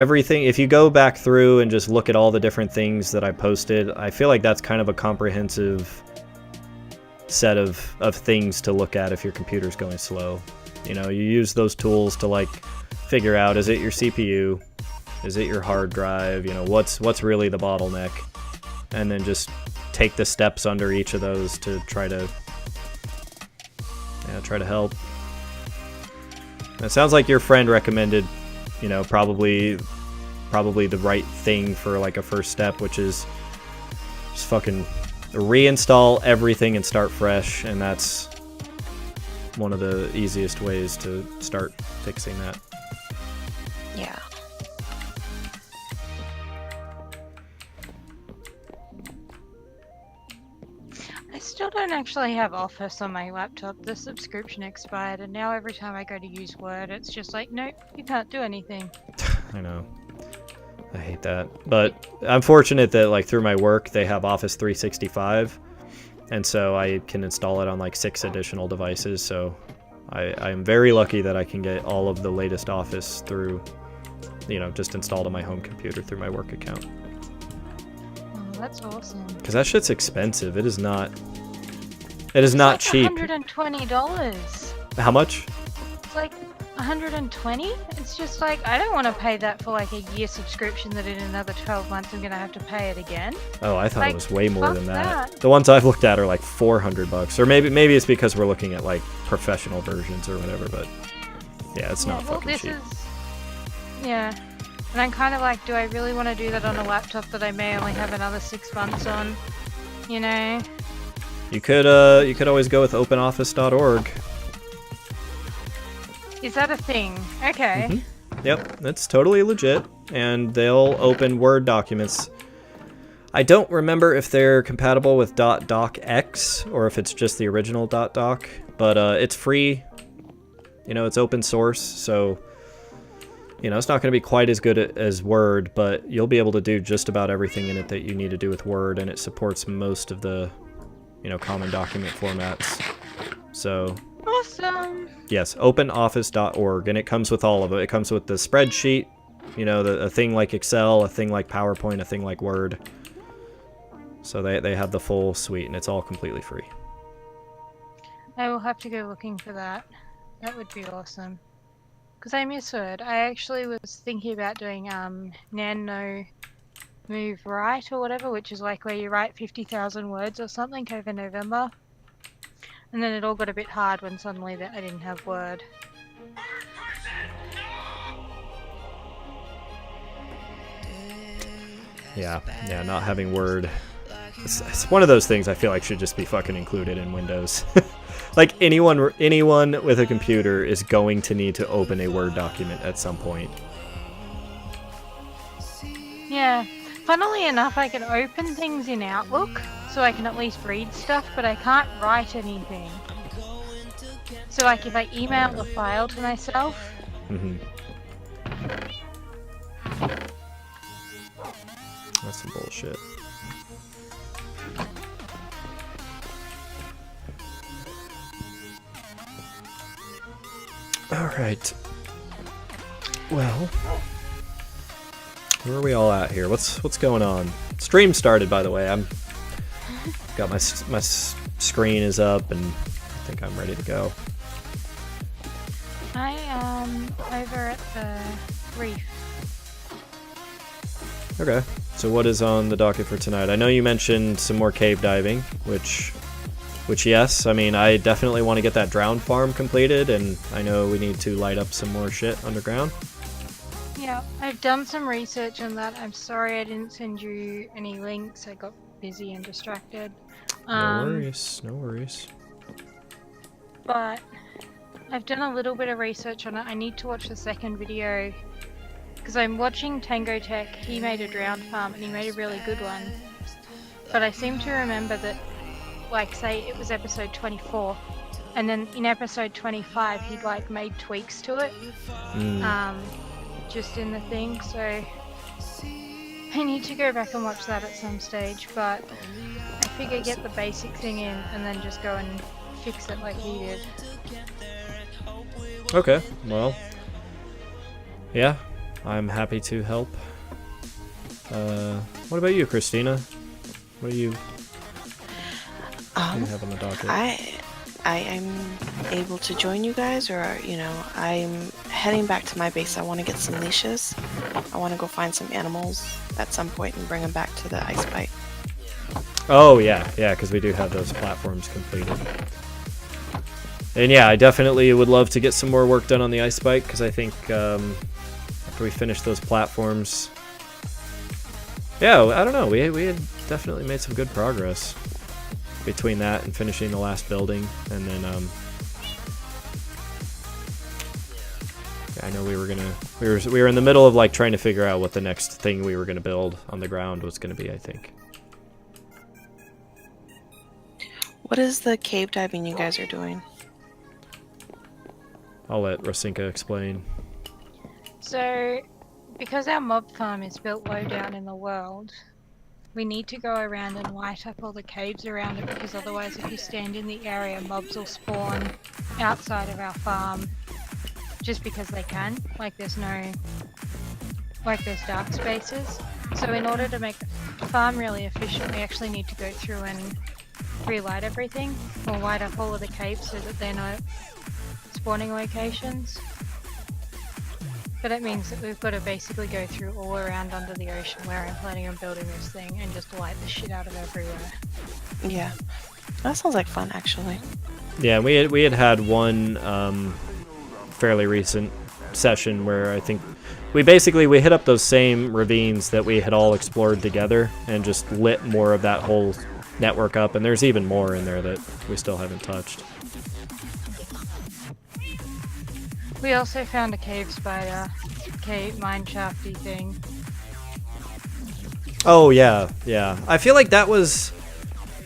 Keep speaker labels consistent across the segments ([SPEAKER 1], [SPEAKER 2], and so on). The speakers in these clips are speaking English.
[SPEAKER 1] everything, if you go back through and just look at all the different things that I posted, I feel like that's kind of a comprehensive set of things to look at if your computer's going slow. You know, you use those tools to like figure out, is it your CPU? Is it your hard drive? You know, what's really the bottleneck? And then just take the steps under each of those to try to help. It sounds like your friend recommended, you know, probably the right thing for like a first step, which is just fucking reinstall everything and start fresh, and that's one of the easiest ways to start fixing that.
[SPEAKER 2] Yeah. I still don't actually have Office on my laptop. The subscription expired, and now every time I go to use Word, it's just like, nope, you can't do anything.
[SPEAKER 1] I know. I hate that. But I'm fortunate that like through my work they have Office 365, and so I can install it on like 6 additional devices, so I'm very lucky that I can get all of the latest Office through, you know, just installed on my home computer through my work account.
[SPEAKER 2] Oh, that's awesome.
[SPEAKER 1] Because that shit's expensive. It is not like cheap.
[SPEAKER 2] $120.
[SPEAKER 1] How much?
[SPEAKER 2] It's like 120. It's just like, I don't want to pay that for like a year subscription that in another 12 months I'm gonna have to pay it again.
[SPEAKER 1] Oh, I thought
[SPEAKER 2] like,
[SPEAKER 1] it was way more than that.
[SPEAKER 2] that.
[SPEAKER 1] The ones I've looked at are like $400, or maybe it's because we're looking at like professional versions or whatever. But yeah, it's not fucking cheap.
[SPEAKER 2] Yeah, and I'm kind of like, do I really want to do that on a laptop that I may only have another 6 months on? You know.
[SPEAKER 1] You could always go with OpenOffice.org.
[SPEAKER 2] Is that a thing? Okay.
[SPEAKER 1] Mm-hmm. Yep, that's totally legit, and they'll open Word documents. I don't remember if they're compatible with .docx or if it's just the original .doc, but it's free. You know, it's open source, so you know it's not going to be quite as good as Word, but you'll be able to do just about everything in it that you need to do with Word, and it supports most of the, you know, common document formats. So
[SPEAKER 2] awesome.
[SPEAKER 1] Yes, openoffice.org, and it comes with all of it. It comes with the spreadsheet, you know, a thing like Excel, a thing like PowerPoint, a thing like Word. So they have the full suite, and it's all completely free.
[SPEAKER 2] I will have to go looking for that. That would be awesome. Because I miss Word. I actually was thinking about doing Nano Move Write or whatever, which is like where you write 50,000 words or something over November. And then it all got a bit hard when suddenly that I didn't have Word.
[SPEAKER 1] Yeah, not having Word. It's one of those things I feel like should just be fucking included in Windows. Like anyone with a computer is going to need to open a Word document at some point.
[SPEAKER 2] Yeah. Funnily enough, I can open things in Outlook, so I can at least read stuff, but I can't write anything. So like if I email a file to myself...
[SPEAKER 1] That's some bullshit. Alright. Well, where are we all at here? What's going on? Stream started, by the way. I'm got my screen is up, and I think I'm ready to go.
[SPEAKER 2] I am over at the reef.
[SPEAKER 1] Okay. So what is on the docket for tonight? I know you mentioned some more cave diving, which yes, I mean, I definitely want to get that drown farm completed, and I know we need to light up some more shit underground.
[SPEAKER 2] Yeah, I've done some research on that. I'm sorry I didn't send you any links. I got busy and distracted.
[SPEAKER 1] No worries.
[SPEAKER 2] But I've done a little bit of research on it. I need to watch the second video because I'm watching Tango Tech. He made a drown farm and he made a really good one. But I seem to remember that, like, say it was episode 24, and then in episode 25 he'd like made tweaks to it, just in the thing. So I need to go back and watch that at some stage. But I figure get the basic thing in and then just go and fix it like he did.
[SPEAKER 1] Okay, well, yeah. I'm happy to help. What about you, Christina? What do you have on the docket?
[SPEAKER 3] I am able to join you guys, or I'm heading back to my base. I want to get some leashes. I want to go find some animals at some point and bring them back to the ice bite.
[SPEAKER 1] Oh yeah, because we do have those platforms completed. And yeah, I definitely would love to get some more work done on the ice bike, because I think after we finish those platforms, yeah, I don't know, we had definitely made some good progress between that and finishing the last building, and then I know we were in the middle of like trying to figure out what the next thing we were gonna build on the ground was gonna be, I think.
[SPEAKER 3] What is the cave diving you guys are doing?
[SPEAKER 1] I'll let Rosinka explain.
[SPEAKER 2] So, because our mob farm is built low down in the world, we need to go around and light up all the caves around it, because otherwise if you stand in the area, mobs will spawn outside of our farm just because they can. Like there's dark spaces. So in order to make the farm really efficient, we actually need to go through and relight everything, or light up all of the caves so that they're not spawning locations. But it means that we've got to basically go through all around under the ocean where I'm planning on building this thing and just light the shit out of everywhere.
[SPEAKER 3] Yeah, that sounds like fun, actually.
[SPEAKER 1] Yeah, we had one fairly recent session where I think we hit up those same ravines that we had all explored together and just lit more of that whole network up, and there's even more in there that we still haven't touched.
[SPEAKER 2] We also found a cave spider, mine shafty thing.
[SPEAKER 1] Oh yeah. I feel like that was...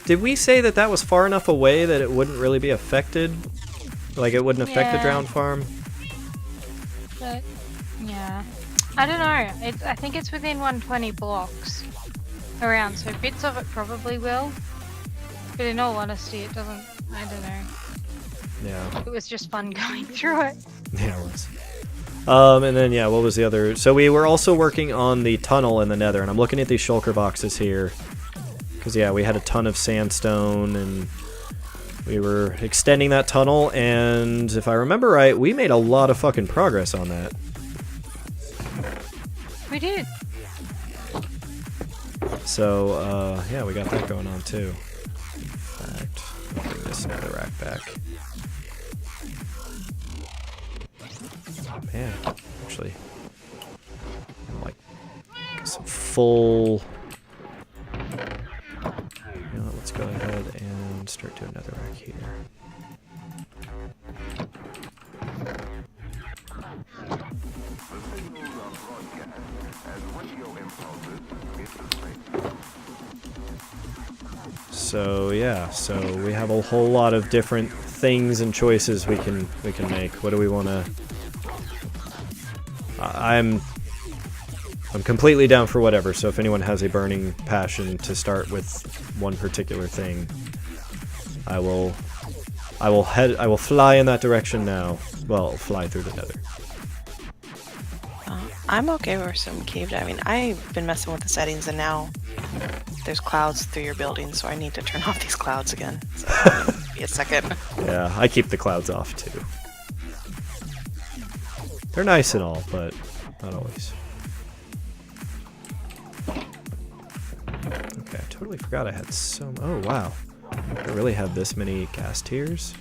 [SPEAKER 1] Did we say that was far enough away that it wouldn't really be affected? Like it wouldn't affect the drowned farm?
[SPEAKER 2] But, yeah. I don't know. I think it's within 120 blocks around, so bits of it probably will. But in all honesty, it doesn't... I don't know.
[SPEAKER 1] Yeah.
[SPEAKER 2] It was just fun going through it.
[SPEAKER 1] Yeah, it was. And then, yeah, what was the other... So we were also working on the tunnel in the nether, and I'm looking at these shulker boxes here. Because, yeah, we had a ton of sandstone, and we were extending that tunnel, and if I remember right, we made a lot of fucking progress on that.
[SPEAKER 2] We did.
[SPEAKER 1] So, yeah, we got that going on, too. In fact, I'll bring this nether rack back. Man, actually, like some full. You know, let's go ahead and start doing another rack here. So yeah, so we have a whole lot of different things and choices we can make. What do we want to? I'm completely down for whatever, so if anyone has a burning passion to start with one particular thing, I will fly in that direction now. Well, fly through the nether.
[SPEAKER 3] I'm okay with some cave diving. I've been messing with the settings, and now there's clouds through your building, so I need to turn off these clouds again. So be a second.
[SPEAKER 1] Yeah, I keep the clouds off too. They're nice and all, but not always. Okay, I totally forgot I had so... Oh, wow. I really had this many gas tiers.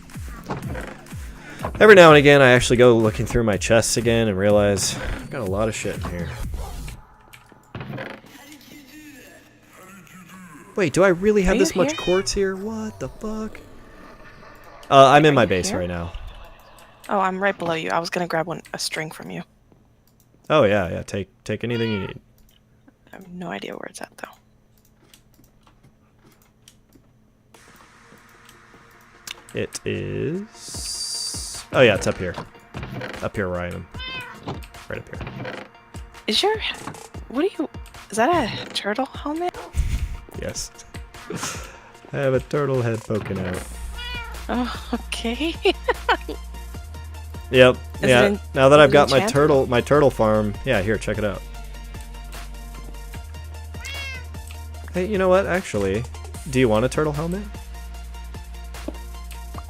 [SPEAKER 1] Every now and again, I actually go looking through my chests again and realize I've got a lot of shit in here. Wait, do I really have this much quartz here? What the fuck? I'm in my base right now.
[SPEAKER 3] Oh, I'm right below you. I was gonna grab a string from you.
[SPEAKER 1] Oh yeah. Take anything you need.
[SPEAKER 3] I have no idea where it's at though.
[SPEAKER 1] It is... Oh yeah, it's up here. Up here where I am. Right up here.
[SPEAKER 3] Is your... Is that a turtle helmet?
[SPEAKER 1] Yes. I have a turtle head poking out.
[SPEAKER 3] Oh, okay.
[SPEAKER 1] Yep. Yeah, now that I've got my
[SPEAKER 3] enchanted?
[SPEAKER 1] turtle farm. Yeah, here, check it out. Hey, you know what? Actually, do you want a turtle helmet?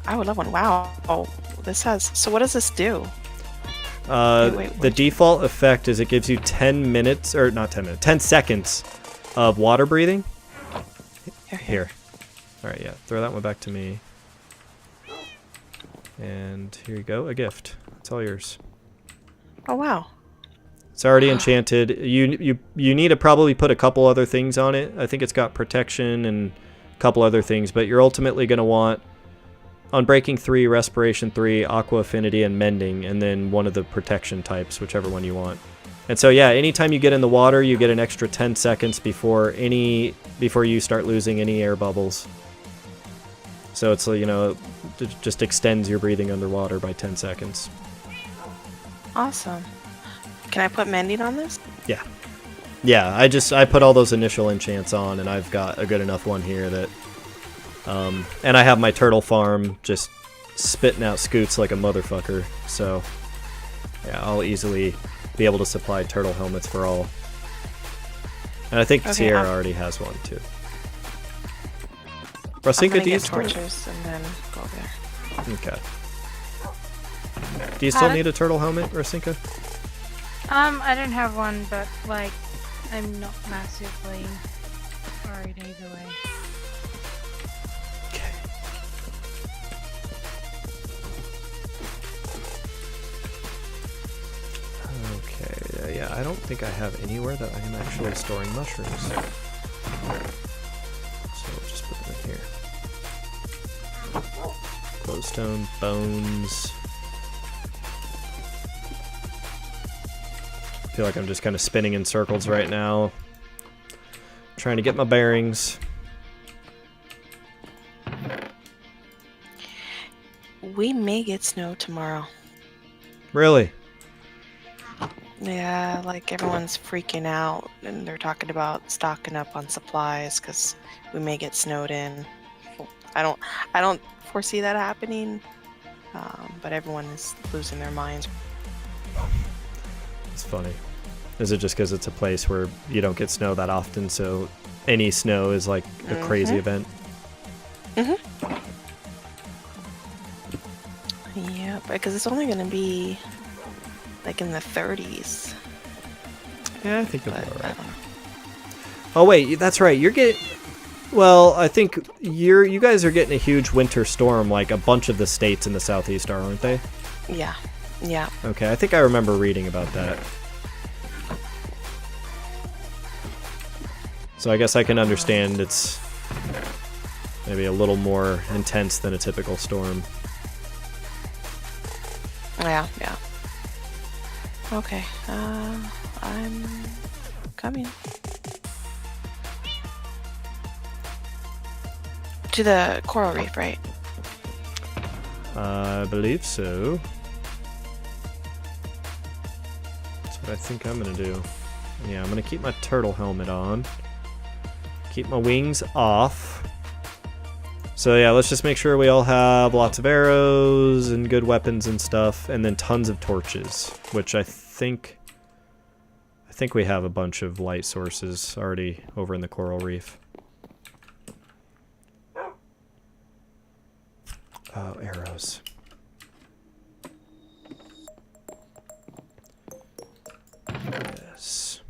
[SPEAKER 3] I would love one. Wow. Oh, this has. So what does this do?
[SPEAKER 1] The default effect is it gives you 10 minutes, or not 10 minutes, 10 seconds of water breathing. Here. All right, yeah. Throw that one back to me. And here you go, a gift. It's all yours.
[SPEAKER 3] Oh wow.
[SPEAKER 1] It's already enchanted. You need to probably put a couple other things on it. I think it's got protection and a couple other things, but you're ultimately going to want Unbreaking 3, Respiration 3, Aqua Affinity, and Mending, and then one of the protection types, whichever one you want. And so yeah, anytime you get in the water, you get an extra 10 seconds before you start losing any air bubbles. So it's, you know, it just extends your breathing underwater by 10 seconds.
[SPEAKER 3] Awesome. Can I put mending on this?
[SPEAKER 1] Yeah. Yeah, I put all those initial enchants on, and I've got a good enough one here that... and I have my turtle farm just spitting out scoots like a motherfucker, so... Yeah, I'll easily be able to supply turtle helmets for all. And I think Sierra already has one, too. Rasinka, do you still...
[SPEAKER 3] torches and then go there.
[SPEAKER 1] Okay. Do you still need a turtle helmet, Rasinka?
[SPEAKER 2] I don't have one, but, like, I'm not massively worried either way.
[SPEAKER 1] Okay. Okay, yeah, I don't think I have anywhere that I am actually storing mushrooms. So we'll just put them in here. Glowstone, bones... I feel like I'm just kind of spinning in circles right now, trying to get my bearings.
[SPEAKER 3] We may get snow tomorrow.
[SPEAKER 1] Really?
[SPEAKER 3] Yeah, like everyone's freaking out and they're talking about stocking up on supplies because we may get snowed in. I don't foresee that happening, but everyone is losing their minds.
[SPEAKER 1] It's funny. Is it just because it's a place where you don't get snow that often, so any snow is like a crazy event?
[SPEAKER 3] Yeah, because it's only going to be like in the 30s.
[SPEAKER 1] Yeah, I think it'll be alright. Oh wait, that's right. You're getting... Well, I think you guys are getting a huge winter storm, like a bunch of the states in the southeast are, aren't they?
[SPEAKER 3] Yeah. Yeah.
[SPEAKER 1] Okay, I think I remember reading about that. So I guess I can understand it's maybe a little more intense than a typical storm.
[SPEAKER 3] Yeah, yeah. Okay, I'm coming. To the coral reef, right?
[SPEAKER 1] I believe so. That's what I think I'm gonna do. Yeah, I'm gonna keep my turtle helmet on. Keep my wings off. So yeah, let's just make sure we all have lots of arrows and good weapons and stuff, and then tons of torches, which I think we have a bunch of light sources already over in the coral reef. Oh, arrows. Yes.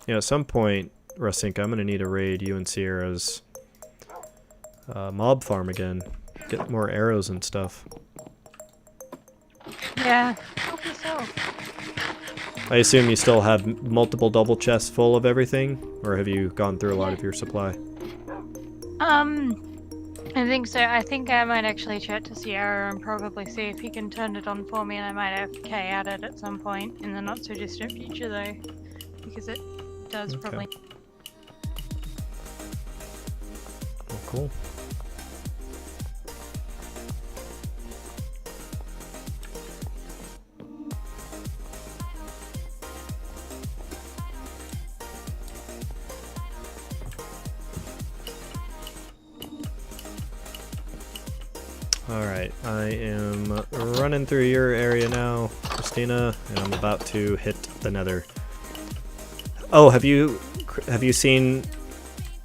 [SPEAKER 1] You know, at some point, Rasinka, I'm gonna need to raid you and Sierra's mob farm again. Get more arrows and stuff.
[SPEAKER 2] Yeah, help yourself.
[SPEAKER 1] I assume you still have multiple double chests full of everything, or have you gone through a lot of your supply?
[SPEAKER 2] I think so. I think I might actually chat to Sierra and probably see if he can turn it on for me, and I might AFK at it at some point in the not so distant future though, because it does probably...
[SPEAKER 1] Oh, cool. Alright, I am running through your area now, Christina, and I'm about to hit the nether. Oh, have you seen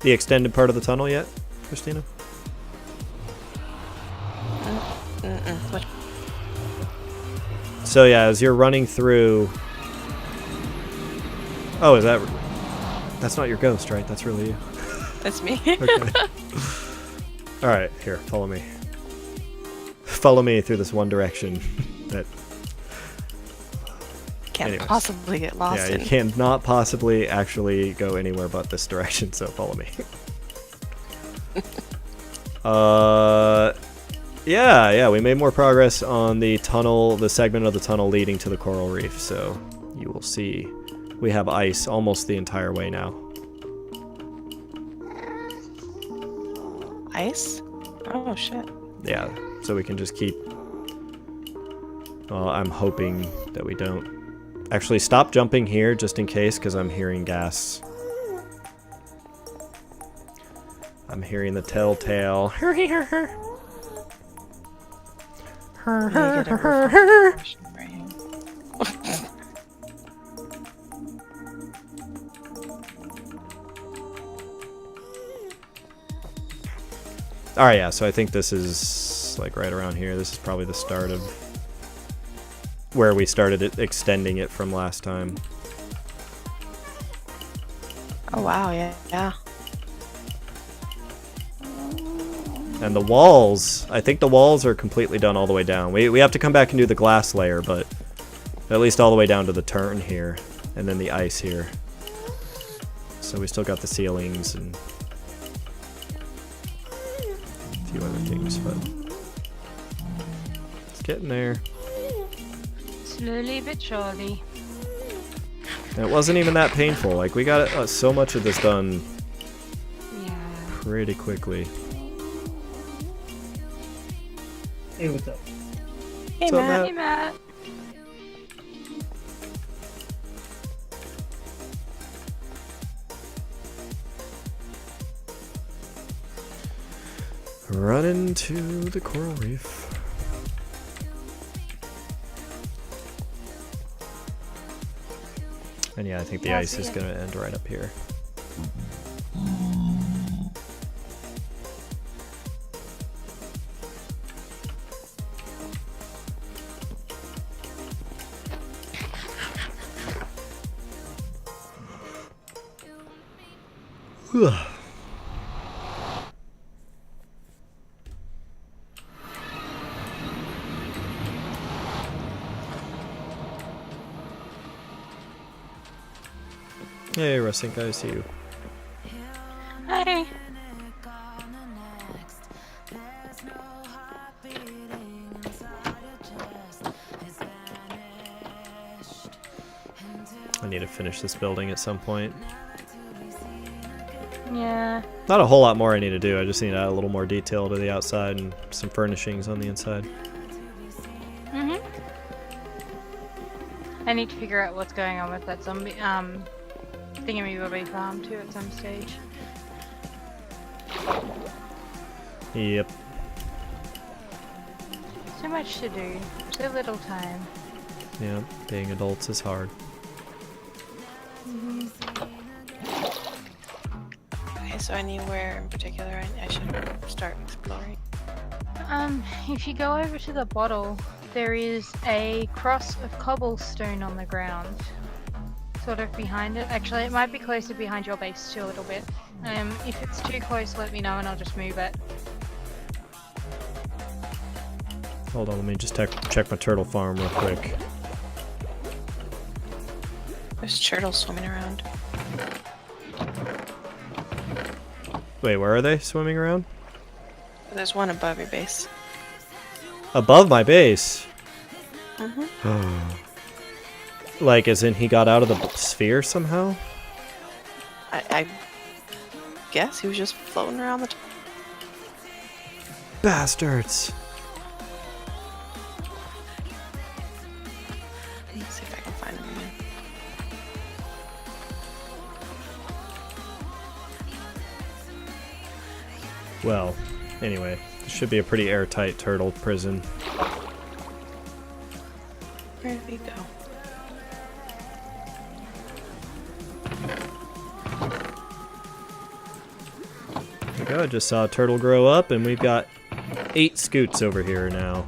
[SPEAKER 1] the extended part of the tunnel yet, Christina?
[SPEAKER 3] What?
[SPEAKER 1] So yeah, as you're running through... Oh, is that... That's not your ghost, right? That's really you.
[SPEAKER 3] That's me.
[SPEAKER 1] Okay. Alright, here, follow me. Follow me through this one direction that...
[SPEAKER 3] Can't
[SPEAKER 1] Anyways.
[SPEAKER 3] possibly get lost
[SPEAKER 1] Yeah,
[SPEAKER 3] in.
[SPEAKER 1] you cannot possibly actually go anywhere but this direction, so follow me. Yeah, we made more progress on the tunnel, the segment of the tunnel leading to the coral reef, so you will see we have ice almost the entire way now.
[SPEAKER 3] Ice? Oh shit.
[SPEAKER 1] Yeah, so we can just keep... Well, I'm hoping that we don't. Actually, stop jumping here just in case, because I'm hearing gas. I'm hearing the telltale. Alright, yeah, so I think this is like right around here. This is probably the start of where we started extending it from last time.
[SPEAKER 3] Oh wow, yeah.
[SPEAKER 1] And the walls, I think the walls are completely done all the way down. We have to come back and do the glass layer, but at least all the way down to the turn here, and then the ice here. So we still got the ceilings and a few other things, but it's getting there.
[SPEAKER 2] Slowly but surely.
[SPEAKER 1] And it wasn't even that painful. Like, we got so much of this done
[SPEAKER 2] Yeah.
[SPEAKER 1] pretty quickly.
[SPEAKER 4] Hey, what's up?
[SPEAKER 3] Hey
[SPEAKER 1] What's up,
[SPEAKER 3] Matt.
[SPEAKER 1] Matt?
[SPEAKER 2] Hey, Matt.
[SPEAKER 1] Running to the coral reef. And yeah, I think the
[SPEAKER 2] Yeah,
[SPEAKER 1] ice
[SPEAKER 2] see
[SPEAKER 1] is
[SPEAKER 2] it.
[SPEAKER 1] gonna end right up here. Hey, Rusink, I see you.
[SPEAKER 2] Hey.
[SPEAKER 1] I need to finish this building at some point.
[SPEAKER 2] Yeah.
[SPEAKER 1] Not a whole lot more I need to do, I just need to add a little more detail to the outside and some furnishings on the inside.
[SPEAKER 2] Mhm. I need to figure out what's going on with that zombie thingamabobby farm too at some stage.
[SPEAKER 1] Yep.
[SPEAKER 2] So much to do, so little time.
[SPEAKER 1] Yeah, being adults is hard.
[SPEAKER 3] Okay, so anywhere in particular I should start exploring.
[SPEAKER 2] If you go over to the bottle, there is a cross of cobblestone on the ground. Sort of behind it. Actually, it might be closer behind your base too a little bit. If it's too close, let me know and I'll just move it.
[SPEAKER 1] Hold on, let me just check my turtle farm real quick.
[SPEAKER 3] There's turtles swimming around.
[SPEAKER 1] Wait, where are they swimming around?
[SPEAKER 3] There's one above your base.
[SPEAKER 1] Above my base?
[SPEAKER 3] Mm-hmm.
[SPEAKER 1] Like, as in he got out of the sphere somehow?
[SPEAKER 3] I guess he was just floating around the top.
[SPEAKER 1] Bastards!
[SPEAKER 3] Let me see if I can find him again.
[SPEAKER 1] Well, anyway. Should be a pretty airtight turtle prison.
[SPEAKER 3] Where did he go?
[SPEAKER 1] There we go. I just saw a turtle grow up, and we've got 8 scoots over here now.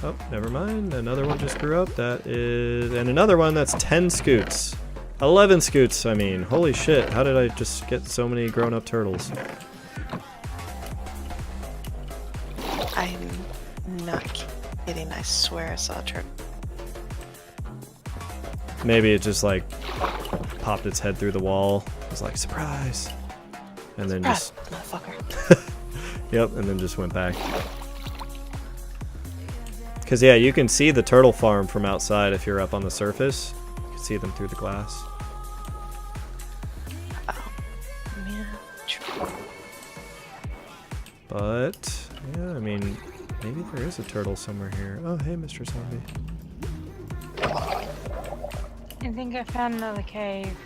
[SPEAKER 1] Oh, never mind. Another one just grew up. That is... And another one, that's 10 scoots. 11 scoots, I mean. Holy shit. How did I just get so many grown-up turtles?
[SPEAKER 3] I'm not kidding. I swear I saw a turtle.
[SPEAKER 1] Maybe it just, like, popped its head through the wall. It was like, surprise. And then
[SPEAKER 3] Surprise,
[SPEAKER 1] just...
[SPEAKER 3] motherfucker.
[SPEAKER 1] Yep, and then just went back. Because, yeah, you can see the turtle farm from outside if you're up on the surface. You can see them through the glass.
[SPEAKER 3] Oh, man. True.
[SPEAKER 1] But, yeah, I mean, maybe there is a turtle somewhere here. Oh, hey, Mr. Zombie.
[SPEAKER 2] I think I found another cave.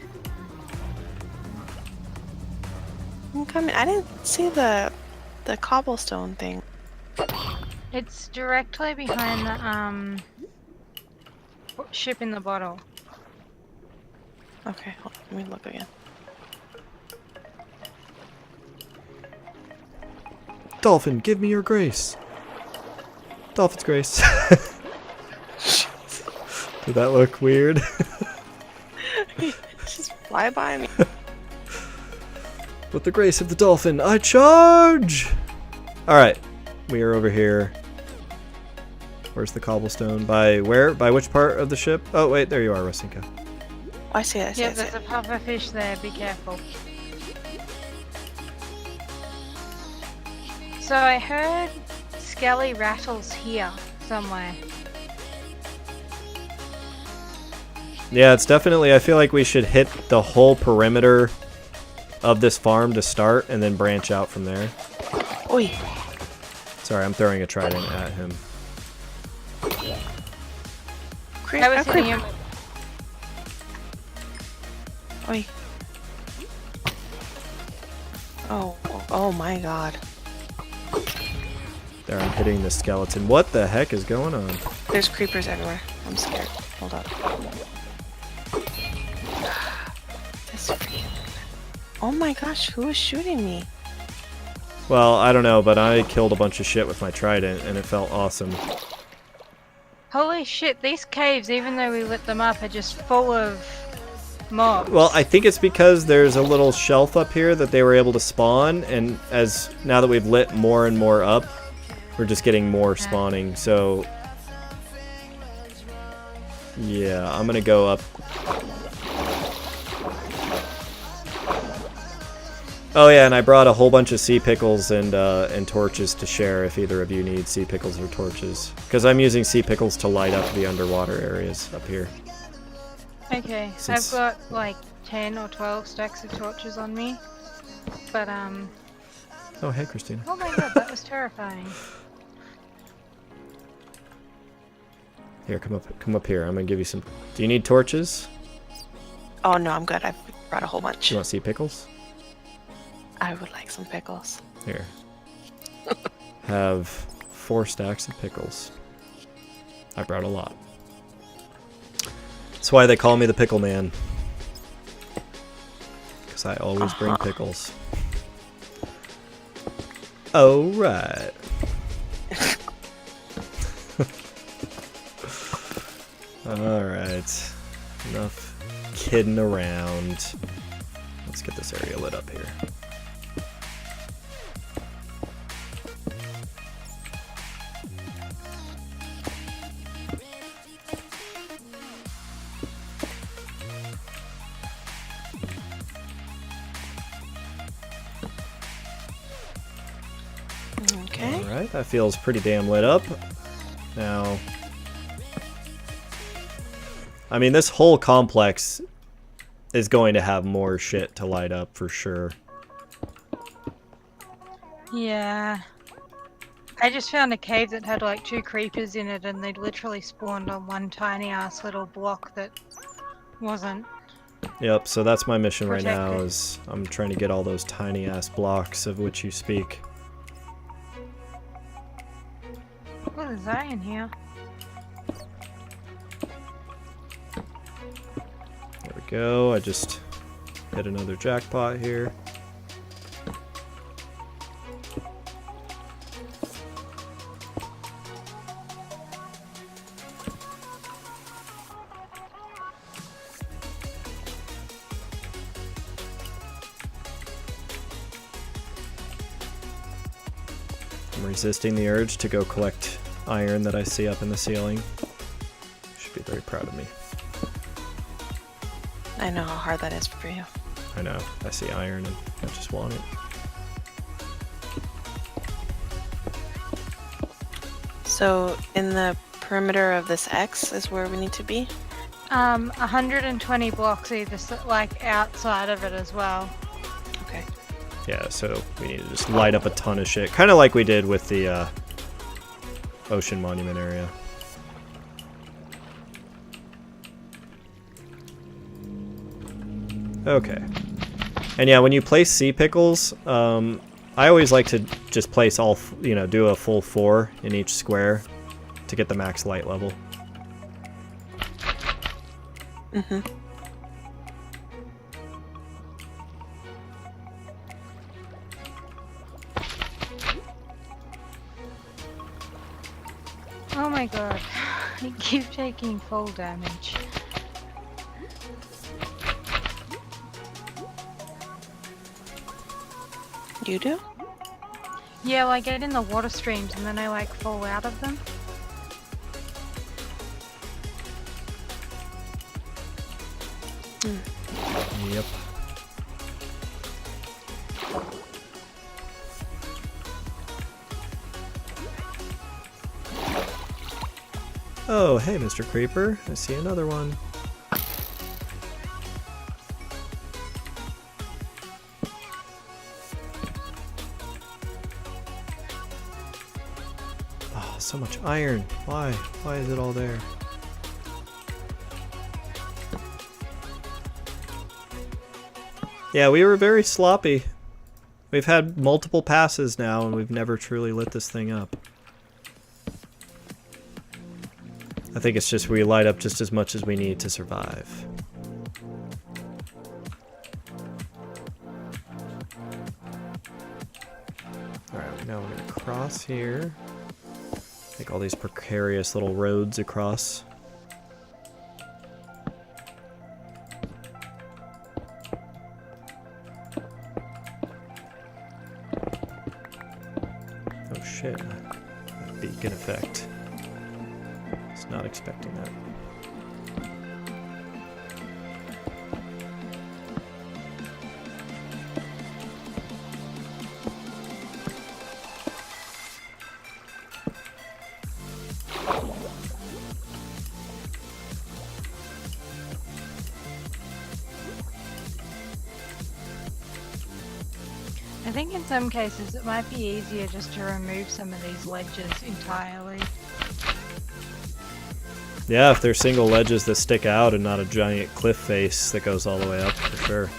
[SPEAKER 3] I'm coming. I didn't see the cobblestone thing.
[SPEAKER 2] It's directly behind the ship in the bottle.
[SPEAKER 3] Okay, hold on, let me look again.
[SPEAKER 1] Dolphin, give me your grace. Dolphin's grace. Did that look weird?
[SPEAKER 3] Just fly by me.
[SPEAKER 1] With the grace of the dolphin, I charge! Alright, we are over here. Where's the cobblestone? By where? By which part of the ship? Oh, wait, there you are, Rosinka.
[SPEAKER 3] Oh, I see it, I see
[SPEAKER 2] Yeah,
[SPEAKER 3] it. I see
[SPEAKER 2] there's
[SPEAKER 3] it.
[SPEAKER 2] a puffer fish there, be careful. So I heard skelly rattles here somewhere.
[SPEAKER 1] Yeah, it's definitely, I feel like we should hit the whole perimeter of this farm to start and then branch out from there.
[SPEAKER 3] Oi!
[SPEAKER 1] Sorry, I'm throwing a trident at him.
[SPEAKER 3] Creep,
[SPEAKER 2] I was hitting him.
[SPEAKER 3] Oi. Oh my god.
[SPEAKER 1] There, I'm hitting the skeleton. What the heck is going on?
[SPEAKER 3] There's creepers everywhere. I'm scared. Hold up. This freaking... Oh my gosh, who is shooting me?
[SPEAKER 1] Well, I don't know, but I killed a bunch of shit with my trident, and it felt awesome.
[SPEAKER 2] Holy shit, these caves, even though we lit them up, are just full of mobs.
[SPEAKER 1] Well, I think it's because there's a little shelf up here that they were able to spawn, and as now that we've lit more and more up, we're just getting more spawning, so... Yeah, I'm gonna go up. Oh yeah, and I brought a whole bunch of sea pickles and torches to share if either of you need sea pickles or torches. Because I'm using sea pickles to light up the underwater areas up here.
[SPEAKER 2] Okay,
[SPEAKER 1] Since-
[SPEAKER 2] I've got like 10 or 12 stacks of torches on me. But,
[SPEAKER 1] Oh, hey, Christina.
[SPEAKER 2] oh my god, that was terrifying.
[SPEAKER 1] Here, come up here. I'm gonna give you some... Do you need torches?
[SPEAKER 3] Oh no, I'm good. I brought a whole bunch.
[SPEAKER 1] Do you want sea pickles?
[SPEAKER 3] I would like some pickles.
[SPEAKER 1] Here. Have 4 stacks of pickles. I brought a lot. That's why they call me the Pickle Man. Because I always bring pickles. Oh, right. Alright. Enough kidding around. Let's get this area lit up here.
[SPEAKER 3] Okay.
[SPEAKER 1] Alright, that feels pretty damn lit up. Now, I mean, this whole complex is going to have more shit to light up for sure.
[SPEAKER 2] Yeah. I just found a cave that had like 2 creepers in it and they'd literally spawned on one tiny ass little block that wasn't
[SPEAKER 1] Yep, so that's my mission right now,
[SPEAKER 2] Protected.
[SPEAKER 1] is I'm trying to get all those tiny ass blocks of which you speak.
[SPEAKER 2] What is that in here?
[SPEAKER 1] There we go, I just hit another jackpot here. I'm resisting the urge to go collect iron that I see up in the ceiling. You should be very proud of me.
[SPEAKER 3] I know how hard that is for you.
[SPEAKER 1] I know, I see iron and I just want it.
[SPEAKER 3] So in the perimeter of this X is where we need to be?
[SPEAKER 2] 120 blocks either, like outside of it as well.
[SPEAKER 3] Okay.
[SPEAKER 1] Yeah, so we need to just light up a ton of shit. Kind of like we did with the Ocean Monument area. Okay. And yeah, when you place sea pickles, I always like to just place all, do a full 4 in each square to get the max light level.
[SPEAKER 3] Mm-hmm.
[SPEAKER 2] Oh my god, I keep taking full damage.
[SPEAKER 3] You do?
[SPEAKER 2] Yeah, well, I get in the water streams and then I like fall out of them.
[SPEAKER 1] Yep. Oh, hey, Mr. Creeper. I see another one. Oh, so much iron. Why? Why is it all there? Yeah, we were very sloppy. We've had multiple passes now, and we've never truly lit this thing up. I think it's just we light up just as much as we need to survive. Alright, now we're going to cross here. Make all these precarious little roads across. Oh shit, that beacon effect. Was not expecting that.
[SPEAKER 2] I think in some cases it might be easier just to remove some of these ledges entirely.
[SPEAKER 1] Yeah, if they're single ledges that stick out and not a giant cliff face that goes all the way up, for sure.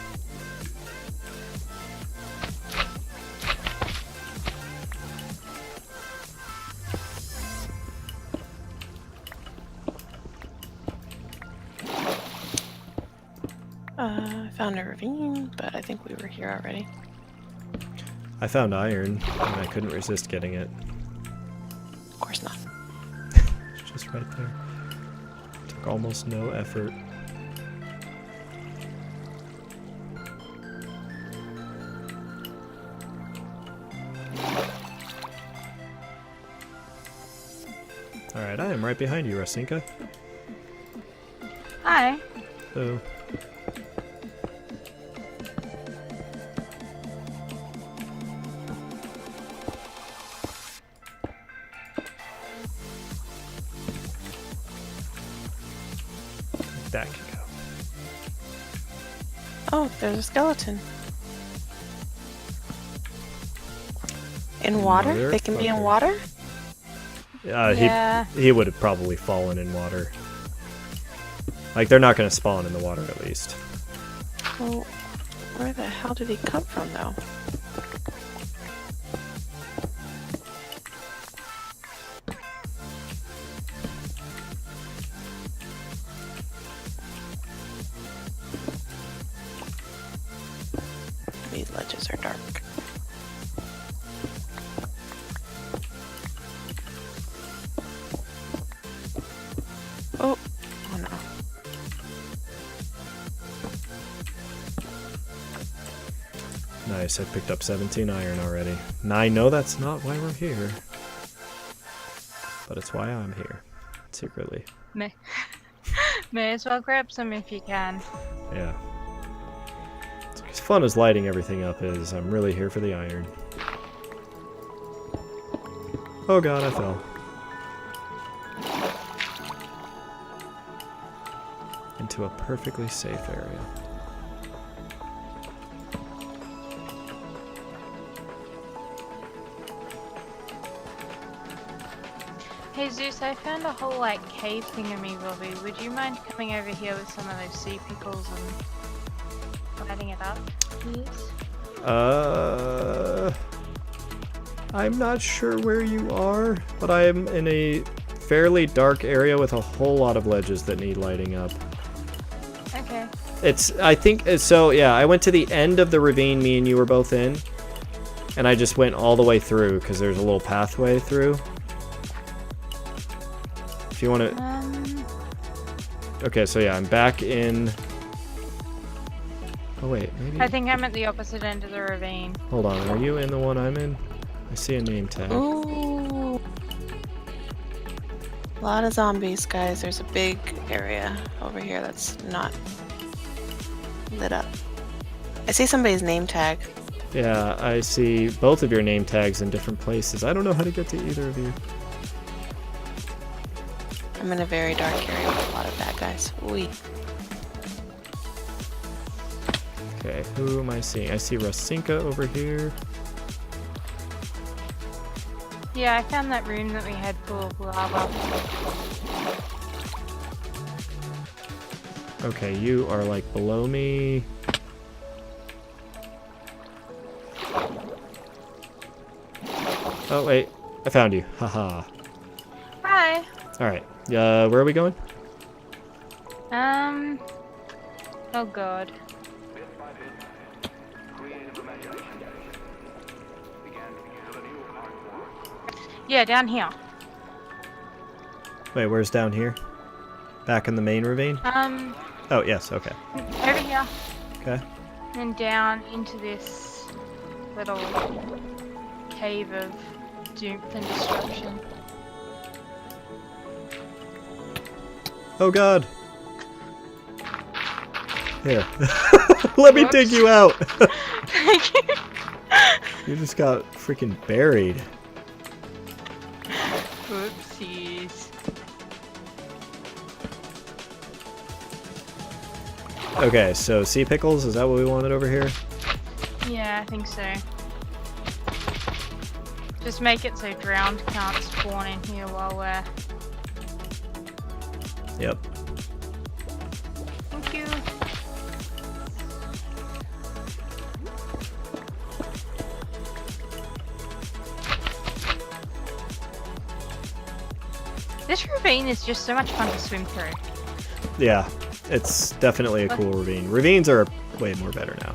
[SPEAKER 3] I found a ravine, but I think we were here already.
[SPEAKER 1] I found iron, and I couldn't resist getting it.
[SPEAKER 3] Of course not.
[SPEAKER 1] It's just right there. Took almost no effort. Alright, I am right behind you, Rasinka.
[SPEAKER 2] Hi.
[SPEAKER 1] Oh. That can go.
[SPEAKER 3] Oh, there's a skeleton. In water? They can be in
[SPEAKER 1] Motherfucker.
[SPEAKER 3] water?
[SPEAKER 2] Yeah.
[SPEAKER 1] He would have probably fallen in water. Like, they're not going to spawn in the water, at least.
[SPEAKER 3] Well, where the hell did he come from, though? These ledges are dark. Oh, oh no.
[SPEAKER 1] Nice, I picked up 17 iron already. Now I know that's not why we're here. But it's why I'm here. Secretly.
[SPEAKER 2] May as well grab some if you can.
[SPEAKER 1] Yeah. As fun as lighting everything up is, I'm really here for the iron. Oh god, I fell. Into a perfectly safe area.
[SPEAKER 2] Hey Zeus, I found a whole like cave thingamabobby. Would you mind coming over here with some of those sea pickles and lighting it up, please?
[SPEAKER 1] I'm not sure where you are, but I am in a fairly dark area with a whole lot of ledges that need lighting up.
[SPEAKER 2] Okay.
[SPEAKER 1] I think, so yeah, I went to the end of the ravine me and you were both in, and I just went all the way through, because there's a little pathway through. If you want to... Okay, so yeah, I'm back in... Oh wait, maybe...
[SPEAKER 2] I think I'm at the opposite end of the ravine.
[SPEAKER 1] Hold on, are you in the one I'm in? I see a name tag.
[SPEAKER 3] Ooh. A lot of zombies, guys. There's a big area over here that's not lit up. I see somebody's name tag.
[SPEAKER 1] Yeah, I see both of your name tags in different places. I don't know how to get to either of you.
[SPEAKER 3] I'm in a very dark area with a lot of bad guys. Ooh.
[SPEAKER 1] Okay, who am I seeing? I see Rasinka over here.
[SPEAKER 2] Yeah, I found that room that we had full of lava.
[SPEAKER 1] Okay, you are like below me. Oh wait, I found you. Haha.
[SPEAKER 2] Hi.
[SPEAKER 1] Alright, where are we going?
[SPEAKER 2] Oh god. Yeah, down here.
[SPEAKER 1] Wait, where's down here? Back in the main ravine? Oh, yes, okay.
[SPEAKER 2] Over here.
[SPEAKER 1] Okay.
[SPEAKER 2] And down into this little cave of doom and destruction.
[SPEAKER 1] Oh god! Here. Let me dig you out!
[SPEAKER 2] Thank you.
[SPEAKER 1] You just got freaking buried.
[SPEAKER 2] Whoopsies.
[SPEAKER 1] Okay, so sea pickles, is that what we wanted over here?
[SPEAKER 2] Yeah, I think so. Just make it so drowned can't spawn in here while we're...
[SPEAKER 1] Yep.
[SPEAKER 2] Thank you. This ravine is just so much fun to swim through.
[SPEAKER 1] Yeah, it's definitely a cool ravine. Ravines are way more better now.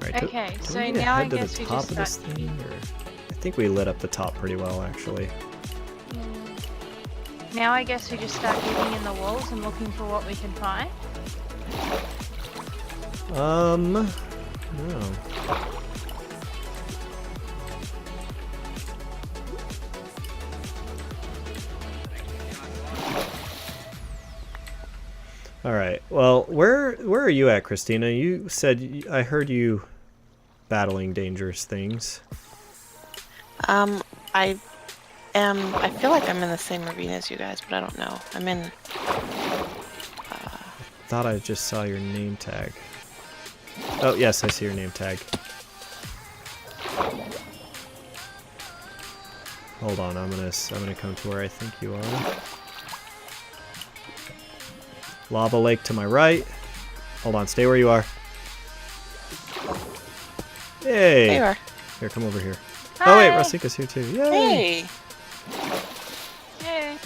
[SPEAKER 1] Right,
[SPEAKER 2] Okay,
[SPEAKER 1] do
[SPEAKER 2] so
[SPEAKER 1] we need to
[SPEAKER 2] now I
[SPEAKER 1] head to
[SPEAKER 2] guess
[SPEAKER 1] the
[SPEAKER 2] we
[SPEAKER 1] top
[SPEAKER 2] just
[SPEAKER 1] of this
[SPEAKER 2] start...
[SPEAKER 1] thing, or? I think we lit up the top pretty well, actually.
[SPEAKER 2] Now I guess we just start digging in the walls and looking for what we can find.
[SPEAKER 1] No. All right. Well, where are you at, Christina? You said I heard you battling dangerous things.
[SPEAKER 3] I feel like I'm in the same ravine as you guys, but I don't know. I'm in...
[SPEAKER 1] Thought I just saw your name tag. Oh, yes, I see your name tag. Hold on, I'm gonna come to where I think you are. Lava lake to my right. Hold on, stay where you are. Hey!
[SPEAKER 3] There you are.
[SPEAKER 1] Here, come over here.
[SPEAKER 2] Hi.
[SPEAKER 1] Oh wait, Rasika's here too. Yay!
[SPEAKER 3] Hey.
[SPEAKER 2] Yay.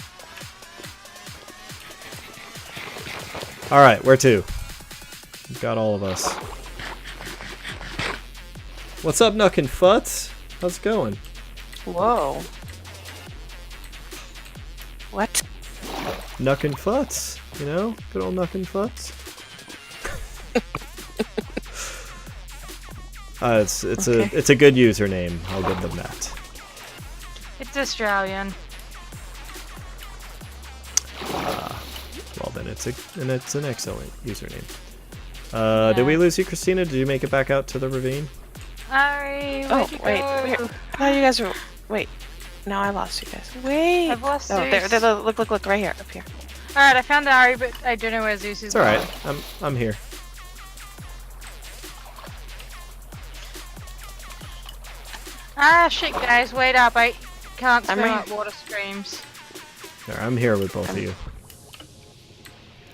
[SPEAKER 1] Alright, where to? We've got all of us. What's up, Nuck and Futz? How's it going?
[SPEAKER 3] Whoa. What?
[SPEAKER 1] Nuck and Futz, you know? Good old Nuck and Futz. It's a good username. I'll give them that.
[SPEAKER 2] It's Australian.
[SPEAKER 1] Well then, it's an excellent username. Did we lose you, Christina? Did you make it back out to the ravine?
[SPEAKER 2] Ari,
[SPEAKER 3] Oh,
[SPEAKER 2] where'd you
[SPEAKER 3] wait.
[SPEAKER 2] go?
[SPEAKER 3] Where? I thought you guys were. Wait. No, I lost you guys. Wait.
[SPEAKER 2] I've lost
[SPEAKER 3] Oh,
[SPEAKER 2] Zeus.
[SPEAKER 3] there. Look. Right here. Up here.
[SPEAKER 2] Alright, I found Ari, but I don't know where Zeus is.
[SPEAKER 1] It's alright. I'm here.
[SPEAKER 2] Ah, shit, guys, wait up. I can't
[SPEAKER 3] I'm
[SPEAKER 2] swim
[SPEAKER 3] right
[SPEAKER 2] up water streams.
[SPEAKER 1] There, I'm here with both of you.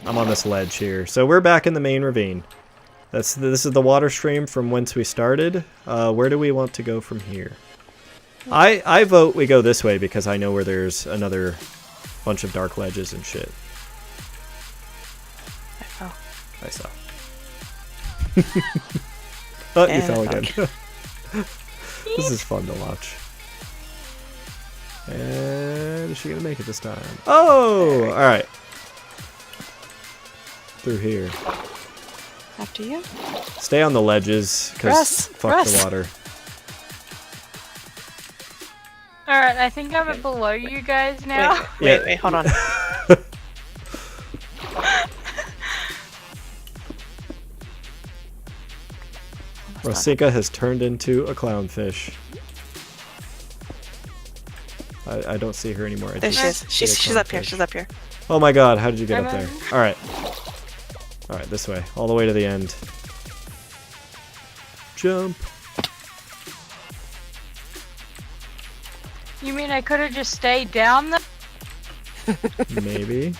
[SPEAKER 1] I'm on this ledge here. So we're back in the main ravine. This is the water stream from whence we started. Where do we want to go from here? I vote we go this way because I know where there's another bunch of dark ledges and shit.
[SPEAKER 3] Oh.
[SPEAKER 1] I saw. Oh, you
[SPEAKER 3] And
[SPEAKER 1] fell
[SPEAKER 3] I
[SPEAKER 1] again. This is fun to watch. And is she gonna make it this time? Oh! Alright. Through here.
[SPEAKER 3] After you.
[SPEAKER 1] Stay on the ledges, because fuck the water.
[SPEAKER 2] Alright, I think I'm below you guys now.
[SPEAKER 3] Wait, hold on.
[SPEAKER 1] Rasika has turned into a clownfish. I don't see her anymore.
[SPEAKER 3] There she is. She's up here. She's up here.
[SPEAKER 1] Oh my god, how did you get
[SPEAKER 2] I'm
[SPEAKER 1] up there?
[SPEAKER 2] in.
[SPEAKER 1] Alright. Alright, this way. All the way to the end. Jump.
[SPEAKER 2] You mean I could have just stayed down there?
[SPEAKER 1] Maybe.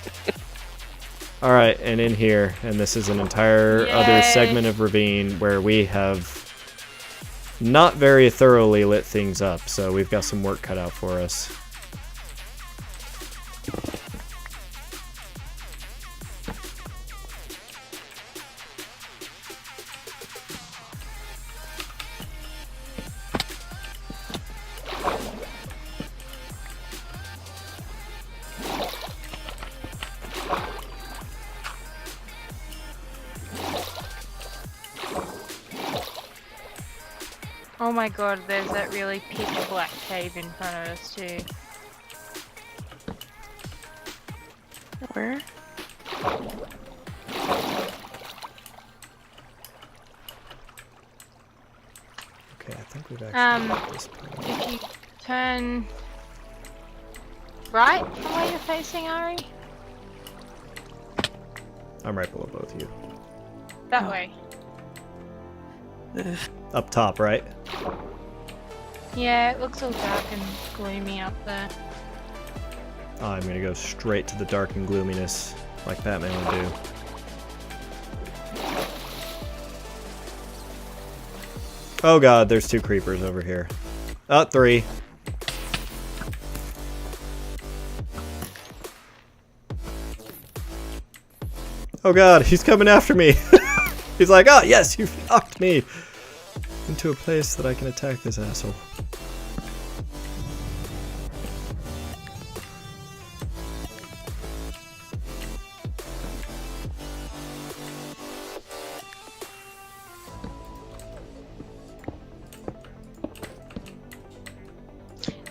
[SPEAKER 1] Alright, and in here, and this is an entire other
[SPEAKER 2] Yay.
[SPEAKER 1] segment of ravine where we have not very thoroughly lit things up, so we've got some work cut out for us.
[SPEAKER 2] Oh my god, there's that really pitch black cave in front of us too.
[SPEAKER 3] Where?
[SPEAKER 1] Okay, I think we've actually got this part.
[SPEAKER 2] If you turn right from where you're facing, Ari?
[SPEAKER 1] I'm right below both of you.
[SPEAKER 2] That
[SPEAKER 3] Oh.
[SPEAKER 2] way.
[SPEAKER 3] Ugh.
[SPEAKER 1] Up top, right?
[SPEAKER 2] Yeah, it looks all dark and gloomy up there.
[SPEAKER 1] Oh, I'm gonna go straight to the dark and gloominess, like Batman would do. Oh god, there's 2 creepers over here. Oh, 3. Oh god, he's coming after me! He's like, oh yes, you knocked me into a place that I can attack this asshole.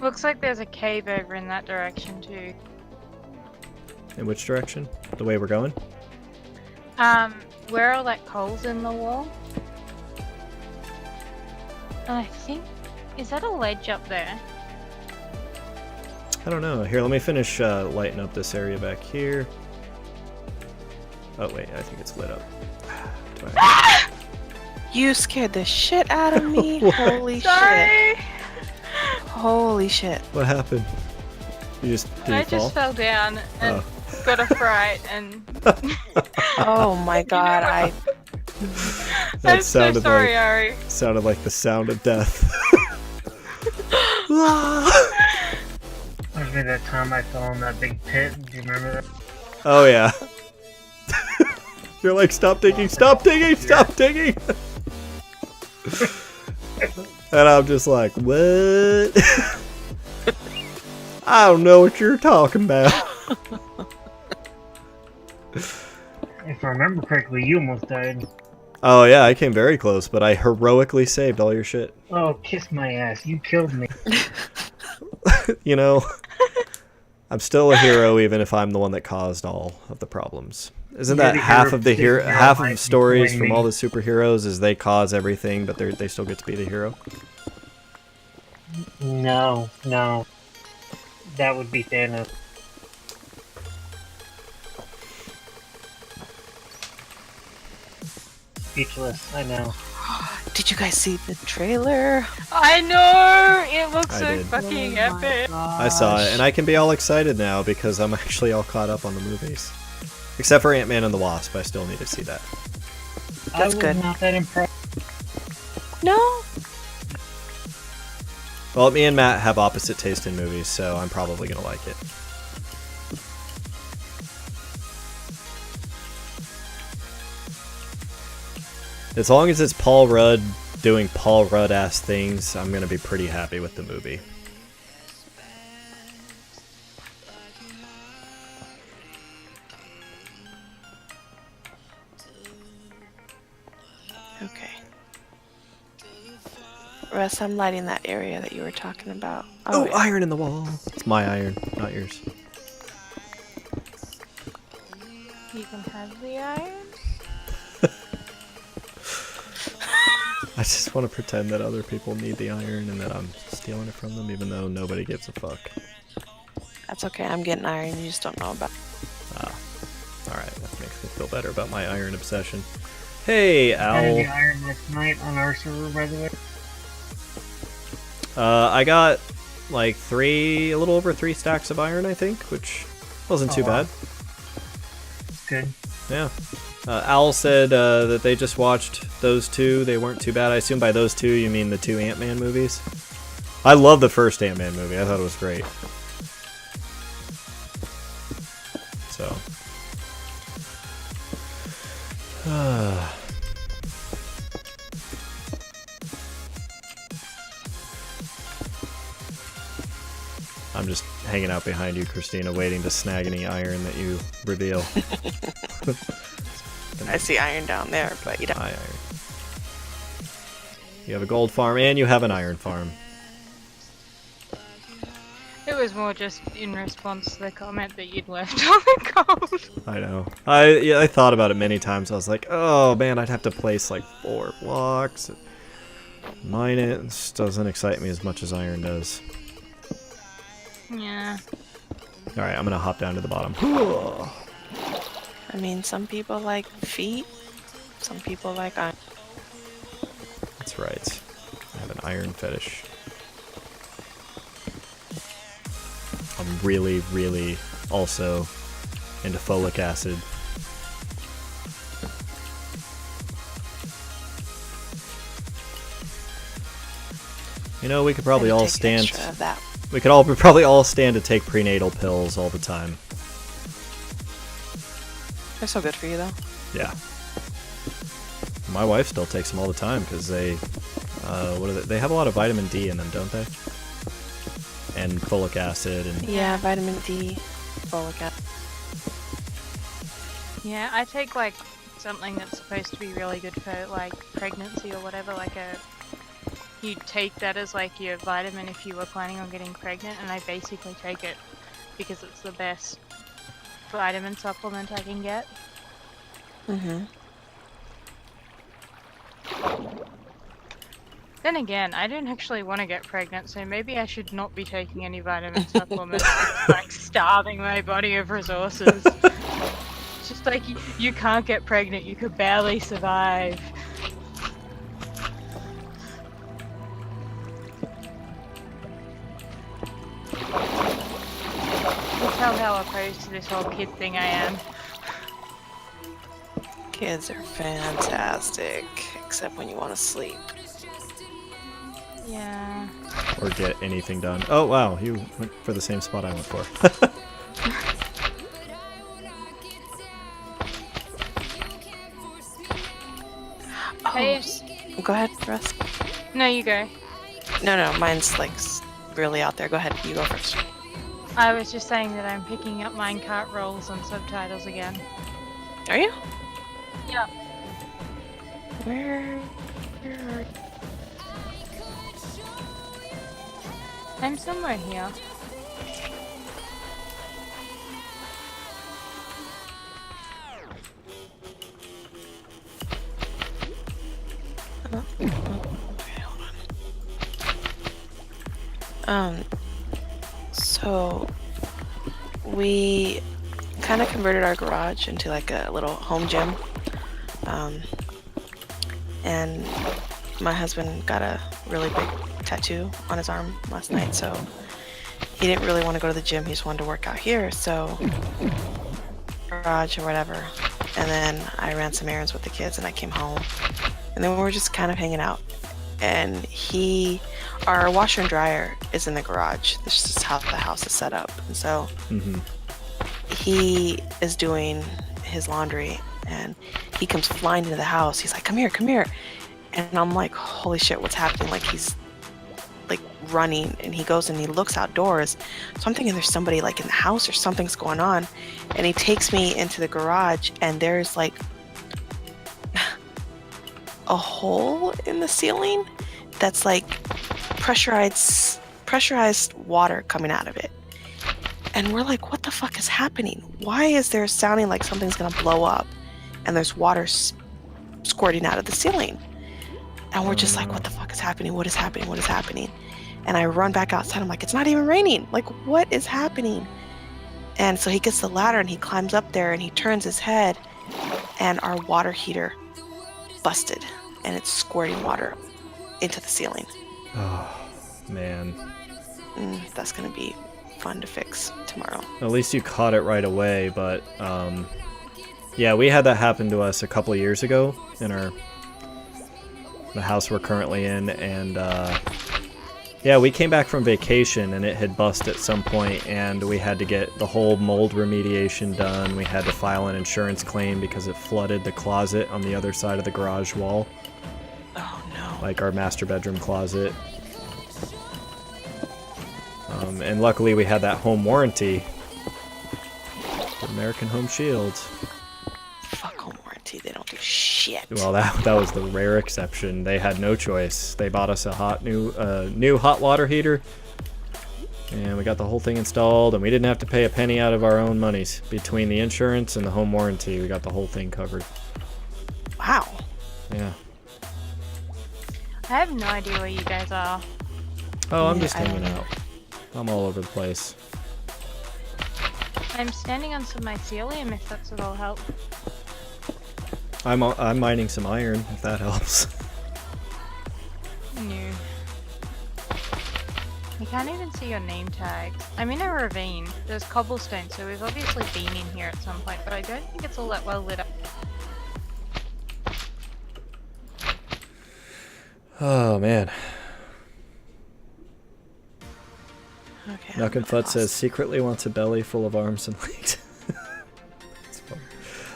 [SPEAKER 2] Looks like there's a cave over in that direction too.
[SPEAKER 1] In which direction? The way we're going?
[SPEAKER 2] Where are like holes in the wall? And I think, is that a ledge up there?
[SPEAKER 1] I don't know. Here, let me finish lighting up this area back here. Oh wait, I think it's lit up. Do I-
[SPEAKER 3] You scared the shit out of me.
[SPEAKER 1] What?
[SPEAKER 3] Holy shit.
[SPEAKER 2] Sorry!
[SPEAKER 3] Holy shit.
[SPEAKER 1] What happened? You just did
[SPEAKER 2] I
[SPEAKER 1] you fall?
[SPEAKER 2] just fell down and got a fright and
[SPEAKER 3] Oh my god,
[SPEAKER 2] I'm
[SPEAKER 1] That
[SPEAKER 2] so
[SPEAKER 1] sounded
[SPEAKER 2] sorry,
[SPEAKER 1] like
[SPEAKER 2] Ari.
[SPEAKER 1] sounded like the sound of death.
[SPEAKER 4] Remember that time I fell in that big pit? Do you remember that?
[SPEAKER 1] Oh yeah. You're like, stop digging, stop digging, stop digging. And I'm just like, what? I don't know what you're talking about.
[SPEAKER 4] If I remember correctly, you almost died.
[SPEAKER 1] Oh yeah, I came very close, but I heroically saved all your shit.
[SPEAKER 4] Oh, kiss my ass. You killed me.
[SPEAKER 1] You know, I'm still a hero even if I'm the one that caused all of the problems. Isn't
[SPEAKER 4] You're
[SPEAKER 1] that
[SPEAKER 4] the
[SPEAKER 1] half
[SPEAKER 4] hero
[SPEAKER 1] of the
[SPEAKER 4] saving your
[SPEAKER 1] half
[SPEAKER 4] life
[SPEAKER 1] of
[SPEAKER 4] and
[SPEAKER 1] stories
[SPEAKER 4] killing
[SPEAKER 1] from all
[SPEAKER 4] me.
[SPEAKER 1] the superheroes is they cause everything, but they still get to be the hero?
[SPEAKER 4] No, no. That would be Thanos. Speechless, I know.
[SPEAKER 3] did you guys see the trailer?
[SPEAKER 2] I know! It looks
[SPEAKER 1] I
[SPEAKER 2] so
[SPEAKER 1] did.
[SPEAKER 2] fucking
[SPEAKER 4] Oh my
[SPEAKER 2] epic.
[SPEAKER 1] I saw it, and I can be all excited now because I'm actually all caught up on the movies. Except for Ant-Man and the Wasp, I still need to see that.
[SPEAKER 4] I
[SPEAKER 3] That's
[SPEAKER 4] was
[SPEAKER 3] good.
[SPEAKER 4] not that impressed.
[SPEAKER 3] No.
[SPEAKER 1] Well, me and Matt have opposite taste in movies, so I'm probably gonna like it. As long as it's Paul Rudd doing Paul Rudd-ass things, I'm gonna be pretty happy with the movie.
[SPEAKER 3] Okay. Russ, I'm lighting that area that you were talking about.
[SPEAKER 1] Oh,
[SPEAKER 3] yeah.
[SPEAKER 1] iron in the wall! It's my iron, not yours.
[SPEAKER 2] You can have the iron.
[SPEAKER 1] I just want to pretend that other people need the iron and that I'm stealing it from them, even though nobody gives a fuck.
[SPEAKER 3] That's okay. I'm getting iron. You just don't know about.
[SPEAKER 1] Alright, that makes me feel better about my iron obsession. Hey,
[SPEAKER 4] I had the
[SPEAKER 1] Owl.
[SPEAKER 4] iron last night on our server, by the way.
[SPEAKER 1] I got like a little over 3 stacks of iron, I think, which wasn't too
[SPEAKER 4] Oh, wow.
[SPEAKER 1] bad.
[SPEAKER 4] Good.
[SPEAKER 1] Yeah. Owl said that they just watched those 2. They weren't too bad. I assume by those 2 you mean the 2 Ant-Man movies. I love the first Ant-Man movie. I thought it was great. So. I'm just hanging out behind you, Christina, waiting to snag any iron that you reveal.
[SPEAKER 3] I see iron down there, but you don't.
[SPEAKER 1] Iron. You have a gold farm and you have an iron farm.
[SPEAKER 2] It was more just in response to the comment that you'd left on the gold.
[SPEAKER 1] I know. I thought about it many times. I was like, oh man, I'd have to place like 4 blocks. Mine it. This doesn't excite me as much as iron does.
[SPEAKER 2] Yeah.
[SPEAKER 1] Alright, I'm gonna hop down to the bottom.
[SPEAKER 3] I mean, some people like feet. Some people like iron.
[SPEAKER 1] That's right. I have an iron fetish. I'm really, really also into folic acid. You know, we could probably
[SPEAKER 3] Gotta
[SPEAKER 1] all
[SPEAKER 3] take
[SPEAKER 1] stand.
[SPEAKER 3] extra of that.
[SPEAKER 1] We could all probably all stand to take prenatal pills all the time.
[SPEAKER 3] They're so good for you, though.
[SPEAKER 1] Yeah. My wife still takes them all the time because they, what are they? They have a lot of vitamin D in them, don't they? And folic acid and.
[SPEAKER 3] Yeah, vitamin D, folic acid.
[SPEAKER 2] Yeah, I take like something that's supposed to be really good for like pregnancy or whatever, like you take that as like your vitamin if you were planning on getting pregnant, and I basically take it because it's the best vitamin supplement I can get.
[SPEAKER 3] Mm-hmm.
[SPEAKER 2] Then again, I don't actually want to get pregnant, so maybe I should not be taking any vitamin supplements. It's like starving my body of resources. It's just like you can't get pregnant, you could barely survive. You tell how opposed opposed to this whole kid thing I am.
[SPEAKER 3] Kids are fantastic, except when you want to sleep.
[SPEAKER 2] Yeah.
[SPEAKER 1] Or get anything done. Oh wow, you went for the same spot I went for.
[SPEAKER 2] Hey,
[SPEAKER 3] Go ahead, Russ.
[SPEAKER 2] no, you go.
[SPEAKER 3] No, mine's like really out there. Go ahead, you go first.
[SPEAKER 2] I was just saying that I'm picking up minecart rolls and subtitles again.
[SPEAKER 3] Are you?
[SPEAKER 2] Yeah.
[SPEAKER 3] Where are you?
[SPEAKER 2] I'm somewhere here.
[SPEAKER 3] Okay, hold on. So we kind of converted our garage into like a little home gym. And my husband got a really big tattoo on his arm last night, so he didn't really want to go to the gym. He just wanted to work out here, so garage or whatever. And then I ran some errands with the kids and I came home. And then we were just kind of hanging out. And our washer and dryer is in the garage. This is how the house is set up. And so he is doing his laundry and he comes flying into the house. He's like, come here. And I'm like, holy shit, what's happening? Like he's like running and he goes and he looks outdoors. So I'm thinking there's somebody like in the house or something's going on. And he takes me into the garage and there's like a hole in the ceiling that's like pressurized water coming out of it. And we're like, what the fuck is happening? Why is there sounding like something's gonna blow up and there's water squirting out of the ceiling? And we're just like, what the fuck is happening? What is happening? What is happening? And I run back outside. I'm like, it's not even raining. Like, what is happening? And so he gets the ladder and he climbs up there and he turns his head and our water heater busted and it's squirting water into the ceiling.
[SPEAKER 1] Oh, man.
[SPEAKER 3] That's gonna be fun to fix tomorrow.
[SPEAKER 1] At least you caught it right away, but yeah, we had that happen to us a couple of years ago in the house we're currently in, and yeah, we came back from vacation and it had bust at some point and we had to get the whole mold remediation done. We had to file an insurance claim because it flooded the closet on the other side of the garage wall.
[SPEAKER 3] Oh no.
[SPEAKER 1] Like our master bedroom closet. And luckily we had that home warranty. American Home Shield.
[SPEAKER 3] Fuck home warranty, they don't do shit.
[SPEAKER 1] Well, that was the rare exception. They had no choice. They bought us a new hot water heater, and we got the whole thing installed, and we didn't have to pay a penny out of our own monies. Between the insurance and the home warranty, we got the whole thing covered.
[SPEAKER 3] Wow.
[SPEAKER 1] Yeah.
[SPEAKER 2] I have no idea where you guys are.
[SPEAKER 1] Oh, I'm
[SPEAKER 3] Yeah,
[SPEAKER 1] just
[SPEAKER 3] I don't
[SPEAKER 1] hanging
[SPEAKER 3] know.
[SPEAKER 1] out. I'm all over the place.
[SPEAKER 2] I'm standing on some mycelium if that's at all help.
[SPEAKER 1] I'm mining some iron, if that helps.
[SPEAKER 2] No. I can't even see your name tags. I'm in a ravine. There's cobblestone, so we've obviously been in here at some point, but I don't think it's all that well lit up.
[SPEAKER 1] Oh, man.
[SPEAKER 3] Okay.
[SPEAKER 1] Nuck and Fut says, secretly wants a belly full of arms and legs. It's fun.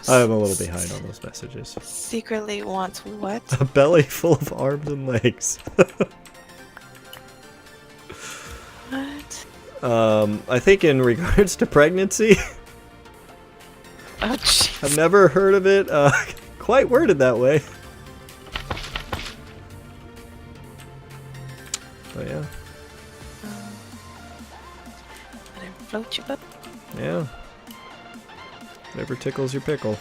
[SPEAKER 1] I'm a little behind on those messages.
[SPEAKER 3] Secretly wants what?
[SPEAKER 1] A belly full of arms and legs.
[SPEAKER 3] What?
[SPEAKER 1] I think in regards to pregnancy,
[SPEAKER 3] Oh jeez.
[SPEAKER 1] I've never heard of it quite worded that way. But yeah,
[SPEAKER 3] Let him float you up.
[SPEAKER 1] yeah. Whatever tickles your pickle.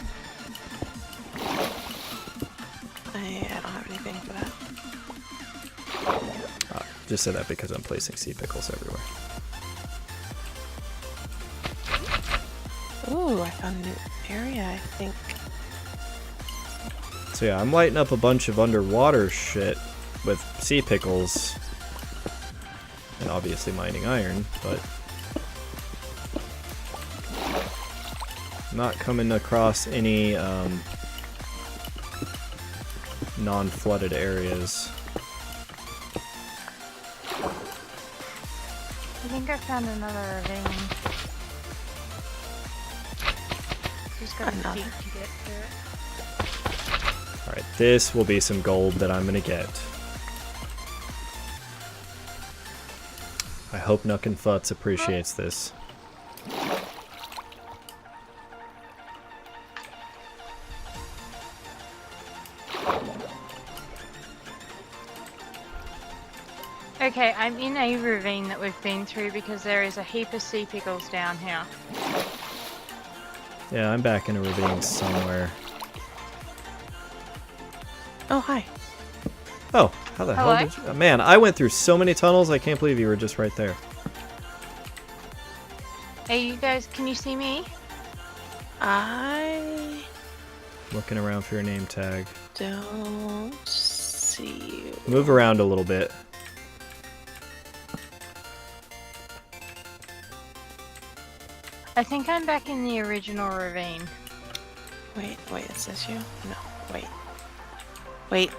[SPEAKER 3] I don't have anything for that.
[SPEAKER 1] Just said that because I'm placing sea pickles everywhere.
[SPEAKER 3] Ooh, I found a new area, I think.
[SPEAKER 1] So yeah, I'm lighting up a bunch of underwater shit with sea pickles. And obviously mining iron, but I'm not coming across any non-flooded areas.
[SPEAKER 2] I think I found another ravine. Just got
[SPEAKER 3] Another.
[SPEAKER 2] deep to get to it.
[SPEAKER 1] Alright, this will be some gold that I'm gonna get. I hope Nuck and Futz appreciates this.
[SPEAKER 2] Okay, I'm in a ravine that we've been through because there is a heap of sea pickles down here.
[SPEAKER 1] Yeah, I'm back in a ravine somewhere.
[SPEAKER 3] Oh, hi.
[SPEAKER 1] Oh, how the hell
[SPEAKER 2] Hello?
[SPEAKER 1] did you... Man, I went through so many tunnels, I can't believe you were just right there.
[SPEAKER 2] Hey, you guys, can you see me?
[SPEAKER 3] I
[SPEAKER 1] Looking around for your name tag.
[SPEAKER 3] don't see you.
[SPEAKER 1] Move around a little bit.
[SPEAKER 2] I think I'm back in the original ravine.
[SPEAKER 3] Wait, is this you? No, wait. Wait.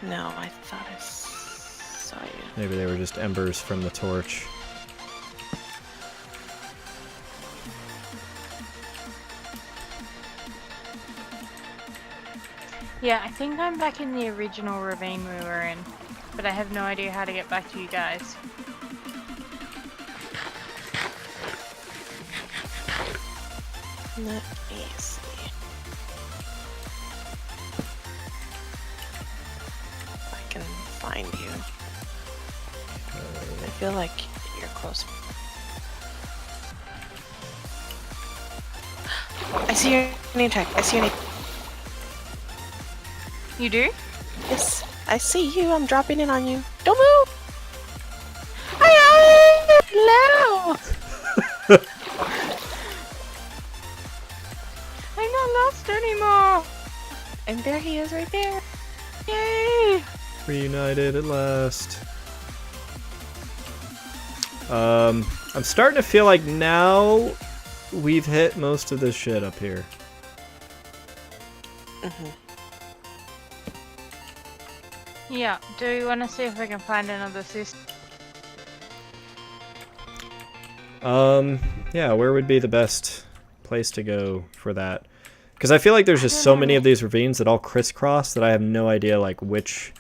[SPEAKER 3] No, I thought I saw you.
[SPEAKER 1] Maybe they were just embers from the torch.
[SPEAKER 2] Yeah, I think I'm back in the original ravine we were in, but I have no idea how to get back to you guys.
[SPEAKER 3] Let me see. If I can find you. I feel like you're close. I see your name tag. I see your name.
[SPEAKER 2] You do?
[SPEAKER 3] Yes, I see you. I'm dropping in on you. Don't move. Hello.
[SPEAKER 2] I'm not lost anymore!
[SPEAKER 3] And there he is, right there.
[SPEAKER 2] Yay!
[SPEAKER 1] Reunited at last. I'm starting to feel like now we've hit most of this shit up here.
[SPEAKER 2] Yeah, do you want to see if we can find another system?
[SPEAKER 1] Yeah, where would be the best place to go for that? Because I feel like there's just so many of these ravines that all crisscross that I have no idea like which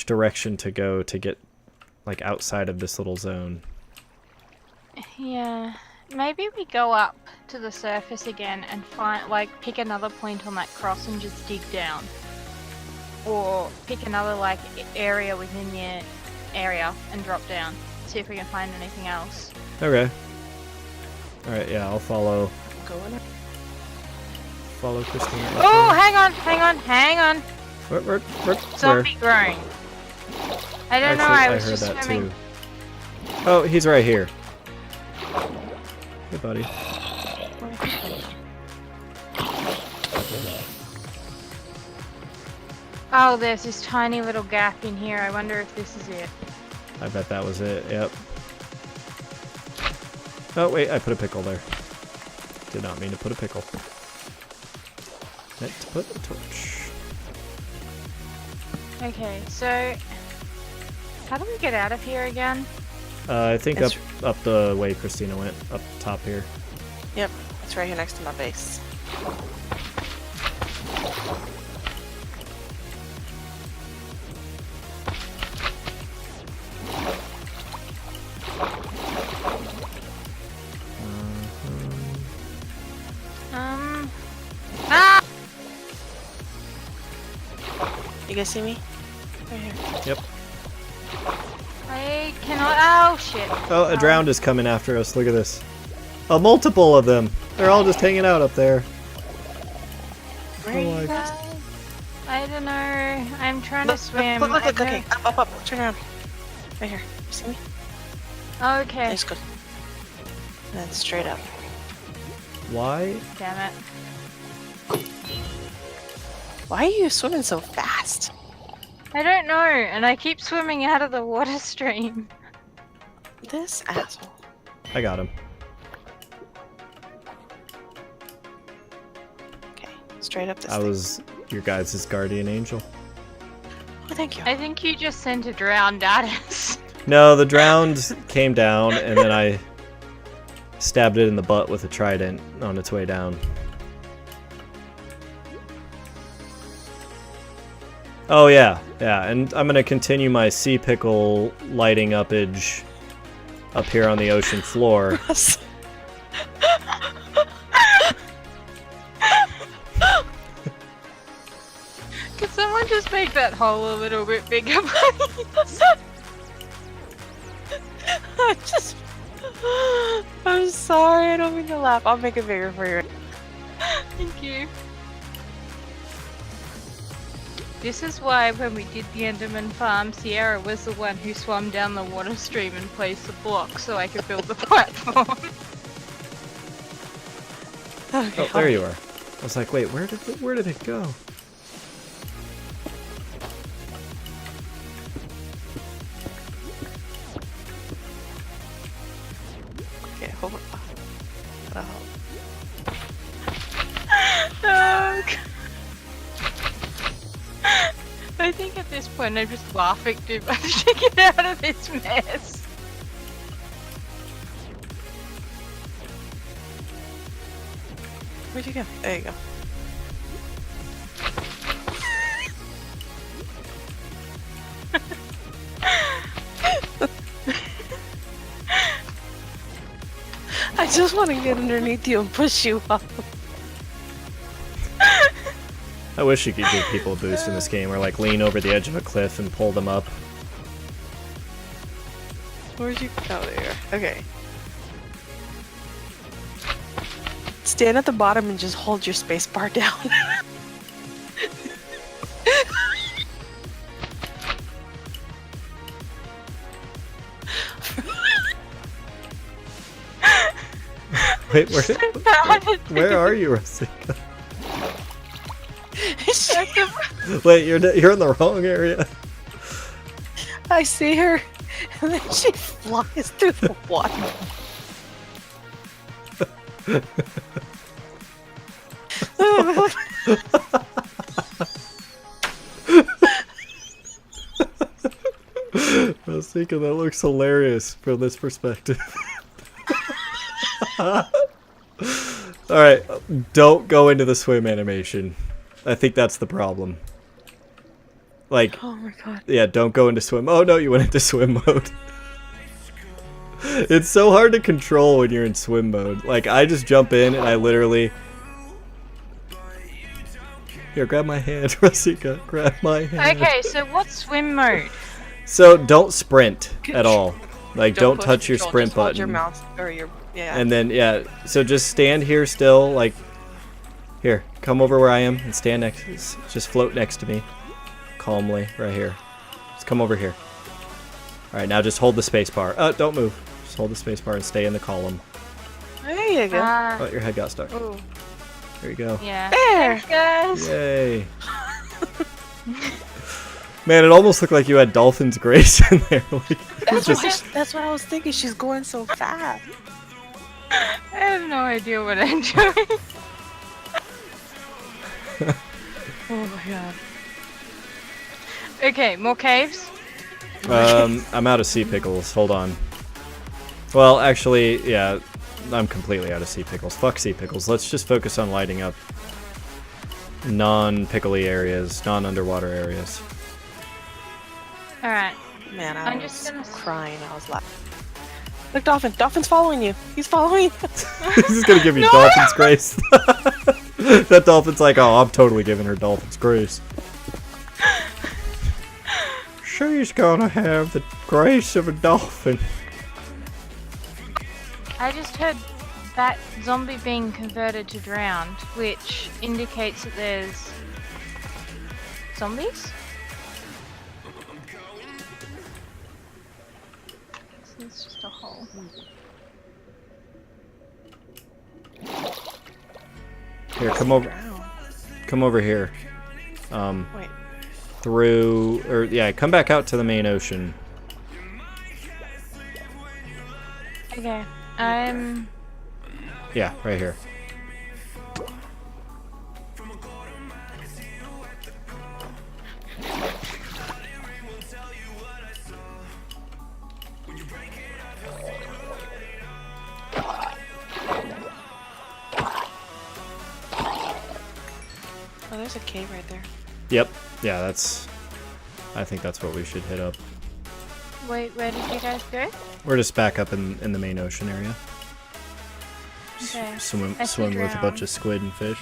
[SPEAKER 1] direction to go to get like outside of this little zone.
[SPEAKER 2] Yeah, maybe we go up to the surface again and find, like, pick another point on that cross and just dig down. Or pick another, like, area within the area and drop down. See if we can find anything else.
[SPEAKER 1] Okay. Alright, yeah, I'll follow Christina.
[SPEAKER 2] Oh, hang on!
[SPEAKER 1] Where?
[SPEAKER 2] Zombie growing. I don't know, I was
[SPEAKER 1] heard
[SPEAKER 2] just
[SPEAKER 1] that
[SPEAKER 2] swimming.
[SPEAKER 1] too. Oh, he's right here. Hey, buddy.
[SPEAKER 2] Oh, there's this tiny little gap in here. I wonder if this is it.
[SPEAKER 1] I bet that was it, yep. Oh, wait, I put a pickle there. Did not mean to put a pickle. Meant to put a torch.
[SPEAKER 2] Okay, so how do we get out of here again?
[SPEAKER 1] I think up the way Christina went, up top here.
[SPEAKER 3] Yep, it's right here next to my base.
[SPEAKER 2] Ah!
[SPEAKER 3] You guys see me? Right here.
[SPEAKER 1] Yep.
[SPEAKER 2] I cannot. Oh shit.
[SPEAKER 1] Oh, a drowned is coming after us. Look at this. A multiple of them. They're all just hanging out up there.
[SPEAKER 3] Where are you
[SPEAKER 1] God.
[SPEAKER 3] guys?
[SPEAKER 2] I don't know. I'm trying to swim.
[SPEAKER 3] Look,
[SPEAKER 2] I don't-
[SPEAKER 3] okay. Up. Turn around. Right here. You see me?
[SPEAKER 2] Okay.
[SPEAKER 3] Nice, good. And then straight up.
[SPEAKER 1] Why?
[SPEAKER 2] Damn it.
[SPEAKER 3] Why are you swimming so fast?
[SPEAKER 2] I don't know, and I keep swimming out of the water stream.
[SPEAKER 3] This asshole.
[SPEAKER 1] I got him.
[SPEAKER 3] Okay, straight up this
[SPEAKER 1] I
[SPEAKER 3] thing.
[SPEAKER 1] was your guys' guardian angel.
[SPEAKER 3] Oh, thank you.
[SPEAKER 2] I think you just sent a drowned at us.
[SPEAKER 1] No, the drowned came down, and then I stabbed it in the butt with a trident on its way down. Oh yeah, and I'm gonna continue my sea pickle lighting upage up here on the ocean floor.
[SPEAKER 2] Could someone just make that hole a little bit bigger, please?
[SPEAKER 3] I'm sorry, I don't mean to laugh. I'll make it bigger for you.
[SPEAKER 2] Thank you. This is why when we did the Enderman farm, Sierra was the one who swam down the water stream and placed the block so I could build the platform.
[SPEAKER 3] Okay,
[SPEAKER 1] Oh, there you are. I was like, wait, where did it go?
[SPEAKER 3] Okay, hold on. That'll help.
[SPEAKER 2] Oh, God. I think at this point I'm just laughing too much to get out of this mess.
[SPEAKER 3] Where'd you go? There you go. I just want to get underneath you and push you up.
[SPEAKER 1] I wish you could give people a boost in this game, or like lean over the edge of a cliff and pull them up.
[SPEAKER 3] Where'd you go? Oh, there. Okay. Stand at the bottom and just hold your space bar down.
[SPEAKER 1] Wait, where are you, Rosika? Wait, you're in the wrong area.
[SPEAKER 3] I see her, and then she flies through the water.
[SPEAKER 1] Rosika, that looks hilarious from this perspective. Alright, don't go into the swim animation. I think that's the problem. Like,
[SPEAKER 3] Oh my god.
[SPEAKER 1] yeah, don't go into swim. Oh no, you went into swim mode. It's so hard to control when you're in swim mode. Like, I just jump in and I literally... Here, grab my hand, Rosika. Grab my hand.
[SPEAKER 2] Okay, so what's swim mode?
[SPEAKER 1] So, don't sprint at all. Like, don't
[SPEAKER 3] push
[SPEAKER 1] touch your
[SPEAKER 3] control,
[SPEAKER 1] sprint
[SPEAKER 3] just hold
[SPEAKER 1] button.
[SPEAKER 3] your mouse or your
[SPEAKER 1] And then, yeah, so just stand here still, like... Here, come over where I am and stand next... Just float next to me. Calmly, right here. Just come over here. Alright, now just hold the space bar. Don't move. Just hold the space bar and stay in the column.
[SPEAKER 3] There you go.
[SPEAKER 1] Oh, your head got stuck.
[SPEAKER 2] Ooh,
[SPEAKER 1] There you go.
[SPEAKER 2] yeah.
[SPEAKER 3] There.
[SPEAKER 2] Thanks, guys.
[SPEAKER 1] Yay. Man, it almost looked like you had Dolphin's Grace in there. Like,
[SPEAKER 3] That's what I was thinking. She's going so fast.
[SPEAKER 2] I have no idea what I'm doing.
[SPEAKER 3] Oh my god.
[SPEAKER 2] Okay, more caves?
[SPEAKER 1] I'm out of sea pickles. Hold on. Well, actually, yeah, I'm completely out of sea pickles. Fuck sea pickles. Let's just focus on lighting up non-pickly areas, non-underwater areas.
[SPEAKER 2] Alright.
[SPEAKER 3] Man,
[SPEAKER 2] I'm
[SPEAKER 3] I was
[SPEAKER 2] just gonna-
[SPEAKER 3] crying. I was laughing. Look, Dolphin. Dolphin's following you. He's following you.
[SPEAKER 1] This is gonna give you Dolphin's Grace. That Dolphin's like, oh, I'm totally giving her Dolphin's Grace. She's gonna have the grace of a dolphin.
[SPEAKER 2] I just heard that zombie being converted to drowned, which indicates that there's zombies? So it's just a hole.
[SPEAKER 1] Here, come over. Come over here.
[SPEAKER 3] Wait.
[SPEAKER 1] Through, or yeah, come back out to the main ocean.
[SPEAKER 2] Okay. I'm.
[SPEAKER 1] Yeah, right here.
[SPEAKER 3] Oh, there's a cave right there.
[SPEAKER 1] Yep. Yeah, that's... I think that's what we should hit up.
[SPEAKER 2] Wait, where did you guys go?
[SPEAKER 1] We're just back up in the main ocean area.
[SPEAKER 2] Okay.
[SPEAKER 1] Swim
[SPEAKER 2] I see
[SPEAKER 1] with a bunch
[SPEAKER 2] drown.
[SPEAKER 1] of squid and fish.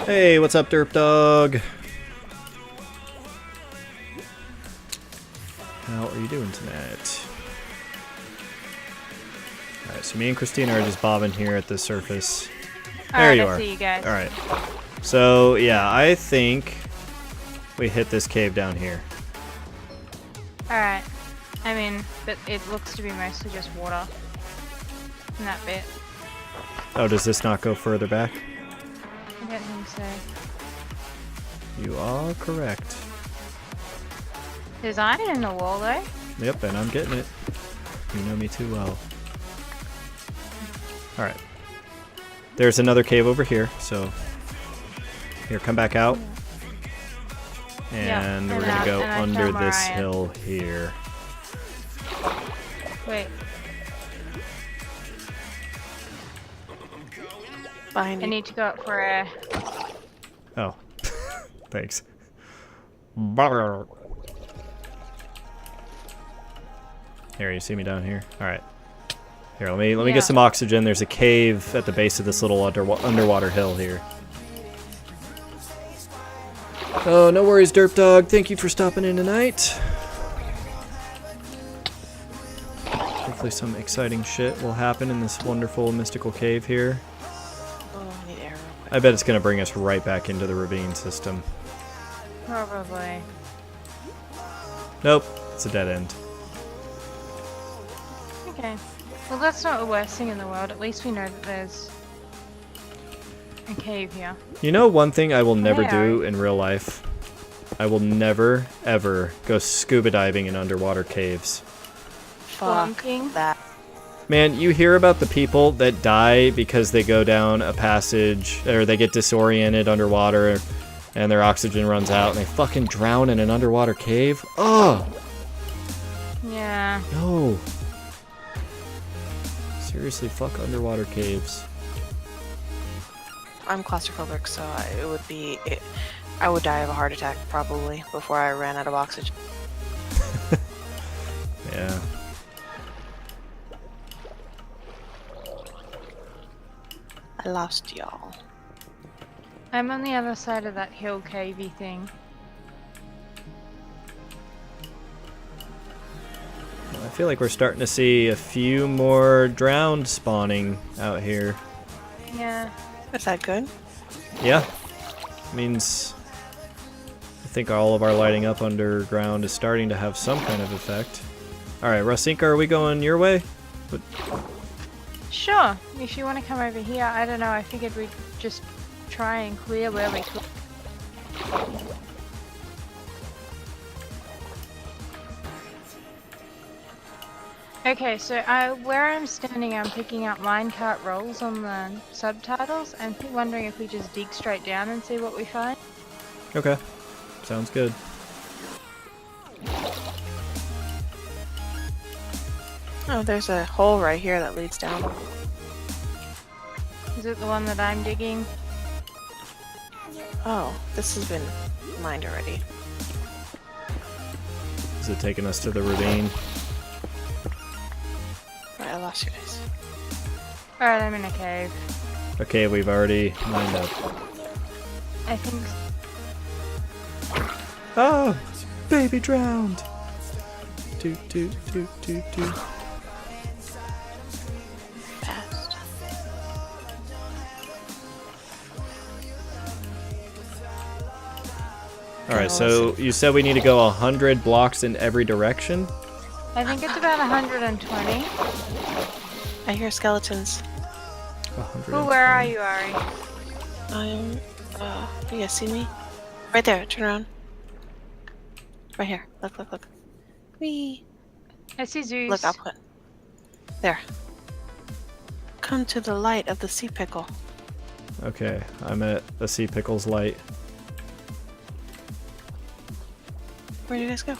[SPEAKER 1] Hey, what's up, Derp Dog? How are you doing tonight? Alright, so me and Christina are just bobbing here at the surface. There
[SPEAKER 2] Alright,
[SPEAKER 1] you
[SPEAKER 2] I
[SPEAKER 1] are.
[SPEAKER 2] see you guys.
[SPEAKER 1] Alright. So, yeah, I think we hit this cave down here.
[SPEAKER 2] Alright. I mean, but it looks to be mostly just water. In that bit.
[SPEAKER 1] Oh, does this not go further back?
[SPEAKER 2] I don't think so.
[SPEAKER 1] You are correct.
[SPEAKER 2] There's iron in the wall though.
[SPEAKER 1] Yep, and I'm getting it. You know me too well. Alright. There's another cave over here, so... Here, come back out.
[SPEAKER 2] Yeah,
[SPEAKER 1] And
[SPEAKER 2] and
[SPEAKER 1] we're gonna
[SPEAKER 2] out,
[SPEAKER 1] go
[SPEAKER 2] and I
[SPEAKER 1] under
[SPEAKER 2] found more
[SPEAKER 1] this
[SPEAKER 2] iron.
[SPEAKER 1] hill here.
[SPEAKER 2] Wait.
[SPEAKER 3] Behind
[SPEAKER 2] I
[SPEAKER 3] you.
[SPEAKER 2] need to go up for air.
[SPEAKER 1] Oh. Thanks. Brrr. Here, you see me down here? Alright. Here, let me
[SPEAKER 2] Yeah.
[SPEAKER 1] get some oxygen. There's a cave at the base of this little underwater hill here. Oh, no worries, Derp Dog. Thank you for stopping in tonight. Hopefully some exciting shit will happen in this wonderful mystical cave here.
[SPEAKER 3] Oh, I need air real quick.
[SPEAKER 1] I bet it's gonna bring us right back into the ravine system.
[SPEAKER 2] Probably.
[SPEAKER 1] Nope, it's a dead end.
[SPEAKER 2] Okay. Well, that's not the worst thing in the world. At least we know that there's a cave here.
[SPEAKER 1] You know one thing I will never
[SPEAKER 2] Hey,
[SPEAKER 1] do in real life? I will never, ever go scuba diving in underwater caves.
[SPEAKER 3] Fuck
[SPEAKER 2] Plunking.
[SPEAKER 3] that.
[SPEAKER 1] Man, you hear about the people that die because they go down a passage, or they get disoriented underwater, and their oxygen runs out, and they fucking drown in an underwater cave? Oh!
[SPEAKER 2] Yeah.
[SPEAKER 1] No. Seriously, fuck underwater caves.
[SPEAKER 3] I'm claustrophobic, so I would die of a heart attack probably before I ran out of oxygen.
[SPEAKER 1] Yeah.
[SPEAKER 3] I lost y'all.
[SPEAKER 2] I'm on the other side of that hill cavey thing.
[SPEAKER 1] I feel like we're starting to see a few more drowned spawning out here.
[SPEAKER 2] Yeah.
[SPEAKER 3] Is that good?
[SPEAKER 1] Yeah. Means I think all of our lighting up underground is starting to have some kind of effect. Alright, Rusinka, are we going your way?
[SPEAKER 2] Sure. If you want to come over here, I don't know. I figured we'd just try and clear where we could. Okay, so where I'm standing, I'm picking up minecart rolls on the subtitles. I'm wondering if we just dig straight down and see what we find.
[SPEAKER 1] Okay. Sounds good.
[SPEAKER 3] Oh, there's a hole right here that leads down.
[SPEAKER 2] Is it the one that I'm digging?
[SPEAKER 3] Oh, this has been mined already.
[SPEAKER 1] Is it taking us to the ravine?
[SPEAKER 3] Right, I lost you guys.
[SPEAKER 2] Alright, I'm in a cave.
[SPEAKER 1] Okay, we've already lined up.
[SPEAKER 2] I think.
[SPEAKER 1] Oh! Baby drowned! Toot toot toot toot toot.
[SPEAKER 3] Fast.
[SPEAKER 1] Alright, so you said we need to go 100 blocks in every direction?
[SPEAKER 2] I think it's about 120.
[SPEAKER 3] I hear skeletons.
[SPEAKER 1] 100.
[SPEAKER 2] Oh, where are you, Ari?
[SPEAKER 3] I'm. You guys see me? Right there. Turn around. Right here. Look, look, look. Whee!
[SPEAKER 2] I see Zeus.
[SPEAKER 3] Look, I'll put. There. Come to the light of the sea pickle.
[SPEAKER 1] Okay, I'm at the Sea Pickles light.
[SPEAKER 3] Where did you guys go?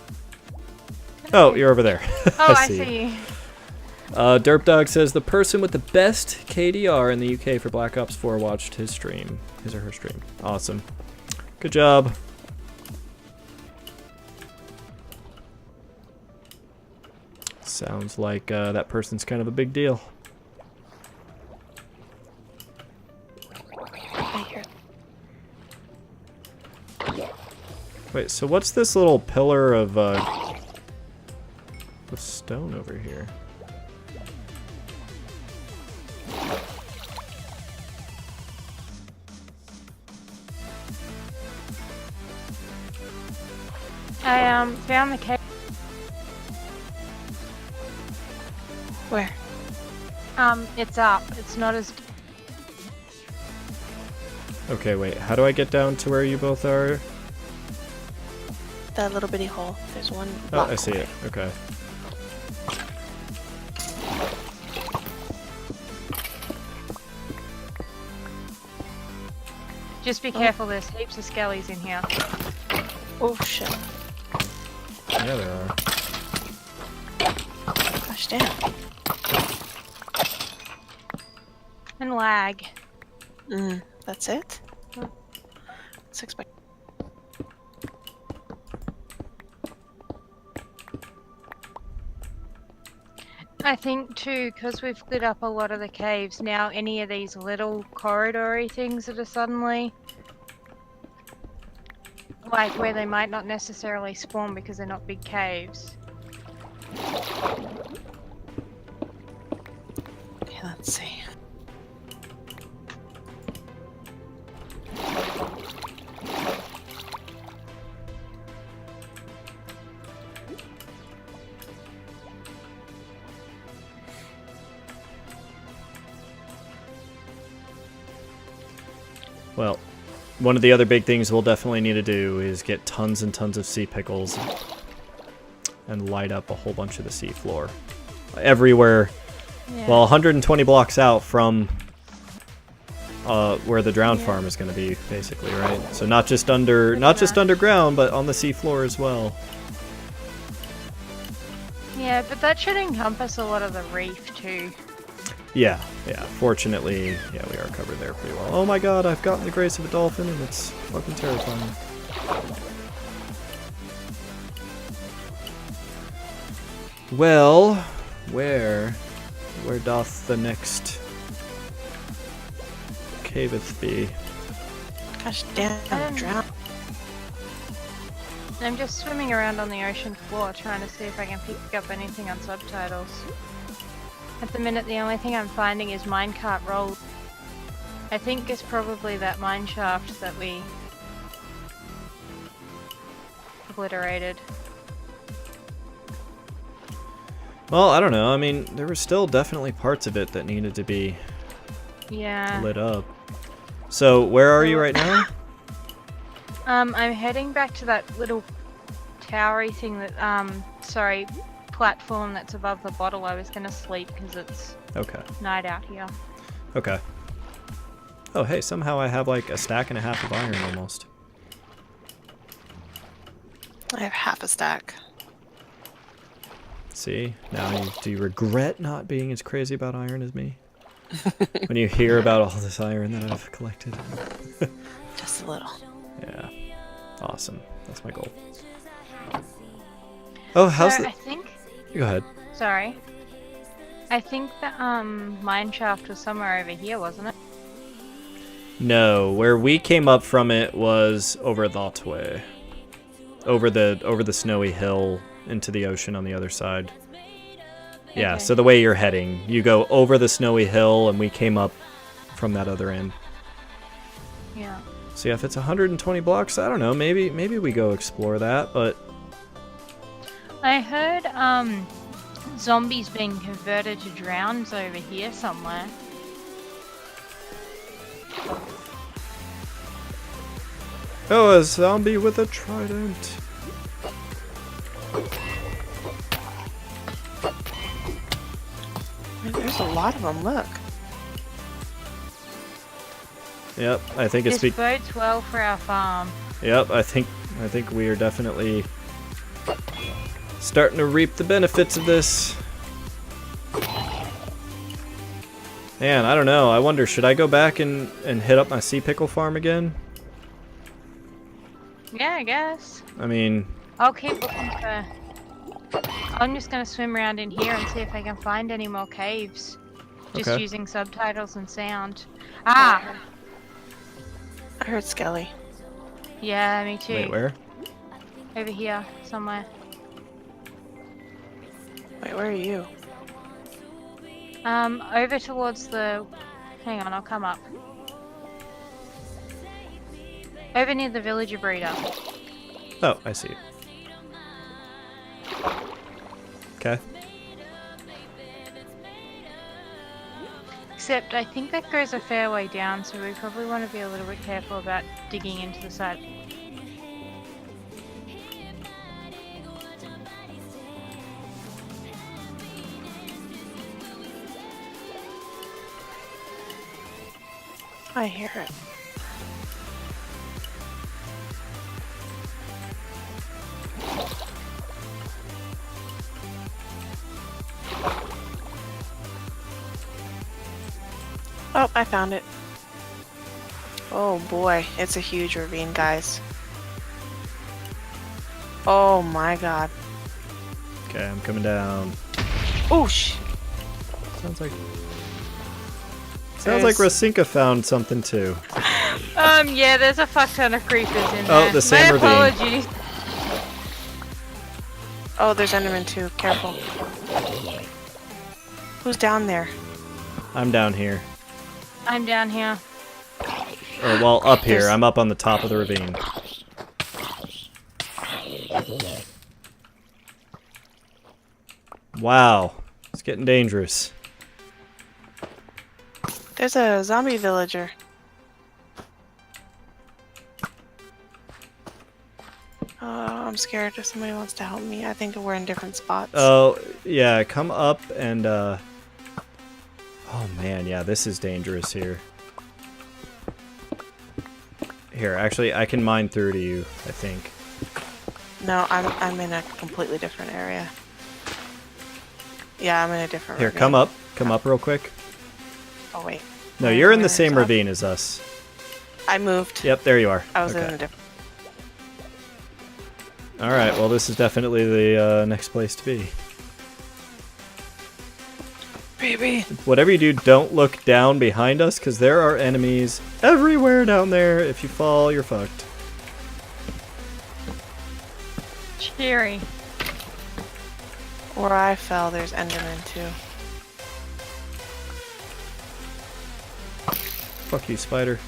[SPEAKER 1] Oh, you're over there.
[SPEAKER 2] Oh, I see you.
[SPEAKER 1] Derp Dog says the person with the best KDR in the UK for Black Ops 4 watched his stream. His or her stream. Awesome. Good job. Sounds like that person's kind of a big deal.
[SPEAKER 3] I hear.
[SPEAKER 1] Wait, so what's this little pillar of stone over here?
[SPEAKER 2] I found the cave.
[SPEAKER 3] Where?
[SPEAKER 2] It's up. It's not as.
[SPEAKER 1] Okay, wait, how do I get down to where you both are?
[SPEAKER 3] That little bitty hole. There's one.
[SPEAKER 1] Oh,
[SPEAKER 3] block
[SPEAKER 1] I see
[SPEAKER 3] away.
[SPEAKER 1] it. Okay.
[SPEAKER 2] Just be careful. There's heaps of skellies in here.
[SPEAKER 3] Oh shit.
[SPEAKER 1] Yeah, there are.
[SPEAKER 3] Gosh damn.
[SPEAKER 2] And lag.
[SPEAKER 3] That's it? Let's expect.
[SPEAKER 2] I think too, because we've lit up a lot of the caves, now any of these little corridory things that are suddenly like where they might not necessarily spawn because they're not big caves.
[SPEAKER 3] Okay, let's see.
[SPEAKER 1] Well, one of the other big things we'll definitely need to do is get tons and tons of sea pickles and light up a whole bunch of the sea floor. Everywhere.
[SPEAKER 2] Yeah.
[SPEAKER 1] Well, 120 blocks out from where the drowned farm is going to be, basically, right? So not just underground, but on the sea floor as well.
[SPEAKER 2] Yeah, but that should encompass a lot of the reef too.
[SPEAKER 1] Yeah. Fortunately, yeah, we are covered there pretty well. Oh my god, I've gotten the grace of a dolphin, and it's fucking terrifying. Well, where doth the next caveth be?
[SPEAKER 3] Gosh damn, I'm drowned.
[SPEAKER 2] I'm just swimming around on the ocean floor trying to see if I can pick up anything on subtitles. At the minute, the only thing I'm finding is minecart roll. I think it's probably that mine shaft that we obliterated.
[SPEAKER 1] Well, I don't know. I mean, there were still definitely parts of it that needed to be lit up. So, where are you right now?
[SPEAKER 2] I'm heading back to that little towery thing that, platform that's above the bottle. I was gonna sleep because it's night out here.
[SPEAKER 1] Okay. Oh, hey, somehow I have like a stack and a half of iron almost.
[SPEAKER 3] I have half a stack.
[SPEAKER 1] See? Now, do you regret not being as crazy about iron as me? When you hear about all this iron that I've collected?
[SPEAKER 3] Just a little.
[SPEAKER 1] Yeah. Awesome. That's my goal. Oh, how's
[SPEAKER 2] So
[SPEAKER 1] the...
[SPEAKER 2] I think...
[SPEAKER 1] Go ahead.
[SPEAKER 2] Sorry. I think the mine shaft was somewhere over here, wasn't it?
[SPEAKER 1] No, where we came up from it was over that way. Over the snowy hill into the ocean on the other side. Yeah,
[SPEAKER 2] Okay.
[SPEAKER 1] so the way you're heading, you go over the snowy hill and we came up from that other end.
[SPEAKER 2] Yeah.
[SPEAKER 1] So yeah, if it's 120 blocks, I don't know, maybe we go explore that, but
[SPEAKER 2] I heard zombies being converted to drowns over here somewhere.
[SPEAKER 1] oh, a zombie with a trident.
[SPEAKER 3] There's a lot of them. Look.
[SPEAKER 1] Yep, I think it's
[SPEAKER 2] This bodes well for our farm.
[SPEAKER 1] Yep, I think we are definitely starting to reap the benefits of this. Man, I don't know. I wonder, should I go back and hit up my sea pickle farm again?
[SPEAKER 2] Yeah, I guess.
[SPEAKER 1] I mean,
[SPEAKER 2] I'll keep looking for... I'm just going to swim around in here and see if I can find any more caves. Just
[SPEAKER 1] Okay.
[SPEAKER 2] using subtitles and sound. Ah!
[SPEAKER 3] I heard Skelly.
[SPEAKER 2] Yeah, me too.
[SPEAKER 1] wait, where?
[SPEAKER 2] Over here, somewhere.
[SPEAKER 3] Wait, where are you?
[SPEAKER 2] Over towards the... Hang on, I'll come up. Over near the villager breeder.
[SPEAKER 1] Oh, I see. Okay.
[SPEAKER 2] Except I think that goes a fair way down, so we probably want to be a little bit careful about digging into the side.
[SPEAKER 3] I hear it. Oh, I found it. Oh boy, it's a huge ravine, guys. Oh my god.
[SPEAKER 1] Okay, I'm coming down.
[SPEAKER 3] Oosh!
[SPEAKER 1] Sounds like Rasinka found something too.
[SPEAKER 2] Yeah, there's a fuck ton of creepers in
[SPEAKER 1] Oh,
[SPEAKER 2] there.
[SPEAKER 1] the same ravine.
[SPEAKER 2] My apologies.
[SPEAKER 3] Oh, there's Enderman too. Careful. Who's down there?
[SPEAKER 1] I'm down here.
[SPEAKER 2] I'm down here.
[SPEAKER 1] Or, well, up here.
[SPEAKER 3] There's-
[SPEAKER 1] I'm up on the top of the ravine. Wow. It's getting dangerous.
[SPEAKER 3] There's a zombie villager. Oh, I'm scared if somebody wants to help me. I think we're in different spots.
[SPEAKER 1] Oh, yeah, come up and, Oh, man, yeah, this is dangerous here. Here, actually, I can mine through to you, I think.
[SPEAKER 3] No, I'm in a completely different area. Yeah, I'm in a different
[SPEAKER 1] Here,
[SPEAKER 3] ravine.
[SPEAKER 1] come up. Come up real quick.
[SPEAKER 3] Oh, wait.
[SPEAKER 1] No, you're in the
[SPEAKER 3] Where's
[SPEAKER 1] same
[SPEAKER 3] up?
[SPEAKER 1] ravine as us.
[SPEAKER 3] I moved.
[SPEAKER 1] Yep, there you are.
[SPEAKER 3] I was in
[SPEAKER 1] Okay.
[SPEAKER 3] a different...
[SPEAKER 1] Alright, well, this is definitely the next place to be.
[SPEAKER 3] Baby!
[SPEAKER 1] Whatever you do, don't look down behind us, because there are enemies everywhere down there. If you fall, you're fucked.
[SPEAKER 2] Cheery.
[SPEAKER 3] Where I fell, there's Enderman too.
[SPEAKER 1] Fuck you, spider.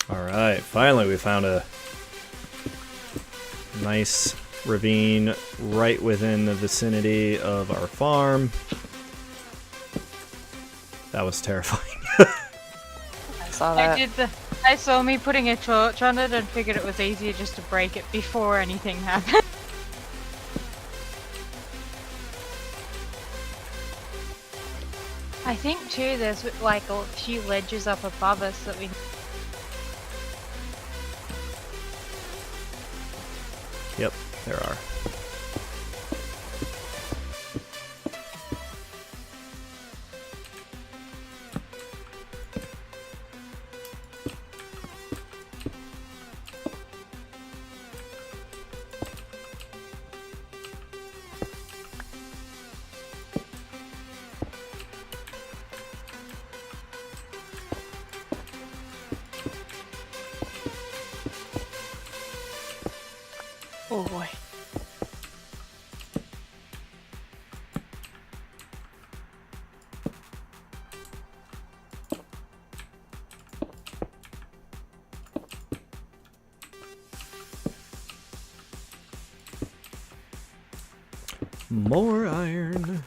[SPEAKER 1] Alright, finally we found a nice ravine right within the vicinity of our farm. That was terrifying.
[SPEAKER 3] I saw that.
[SPEAKER 2] I saw me putting a torch on it and figured it was easier just to break it before anything happened. I think too there's like a few ledges up above us that we...
[SPEAKER 1] Yep, there are.
[SPEAKER 3] Oh boy.
[SPEAKER 1] More iron.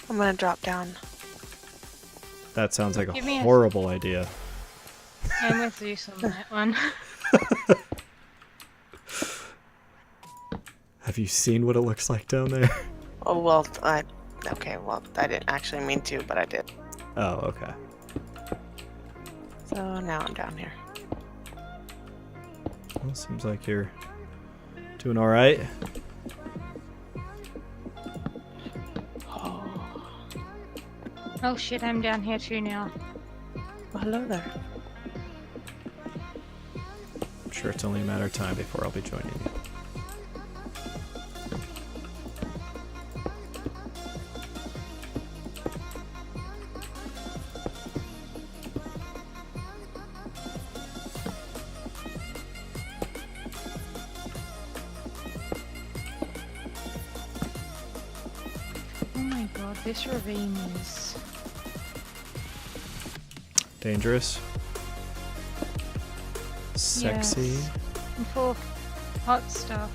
[SPEAKER 3] I'm gonna drop down.
[SPEAKER 1] That sounds like
[SPEAKER 2] Give
[SPEAKER 1] a
[SPEAKER 2] me a-
[SPEAKER 1] horrible idea.
[SPEAKER 2] I'm with Zeus on that one.
[SPEAKER 1] Have you seen what it looks like down there?
[SPEAKER 3] Oh, well, okay, well, I didn't actually mean to, but I did.
[SPEAKER 1] Oh, okay.
[SPEAKER 3] So now I'm down here.
[SPEAKER 1] Well, seems like you're doing all right.
[SPEAKER 3] Oh,
[SPEAKER 2] Oh shit, I'm down here too now.
[SPEAKER 3] well, hello there.
[SPEAKER 1] I'm sure it's only a matter of time before I'll be joining you.
[SPEAKER 2] Oh my god, this ravine is...
[SPEAKER 1] Dangerous. Sexy.
[SPEAKER 2] Yes. And full of hot stuff.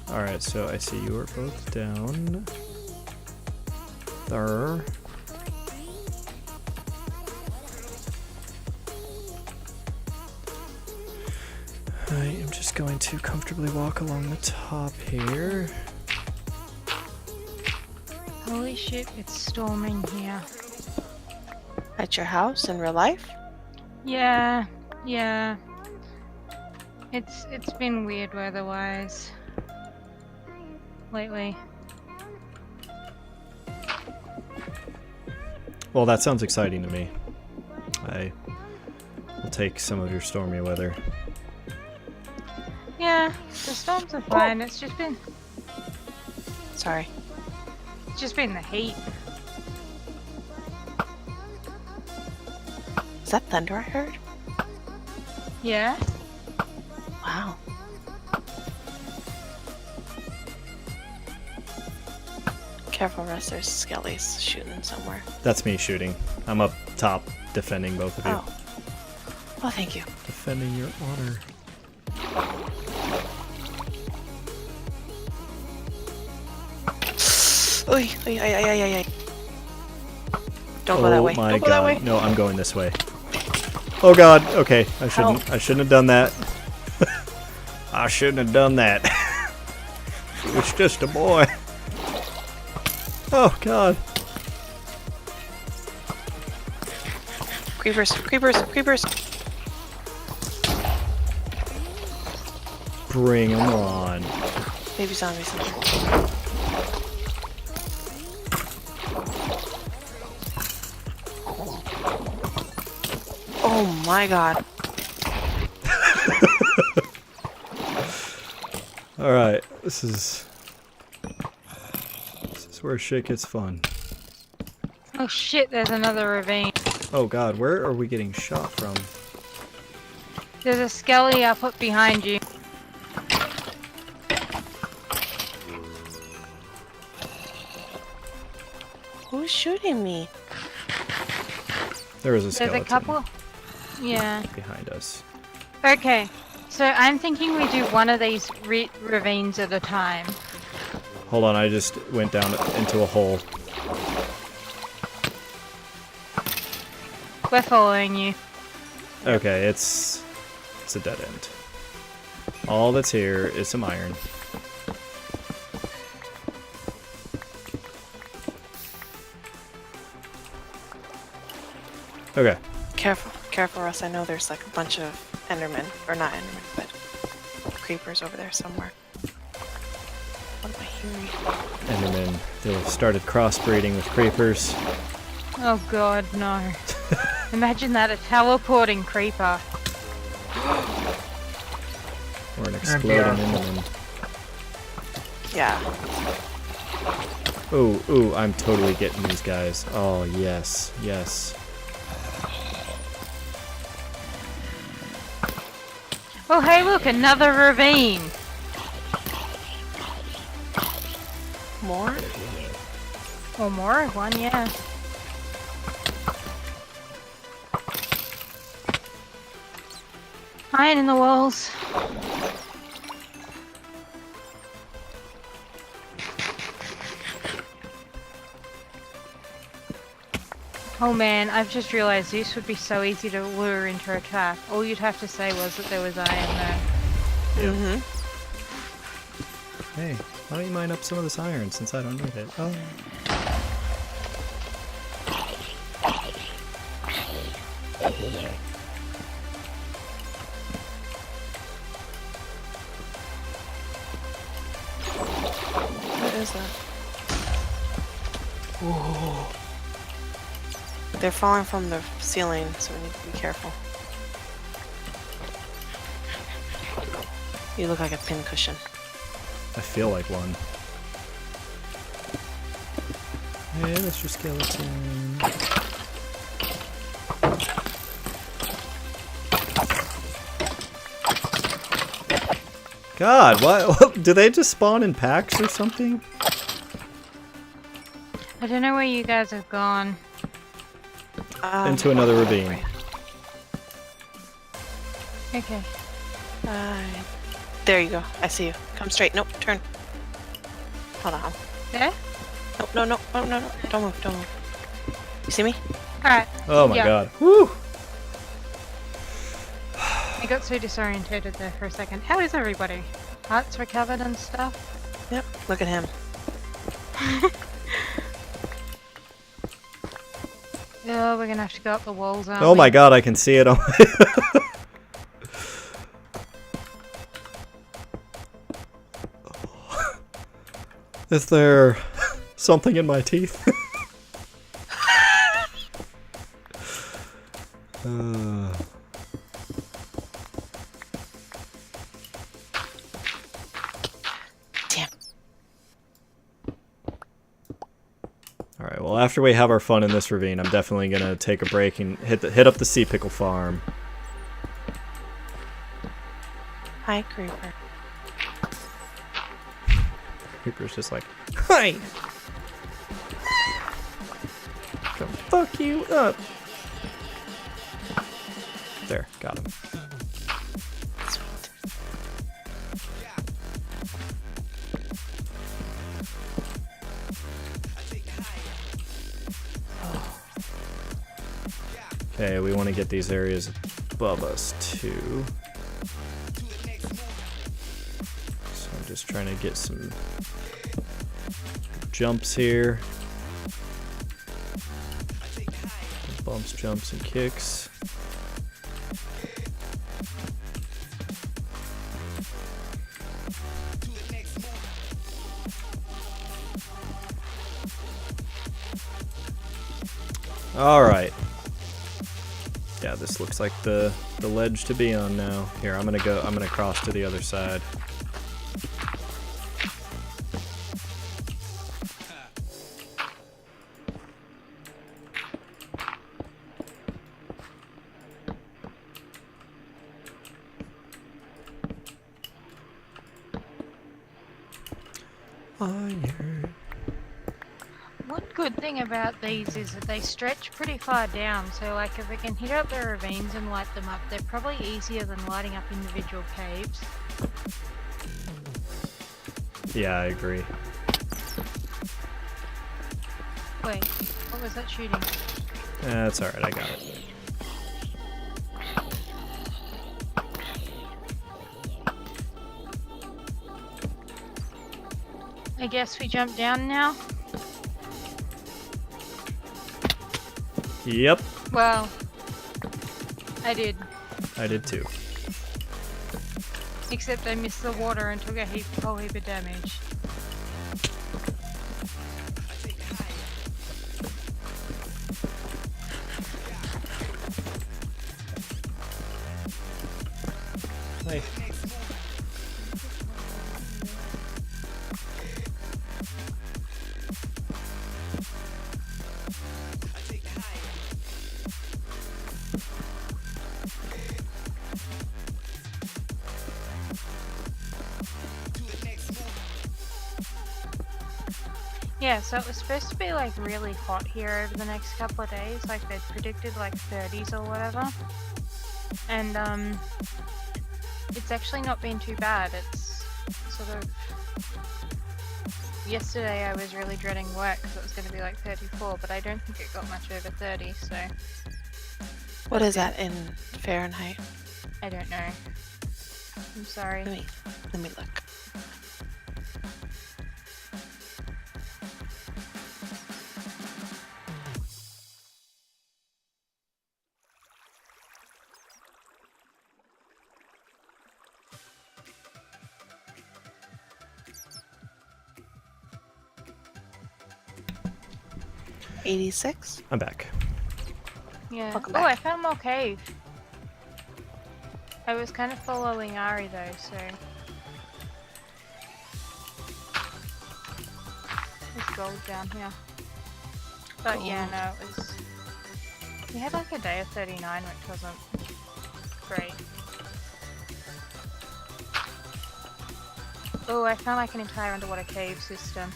[SPEAKER 1] Alright, so I see you are both down there. I am just going to comfortably walk along the top here.
[SPEAKER 2] Holy shit, it's storming here.
[SPEAKER 3] At your house in real life?
[SPEAKER 2] Yeah, yeah. It's been weird weather-wise lately.
[SPEAKER 1] Well, that sounds exciting to me. I will take some of your stormy weather.
[SPEAKER 2] Yeah, the storms are fine. It's just been
[SPEAKER 3] Sorry.
[SPEAKER 2] the heat.
[SPEAKER 3] Is that thunder I heard?
[SPEAKER 2] Yeah.
[SPEAKER 3] Wow. Careful, Russ, there's skellies shooting somewhere.
[SPEAKER 1] That's me shooting. I'm up top defending both of you.
[SPEAKER 3] Oh. Oh, thank you.
[SPEAKER 1] Defending your honor.
[SPEAKER 3] Oy, oy, oy, oy, oy, oy, oy. Don't go that way.
[SPEAKER 1] Oh my
[SPEAKER 3] Don't go that
[SPEAKER 1] god.
[SPEAKER 3] way.
[SPEAKER 1] No, I'm going this way. Oh god. Okay, I shouldn't have done that. I shouldn't have done that. It's just a boy. Oh god.
[SPEAKER 3] Creepers, creepers, creepers.
[SPEAKER 1] Bring them on.
[SPEAKER 3] Baby zombies. Oh my god.
[SPEAKER 1] Alright, this is where shit gets fun.
[SPEAKER 2] Oh shit, there's another ravine.
[SPEAKER 1] Oh god, where are we getting shot from?
[SPEAKER 2] There's a skelly up behind you.
[SPEAKER 3] Who's shooting me?
[SPEAKER 1] There is a
[SPEAKER 2] There's
[SPEAKER 1] skeleton
[SPEAKER 2] a couple. Yeah.
[SPEAKER 1] behind us.
[SPEAKER 2] Okay. So I'm thinking we do one of these ravines at a time.
[SPEAKER 1] Hold on, I just went down into a hole.
[SPEAKER 2] We're following you.
[SPEAKER 1] Okay, it's a dead end. All that's here is some iron. Okay.
[SPEAKER 3] Careful, careful, Russ. I know there's like a bunch of Endermen, or not Endermen, but creepers over there somewhere. What am I hearing?
[SPEAKER 1] Endermen, they've started crossbreeding with creepers.
[SPEAKER 2] Oh god, no. Imagine that, a teleporting creeper.
[SPEAKER 1] Or an exploding Enderman.
[SPEAKER 3] Yeah.
[SPEAKER 1] Ooh, I'm totally getting these guys. Oh, yes, yes.
[SPEAKER 2] Oh, hey, look, another ravine.
[SPEAKER 3] More?
[SPEAKER 2] Or more of one, yeah. Iron in the walls. Oh man, I've just realised this would be so easy to lure into a trap. All you'd have to say was that there was iron there.
[SPEAKER 3] Mm-hmm.
[SPEAKER 1] Hey, why don't you mine up some of this iron since I don't need it? Oh.
[SPEAKER 3] What is that? Whoa. They're falling from the ceiling, so we need to be careful. You look like a pincushion.
[SPEAKER 1] I feel like one. Hey, Mr. Skeleton. God, what? Do they just spawn in packs or something?
[SPEAKER 2] I don't know where you guys have gone.
[SPEAKER 1] Into another ravine.
[SPEAKER 2] Okay.
[SPEAKER 3] There you go. I see you. Come straight. Nope. Turn. Hold on.
[SPEAKER 2] There?
[SPEAKER 3] Nope. No. No. No. No. No. Don't move. Don't move. You see me?
[SPEAKER 2] Alright.
[SPEAKER 1] Oh my
[SPEAKER 2] Yeah.
[SPEAKER 1] god. Woo!
[SPEAKER 2] I got so disorientated there for a second. How is everybody? Hearts recovered and stuff?
[SPEAKER 3] Yep. Look at him.
[SPEAKER 2] Oh, we're gonna have to go up the walls, aren't
[SPEAKER 1] Oh
[SPEAKER 2] we?
[SPEAKER 1] my god, I can see it on Is there something in my teeth?
[SPEAKER 3] Damn.
[SPEAKER 1] Alright, well after we have our fun in this ravine, I'm definitely gonna take a break and hit up the sea pickle farm.
[SPEAKER 3] Hi, Creeper.
[SPEAKER 1] Creeper's just like, hi! Go fuck you up! There, got him.
[SPEAKER 3] Sweet.
[SPEAKER 1] Okay, we want to get these areas above us too. So I'm just trying to get some jumps here. Bumps, jumps, and kicks. All right. Yeah, this looks like the ledge to be on now. Here, I'm gonna cross to the other side. Iron.
[SPEAKER 2] One good thing about these is that they stretch pretty far down, so like if we can hit up the ravines and light them up, they're probably easier than lighting up individual caves.
[SPEAKER 1] Yeah, I agree.
[SPEAKER 2] Wait, what was that shooting?
[SPEAKER 1] That's alright, I got it.
[SPEAKER 2] I guess we jump down now?
[SPEAKER 1] Yep,
[SPEAKER 2] Well, I did.
[SPEAKER 1] I did too.
[SPEAKER 2] Except I missed the water and took a whole heap of damage.
[SPEAKER 1] Hey.
[SPEAKER 2] Yeah, so it was supposed to be like really hot here over the next couple of days. Like they predicted like 30s or whatever. And it's actually not been too bad. It's sort of... Yesterday I was really dreading work because it was going to be like 34, but I don't think it got much over 30, so...
[SPEAKER 3] What is that in Fahrenheit?
[SPEAKER 2] I don't know. I'm sorry.
[SPEAKER 3] Let me look. $86.
[SPEAKER 1] I'm back.
[SPEAKER 2] Yeah.
[SPEAKER 3] Welcome
[SPEAKER 2] Oh,
[SPEAKER 3] back.
[SPEAKER 2] I found more cave. I was kind of following Ari though, so... There's gold down here. But yeah, no, it was... We had like a day of 39, which wasn't great. Oh, I found like an entire underwater cave system.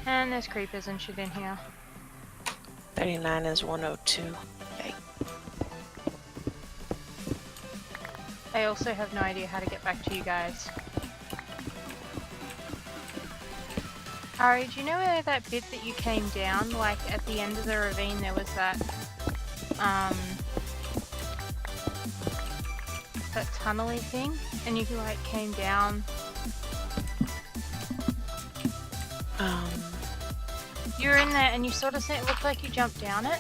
[SPEAKER 2] And there's creepers and shit in here.
[SPEAKER 3] 39 is 102. Okay.
[SPEAKER 2] I also have no idea how to get back to you guys. Ari, do you know where that bit that you came down, like at the end of the ravine there was that, that tunnely thing? And you like came down. You were in there and you sort of said it looked like you jumped down it.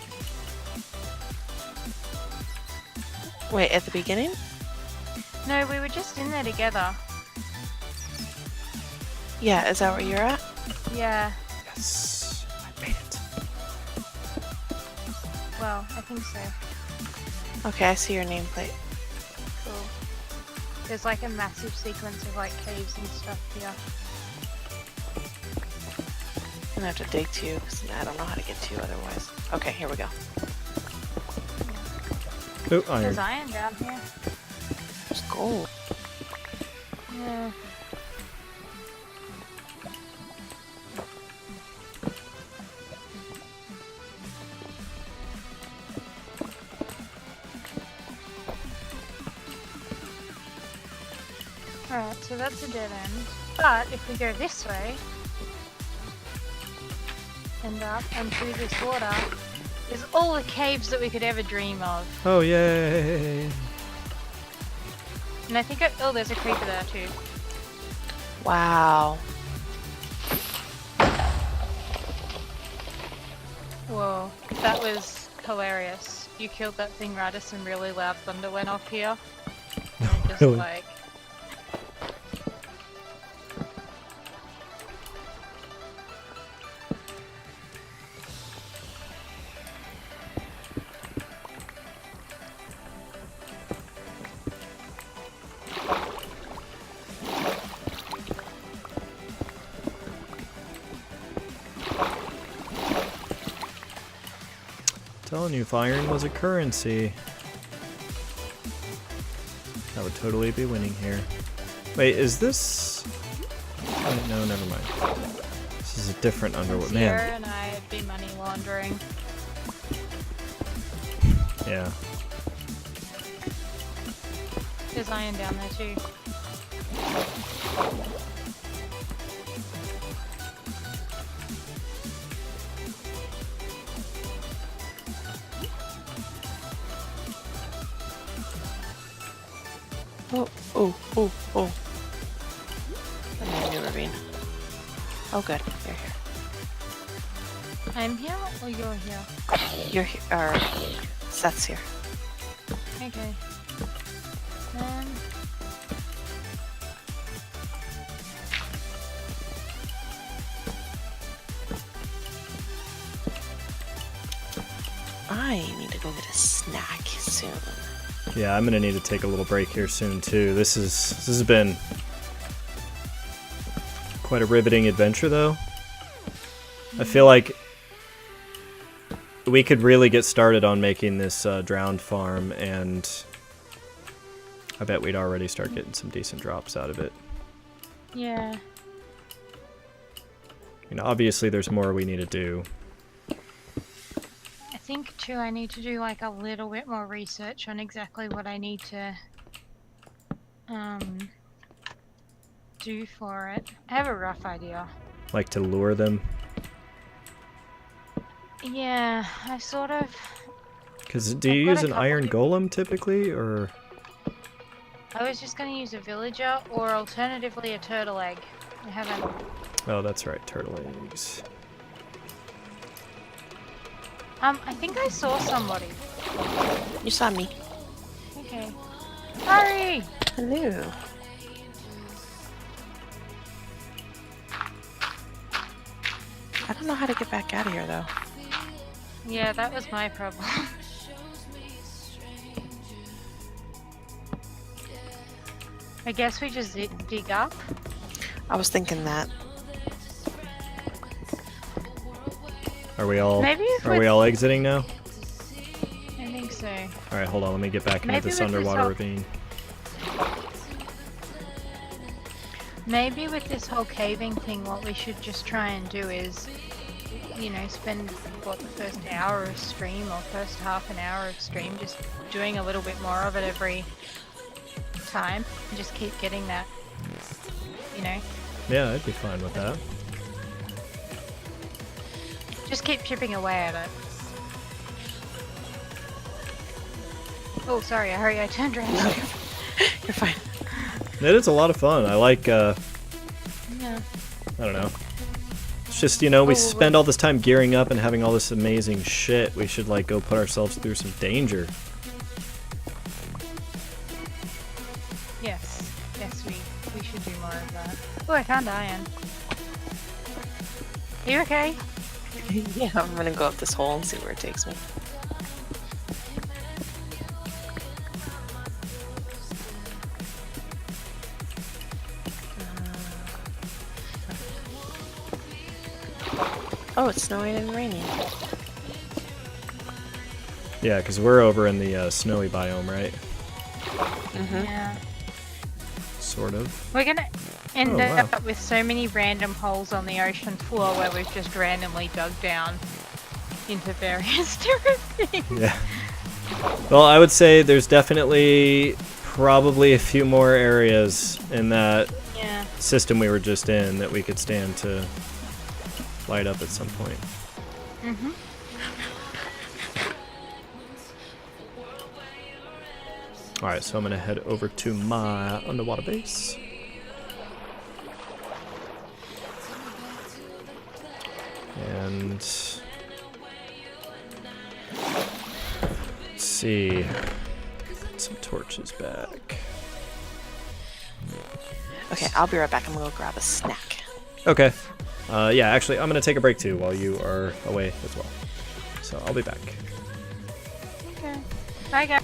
[SPEAKER 3] Wait, at the beginning?
[SPEAKER 2] No, we were just in there together.
[SPEAKER 3] Yeah, is that where you're at?
[SPEAKER 2] Yeah,
[SPEAKER 1] Yes, I made it.
[SPEAKER 2] well, I think so.
[SPEAKER 3] Okay, I see your nameplate.
[SPEAKER 2] Cool. There's like a massive sequence of like caves and stuff here.
[SPEAKER 3] I'm gonna have to dig to you because I don't know how to get to you otherwise. Okay, here we go.
[SPEAKER 1] Oh, iron.
[SPEAKER 2] There's iron down here.
[SPEAKER 3] There's gold.
[SPEAKER 2] Yeah. Alright, so that's a dead end. But if we go this way, and up and through this water, there's all the caves that we could ever dream of.
[SPEAKER 1] Oh, yay!
[SPEAKER 2] And I think, oh, there's a creeper there too.
[SPEAKER 3] Wow.
[SPEAKER 2] Whoa, that was hilarious. You killed that thing right as some really loud thunder went off here. And just
[SPEAKER 1] Really?
[SPEAKER 2] like...
[SPEAKER 1] Telling you, if iron was a currency, I would totally be winning here. Wait, is this... Oh, no, never mind. This is a different underwater...
[SPEAKER 2] Sierra
[SPEAKER 1] Man,
[SPEAKER 2] and I have been money laundering.
[SPEAKER 1] yeah.
[SPEAKER 2] There's iron down there too.
[SPEAKER 3] Oh. I'm in a new ravine. Oh, good. You're here.
[SPEAKER 2] I'm here or you're here?
[SPEAKER 3] You're here. Or Seth's here.
[SPEAKER 2] Okay.
[SPEAKER 3] I need to go get a snack soon.
[SPEAKER 1] Yeah, I'm gonna need to take a little break here soon too. This has been quite a riveting adventure, though. I feel like we could really get started on making this drowned farm, and I bet we'd already start getting some decent drops out of it.
[SPEAKER 2] Yeah.
[SPEAKER 1] You know, obviously there's more we need to do.
[SPEAKER 2] I think too I need to do like a little bit more research on exactly what I need to do for it. I have a rough idea.
[SPEAKER 1] Like to lure them.
[SPEAKER 2] Yeah, I sort of...
[SPEAKER 1] Because do you
[SPEAKER 2] I've got
[SPEAKER 1] use
[SPEAKER 2] a
[SPEAKER 1] an
[SPEAKER 2] couple
[SPEAKER 1] iron
[SPEAKER 2] people-
[SPEAKER 1] golem typically, or?
[SPEAKER 2] I was just going to use a villager or alternatively a turtle egg. I haven't...
[SPEAKER 1] Oh, that's right, turtle eggs.
[SPEAKER 2] I think I saw somebody.
[SPEAKER 3] You saw me.
[SPEAKER 2] Okay. Hurry!
[SPEAKER 3] Hello. I don't know how to get back out of here though.
[SPEAKER 2] Yeah, that was my problem. I guess we just dig up.
[SPEAKER 3] I was thinking that.
[SPEAKER 1] Are we all?
[SPEAKER 2] Maybe if
[SPEAKER 1] Are we
[SPEAKER 2] with-
[SPEAKER 1] all exiting now?
[SPEAKER 2] I think so.
[SPEAKER 1] All right, hold on. Let me get back into
[SPEAKER 2] Maybe
[SPEAKER 1] this
[SPEAKER 2] with this
[SPEAKER 1] underwater
[SPEAKER 2] whole-
[SPEAKER 1] ravine.
[SPEAKER 2] Maybe with this whole caving thing, what we should just try and do is, you know, spend what the first hour of stream or first half an hour of stream just doing a little bit more of it every time, and just keep getting that, you know,
[SPEAKER 1] Yeah, I'd be fine with that.
[SPEAKER 2] just keep chipping away at it. Oh, sorry, I turned around.
[SPEAKER 3] You're fine.
[SPEAKER 1] It is a lot of fun. I like.
[SPEAKER 2] Yeah.
[SPEAKER 1] I don't know. It's just, you know, we
[SPEAKER 2] Oh,
[SPEAKER 1] spend all this time gearing up and having all this amazing shit. We should like go put ourselves through some danger.
[SPEAKER 2] Yes. Yes, we should do more of that. Oh, I found iron. Are you okay?
[SPEAKER 3] Yeah, I'm gonna go up this hole and see where it takes me. Oh, it's snowing and raining.
[SPEAKER 1] Yeah, because we're over in the snowy biome, right?
[SPEAKER 3] Mm-hmm.
[SPEAKER 2] Yeah.
[SPEAKER 1] Sort of.
[SPEAKER 2] We're gonna end
[SPEAKER 1] Oh, wow.
[SPEAKER 2] up with so many random holes on the ocean floor where we've just randomly dug down into various different things.
[SPEAKER 1] Yeah. Well, I would say there's definitely probably a few more areas in that
[SPEAKER 2] Yeah.
[SPEAKER 1] system we were just in that we could stand to light up at some point.
[SPEAKER 2] Mhm.
[SPEAKER 1] Alright, so I'm gonna head over to my underwater base. And let's see. Get some torches back.
[SPEAKER 3] Okay, I'll be right back. I'm gonna go grab a snack.
[SPEAKER 1] Okay. Yeah, actually, I'm gonna take a break too while you are away as well. So I'll be back.
[SPEAKER 2] Okay. Bye, guys.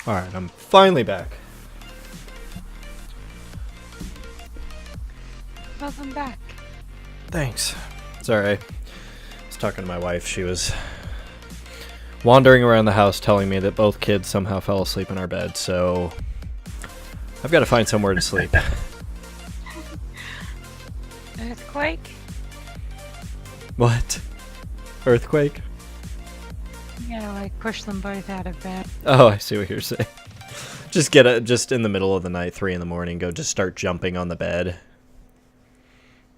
[SPEAKER 1] Alright, I'm finally back.
[SPEAKER 2] Welcome back.
[SPEAKER 1] Thanks. Sorry, I was talking to my wife. She was wandering around the house telling me that both kids somehow fell asleep in our bed, so I've got to find somewhere to sleep.
[SPEAKER 2] Earthquake?
[SPEAKER 1] What? Earthquake?
[SPEAKER 2] Yeah, like push them both out of bed.
[SPEAKER 1] Oh, I see what you're saying. Just in the middle of the night, 3 in the morning, go just start jumping on the bed.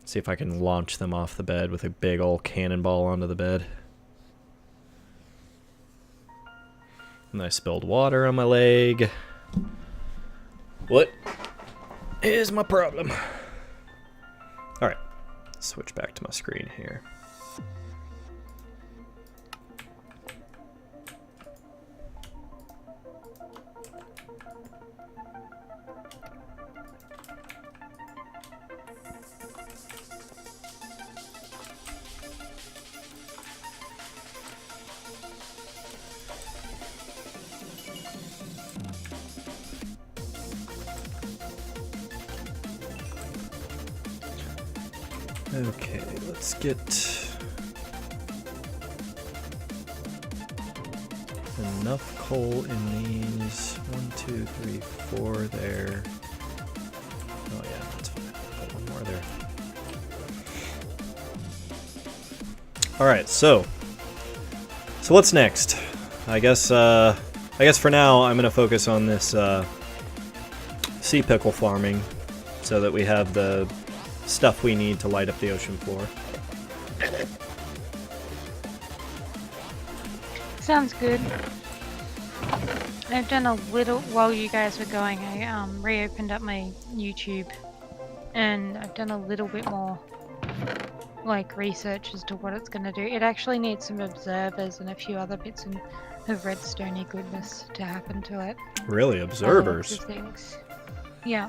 [SPEAKER 1] See if I can launch them off the bed with a big old cannonball onto the bed. And I spilled water on my leg. What is my problem? Alright, switch back to my screen here. Okay, let's get enough coal in these. 1, 2, 3, 4 there. Oh yeah, that's fine. Put one more there. Alright, so what's next? I guess for now I'm gonna focus on this sea pickle farming so that we have the stuff we need to light up the ocean floor.
[SPEAKER 2] Sounds good. I've done a little, while you guys were going, I reopened up my YouTube and I've done a little bit more like research as to what it's going to do. It actually needs some observers and a few other bits of redstone-y goodness to happen to it.
[SPEAKER 1] Really? Observers?
[SPEAKER 2] Things. Yeah.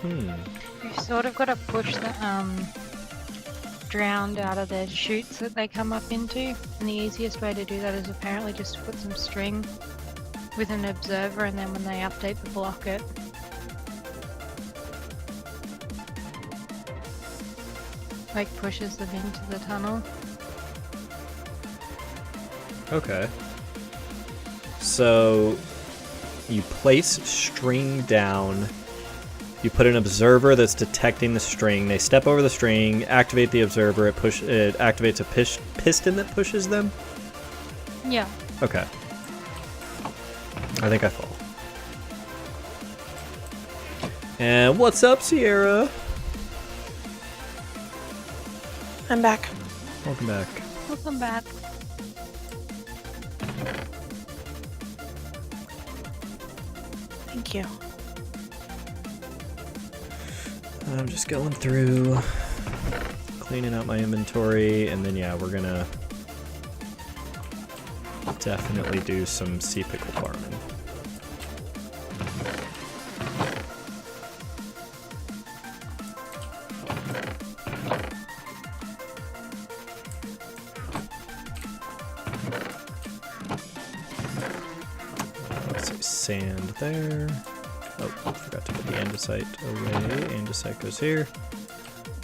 [SPEAKER 2] You've sort of got to push the drowned out of the chutes that they come up into, and the easiest way to do that is apparently just to put some string with an observer, and then when they update the block it like pushes them into the tunnel.
[SPEAKER 1] Okay. So you place string down. You put an observer that's detecting the string. They step over the string, activate the observer. It activates a piston that pushes them.
[SPEAKER 2] Yeah.
[SPEAKER 1] Okay. I think I follow. And what's up, Sierra?
[SPEAKER 3] I'm back.
[SPEAKER 1] Welcome back.
[SPEAKER 2] Welcome back.
[SPEAKER 3] Thank you.
[SPEAKER 1] I'm just going through, cleaning out my inventory, and then yeah, we're gonna definitely do some sea pickle farming. Let's see, sand there. Oh, forgot to put the andesite away. Andesite goes here.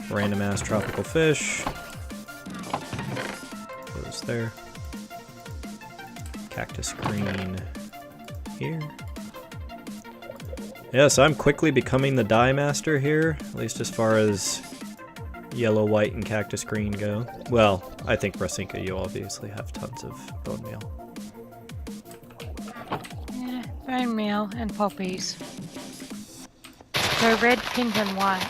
[SPEAKER 1] Random ass tropical fish. Goes there. Cactus green here. Yes, I'm quickly becoming the dye master here, at least as far as yellow, white, and cactus green go. Well, I think Rasinka, you obviously have tons of bone meal.
[SPEAKER 2] Yeah, bone meal and poppies. So red, pink, and white.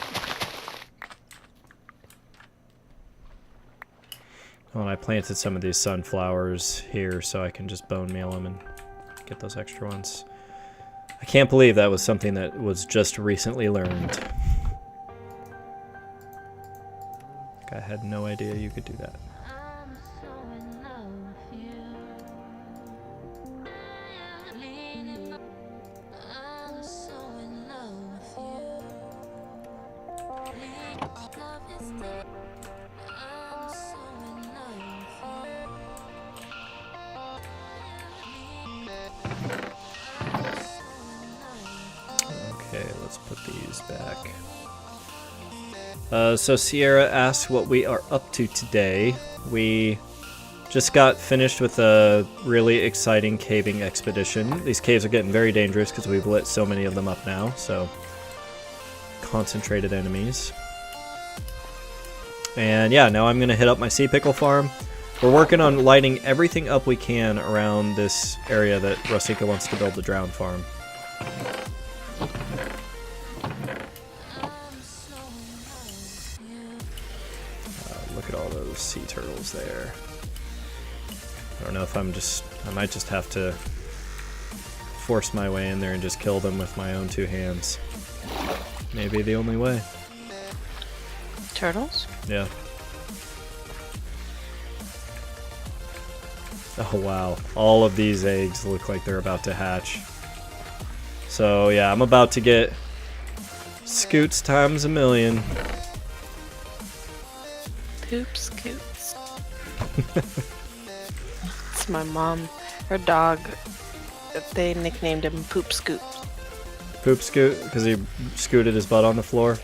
[SPEAKER 1] Well, I planted some of these sunflowers here so I can just bone meal them and get those extra ones. I can't believe that was something that was just recently learned. I had no idea you could do that. let's put these back. So Sierra asks what we are up to today. We just got finished with a really exciting caving expedition. These caves are getting very dangerous because we've lit so many of them up now, so concentrated enemies. And yeah, now I'm gonna hit up my sea pickle farm. We're working on lighting everything up we can around this area that Rosika wants to build the drown farm. Look at all those sea turtles there. I don't know if I might just have to force my way in there and just kill them with my own two hands. Maybe the only way.
[SPEAKER 3] Turtles?
[SPEAKER 1] Yeah. Oh wow, all of these eggs look like they're about to hatch. So yeah, I'm about to get scoots times a million.
[SPEAKER 3] Poop scoots. It's my mom. Her dog, they nicknamed him Poop Scoot.
[SPEAKER 1] Poop scoot? Because he scooted his butt on the floor?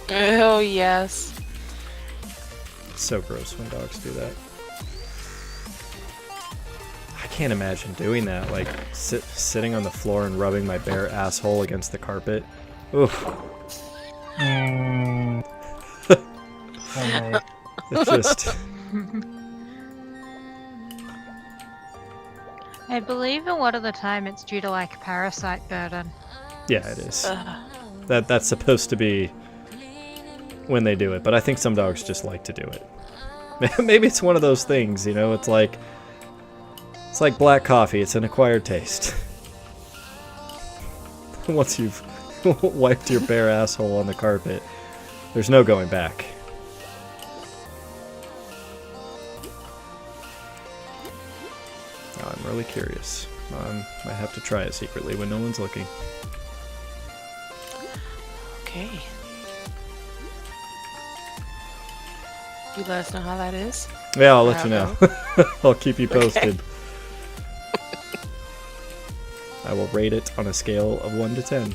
[SPEAKER 3] Oh, yes.
[SPEAKER 1] It's so gross when dogs do that. I can't imagine doing that, like sitting on the floor and rubbing my bare asshole against the carpet. Oof.
[SPEAKER 4] Okay.
[SPEAKER 1] It's just...
[SPEAKER 2] I believe a lot of the time it's due to like parasite burden.
[SPEAKER 1] Yeah, it is. That's supposed to be when they do it, but I think some dogs just like to do it. Maybe it's one of those things, you know, it's like black coffee, it's an acquired taste. Once you've wiped your bare asshole on the carpet, there's no going back. Now I'm really curious. I have to try it secretly when no one's looking.
[SPEAKER 3] Okay. You let us know how that is?
[SPEAKER 1] Yeah, I'll let you know. I'll keep you posted.
[SPEAKER 3] Okay.
[SPEAKER 1] I will rate it on a scale of 1 to 10.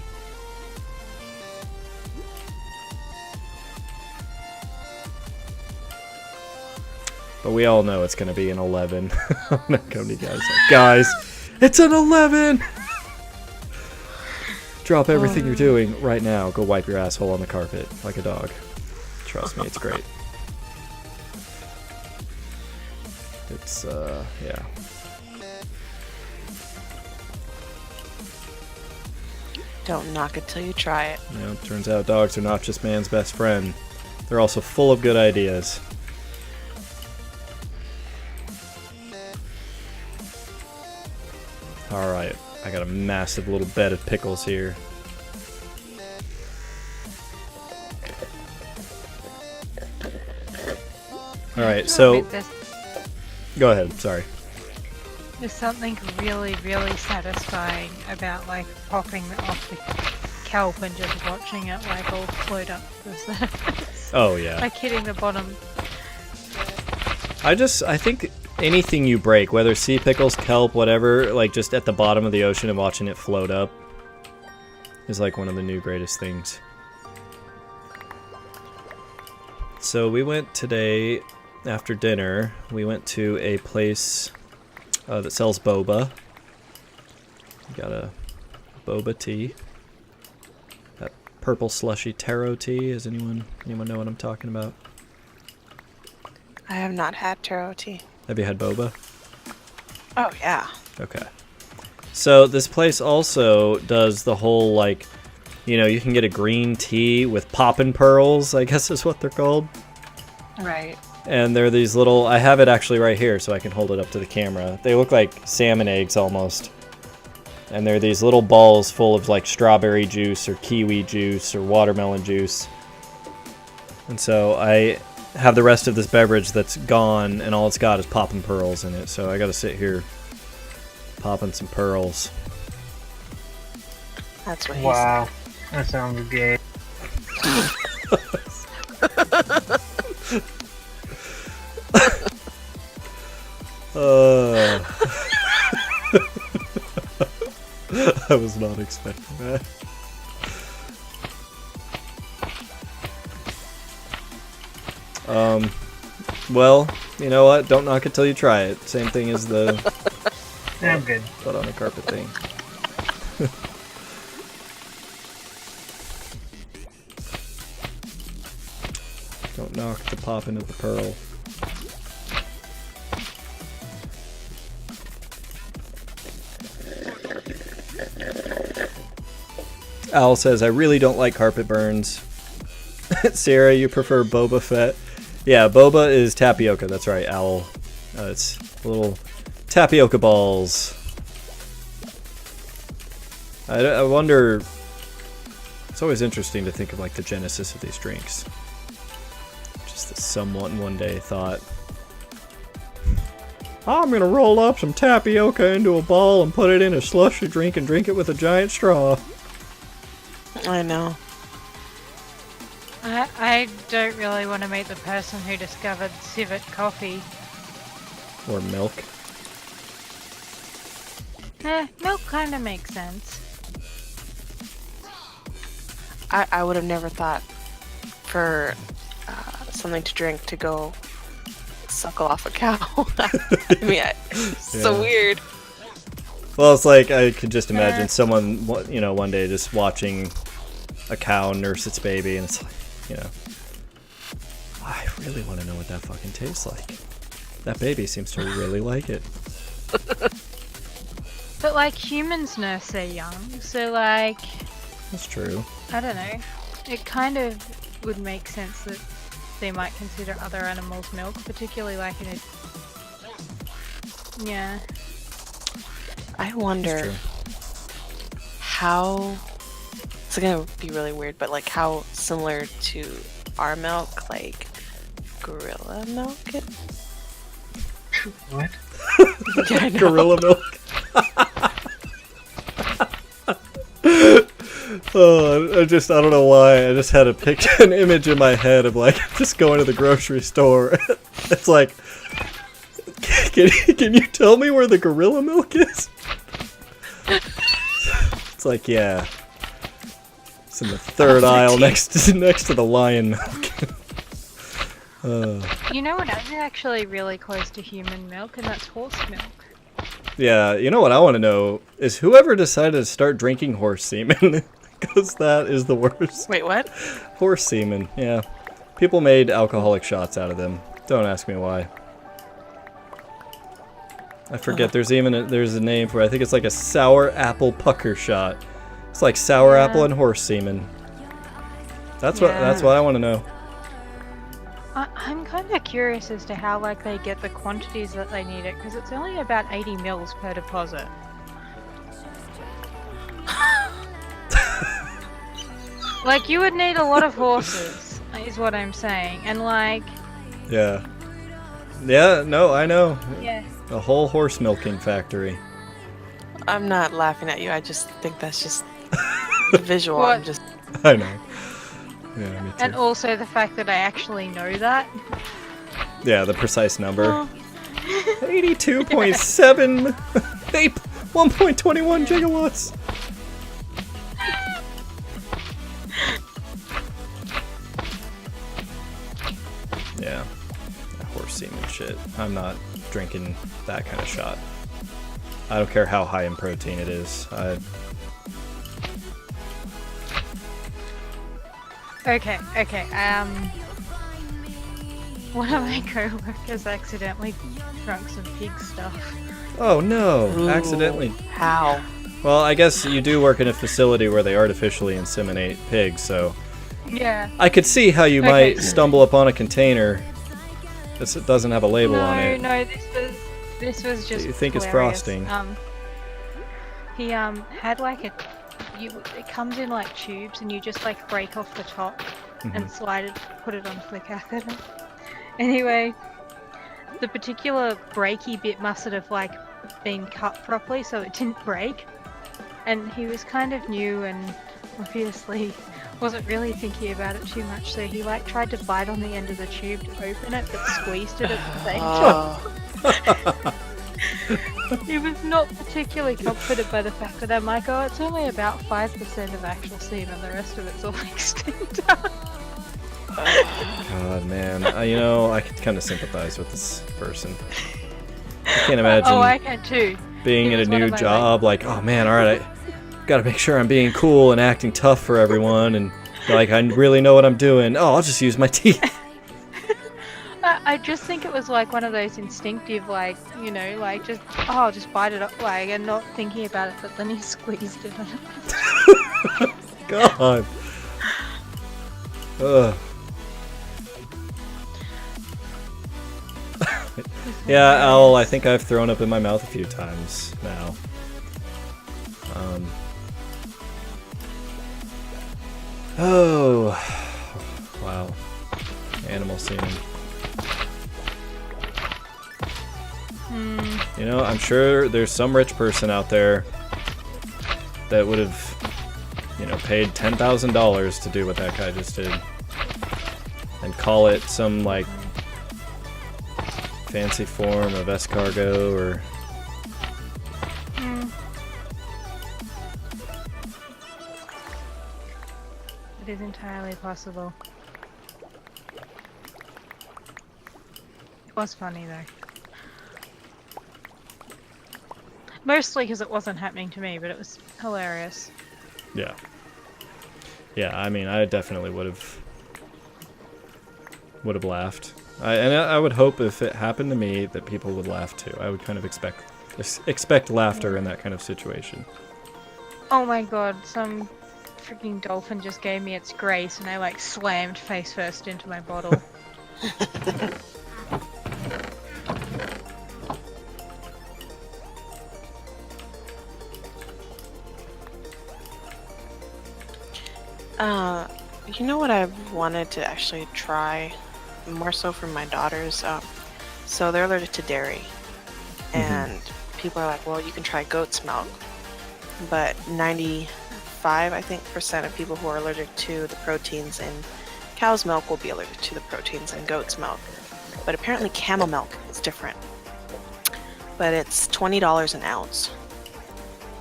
[SPEAKER 1] But we all know it's going to be an 11. I'm not going to guys like, guys, it's an 11! Drop everything you're doing right now. Go wipe your asshole on the carpet like a dog. Trust me, it's great. It's, yeah.
[SPEAKER 3] Don't knock it till you try it.
[SPEAKER 1] You know, turns out dogs are not just man's best friend. They're also full of good ideas. Alright, I got a massive little bed of pickles here. Alright, so... Go ahead, sorry.
[SPEAKER 2] There's something really, really satisfying about like popping off the kelp and just watching it like all float up to the surface.
[SPEAKER 1] Oh yeah.
[SPEAKER 2] Like hitting the bottom.
[SPEAKER 1] I think anything you break, whether sea pickles, kelp, whatever, like just at the bottom of the ocean and watching it float up is like one of the new greatest things. So we went today, after dinner, we went to a place that sells boba. We got a boba tea. That purple slushy taro tea. Does anyone know what I'm talking about?
[SPEAKER 3] I have not had taro tea.
[SPEAKER 1] Have you had boba?
[SPEAKER 3] Oh, yeah.
[SPEAKER 1] Okay. So this place also does the whole, like, you know, you can get a green tea with poppin' pearls, I guess is what they're called.
[SPEAKER 3] Right.
[SPEAKER 1] And they're these little, I have it actually right here so I can hold it up to the camera. They look like salmon eggs almost. And they're these little balls full of like strawberry juice or kiwi juice or watermelon juice. And so I have the rest of this beverage that's gone and all it's got is poppin' pearls in it. So I gotta sit here popping some pearls.
[SPEAKER 3] That's what he
[SPEAKER 4] Wow, that sounds gay.
[SPEAKER 1] I was not expecting that. Well, you know what? Don't knock it till you try it. Same thing as the
[SPEAKER 4] I'm good.
[SPEAKER 1] butt on the carpet thing. Don't knock the popping of the pearl. Al says, I really don't like carpet burns. Sarah, you prefer Boba Fett? Yeah, boba is tapioca. That's right, Owl. It's little tapioca balls. I wonder... It's always interesting to think of like the genesis of these drinks. Just that someone one day thought, I'm gonna roll up some tapioca into a ball and put it in a slushy drink and drink it with a giant straw.
[SPEAKER 3] I know.
[SPEAKER 2] I don't really want to meet the person who discovered civet coffee.
[SPEAKER 1] Or milk.
[SPEAKER 2] Milk kind of makes sense.
[SPEAKER 3] I would have never thought for something to drink to go suckle off a cow. I mean, so weird.
[SPEAKER 1] Well, it's like I could just imagine someone, you know, one day just watching a cow nurse its baby, and it's like, you know, I really want to know what that fucking tastes like. That baby seems to really like it.
[SPEAKER 2] But like humans nurse their young, so like,
[SPEAKER 1] That's true.
[SPEAKER 2] I don't know. It kind of would make sense that they might consider other animals' milk, particularly like in a... Yeah.
[SPEAKER 3] I wonder how... It's gonna be really weird, but like how similar to our milk, like gorilla milk is?
[SPEAKER 4] What?
[SPEAKER 3] Yeah, I know.
[SPEAKER 1] Gorilla milk. Oh, I don't know why. I just had a picture, an image in my head of like just going to the grocery store. It's like, can you tell me where the gorilla milk is? It's like, yeah, it's in the third aisle next to the lion milk.
[SPEAKER 2] You know what is actually really close to human milk, and that's horse milk.
[SPEAKER 1] Yeah, you know what I want to know is whoever decided to start drinking horse semen, because that is the worst.
[SPEAKER 3] Wait, what?
[SPEAKER 1] Horse semen, yeah. People made alcoholic shots out of them. Don't ask me why. I forget. There's a name for it. I think it's like a sour apple pucker shot. It's like sour apple and horse semen. That's what I want to know.
[SPEAKER 2] I'm kind of curious as to how like they get the quantities that they need it, because it's only about 80 mils per deposit. Like you would need a lot of horses, is what I'm saying, and like.
[SPEAKER 1] Yeah. No, I know.
[SPEAKER 2] Yeah.
[SPEAKER 1] A whole horse milking factory.
[SPEAKER 3] I'm not laughing at you. I just think that's just the visual.
[SPEAKER 2] What?
[SPEAKER 3] I'm just.
[SPEAKER 1] I know. Yeah, me too.
[SPEAKER 2] And also the fact that I actually know that.
[SPEAKER 1] Yeah, the precise number. 82.7 vape, 1.21 gigawatts. Yeah, that horse semen shit. I'm not drinking that kind of shot. I don't care how high in protein it is.
[SPEAKER 2] Okay. One of my co-workers accidentally drank some pig stuff.
[SPEAKER 1] Oh no,
[SPEAKER 3] Ooh,
[SPEAKER 1] accidentally.
[SPEAKER 3] How?
[SPEAKER 1] Well, I guess you do work in a facility where they artificially inseminate pigs, so
[SPEAKER 2] Yeah.
[SPEAKER 1] I could see how you might stumble upon a container that doesn't have a label on it.
[SPEAKER 2] No, this was just.
[SPEAKER 1] You think it's
[SPEAKER 2] hilarious.
[SPEAKER 1] frosting?
[SPEAKER 2] He had like it comes in like tubes, and you just like break off the top and slide it, put it onto the catheter. Anyway, the particular breaky bit must have like been cut properly so it didn't break. And he was kind of new and obviously wasn't really thinking about it too much, so he like tried to bite on the end of the tube to open it, but squeezed it at the same time. He was not particularly comforted by the fact that I'm like, oh, it's only about 5% of actual semen, the rest of it's all extinct.
[SPEAKER 1] God, man. You know, I can kind of sympathize with this person. I can't imagine
[SPEAKER 2] Oh, I can too.
[SPEAKER 1] being
[SPEAKER 2] It
[SPEAKER 1] in a
[SPEAKER 2] was one
[SPEAKER 1] new
[SPEAKER 2] of my,
[SPEAKER 1] job, like, oh man, alright, I gotta make sure I'm being cool and acting tough for everyone, and like, I really know what I'm doing. Oh, I'll just use my teeth.
[SPEAKER 2] I just think it was like one of those instinctive, like, you know, like just, oh, I'll just bite it up, like, and not thinking about it, but then he squeezed it.
[SPEAKER 1] God. Ugh. Yeah, Owl, I think I've thrown up in my mouth a few times now. Oh. Wow. Animal scene. You know, I'm sure there's some rich person out there that would have, you know, paid $10,000 to do what that guy just did. And call it some, like, fancy form of escargot or...
[SPEAKER 2] It is entirely possible. It was funny though. Mostly because it wasn't happening to me, but it was hilarious.
[SPEAKER 1] Yeah. Yeah, I mean, I definitely would have laughed. I would hope if it happened to me that people would laugh too. I would kind of expect laughter in that kind of situation.
[SPEAKER 2] Oh my god, some freaking dolphin just gave me its grace and I like slammed face first into my bottle.
[SPEAKER 3] You know what I've wanted to actually try, more so for my daughters? So they're allergic to dairy, and people are like, well, you can try goat's milk, but 95, I think, % of people who are allergic to the proteins in cow's milk will be allergic to the proteins in goat's milk. But apparently camel milk is different. But it's $20 an ounce,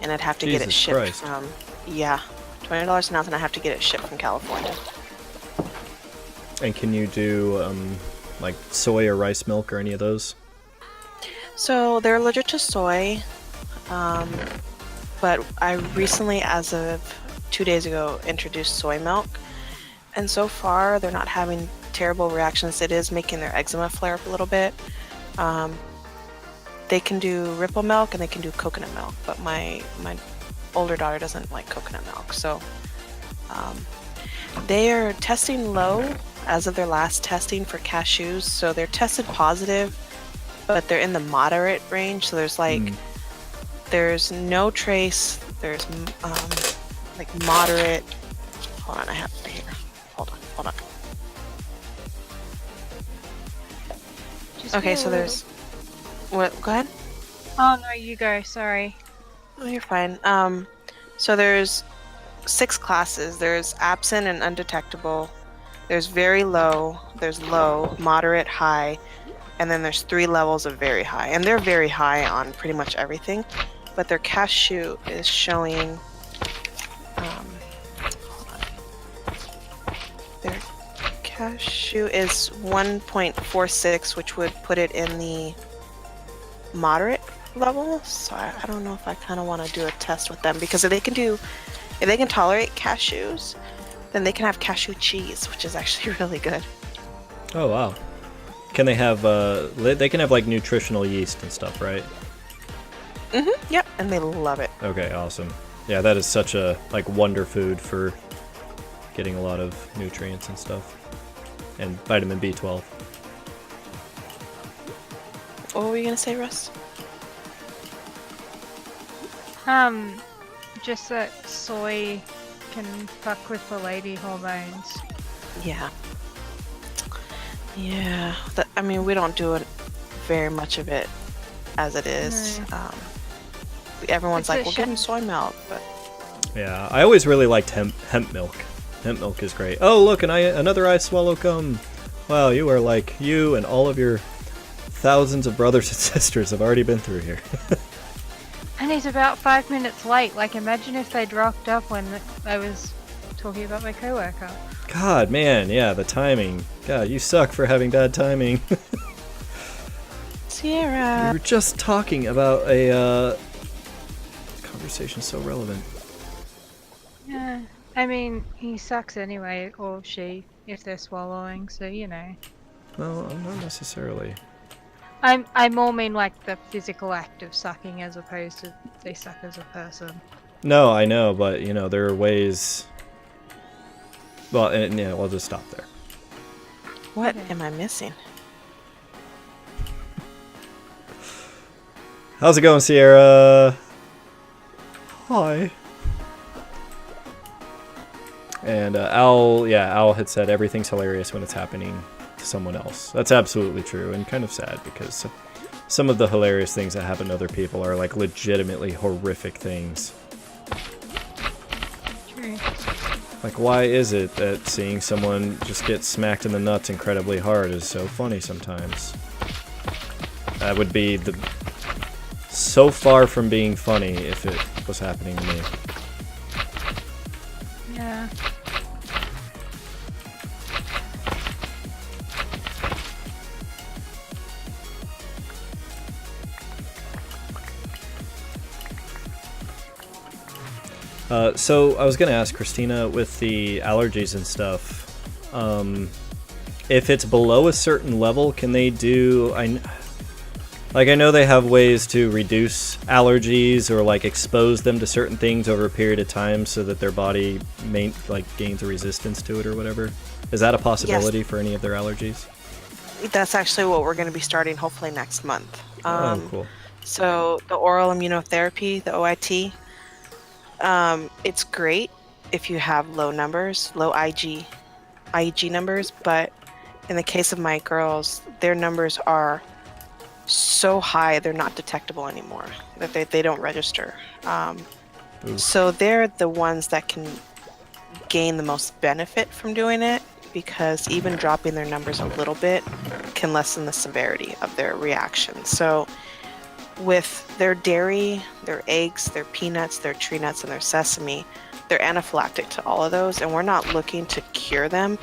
[SPEAKER 3] and I'd have to get it
[SPEAKER 1] Jesus
[SPEAKER 3] shipped
[SPEAKER 1] Christ.
[SPEAKER 3] from, yeah, $20 an ounce, and I have to get it shipped from California.
[SPEAKER 1] And can you do, like, soy or rice milk or any of those?
[SPEAKER 3] So they're allergic to soy, but I recently, as of 2 days ago, introduced soy milk, and so far they're not having terrible reactions. It is making their eczema flare up a little bit. They can do ripple milk and they can do coconut milk, but my older daughter doesn't like coconut milk, so they are testing low as of their last testing for cashews. So they're tested positive, but they're in the moderate range. So there's like there's no trace. There's like moderate. Hold on, I have it here. Hold on.
[SPEAKER 2] Just
[SPEAKER 3] Okay,
[SPEAKER 2] feel
[SPEAKER 3] so
[SPEAKER 2] a
[SPEAKER 3] there's what? Go ahead.
[SPEAKER 2] Oh no, you go. Sorry.
[SPEAKER 3] Oh, you're fine. So there's 6 classes. There's absent and undetectable. There's very low. There's low, moderate, high, and then there's 3 levels of very high. And they're very high on pretty much everything. But their cashew is showing. Hold on. Their cashew is 1.46, which would put it in the moderate level. So I don't know if I kind of want to do a test with them, because if they can tolerate cashews, then they can have cashew cheese, which is actually really good.
[SPEAKER 1] Oh, wow. Can they have, they can have, like, nutritional yeast and stuff, right?
[SPEAKER 3] Yep, and they love it.
[SPEAKER 1] Okay, awesome. Yeah, that is such a, like, wonder food for getting a lot of nutrients and stuff. And vitamin B12.
[SPEAKER 3] What were you gonna say, Russ?
[SPEAKER 2] Just that soy can fuck with the lady hormones.
[SPEAKER 3] Yeah. I mean, we don't do it very much of it as it is.
[SPEAKER 2] No.
[SPEAKER 3] Everyone's
[SPEAKER 2] It's
[SPEAKER 3] like,
[SPEAKER 2] a
[SPEAKER 3] well, give them soy milk, but
[SPEAKER 1] Yeah, I always really liked hemp milk. Hemp milk is great. Oh, look, another I swallow cum. Wow, you are like, you and all of your thousands of brothers and sisters have already been through here.
[SPEAKER 2] And he's about 5 minutes late. Like, imagine if they'd rocked up when I was talking about my coworker.
[SPEAKER 1] God, man, yeah, the timing. God, you suck for having bad timing.
[SPEAKER 3] Sierra.
[SPEAKER 1] We were just talking about a conversation so relevant.
[SPEAKER 2] Yeah, I mean, he sucks anyway, or she, if they're swallowing, so you know.
[SPEAKER 1] Well, not necessarily.
[SPEAKER 2] I more mean like the physical act of sucking as opposed to they suck as a person.
[SPEAKER 1] No, I know, but you know, there are ways. Well, and yeah, we'll just stop there.
[SPEAKER 3] What
[SPEAKER 2] Okay.
[SPEAKER 3] am I missing?
[SPEAKER 1] How's it going, Sierra? Hi. And Al had said everything's hilarious when it's happening to someone else. That's absolutely true, and kind of sad because some of the hilarious things that happen to other people are like legitimately horrific things.
[SPEAKER 2] True.
[SPEAKER 1] Like, why is it that seeing someone just get smacked in the nuts incredibly hard is so funny sometimes? That would be so far from being funny if it was happening to me.
[SPEAKER 2] Yeah.
[SPEAKER 1] So I was gonna ask Christina, with the allergies and stuff, if it's below a certain level, can they do? I know they have ways to reduce allergies or like expose them to certain things over a period of time so that their body gains a resistance to it or whatever. Is that a possibility for any of their allergies?
[SPEAKER 3] That's actually what we're going to be starting hopefully next month.
[SPEAKER 1] Oh, cool.
[SPEAKER 3] So the oral immunotherapy, the OIT, it's great if you have low IgG numbers, but in the case of my girls, their numbers are so high they're not detectable anymore, that they don't register. So they're the ones that can gain the most benefit from doing it, because even dropping their numbers a little bit can lessen the severity of their reaction. So with their dairy, their eggs, their peanuts, their tree nuts, and their sesame, they're anaphylactic to all of those, and we're not looking to cure them,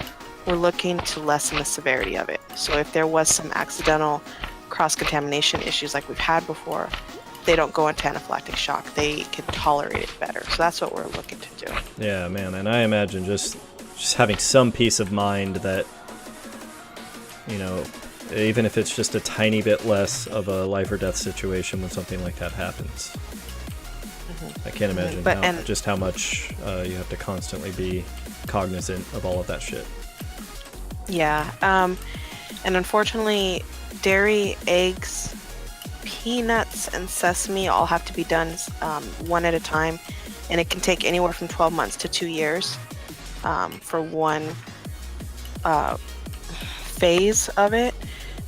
[SPEAKER 3] we're looking to lessen the severity of it. So if there was some accidental cross-contamination issues like we've had before, they don't go into anaphylactic shock. They can tolerate it better. So that's what we're looking to do.
[SPEAKER 1] Yeah, man, and I imagine just having some peace of mind that, you know, even if it's just a tiny bit less of a life or death situation when something like that happens. I can't imagine just how much you have to constantly be cognizant of all of that shit.
[SPEAKER 3] Yeah, and unfortunately, dairy, eggs, peanuts, and sesame all have to be done one at a time, and it can take anywhere from 12 months to 2 years for one phase of it.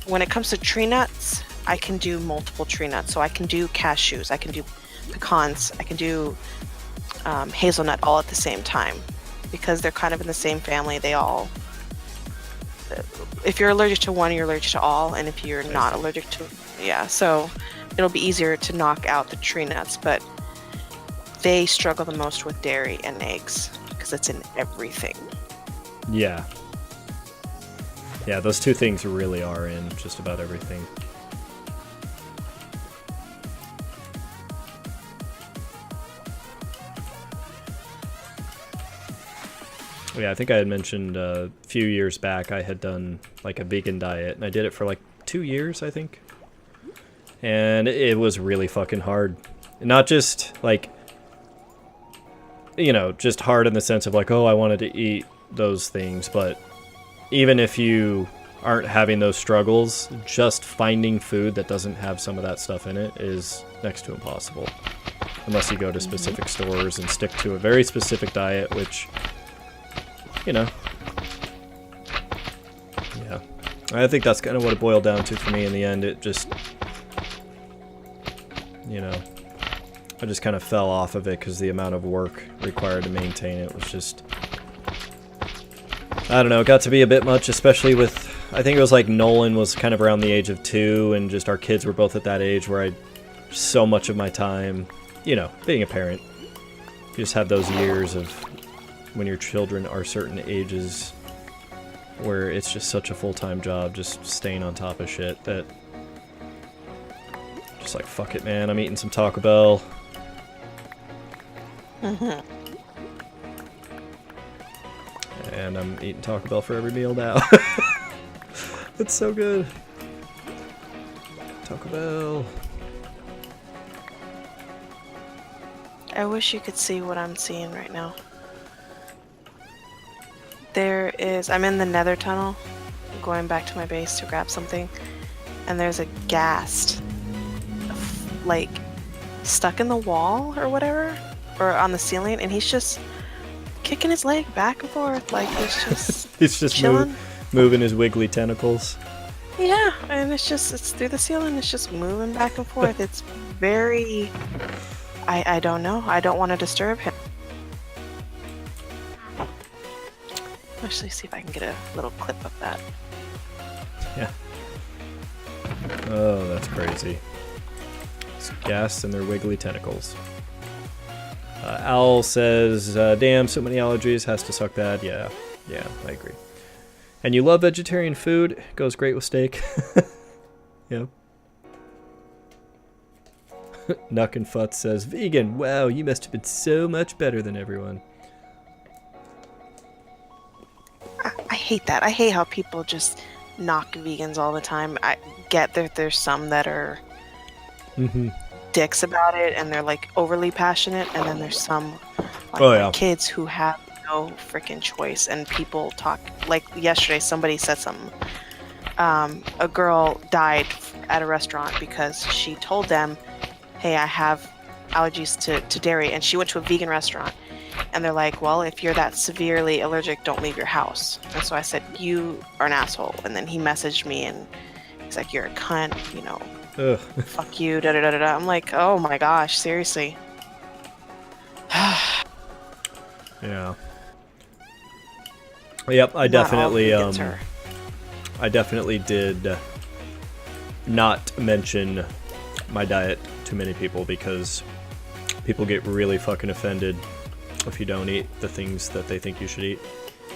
[SPEAKER 3] When it comes to tree nuts, I can do multiple tree nuts. So I can do cashews, I can do pecans, I can do hazelnut all at the same time, because they're kind of in the same family. They all, if you're allergic to one, you're allergic to all, and if you're not allergic to, so it'll be easier to knock out the tree nuts, but they struggle the most with dairy and eggs because it's in everything.
[SPEAKER 1] Yeah, those two things really are in just about everything. Yeah, I think I had mentioned a few years back I had done like a vegan diet, and I did it for like 2 years, I think. And it was really fucking hard. Not just like, you know, just hard in the sense of like, oh, I wanted to eat those things, but even if you aren't having those struggles, just finding food that doesn't have some of that stuff in it is next to impossible. Unless you go to specific stores and stick to a very specific diet, which, you know, yeah. I think that's kind of what it boiled down to for me in the end. It just, you know, I just kind of fell off of it because the amount of work required to maintain it was just, I don't know, it got to be a bit much, especially with, I think it was like Nolan was kind of around the age of 2, and just our kids were both at that age where I, so much of my time, you know, being a parent, you just have those years of when your children are certain ages where it's just such a full-time job just staying on top of shit that just like, fuck it, man, I'm eating some Taco Bell. And I'm eating Taco Bell for every meal now. It's so good. Taco Bell.
[SPEAKER 3] I wish you could see what I'm seeing right now. I'm in the nether tunnel, going back to my base to grab something, and there's a ghast, like, stuck in the wall or whatever, or on the ceiling, and he's just kicking his leg back and forth, like he's just
[SPEAKER 1] He's just
[SPEAKER 3] chilling.
[SPEAKER 1] moving his wiggly tentacles.
[SPEAKER 3] Yeah, and it's through the ceiling, it's just moving back and forth. It's very, I don't know, I don't want to disturb him. Actually, see if I can get a little clip of that.
[SPEAKER 1] Yeah. Oh, that's crazy. It's ghasts and their wiggly tentacles. Owl says, damn, so many allergies, has to suck bad. Yeah, I agree. And you love vegetarian food, goes great with steak. Yep. Nuck and Futz says, vegan, wow, you must have been so much better than everyone.
[SPEAKER 3] I hate that. I hate how people just knock vegans all the time. I get that there's some that are dicks about it and they're like overly passionate, and then there's some like kids who have no freaking choice, and people talk like yesterday somebody said something. A girl died at a restaurant because she told them, hey, I have allergies to dairy, and she went to a vegan restaurant. And they're like, well, if you're that severely allergic, don't leave your house. And so I said, you are an asshole. And then he messaged me and he's like, you're a cunt, you know, fuck you, da da da da da. I'm like, oh my gosh, seriously.
[SPEAKER 1] Yeah. Yep, I definitely did not mention my diet to many people because people get really fucking offended if you don't eat the things that they think you should eat,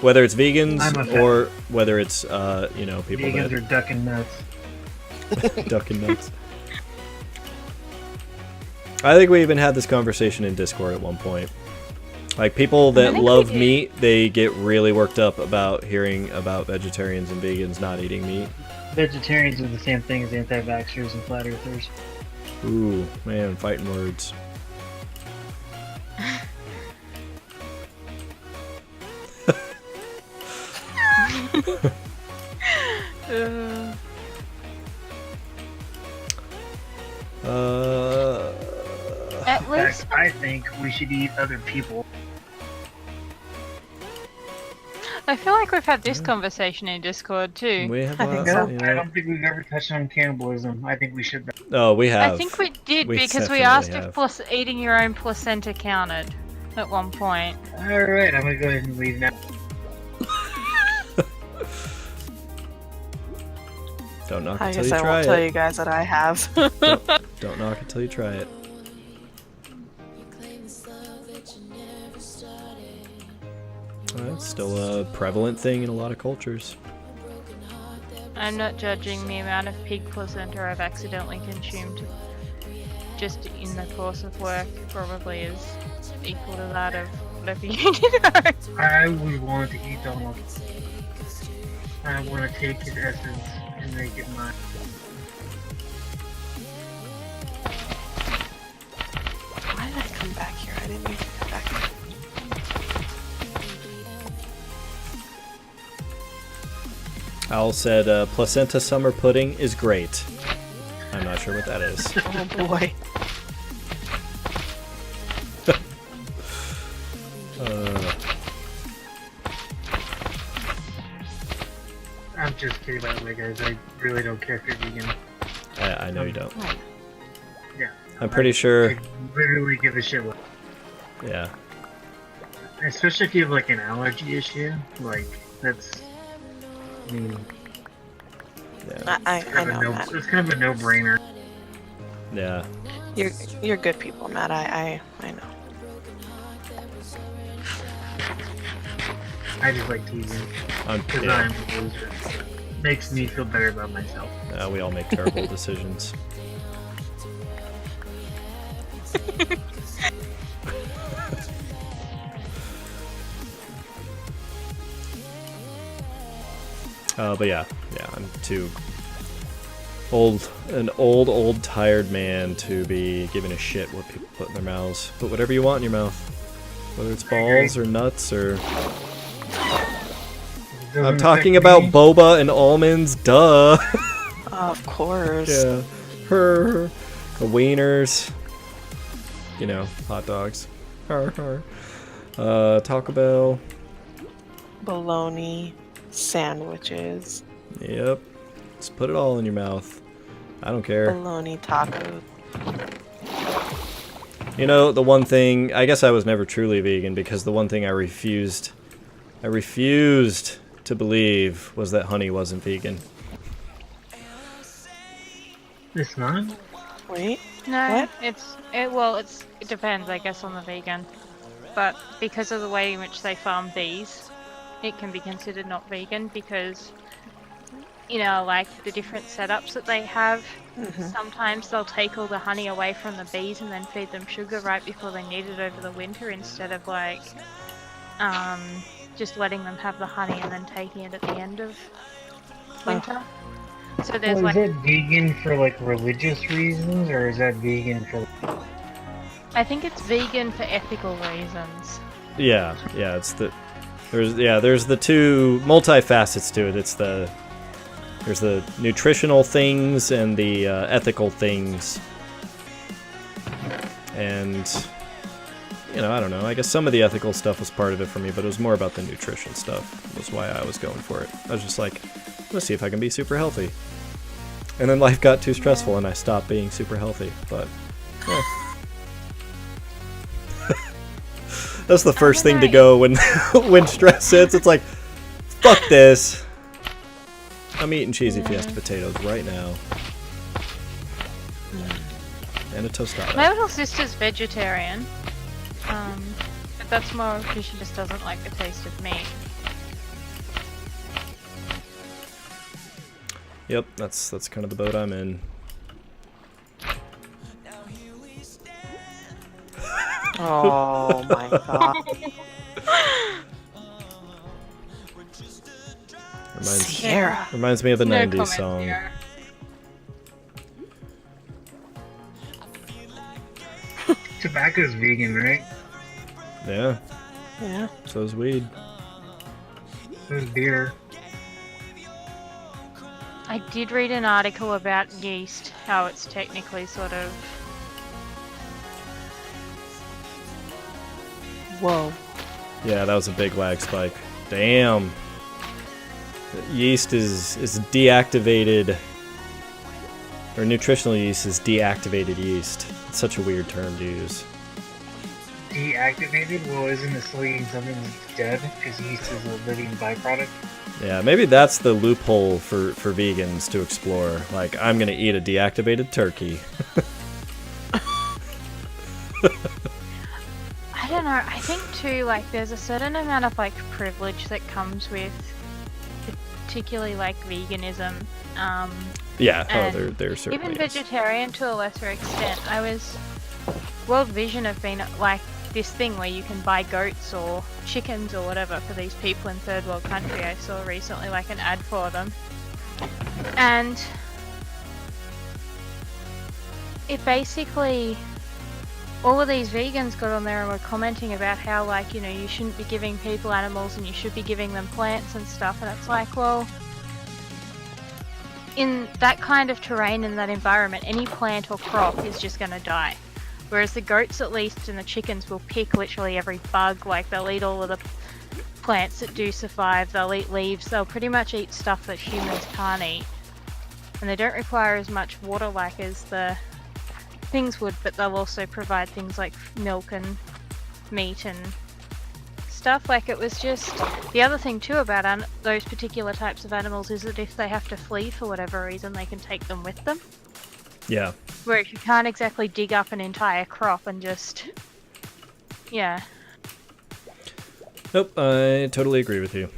[SPEAKER 1] whether it's vegans or whether it's you know, people
[SPEAKER 4] vegans
[SPEAKER 1] that
[SPEAKER 4] are ducking nuts.
[SPEAKER 1] ducking nuts. I think we even had this conversation in Discord at one point. Like, people that love meat, they get really worked up about hearing about vegetarians and vegans not eating meat.
[SPEAKER 4] Vegetarians are the same thing as anti-vaxxers and flat earthers.
[SPEAKER 1] Ooh, man, fighting words.
[SPEAKER 2] At least
[SPEAKER 4] I think we should eat other people.
[SPEAKER 2] I feel like we've had this conversation in Discord too.
[SPEAKER 1] We have
[SPEAKER 4] I don't think we've ever touched on cannibalism. I think we should.
[SPEAKER 1] Oh, we have.
[SPEAKER 2] I think we did
[SPEAKER 1] We
[SPEAKER 2] because we
[SPEAKER 1] definitely
[SPEAKER 2] asked
[SPEAKER 1] have.
[SPEAKER 2] if eating your own placenta counted at one point.
[SPEAKER 4] Alright, I'm gonna go ahead and leave now.
[SPEAKER 1] Don't knock
[SPEAKER 3] I
[SPEAKER 1] until
[SPEAKER 3] guess
[SPEAKER 1] you
[SPEAKER 3] I
[SPEAKER 1] try
[SPEAKER 3] won't tell
[SPEAKER 1] it.
[SPEAKER 3] you guys that I have.
[SPEAKER 1] Don't knock until you try it. It's still a prevalent thing in a lot of cultures.
[SPEAKER 2] I'm not judging the amount of pig placenta I've accidentally consumed just in the course of work. Probably is equal to that of whatever you know.
[SPEAKER 4] I would want to eat almost. I want to take his essence and make it mine.
[SPEAKER 3] Why did I come back here? I didn't mean to come back here.
[SPEAKER 1] Owl said, placenta summer pudding is great. I'm not sure what that is.
[SPEAKER 3] Oh boy.
[SPEAKER 4] I'm just kidding, by the way, guys. I really don't care if you're vegan.
[SPEAKER 1] I know you don't.
[SPEAKER 4] Yeah.
[SPEAKER 1] I'm pretty sure.
[SPEAKER 4] I literally give a shit what.
[SPEAKER 1] Yeah.
[SPEAKER 4] Especially if you have like an allergy issue. Like, that's. I mean,
[SPEAKER 1] Yeah.
[SPEAKER 3] I know, Matt.
[SPEAKER 4] it's kind of a no-brainer.
[SPEAKER 1] Yeah.
[SPEAKER 3] You're good people, Matt. I know.
[SPEAKER 4] I just like teasing. Because
[SPEAKER 1] Yeah.
[SPEAKER 4] I'm a loser. Makes me feel better about myself.
[SPEAKER 1] We all make terrible decisions. But yeah, I'm too old, an old tired man to be giving a shit what people put in their mouths. Put whatever you want in your mouth, whether it's balls or nuts or. I'm talking about boba and almonds, duh.
[SPEAKER 3] Of course.
[SPEAKER 1] Yeah, her, the wieners, you know, hot dogs, Taco Bell,
[SPEAKER 3] Bologna, sandwiches,
[SPEAKER 1] yep. Just put it all in your mouth. I don't care.
[SPEAKER 3] bologna tacos.
[SPEAKER 1] You know, the one thing, I guess I was never truly vegan because the one thing I refused to believe was that honey wasn't vegan.
[SPEAKER 4] It's not?
[SPEAKER 3] Wait,
[SPEAKER 2] No,
[SPEAKER 3] what?
[SPEAKER 2] it depends, I guess, on the vegan. But because of the way in which they farm bees, it can be considered not vegan because, you know, like the different setups that they have, sometimes they'll take all the honey away from the bees and then feed them sugar right before they need it over the winter instead of like, just letting them have the honey and then taking it at the end of winter. So there's
[SPEAKER 4] Well, is
[SPEAKER 2] like,
[SPEAKER 4] that vegan for like religious reasons, or is that vegan for?
[SPEAKER 2] I think it's vegan for ethical reasons.
[SPEAKER 1] Yeah, it's there's the two multifacets to it. There's the nutritional things and the ethical things. And you know, I don't know. I guess some of the ethical stuff was part of it for me, but it was more about the nutrition stuff. Was why I was going for it. I was just like, let's see if I can be super healthy. And then life got too stressful, and I stopped being super healthy. But yeah. That's the first thing to go when when stress hits. It's like, fuck this. I'm eating cheesy Fiesta potatoes right now. And a tostada.
[SPEAKER 2] My little sister's vegetarian. But that's more because she just doesn't like the taste of meat.
[SPEAKER 1] Yep, that's kind of the boat I'm in.
[SPEAKER 3] Oh my god. Sierra.
[SPEAKER 1] Reminds me of the
[SPEAKER 2] No
[SPEAKER 1] 90s
[SPEAKER 2] comment
[SPEAKER 1] song.
[SPEAKER 2] here.
[SPEAKER 4] Tobacco's vegan, right?
[SPEAKER 1] Yeah,
[SPEAKER 3] Yeah.
[SPEAKER 1] so is weed.
[SPEAKER 4] There's beer.
[SPEAKER 2] I did read an article about yeast, how it's technically sort of...
[SPEAKER 3] Whoa.
[SPEAKER 1] Yeah, that was a big lag spike. Damn. Yeast is deactivated, or nutritional yeast is deactivated yeast. It's such a weird term to use.
[SPEAKER 4] Deactivated? Well, isn't it saying something's dead? Because yeast is a living byproduct?
[SPEAKER 1] Yeah, maybe that's the loophole for vegans to explore. Like, I'm gonna eat a deactivated turkey.
[SPEAKER 2] I don't know, I think too, like, there's a certain amount of, like, privilege that comes with particularly, like, veganism.
[SPEAKER 1] Yeah,
[SPEAKER 2] And
[SPEAKER 1] there certainly
[SPEAKER 2] Even
[SPEAKER 1] is.
[SPEAKER 2] vegetarian to a lesser extent. World Vision have been, like, this thing where you can buy goats or chickens or whatever for these people in third world country. I saw recently, like, an ad for them. And it basically... all of these vegans got on there and were commenting about how, like, you know, you shouldn't be giving people animals and you should be giving them plants and stuff. And it's like, well, in that kind of terrain, in that environment, any plant or crop is just going to die. Whereas the goats, at least, and the chickens will pick literally every bug. Like, they'll eat all of the plants that do survive. They'll eat leaves. They'll pretty much eat stuff that humans can't eat. And they don't require as much water, like, as the things would, but they'll also provide things like milk and meat and stuff. Like, it was just... the other thing too about those particular types of animals is that if they have to flee for whatever reason, they can take them with them.
[SPEAKER 1] Yeah.
[SPEAKER 2] Whereas you can't exactly dig up an entire crop and just... yeah.
[SPEAKER 1] Nope, I totally agree with you.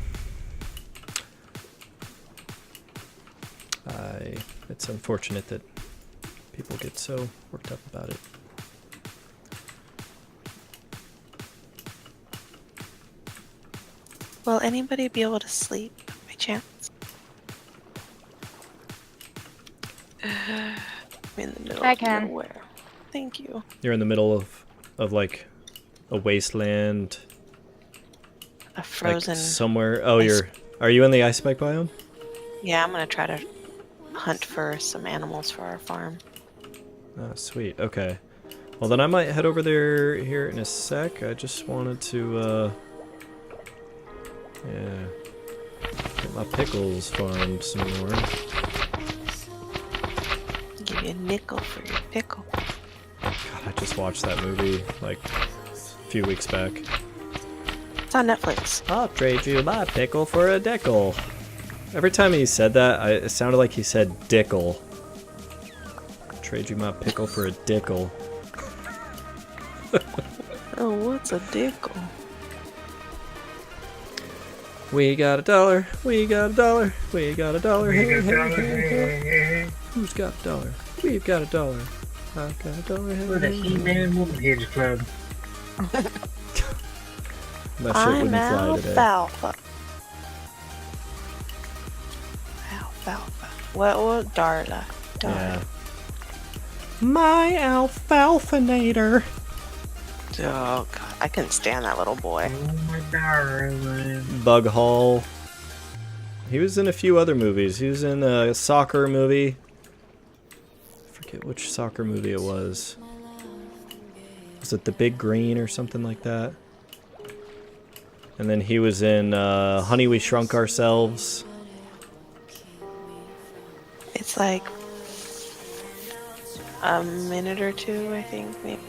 [SPEAKER 1] It's unfortunate that people get so worked up about it.
[SPEAKER 3] Will anybody be able to sleep by chance? I'm in the middle
[SPEAKER 2] I
[SPEAKER 3] of
[SPEAKER 2] can.
[SPEAKER 3] nowhere. Thank you.
[SPEAKER 1] You're in the middle of like a wasteland,
[SPEAKER 3] A frozen.
[SPEAKER 1] like somewhere. Oh,
[SPEAKER 3] ice-
[SPEAKER 1] are you in the ice spike biome?
[SPEAKER 3] Yeah, I'm gonna try to hunt for some animals for our farm.
[SPEAKER 1] Oh, sweet. Okay. Well, then I might head over there here in a sec. I just wanted to, yeah, get my pickles farmed some more.
[SPEAKER 3] Give you a nickel for your pickle.
[SPEAKER 1] God, I just watched that movie like a few weeks back.
[SPEAKER 3] It's on Netflix.
[SPEAKER 1] I'll trade you my pickle for a dickle. Every time he said that, it sounded like he said dickle. Trade you my pickle for a dickle.
[SPEAKER 3] Oh, what's a dickle?
[SPEAKER 1] We got $1. We got $1. We got $1.
[SPEAKER 4] We
[SPEAKER 1] Hey,
[SPEAKER 4] got
[SPEAKER 1] hey,
[SPEAKER 4] dollars,
[SPEAKER 1] hey, hey.
[SPEAKER 4] hey, hey.
[SPEAKER 1] Who's got $1? We've got $1. I've got $1. Hey,
[SPEAKER 4] For the
[SPEAKER 1] hey, hey.
[SPEAKER 4] He-Man Woman Haters Club.
[SPEAKER 1] My shit
[SPEAKER 3] I'm
[SPEAKER 1] wouldn't fly today.
[SPEAKER 3] alfalfa. Alfalfa. What, Darla?
[SPEAKER 1] Yeah. My alfalfanator.
[SPEAKER 3] Oh, God. I couldn't stand that little boy.
[SPEAKER 4] Oh my darling.
[SPEAKER 1] Bug Hall. He was in a few other movies. He was in a soccer movie. I forget which soccer movie it was. Was it The Big Green or something like that? And then he was in Honey, We Shrunk Ourselves.
[SPEAKER 3] It's like a minute or two, I think, maybe.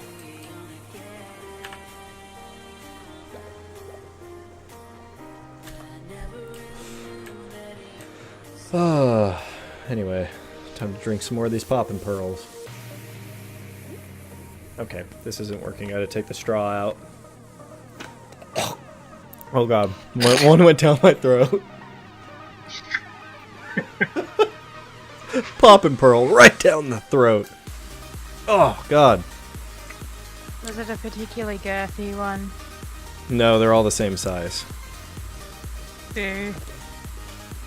[SPEAKER 1] Anyway, time to drink some more of these poppin' pearls. Okay, this isn't working. I gotta take the straw out. Oh god, one went down my throat. Poppin' pearl right down the throat. Oh god.
[SPEAKER 2] Was it a particularly girthy one?
[SPEAKER 1] No, they're all the same size.
[SPEAKER 2] Boo.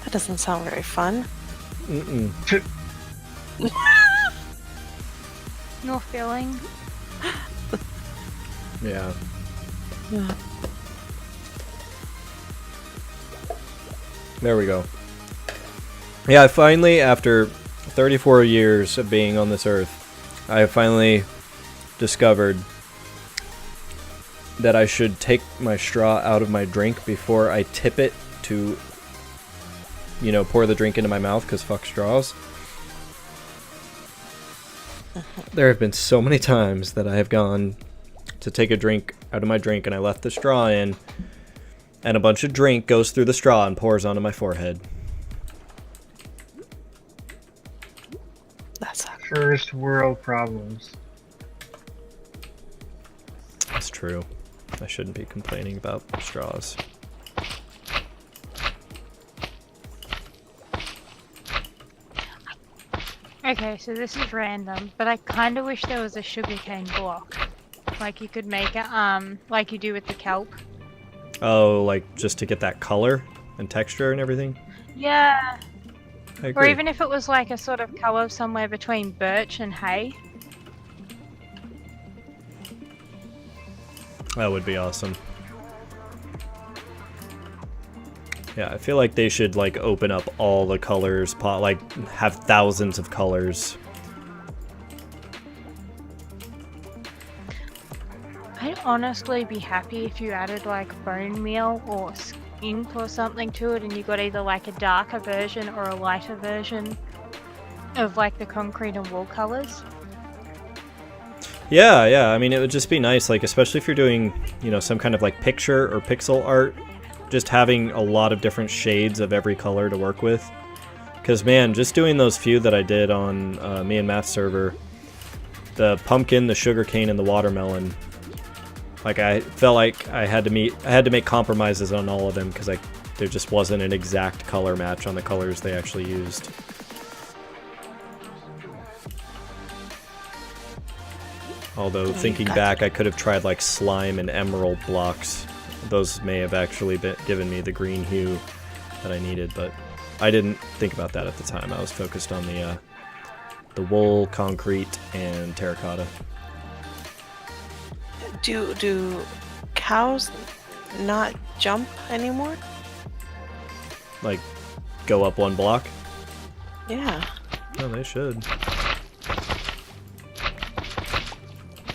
[SPEAKER 3] That doesn't sound very fun.
[SPEAKER 1] Mm-mm.
[SPEAKER 2] Nor filling.
[SPEAKER 1] Yeah.
[SPEAKER 3] Yeah.
[SPEAKER 1] There we go. Yeah, I finally, after 34 years of being on this earth, I finally discovered that I should take my straw out of my drink before I tip it to, you know, pour the drink into my mouth, because fuck straws. There have been so many times that I have gone to take a drink out of my drink and I left the straw in, and a bunch of drink goes through the straw and pours onto my forehead.
[SPEAKER 3] That sucks.
[SPEAKER 4] First world problems.
[SPEAKER 1] That's true. I shouldn't be complaining about straws.
[SPEAKER 2] Okay, so this is random, but I kind of wish there was a sugarcane block. Like you could make it, like you do with the kelp.
[SPEAKER 1] Oh, like just to get that color and texture and everything?
[SPEAKER 2] Yeah.
[SPEAKER 1] I
[SPEAKER 2] Or
[SPEAKER 1] agree.
[SPEAKER 2] even if it was like a sort of colour somewhere between birch and hay.
[SPEAKER 1] That would be awesome. Yeah, I feel like they should like open up all the colors, like have thousands of colors.
[SPEAKER 2] I'd honestly be happy if you added like bone meal or ink or something to it and you got either like a darker version or a lighter version of like the concrete and wall colours.
[SPEAKER 1] Yeah, yeah. I mean, it would just be nice, like especially if you're doing, you know, some kind of like picture or pixel art, just having a lot of different shades of every color to work with. Because man, just doing those few that I did on me and Matt's server, the pumpkin, the sugarcane, and the watermelon, Like I felt like I had to make compromises on all of them because there just wasn't an exact color match on the colors they actually used. Although thinking back, I could have tried like slime and emerald blocks. Those may have actually given me the green hue that I needed, but I didn't think about that at the time. I was focused on the wool, concrete, and terracotta.
[SPEAKER 3] Do cows not jump anymore?
[SPEAKER 1] Like, go up one block?
[SPEAKER 3] Yeah.
[SPEAKER 1] No, they should.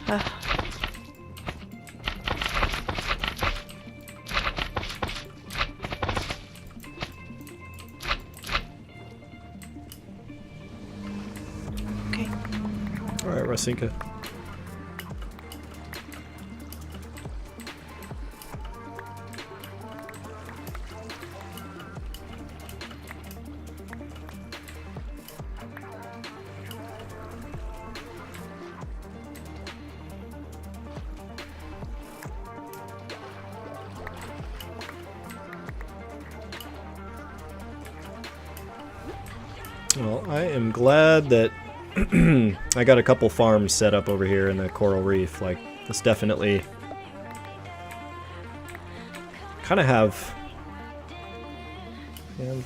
[SPEAKER 3] Okay.
[SPEAKER 1] Alright, Rasinka. Well, I am glad that I got a couple farms set up over here in the coral reef. Like, this definitely kind of have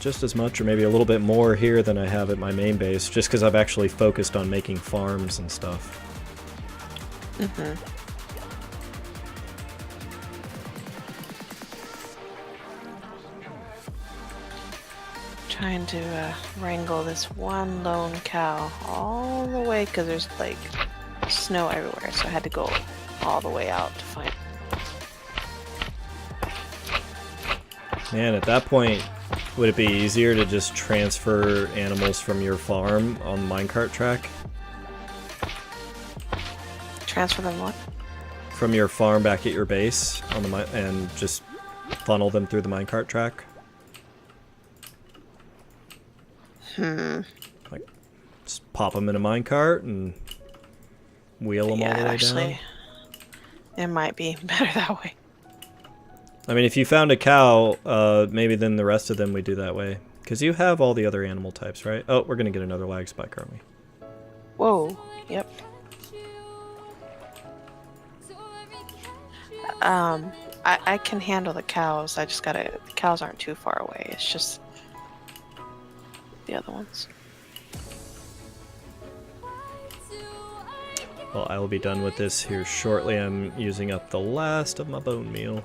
[SPEAKER 1] just as much or maybe a little bit more here than I have at my main base, just because I've actually focused on making farms and stuff.
[SPEAKER 3] Mm-hmm. Trying to wrangle this one lone cow all the way because there's like snow everywhere, so I had to go all the way out to find.
[SPEAKER 1] Man, at that point, would it be easier to just transfer animals from your farm on the minecart track?
[SPEAKER 3] Transfer them what?
[SPEAKER 1] From your farm back at your base on the and just funnel them through the minecart track? Like, just pop them in a minecart and wheel them all the way down?
[SPEAKER 3] It might be better that way.
[SPEAKER 1] I mean, if you found a cow, maybe then the rest of them we do that way. Because you have all the other animal types, right? Oh, we're going to get another lag spike, aren't we?
[SPEAKER 3] Whoa, yep. I can handle the cows. I just gotta... The cows aren't too far away. It's just... the other ones.
[SPEAKER 1] Well, I will be done with this here shortly. I'm using up the last of my bone meal.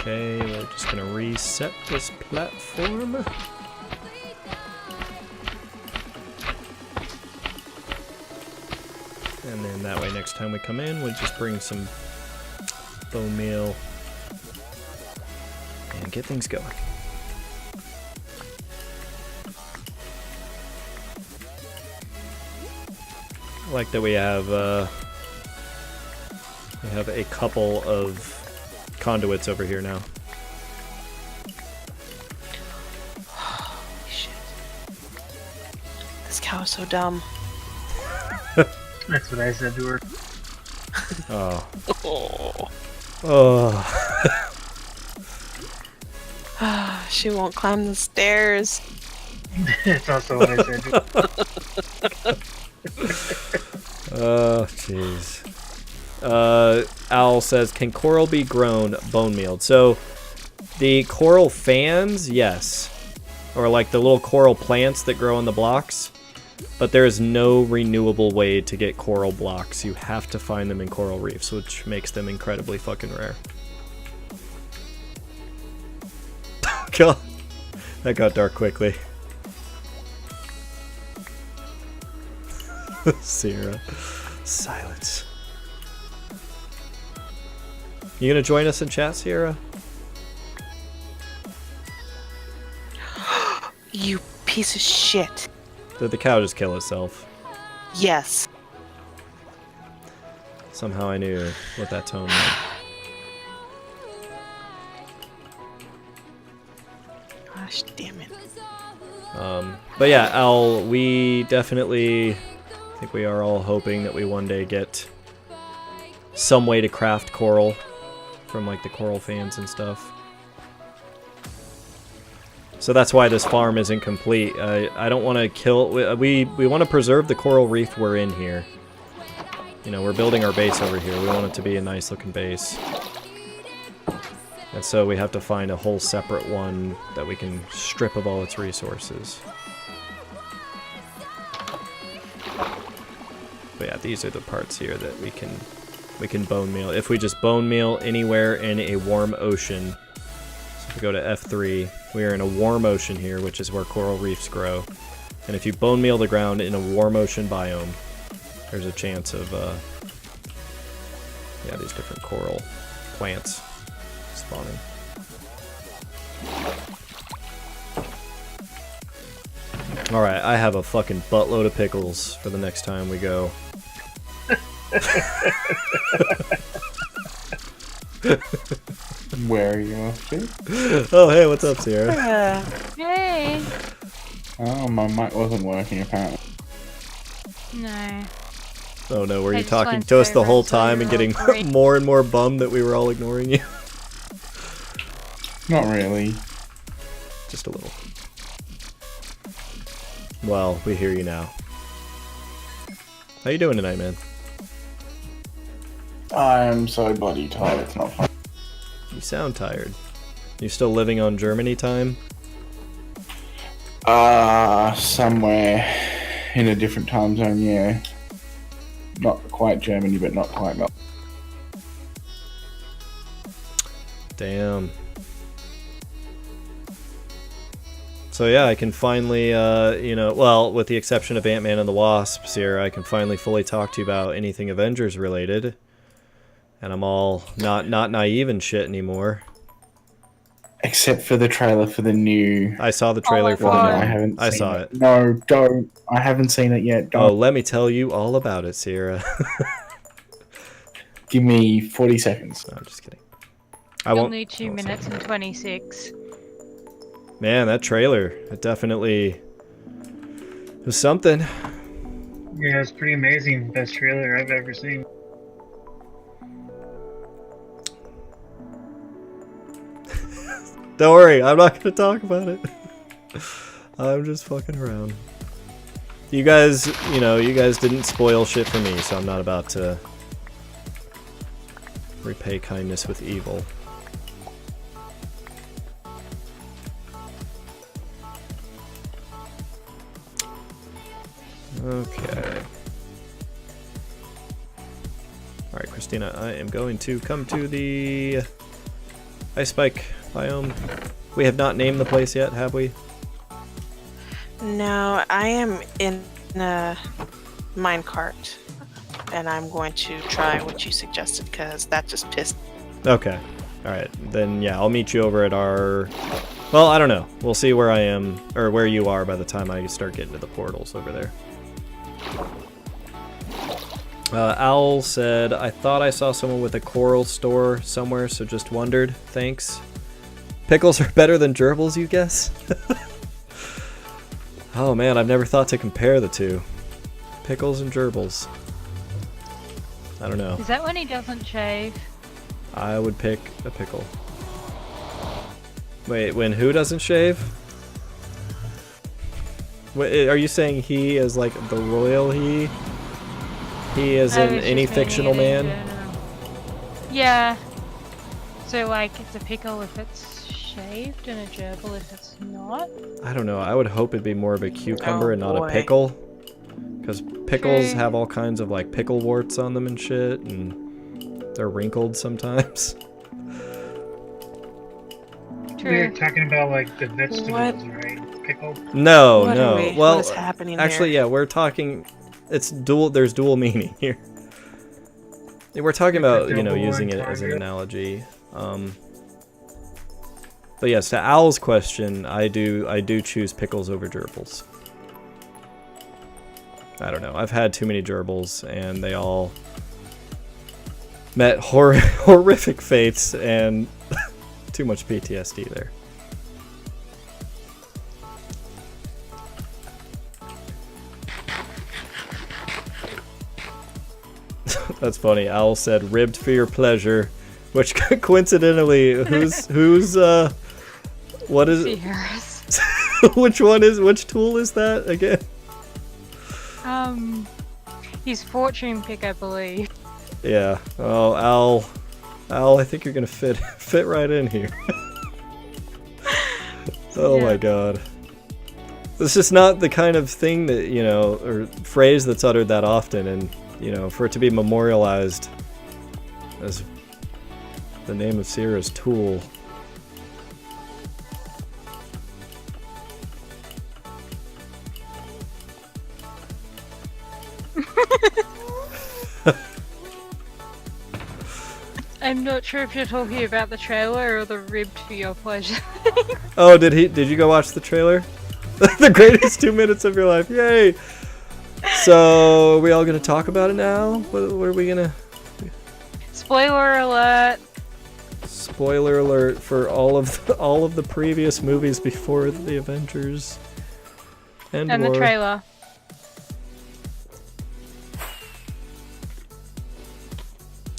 [SPEAKER 1] Okay, we're just gonna reset this platform. And then that way next time we come in, we just bring some bone meal and get things going. I like that we have a couple of conduits over here now.
[SPEAKER 3] Holy shit. This cow is so dumb.
[SPEAKER 4] That's what I said to her.
[SPEAKER 1] Oh.
[SPEAKER 3] Oh. She won't climb the stairs.
[SPEAKER 4] That's also what I said to her.
[SPEAKER 1] Oh, jeez. Owl says, can coral be grown bone mealed? So, the coral fans, yes. Or like the little coral plants that grow in the blocks. But there is no renewable way to get coral blocks. You have to find them in coral reefs, which makes them incredibly fucking rare. God, that got dark quickly. Sierra. Silence. You gonna join us in chat, Sierra?
[SPEAKER 3] You piece of shit.
[SPEAKER 1] Did the cow just kill itself?
[SPEAKER 3] Yes.
[SPEAKER 1] Somehow I knew what that tone meant.
[SPEAKER 3] Gosh damn it.
[SPEAKER 1] But yeah, we definitely, I think we are all hoping that we one day get some way to craft coral from like the coral fans and stuff. So that's why this farm isn't complete. I don't want to kill, we want to preserve the coral reef we're in here. You know, we're building our base over here. We want it to be a nice looking base. And so we have to find a whole separate one that we can strip of all its resources. But yeah, these are the parts here that we can bone meal. If we just bone meal anywhere in a warm ocean, so if we go to F3, we are in a warm ocean here, which is where coral reefs grow. And if you bone meal the ground in a warm ocean biome, there's a chance of, yeah, these different coral plants spawning. Alright, I have a fucking buttload of pickles for the next time we go.
[SPEAKER 5] Where are you off to?
[SPEAKER 1] Oh, hey, what's up, Sierra?
[SPEAKER 2] Hey.
[SPEAKER 5] Oh, my mic wasn't working apparently.
[SPEAKER 2] No.
[SPEAKER 1] Oh no, were
[SPEAKER 2] I
[SPEAKER 1] you
[SPEAKER 2] just
[SPEAKER 1] talking
[SPEAKER 2] went
[SPEAKER 1] to us the
[SPEAKER 2] over
[SPEAKER 1] whole
[SPEAKER 2] so
[SPEAKER 1] time and
[SPEAKER 2] you're
[SPEAKER 1] getting
[SPEAKER 2] all free.
[SPEAKER 1] more and more bummed that we were all ignoring you?
[SPEAKER 5] Not really.
[SPEAKER 1] Just a little. Well, we hear you now. How you doing tonight, man?
[SPEAKER 5] I'm so bloody tired, it's not fun.
[SPEAKER 1] You sound tired. You still living on Germany time?
[SPEAKER 5] Somewhere in a different time zone, yeah. Not quite Germany, but not quite Mel.
[SPEAKER 1] Damn. So yeah, I can finally, you know, well, with the exception of Ant-Man and the Wasp, Sierra, I can finally fully talk to you about anything Avengers related. And I'm all not naive and shit anymore.
[SPEAKER 5] Except for the trailer for the new...
[SPEAKER 1] I saw the trailer for
[SPEAKER 2] God.
[SPEAKER 1] the
[SPEAKER 5] I
[SPEAKER 1] new.
[SPEAKER 5] haven't
[SPEAKER 1] I
[SPEAKER 5] seen
[SPEAKER 1] saw
[SPEAKER 5] it.
[SPEAKER 1] it.
[SPEAKER 5] No, don't. I haven't seen it yet. Don't.
[SPEAKER 1] Oh, let me tell you all about it, Sierra.
[SPEAKER 5] Give me 40 seconds.
[SPEAKER 1] No, I'm just kidding. I
[SPEAKER 2] You'll
[SPEAKER 1] won't.
[SPEAKER 2] need 2 minutes and 26.
[SPEAKER 1] Man, that trailer, it definitely was something.
[SPEAKER 4] Yeah, it's pretty amazing. Best trailer I've ever seen.
[SPEAKER 1] Don't worry, I'm not gonna talk about it. I'm just fucking around. You guys, you know, you guys didn't spoil shit for me, so I'm not about to repay kindness with evil. Okay. Alright, Christina, I am going to come to the Ice Spike biome. We have not named the place yet, have we?
[SPEAKER 3] No, I am in a minecart, and I'm going to try what you suggested because that just pissed.
[SPEAKER 1] Okay. Alright, then yeah, I'll meet you over at our... Well, I don't know. We'll see where I am, or where you are by the time I start getting to the portals over there. Owl said, I thought I saw someone with a coral store somewhere, so just wondered. Thanks. Pickles are better than gerbils, you guess? Oh man, I've never thought to compare the two. Pickles and gerbils. I don't know.
[SPEAKER 2] Is that when he doesn't shave?
[SPEAKER 1] I would pick a pickle. Wait, when who doesn't shave? Wait, are you saying he as like the royal he? He as
[SPEAKER 2] I
[SPEAKER 1] in
[SPEAKER 2] was
[SPEAKER 1] any
[SPEAKER 2] just meaning
[SPEAKER 1] fictional
[SPEAKER 2] it in
[SPEAKER 1] man?
[SPEAKER 2] general. Yeah. So like it's a pickle if it's shaved and a gerbil if it's not.
[SPEAKER 1] I don't know. I would hope it'd be more of a cucumber
[SPEAKER 3] Oh,
[SPEAKER 1] and not a
[SPEAKER 3] boy.
[SPEAKER 1] pickle. Because pickles
[SPEAKER 2] True.
[SPEAKER 1] have all kinds of like pickle warts on them and shit, and they're wrinkled sometimes.
[SPEAKER 4] We're
[SPEAKER 2] True.
[SPEAKER 4] talking about like the vegetables,
[SPEAKER 3] What?
[SPEAKER 4] right? Pickle.
[SPEAKER 1] No,
[SPEAKER 3] What
[SPEAKER 1] no.
[SPEAKER 3] are we-
[SPEAKER 1] Well,
[SPEAKER 3] what is happening
[SPEAKER 1] actually,
[SPEAKER 3] here?
[SPEAKER 1] yeah, we're talking. it's dual. There's dual meaning here. We're talking about, you know,
[SPEAKER 4] Double
[SPEAKER 1] using it
[SPEAKER 4] and
[SPEAKER 1] as an
[SPEAKER 4] target.
[SPEAKER 1] analogy. But yes, to Al's question, I do choose pickles over gerbils. I don't know. I've had too many gerbils, and they all met horrific fates, and too much PTSD there. That's funny. Al said, "Ribbed for your pleasure," which coincidentally, what is it?
[SPEAKER 2] Sierras.
[SPEAKER 1] Which tool is that again?
[SPEAKER 2] He's fortune pick, I believe.
[SPEAKER 1] Yeah. Oh, Al, I think you're gonna fit right in here. Oh
[SPEAKER 2] Yeah.
[SPEAKER 1] my god. This is not the kind of thing that, you know, or phrase that's uttered that often, and, you know, for it to be memorialized as the name of Sierra's tool.
[SPEAKER 2] I'm not sure if you're talking about the trailer or the ribbed for your pleasure.
[SPEAKER 1] Oh, did you go watch the trailer? The greatest 2 minutes of your life. Yay! So, are we all gonna talk about it now? What are we gonna...
[SPEAKER 2] Spoiler alert!
[SPEAKER 1] Spoiler alert for all of the previous movies before the Avengers and
[SPEAKER 2] And the
[SPEAKER 1] more.
[SPEAKER 2] trailer.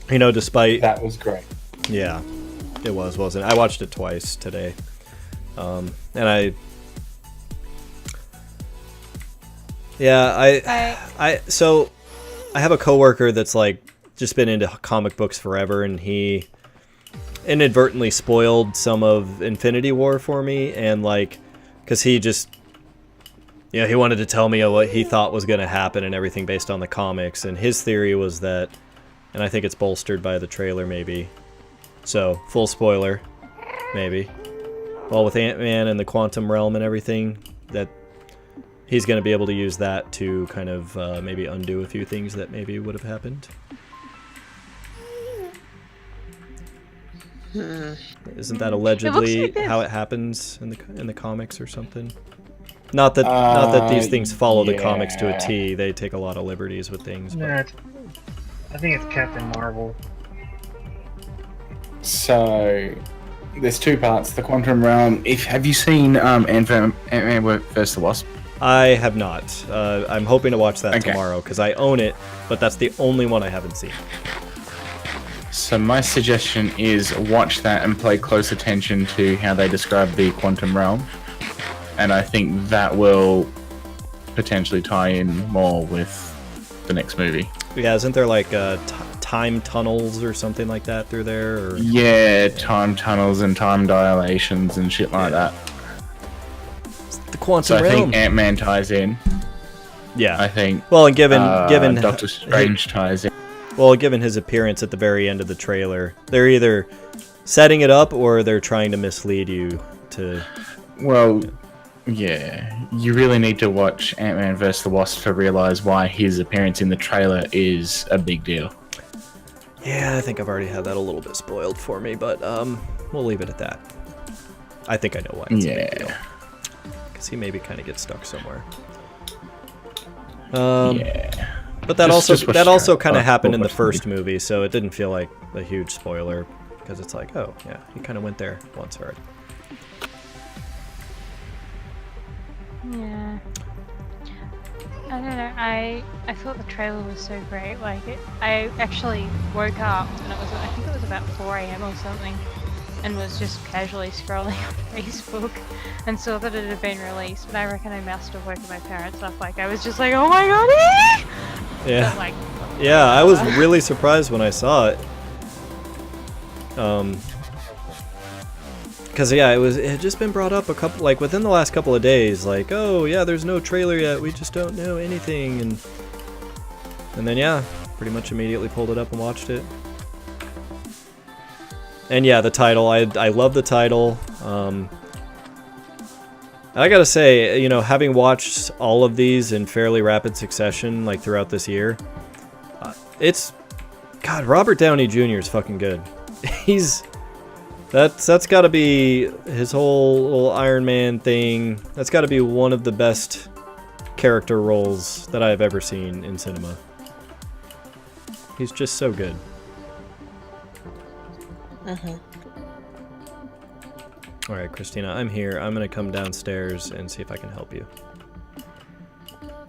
[SPEAKER 1] You know, despite...
[SPEAKER 5] That was great.
[SPEAKER 1] Yeah, it was, wasn't it? I watched it twice today. And I... Yeah, so I have a coworker that's like just been into comic books forever, and he inadvertently spoiled some of Infinity War for me, and like, because he just, you know, he wanted to tell me what he thought was going to happen and everything based on the comics, and his theory was that, and I think it's bolstered by the trailer maybe, so full spoiler, maybe, well, with Ant-Man and the quantum realm and everything, that he's going to be able to use that to kind of maybe undo a few things that maybe would have happened. Isn't that allegedly
[SPEAKER 2] like
[SPEAKER 1] how it happens in the comics or something? Not that these things follow the comics to a T. They take a lot of liberties with things. But...
[SPEAKER 4] Nah, I think it's Captain Marvel.
[SPEAKER 5] So there's two parts. The quantum realm. Have you seen Ant-Man vs. the Wasp?
[SPEAKER 1] I have not. I'm hoping to watch that
[SPEAKER 5] Okay.
[SPEAKER 1] tomorrow because I own it, but that's the only one I haven't seen.
[SPEAKER 5] So my suggestion is watch that and pay close attention to how they describe the quantum realm, and I think that will potentially tie in more with the next movie.
[SPEAKER 1] Yeah, isn't there like time tunnels or something like that through there? Or...
[SPEAKER 5] Yeah, time tunnels and time dilations and shit like that.
[SPEAKER 1] The quantum
[SPEAKER 5] So I
[SPEAKER 1] realm.
[SPEAKER 5] think Ant-Man ties in.
[SPEAKER 1] Yeah.
[SPEAKER 5] I think.
[SPEAKER 1] Well, and given
[SPEAKER 5] Doctor Strange ties in.
[SPEAKER 1] Well, given his appearance at the very end of the trailer, they're either setting it up or they're trying to mislead you to...
[SPEAKER 5] Well, yeah. You really need to watch Ant-Man vs. the Wasp to realize why his appearance in the trailer is a big deal.
[SPEAKER 1] Yeah, I think I've already had that a little bit spoiled for me, but we'll leave it at that. I think I know why it's a big deal. Because he maybe kind of gets stuck somewhere.
[SPEAKER 5] Yeah.
[SPEAKER 1] But that
[SPEAKER 5] Just watch
[SPEAKER 1] also
[SPEAKER 5] that.
[SPEAKER 1] kind of happened in the
[SPEAKER 5] Watch the
[SPEAKER 1] first movie, so it didn't feel like a huge spoiler, because it's like, oh, yeah, he kind of went there once already.
[SPEAKER 2] Yeah. I don't know, I thought the trailer was so great. Like, I actually woke up, and I think it was about 4 AM or something, and was just casually scrolling on Facebook and saw that it had been released, and I reckon I must have woken my parents up. Like, I was just like, oh my god, eh!
[SPEAKER 1] Yeah.
[SPEAKER 2] But, like,
[SPEAKER 1] Yeah, I was really surprised when I saw it. Because yeah, it had just been brought up within the last couple of days, like, oh yeah, there's no trailer yet, we just don't know anything, and then yeah, pretty much immediately pulled it up and watched it. And yeah, the title, I love the title. I gotta say, you know, having watched all of these in fairly rapid succession, like throughout this year, God, Robert Downey Jr. is fucking good. That's gotta be his whole little Iron Man thing. That's gotta be one of the best character roles that I've ever seen in cinema. He's just so good. Alright, Christina, I'm here. I'm gonna come downstairs and see if I can help you.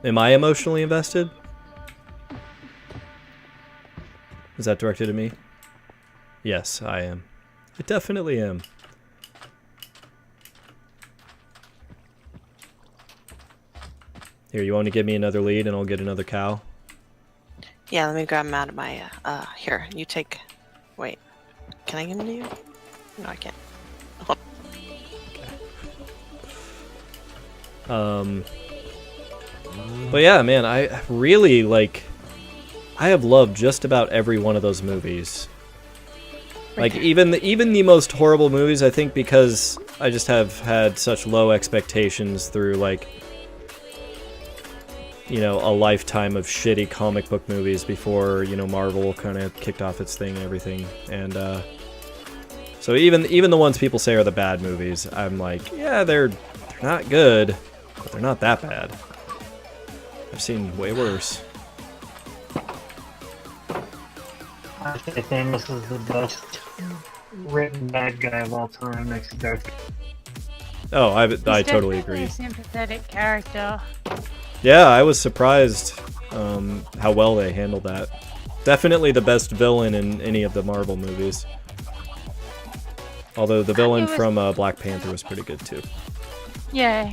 [SPEAKER 1] Am I emotionally invested? Is that directed at me? Yes, I am. I definitely am. Here, you want to give me another lead and I'll get another cow?
[SPEAKER 3] Yeah, let me grab him out of my, here, you take, wait, can I give him to you? No, I can't.
[SPEAKER 1] But yeah, man, I really, like, I have loved just about every one of those movies. Like, even the most horrible movies, I think because I just have had such low expectations through, like, you know, a lifetime of shitty comic book movies before, you know, Marvel kind of kicked off its thing and everything. And, so even the ones people say are the bad movies, I'm like, yeah, they're not good, but they're not that bad. I've seen way worse.
[SPEAKER 4] I think Thanos is the best written bad guy of all time next to Darth.
[SPEAKER 1] Oh, I
[SPEAKER 2] He's
[SPEAKER 1] totally
[SPEAKER 2] definitely
[SPEAKER 1] agree.
[SPEAKER 2] a sympathetic character.
[SPEAKER 1] Yeah, I was surprised how well they handled that. Definitely the best villain in any of the Marvel movies. Although the villain from Black Panther was pretty good too.
[SPEAKER 2] Yeah,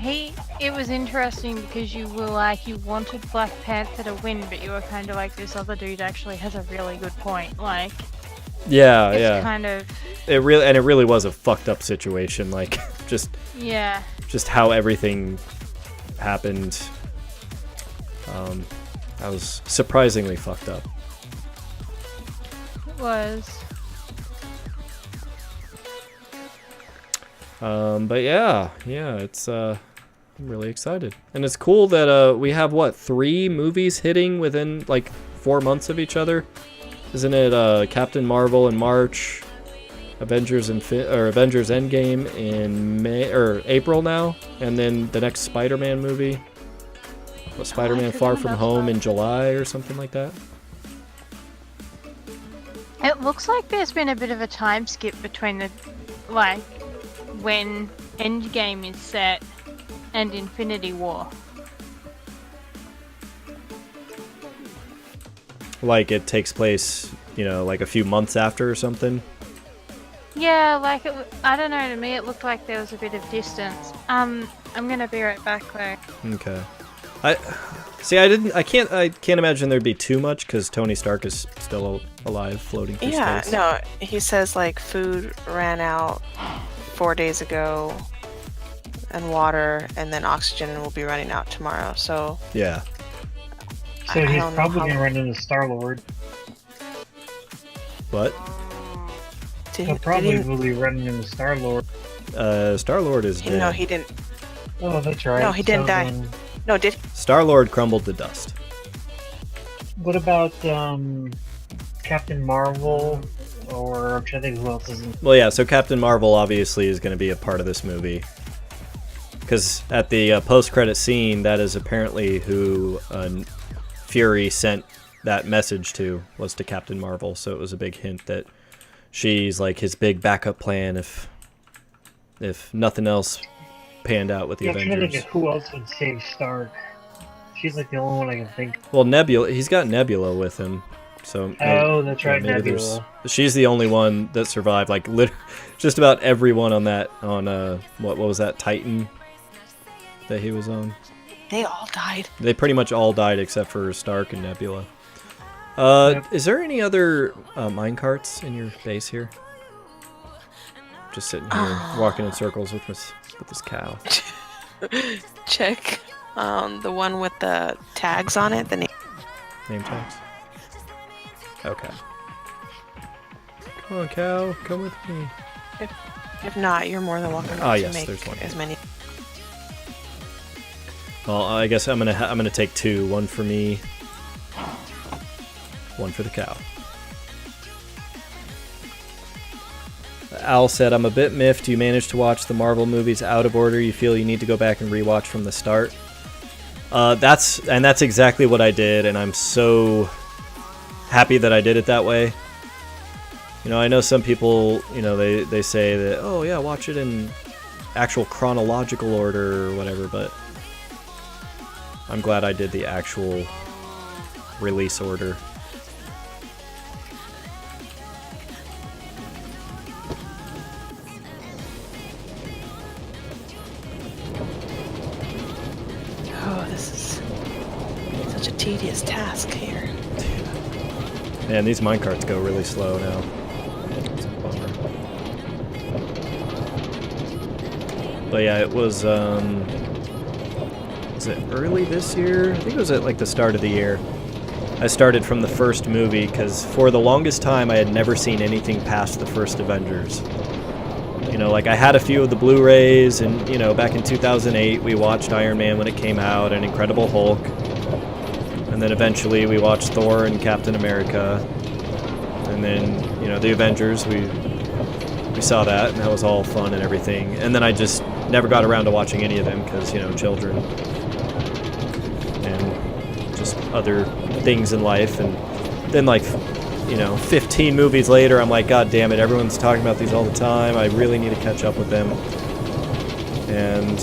[SPEAKER 2] it was interesting because you were like, you wanted Black Panther to win, but you were kind of like, this other dude actually has a really good point. Like,
[SPEAKER 1] Yeah,
[SPEAKER 2] it's
[SPEAKER 1] yeah.
[SPEAKER 2] kind of,
[SPEAKER 1] It really was a fucked up situation. Like, just how everything happened. I was surprisingly fucked up.
[SPEAKER 2] it was.
[SPEAKER 1] But yeah, it's I'm really excited, and it's cool that we have what 3 movies hitting within like 4 months of each other, isn't it? Captain Marvel in March, Avengers Endgame in May or April now, and then the next Spider-Man movie, Spider-Man Far From Home in July or something like that.
[SPEAKER 2] It looks like there's been a bit of a time skip between the, like, when Endgame is set and Infinity War.
[SPEAKER 1] Like it takes place, you know, like a few months after or something.
[SPEAKER 2] Yeah, like I don't know. To me, it looked like there was a bit of distance. I'm gonna be right back though.
[SPEAKER 1] Okay. I can't imagine there'd be too much because Tony Stark is still alive, floating through space.
[SPEAKER 3] No, he says like food ran out 4 days ago, and water, and then oxygen will be running out tomorrow. So
[SPEAKER 1] Yeah.
[SPEAKER 4] So he's probably gonna run into Star-Lord.
[SPEAKER 1] What?
[SPEAKER 4] He'll probably will be running into Star-Lord.
[SPEAKER 1] Star-Lord is dead.
[SPEAKER 3] No, he didn't.
[SPEAKER 4] Oh, that's right.
[SPEAKER 3] No, he didn't die.
[SPEAKER 4] Then,
[SPEAKER 3] No, did
[SPEAKER 1] Star-Lord crumbled to dust.
[SPEAKER 4] what about Captain Marvel? Or I'm trying to think who else is in.
[SPEAKER 1] Well, yeah, so Captain Marvel obviously is going to be a part of this movie. Because at the post-credit scene, that is apparently who Fury sent that message to, was to Captain Marvel. So it was a big hint that she's like his big backup plan if nothing else panned out with the
[SPEAKER 4] I'm trying to
[SPEAKER 1] Avengers.
[SPEAKER 4] think of who else would save Stark. She's like the only one I can think of.
[SPEAKER 1] Well, Nebula, he's got Nebula with him. So
[SPEAKER 4] Oh, that's right,
[SPEAKER 1] maybe
[SPEAKER 4] Nebula.
[SPEAKER 1] she's the only one that survived. Like just about everyone on what was that Titan that he was on?
[SPEAKER 3] they all died?
[SPEAKER 1] They pretty much all died except for Stark and Nebula. Is there any other minecarts in your base here? Just sitting here walking in circles with this cow.
[SPEAKER 3] Check the one with the tags on it. The name.
[SPEAKER 1] Name tags. Okay. Come on, cow. Come with me.
[SPEAKER 3] If not, you're more than welcome
[SPEAKER 1] Ah,
[SPEAKER 3] to
[SPEAKER 1] yes,
[SPEAKER 3] make
[SPEAKER 1] there's one.
[SPEAKER 3] as many.
[SPEAKER 1] Well, I guess I'm gonna take two. One for me. One for the cow. Al said, I'm a bit miffed you managed to watch the Marvel movies out of order. You feel you need to go back and rewatch from the start. That's exactly what I did, and I'm so happy that I did it that way. You know, I know some people, you know, they say that, oh yeah, watch it in actual chronological order or whatever, but I'm glad I did the actual release order.
[SPEAKER 3] Oh, this is such a tedious task here.
[SPEAKER 1] Man, these minecarts go really slow now. It's a bummer. But yeah, it was it early this year? I think it was at like the start of the year. I started from the first movie because for the longest time I had never seen anything past the first Avengers. You know, like I had a few of the Blu-rays, and you know, back in 2008 we watched Iron Man when it came out and Incredible Hulk. And then eventually we watched Thor and Captain America. And then, you know, the Avengers, we saw that, and that was all fun and everything. And then I just never got around to watching any of them because, you know, children and just other things in life. And then, like, you know, 15 movies later, I'm like, God damn it, everyone's talking about these all the time. I really need to catch up with them. And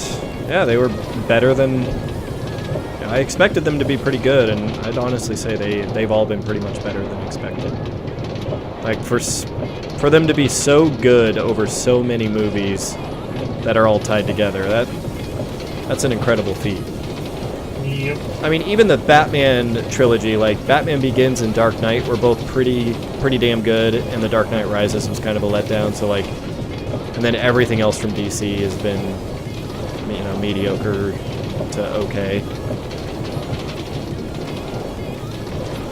[SPEAKER 1] yeah, they were better than I expected them to be. Pretty good, and I'd honestly say they've all been pretty much better than expected. Like for them to be so good over so many movies that are all tied together, that's an incredible feat.
[SPEAKER 4] Yep.
[SPEAKER 1] I mean, even the Batman trilogy, like Batman Begins and Dark Knight, were both pretty damn good, and The Dark Knight Rises was kind of a letdown. So like, and then everything else from DC has been, you know, mediocre to okay.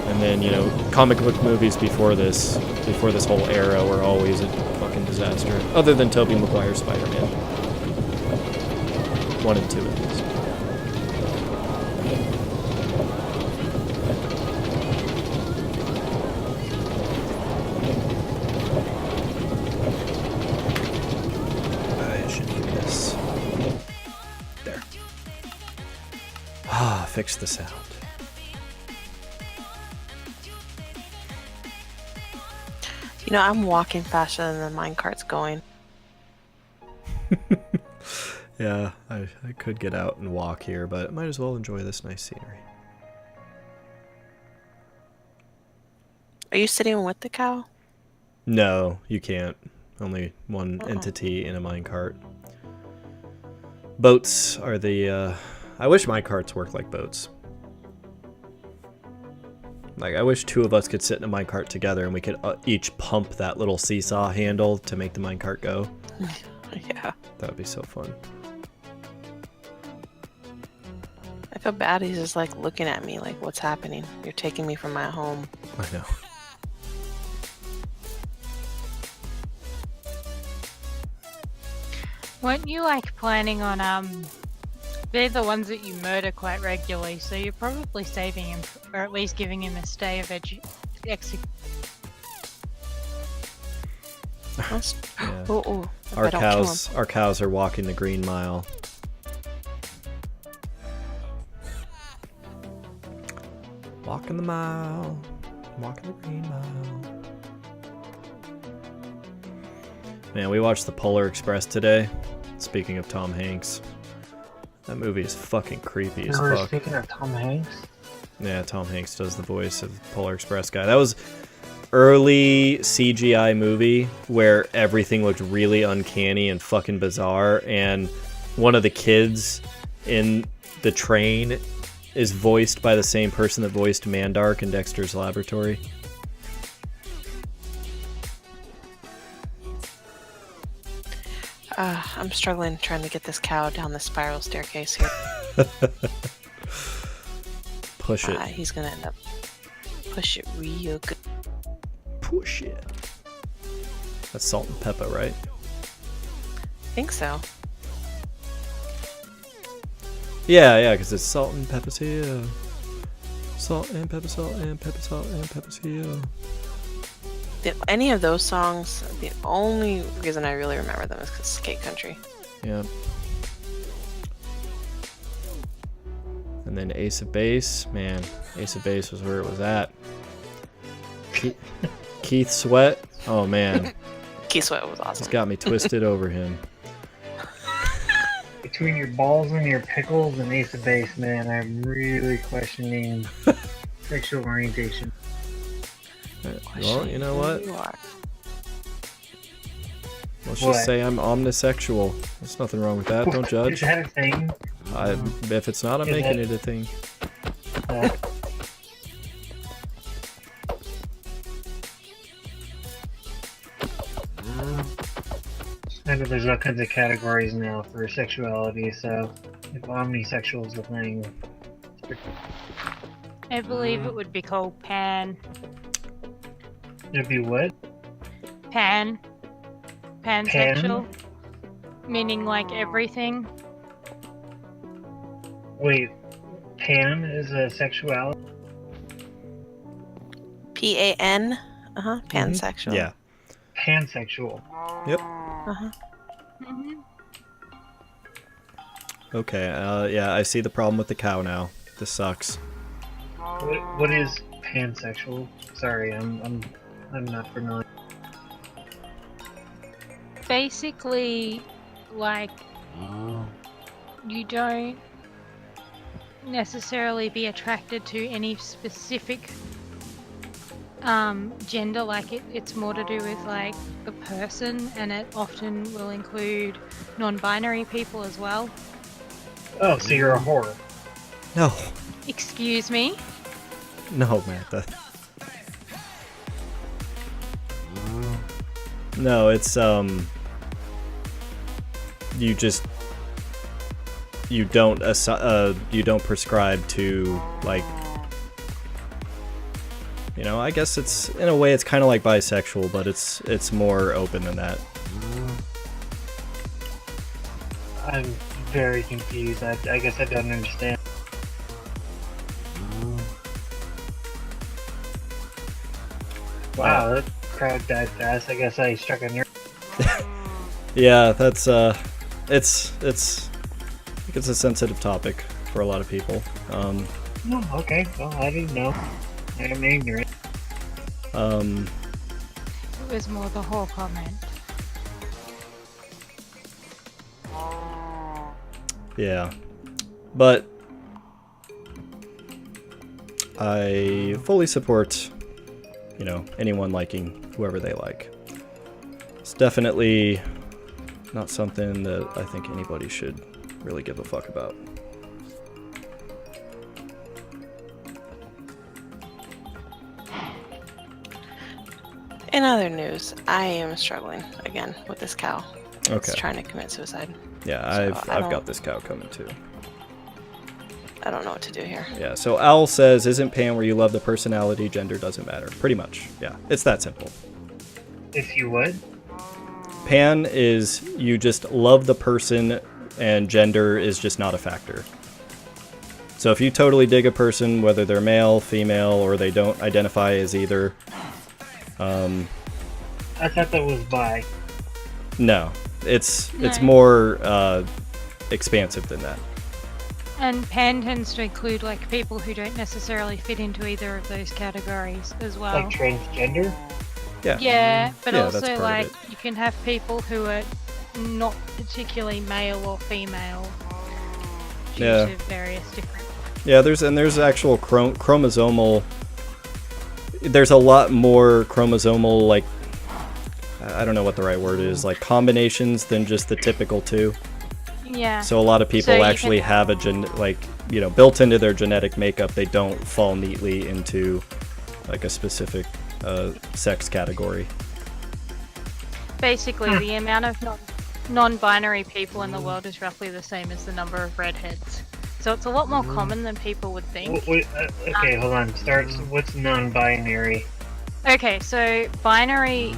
[SPEAKER 1] And then, you know, comic book movies before this whole era were always a fucking disaster. Other than Tobey Maguire's Spider-Man. 1 and 2 at least. I should do this. There. Ah, fix the sound.
[SPEAKER 3] You know, I'm walking faster than the minecart's going.
[SPEAKER 1] Yeah, I could get out and walk here, but I might as well enjoy this nice scenery.
[SPEAKER 3] Are you sitting with the cow?
[SPEAKER 1] No, you can't. Only one entity in a minecart. Boats are the, I wish minecarts worked like boats. Like, I wish two of us could sit in a minecart together and we could each pump that little seesaw handle to make the minecart go.
[SPEAKER 3] Yeah.
[SPEAKER 1] That would be so fun.
[SPEAKER 3] I feel bad. He's just like looking at me like, what's happening? You're taking me from my home.
[SPEAKER 1] I know.
[SPEAKER 2] Weren't you like planning on they're the ones that you murder quite regularly, so you're probably saving him, or at least giving him a stay of execution.
[SPEAKER 1] Yeah.
[SPEAKER 3] Oh,
[SPEAKER 1] Our cows are walking the Green Mile. Walking the mile, walking the Green Mile. Man, we watched The Polar Express today. Speaking of Tom Hanks. That movie is fucking creepy as fuck.
[SPEAKER 4] Speaking of Tom Hanks?
[SPEAKER 1] Yeah, Tom Hanks does the voice of Polar Express guy. That was early CGI movie where everything looked really uncanny and fucking bizarre, and one of the kids in the train is voiced by the same person that voiced Mandark in Dexter's Laboratory.
[SPEAKER 3] I'm struggling trying to get this cow down the spiral staircase here.
[SPEAKER 1] Push it.
[SPEAKER 3] He's gonna end up push it real good.
[SPEAKER 1] Push it. That's salt and pepper, right?
[SPEAKER 3] I think so.
[SPEAKER 1] Yeah, because it's salt and pepper's here. Salt and pepper, salt and pepper, salt and pepper's here.
[SPEAKER 3] Any of those songs, the only reason I really remember them is because Skate Country.
[SPEAKER 1] Yeah. And then Ace of Base. Man, Ace of Base was where it was at. Keith Sweat. Oh, man.
[SPEAKER 3] Keith Sweat was
[SPEAKER 1] He's
[SPEAKER 3] awesome.
[SPEAKER 1] got me twisted over him.
[SPEAKER 4] Between your balls and your pickles and Ace of Base, man, I'm really questioning sexual orientation.
[SPEAKER 1] Well, you know what?
[SPEAKER 3] You are.
[SPEAKER 1] Let's
[SPEAKER 4] What?
[SPEAKER 1] just say I'm omnisexual. There's nothing wrong with that. Don't
[SPEAKER 4] Is
[SPEAKER 1] judge.
[SPEAKER 4] that a thing?
[SPEAKER 1] If it's not, I'm
[SPEAKER 4] Is
[SPEAKER 1] making
[SPEAKER 4] that-
[SPEAKER 1] it a thing.
[SPEAKER 4] Uh, I know there's all kinds of categories now for sexuality, so if omnisexual is a thing,
[SPEAKER 2] I believe it would be called pan.
[SPEAKER 4] it'd be what?
[SPEAKER 2] Pan. Pansexual. Meaning like everything.
[SPEAKER 4] Wait, pan is a sexuality?
[SPEAKER 3] Pan. Pansexual.
[SPEAKER 1] Yeah.
[SPEAKER 4] Pansexual.
[SPEAKER 1] Yep.
[SPEAKER 2] Hmm.
[SPEAKER 1] Okay. Yeah, I see the problem with the cow now. This sucks.
[SPEAKER 4] What is pansexual? Sorry, I'm not familiar.
[SPEAKER 2] Basically, like, you don't necessarily be attracted to any specific gender. Like, it's more to do with like the person, and it often will include non-binary people as well.
[SPEAKER 4] Oh, so you're a whore.
[SPEAKER 1] No.
[SPEAKER 2] Excuse me?
[SPEAKER 1] No, Martha. No, it's you don't prescribe to, like, you know, I guess it's, in a way, it's kind of like bisexual, but it's more open than that.
[SPEAKER 4] I'm very confused. I guess I don't understand. Wow, that crowd died fast. I guess I struck a nerve.
[SPEAKER 1] Yeah, that's it's I think it's a sensitive topic for a lot of people.
[SPEAKER 4] Oh, okay. Well, I didn't know. I'm ignorant.
[SPEAKER 2] It was more the whole comment.
[SPEAKER 1] Yeah, but I fully support, you know, anyone liking whoever they like. It's definitely not something that I think anybody should really give a fuck about.
[SPEAKER 3] In other news, I am struggling again with this cow.
[SPEAKER 1] Okay.
[SPEAKER 3] It's trying to commit suicide.
[SPEAKER 1] Yeah,
[SPEAKER 3] So,
[SPEAKER 1] I've got this cow coming too.
[SPEAKER 3] I don't know what to do here.
[SPEAKER 1] Yeah, so Owl says, isn't Pan where you love the personality, gender doesn't matter? Pretty much, yeah. It's that simple.
[SPEAKER 4] If you would.
[SPEAKER 1] Pan is you just love the person and gender is just not a factor. So if you totally dig a person, whether they're male, female, or they don't identify as either,
[SPEAKER 4] I thought that was bi.
[SPEAKER 1] no. It's
[SPEAKER 2] No.
[SPEAKER 1] more expansive than that.
[SPEAKER 2] And pan tends to include like people who don't necessarily fit into either of those categories as well.
[SPEAKER 4] Like transgender?
[SPEAKER 1] Yeah.
[SPEAKER 2] Yeah, but
[SPEAKER 1] Yeah, that's
[SPEAKER 2] also
[SPEAKER 1] part of
[SPEAKER 2] like
[SPEAKER 1] it.
[SPEAKER 2] you can have people who are not particularly male or female due
[SPEAKER 1] Yeah.
[SPEAKER 2] to various different.
[SPEAKER 1] Yeah, there's actual chromosomal. There's a lot more chromosomal, like, I don't know what the right word is, like combinations than just the typical two.
[SPEAKER 2] Yeah.
[SPEAKER 1] So a lot of people
[SPEAKER 2] So you
[SPEAKER 1] actually
[SPEAKER 2] can-
[SPEAKER 1] have built into their genetic makeup, they don't fall neatly into like a specific sex category.
[SPEAKER 2] Basically, the amount of non-binary people in the world is roughly the same as the number of redheads. So it's a lot more common than people would think.
[SPEAKER 4] Okay, hold on. What's non-binary?
[SPEAKER 2] Okay, so binary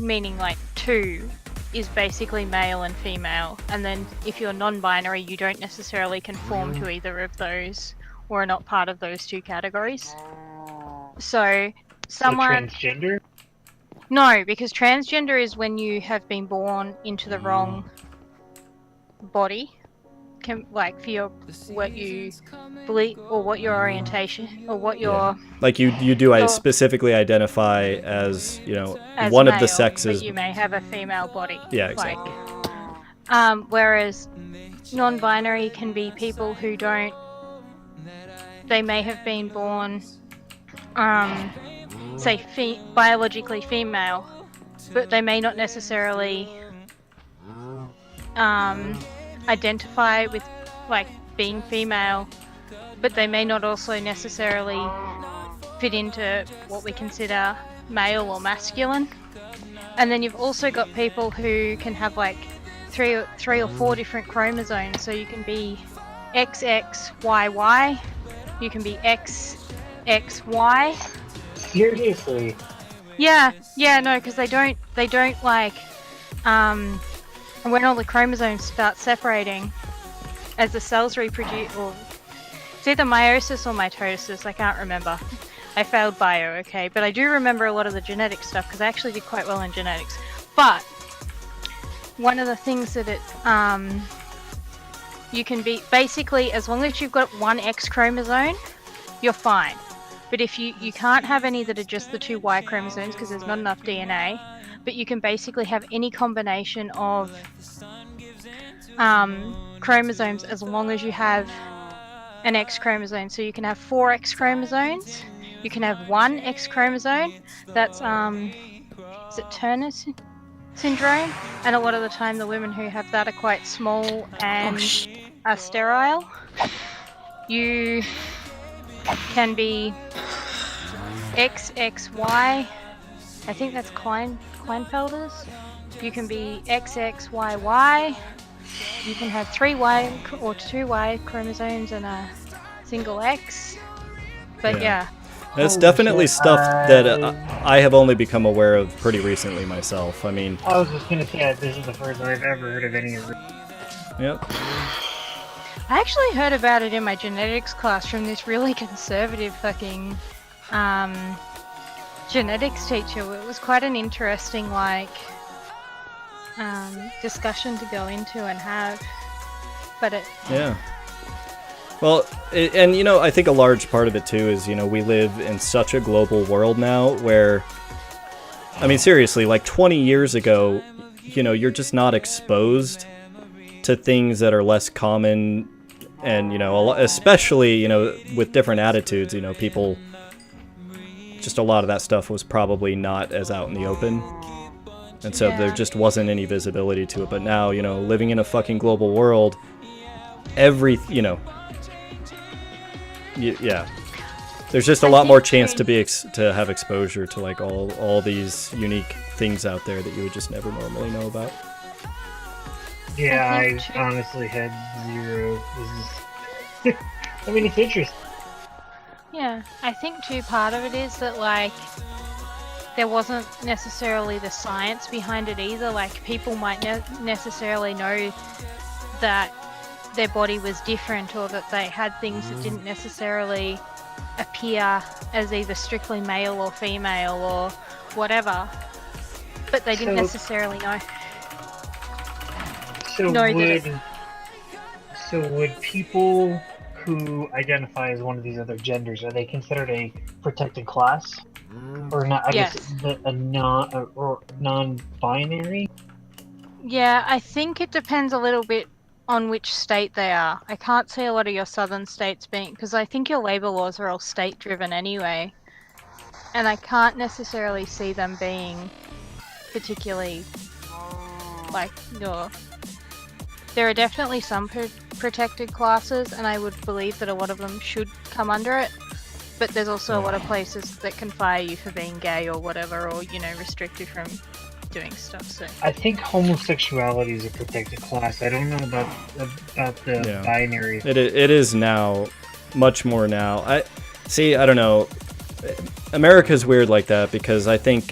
[SPEAKER 2] meaning like two, is basically male and female, and then if you're non-binary, you don't necessarily conform to either of those, or are not part of those two categories. So, someone...
[SPEAKER 4] transgender?
[SPEAKER 2] No, because transgender is when you have been born into the wrong body, like for your what you believe or what your orientation or what your
[SPEAKER 1] like you do
[SPEAKER 2] your-
[SPEAKER 1] specifically identify as, you know,
[SPEAKER 2] as
[SPEAKER 1] one
[SPEAKER 2] male,
[SPEAKER 1] of the sexes.
[SPEAKER 2] but you may have a female body.
[SPEAKER 1] Yeah, exactly.
[SPEAKER 2] Whereas non-binary can be people who don't. They may have been born, say, biologically female, but they may not necessarily identify with like being female, but they may not also necessarily fit into what we consider male or masculine. And then you've also got people who can have like three or four different chromosomes, so you can be XXYY, you can be XXY.
[SPEAKER 4] Seriously?
[SPEAKER 2] Yeah, no, because they don't like, when all the chromosomes start separating as the cells reproduce, or it's either meiosis or mitosis, I can't remember. I failed bio, okay, but I do remember a lot of the genetic stuff because I actually did quite well in genetics. But one of the things that you can be, basically, as long as you've got one X chromosome, you're fine. But if you can't have any that are just the two Y chromosomes because there's not enough DNA, but you can basically have any combination of chromosomes as long as you have an X chromosome. So you can have 4 X chromosomes, you can have 1 X chromosome, that's is it Turner syndrome? And a lot of the time the women who have that are quite small and are sterile. You can be XXY, I think that's Klinefelter's. You can be XXYY. You can have 3 Y or 2 Y chromosomes and a single X. But yeah.
[SPEAKER 1] That's
[SPEAKER 4] Holy
[SPEAKER 1] definitely
[SPEAKER 4] shit,
[SPEAKER 1] stuff that I have only become aware of pretty recently myself. I mean,
[SPEAKER 4] I was just gonna say this is the first I've ever heard of any of this.
[SPEAKER 1] yep.
[SPEAKER 2] I actually heard about it in my genetics class from this really conservative fucking genetics teacher. It was quite an interesting discussion to go into and have. But
[SPEAKER 1] Yeah. Well, and you know, I think a large part of it too is, you know, we live in such a global world now where, I mean, seriously, like 20 years ago, you know, you're just not exposed to things that are less common, and, you know, especially, you know, with different attitudes, you know, people, just a lot of that stuff was probably not as out in the open. And so there just wasn't any visibility to it. But now, you know, living in a fucking global world, you know, yeah, there's just a lot more chance to be to have exposure to like all these unique things out there that you would just never normally know about.
[SPEAKER 4] Yeah, I honestly had zero. This is, I mean, it's interesting.
[SPEAKER 2] yeah, I think too part of it is that like there wasn't necessarily the science behind it either. Like people might necessarily know that their body was different, or that they had things that didn't necessarily appear as either strictly male or female or whatever, but they didn't necessarily know.
[SPEAKER 4] So would people who identify as one of these other genders, are they considered a protected class, or not? I guess a non-binary.
[SPEAKER 2] Yeah, I think it depends a little bit on which state they are. I can't see a lot of your southern states being, because I think your labour laws are all state driven anyway, and I can't necessarily see them being particularly like there are definitely some protected classes, and I would believe that a lot of them should come under it, but there's also a lot of places that can fire you for being gay or whatever, or, you know, restrict you from doing stuff. So
[SPEAKER 4] I think homosexuality is a protected class. I don't know about the binary.
[SPEAKER 1] It is now, much more now. I don't know. America's weird like that because I think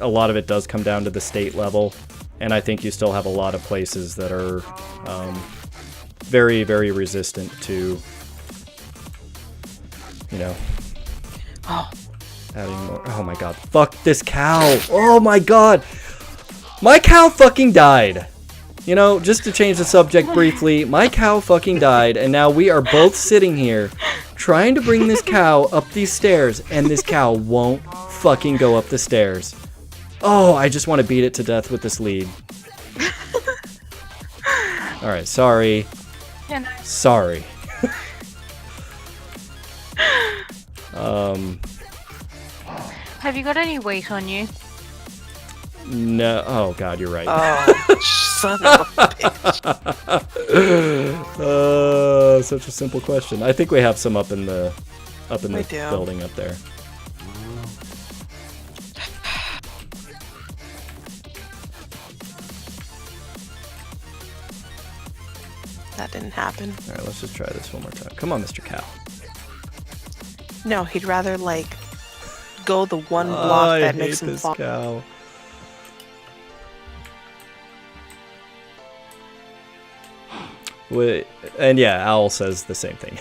[SPEAKER 1] a lot of it does come down to the state level. And I think you still have a lot of places that are very, very resistant to, you know, adding more. Oh my god, fuck this cow. Oh my god. My cow fucking died. You know, just to change the subject briefly, my cow fucking died, and now we are both sitting here trying to bring this cow up these stairs, and this cow won't fucking go up the stairs. Oh, I just want to beat it to death with this lead. Alright, sorry. Sorry.
[SPEAKER 2] Have you got any weight on you?
[SPEAKER 1] No. Oh god, you're right.
[SPEAKER 3] Oh, son of a bitch.
[SPEAKER 1] Such a simple question. I think we have some up in the
[SPEAKER 3] We do.
[SPEAKER 1] building up there.
[SPEAKER 3] That didn't happen.
[SPEAKER 1] All right, let's just try this one more time. Come on, Mr. Cow.
[SPEAKER 3] No, he'd rather like go the one
[SPEAKER 1] Oh,
[SPEAKER 3] block
[SPEAKER 1] I
[SPEAKER 3] that
[SPEAKER 1] hate
[SPEAKER 3] makes him
[SPEAKER 1] this
[SPEAKER 3] fall.
[SPEAKER 1] cow. And yeah, Owl says the same thing.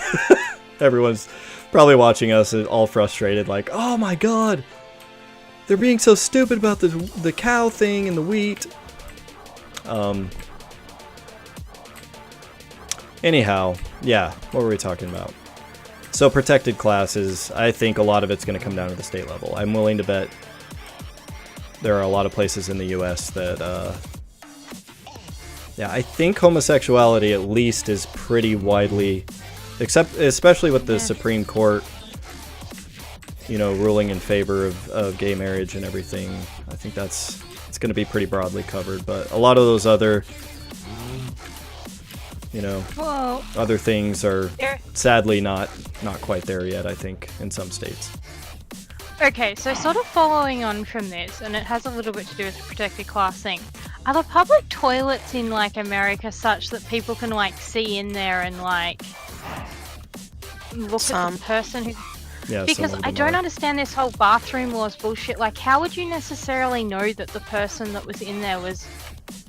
[SPEAKER 1] Everyone's probably watching us all frustrated, like, oh my god, they're being so stupid about the cow thing and the wheat. Anyhow, yeah, what were we talking about? So protected classes, I think a lot of it's going to come down to the state level. I'm willing to bet there are a lot of places in the US that, yeah, I think homosexuality at least is pretty widely, especially with the Supreme Court, you know, ruling in favor of gay marriage and everything. I think it's going to be pretty broadly covered, but a lot of those other, you know, other things are sadly not quite there yet, I think, in some states.
[SPEAKER 2] Okay, so sort of following on from this, and it has a little bit to do with the protected class thing. Are the public toilets in like America such that people can like see in there and like look at the person who?
[SPEAKER 1] Yeah,
[SPEAKER 2] because
[SPEAKER 1] some of
[SPEAKER 2] I
[SPEAKER 1] them
[SPEAKER 2] don't
[SPEAKER 1] are.
[SPEAKER 2] understand this whole bathroom laws bullshit. Like, how would you necessarily know that the person that was in there was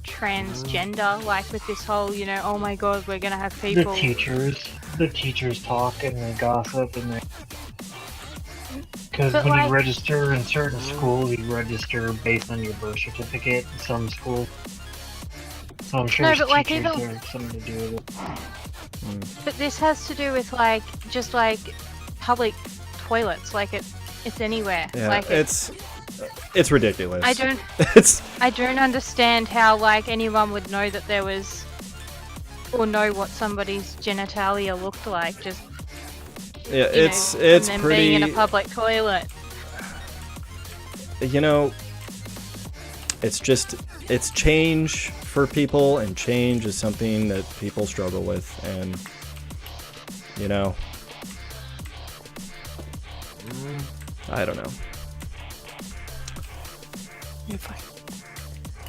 [SPEAKER 2] transgender? Like with this whole, you know, oh my god, we're gonna have people.
[SPEAKER 4] The teachers talk and they gossip and they. Because
[SPEAKER 2] But,
[SPEAKER 4] when
[SPEAKER 2] like-
[SPEAKER 4] you register in certain schools, you register based on your birth certificate. In some schools, so I'm sure
[SPEAKER 2] No,
[SPEAKER 4] it's
[SPEAKER 2] but, like,
[SPEAKER 4] teachers
[SPEAKER 2] even-
[SPEAKER 4] have something to do with it.
[SPEAKER 2] But this has to do with like just like public toilets. Like it's anywhere.
[SPEAKER 1] Yeah,
[SPEAKER 2] like
[SPEAKER 1] it's ridiculous.
[SPEAKER 2] I don't
[SPEAKER 1] It's
[SPEAKER 2] I don't understand how like anyone would know that there was or know what somebody's genitalia looked like. Just
[SPEAKER 1] yeah,
[SPEAKER 2] you
[SPEAKER 1] it's
[SPEAKER 2] know, from them
[SPEAKER 1] pretty.
[SPEAKER 2] being in a public toilet.
[SPEAKER 1] You know, it's change for people, and change is something that people struggle with, and you know, I don't know.
[SPEAKER 3] You're fine.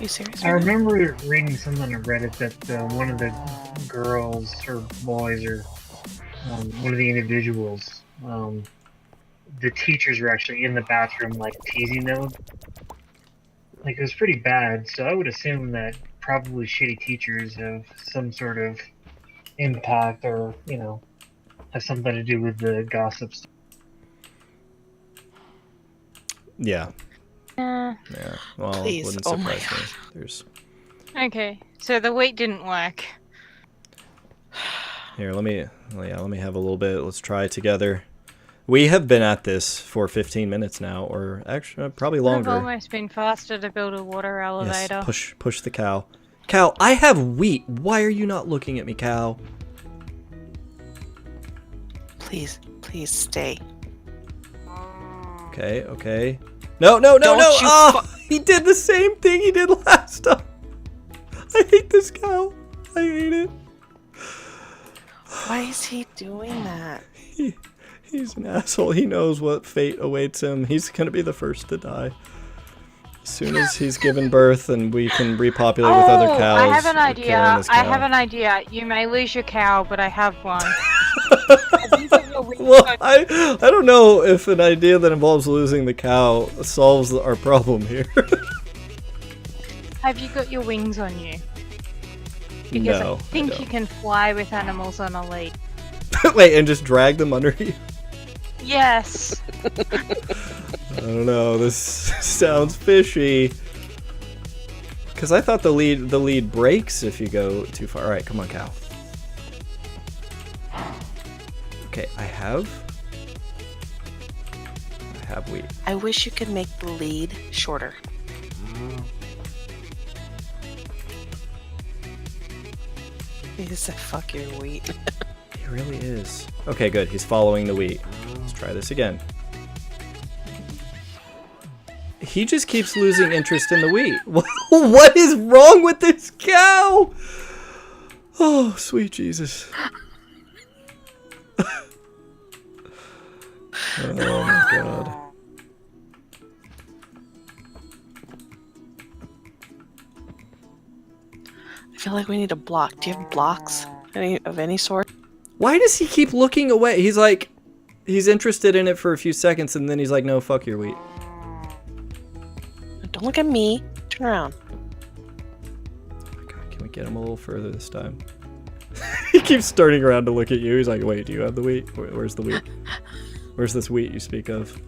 [SPEAKER 3] You serious?
[SPEAKER 4] I remember reading something on Reddit that one of the girls or boys or one of the individuals, the teachers were actually in the bathroom, like teasing them. Like it was pretty bad. So I would assume that probably shitty teachers have some sort of impact, or you know, have something to do with the gossips.
[SPEAKER 1] Yeah,
[SPEAKER 2] Uh,
[SPEAKER 1] yeah. Well,
[SPEAKER 3] Please,
[SPEAKER 1] wouldn't
[SPEAKER 3] oh my
[SPEAKER 1] surprise me. There's
[SPEAKER 2] okay, so the wheat didn't work.
[SPEAKER 1] here. Let me have a little bit. Let's try it together. We have been at this for 15 minutes now, or actually probably longer.
[SPEAKER 2] I've almost been faster to build a water elevator.
[SPEAKER 1] Yes, push the cow. Cow, I have wheat. Why are you not looking at me, cow?
[SPEAKER 3] Please stay.
[SPEAKER 1] Okay. No!
[SPEAKER 3] Don't you
[SPEAKER 1] Oh, he did the same thing he did last time. I hate this cow. I hate it.
[SPEAKER 3] Why is he doing that?
[SPEAKER 1] He's an asshole. He knows what fate awaits him. He's gonna be the first to die. As soon as he's given birth and we can repopulate with other cows.
[SPEAKER 2] I have an
[SPEAKER 1] we're killing
[SPEAKER 2] idea.
[SPEAKER 1] this
[SPEAKER 2] I
[SPEAKER 1] cow.
[SPEAKER 2] have an idea. You may lose your cow, but I have one.
[SPEAKER 1] Well, I don't know if an idea that involves losing the cow solves our problem here.
[SPEAKER 2] Have you got your wings on you? Because
[SPEAKER 1] No,
[SPEAKER 2] I think you can fly with animals on a lead.
[SPEAKER 1] Wait, and just drag them under you?
[SPEAKER 2] Yes.
[SPEAKER 1] I don't know. This sounds fishy. Because I thought the lead breaks if you go too far. All right, come on, cow. Okay, I have wheat.
[SPEAKER 3] I wish you could make the lead shorter. He said, "Fuck your wheat."
[SPEAKER 1] He really is. Okay, good. He's following the wheat. Let's try this again. He just keeps losing interest in the wheat. What is wrong with this cow? Oh, sweet Jesus. Oh my god.
[SPEAKER 3] I feel like we need a block. Do you have blocks of any sort?
[SPEAKER 1] Why does he keep looking away? He's like, he's interested in it for a few seconds and then he's like, no, fuck your wheat.
[SPEAKER 3] Don't look at me. Turn around.
[SPEAKER 1] Oh my god, can we get him a little further this time? He keeps turning around to look at you. He's like, wait, do you have the wheat? Where's the wheat? Where's this wheat you speak of?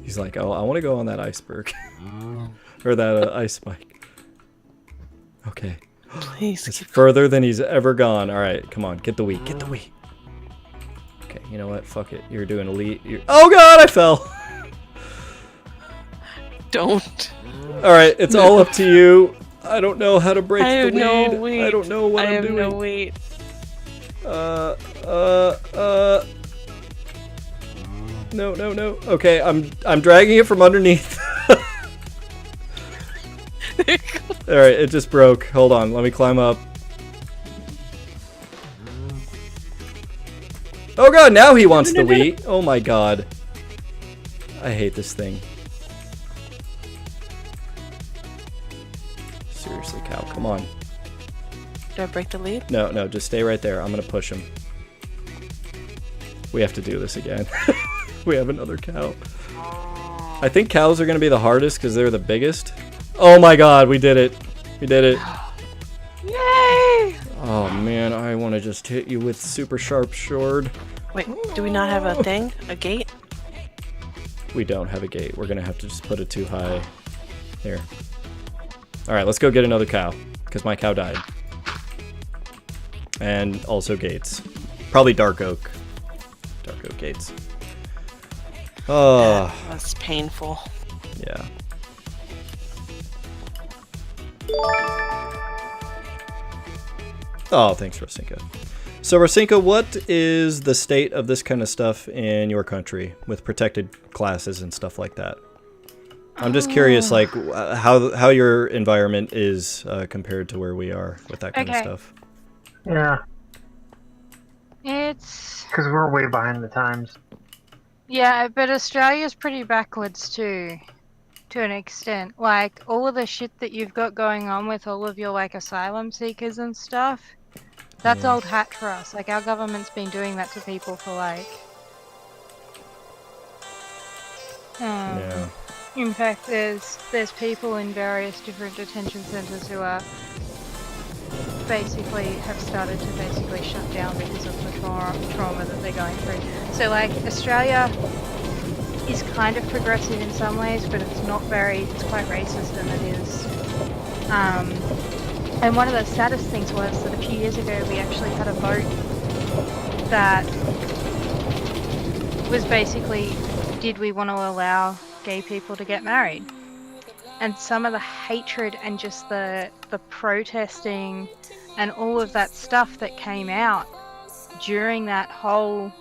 [SPEAKER 1] He's like, oh, I want to go on that iceberg. Or that ice spike. Okay.
[SPEAKER 3] Please.
[SPEAKER 1] It's further than he's ever gone. All right, come on, get the wheat, get the wheat. Okay, you know what? Fuck it. You're doing elite. Oh god, I fell.
[SPEAKER 3] Don't.
[SPEAKER 1] All right, it's all up to you. I don't know how to break the lead.
[SPEAKER 3] No wheat.
[SPEAKER 1] I don't know what
[SPEAKER 3] I
[SPEAKER 1] I'm
[SPEAKER 3] have
[SPEAKER 1] doing.
[SPEAKER 3] no wheat.
[SPEAKER 1] No. Okay, I'm dragging it from underneath. All right, it just broke. Hold on, let me climb up. Oh god, now he wants the wheat. Oh my god. I hate this thing. Seriously, cow, come on.
[SPEAKER 3] Do I break the lead?
[SPEAKER 1] No, just stay right there. I'm gonna push him. We have to do this again. We have another cow. I think cows are gonna be the hardest because they're the biggest. Oh my god, we did it. We did it.
[SPEAKER 3] Yay!
[SPEAKER 1] Oh man, I want to just hit you with super sharp sword.
[SPEAKER 3] Wait, do we not have a thing? A gate?
[SPEAKER 1] We don't have a gate. We're gonna have to just put it too high. Here. Alright, let's go get another cow. Because my cow died. And also gates. Probably dark oak. Dark oak gates. Oh.
[SPEAKER 3] That's painful.
[SPEAKER 1] Yeah. Oh, thanks, Rosinka. So, Rosinka, what is the state of this kind of stuff in your country with protected classes and stuff like that? I'm just curious, like, how your environment is compared to where we are with that kind of stuff.
[SPEAKER 4] Yeah,
[SPEAKER 2] It's...
[SPEAKER 4] because we're way behind the times.
[SPEAKER 2] Yeah, but Australia's pretty backwards too, to an extent. Like, all of the shit that you've got going on with all of your, like, asylum seekers and stuff, that's old hat for us. Like, our government's been doing that to people for, like...
[SPEAKER 1] Yeah.
[SPEAKER 2] In fact, there's people in various different detention centres who are basically have started to basically shut down because of the trauma that they're going through. So like Australia is kind of progressive in some ways, but it's not very, it's quite racist and it is. And one of the saddest things was that a few years ago we actually had a vote that was basically, did we want to allow gay people to get married? And some of the hatred and just the protesting and all of that stuff that came out during that whole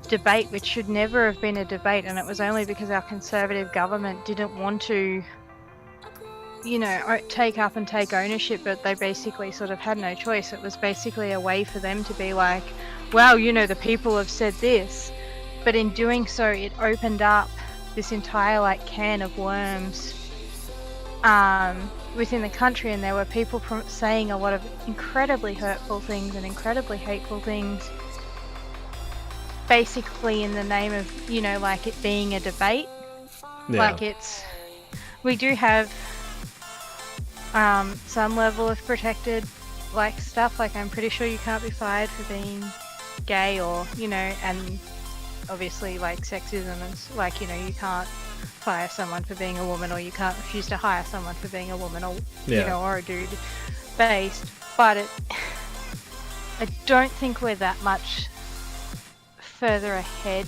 [SPEAKER 2] debate, which should never have been a debate, and it was only because our conservative government didn't want to, you know, take up and take ownership, but they basically sort of had no choice. It was basically a way for them to be like, well, you know, the people have said this, but in doing so it opened up this entire like can of worms within the country, and there were people saying a lot of incredibly hurtful things and incredibly hateful things, basically in the name of, you know, like it being a debate.
[SPEAKER 1] Yeah.
[SPEAKER 2] Like it's, we do have some level of protected like stuff. Like I'm pretty sure you can't be fired for being gay, or and obviously like sexism is like you can't fire someone for being a woman, or you can't refuse to hire someone for being a woman, or or a dude based. But I don't think we're that much further ahead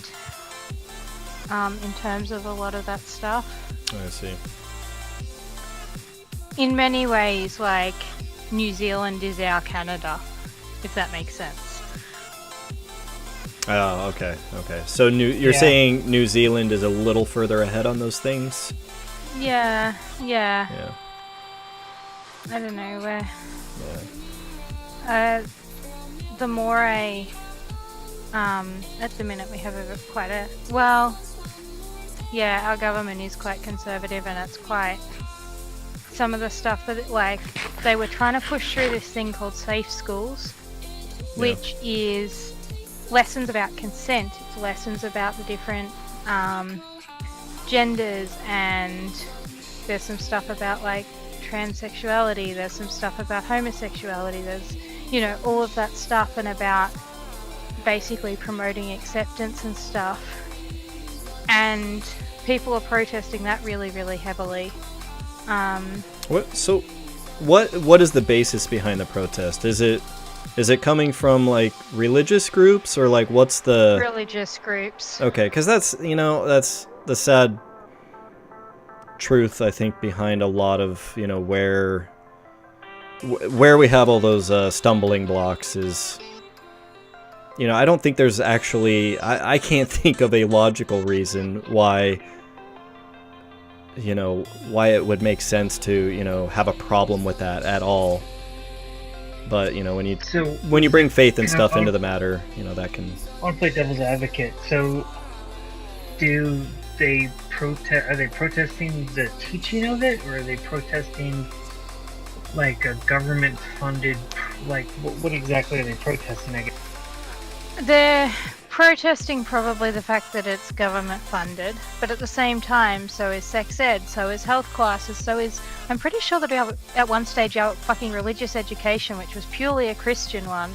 [SPEAKER 2] in terms of a lot of that stuff.
[SPEAKER 1] I see.
[SPEAKER 2] In many ways, like New Zealand is our Canada, if that makes sense.
[SPEAKER 1] Oh, okay. So you're saying New Zealand is a little further ahead on those things?
[SPEAKER 2] Yeah.
[SPEAKER 1] Yeah.
[SPEAKER 2] I don't know where.
[SPEAKER 1] Yeah.
[SPEAKER 2] The more at the minute we have our government is quite conservative, and it's quite some of the stuff that like they were trying to push through this thing called safe schools, which is lessons about consent. It's lessons about the different genders, and there's some stuff about like transsexuality, there's some stuff about homosexuality, there's all of that stuff, and about basically promoting acceptance and stuff. And people are protesting that really, really heavily.
[SPEAKER 1] What is the basis behind the protest? Is it coming from like religious groups, or like what's the
[SPEAKER 2] religious groups?
[SPEAKER 1] Okay, because that's the sad truth, I think, behind a lot of where we have all those stumbling blocks is I don't think there's actually I can't think of a logical reason why why it would make sense to have a problem with that at all. But when you bring faith and stuff into the matter, that can.
[SPEAKER 4] I want to play devil's advocate. So, do they protest? Are they protesting the teaching of it, or are they protesting like a government-funded? Like, what exactly are they protesting? I guess
[SPEAKER 2] they're protesting probably the fact that it's government funded, but at the same time, so is sex ed, so is health classes, so is, I'm pretty sure that at one stage our fucking religious education, which was purely a Christian one,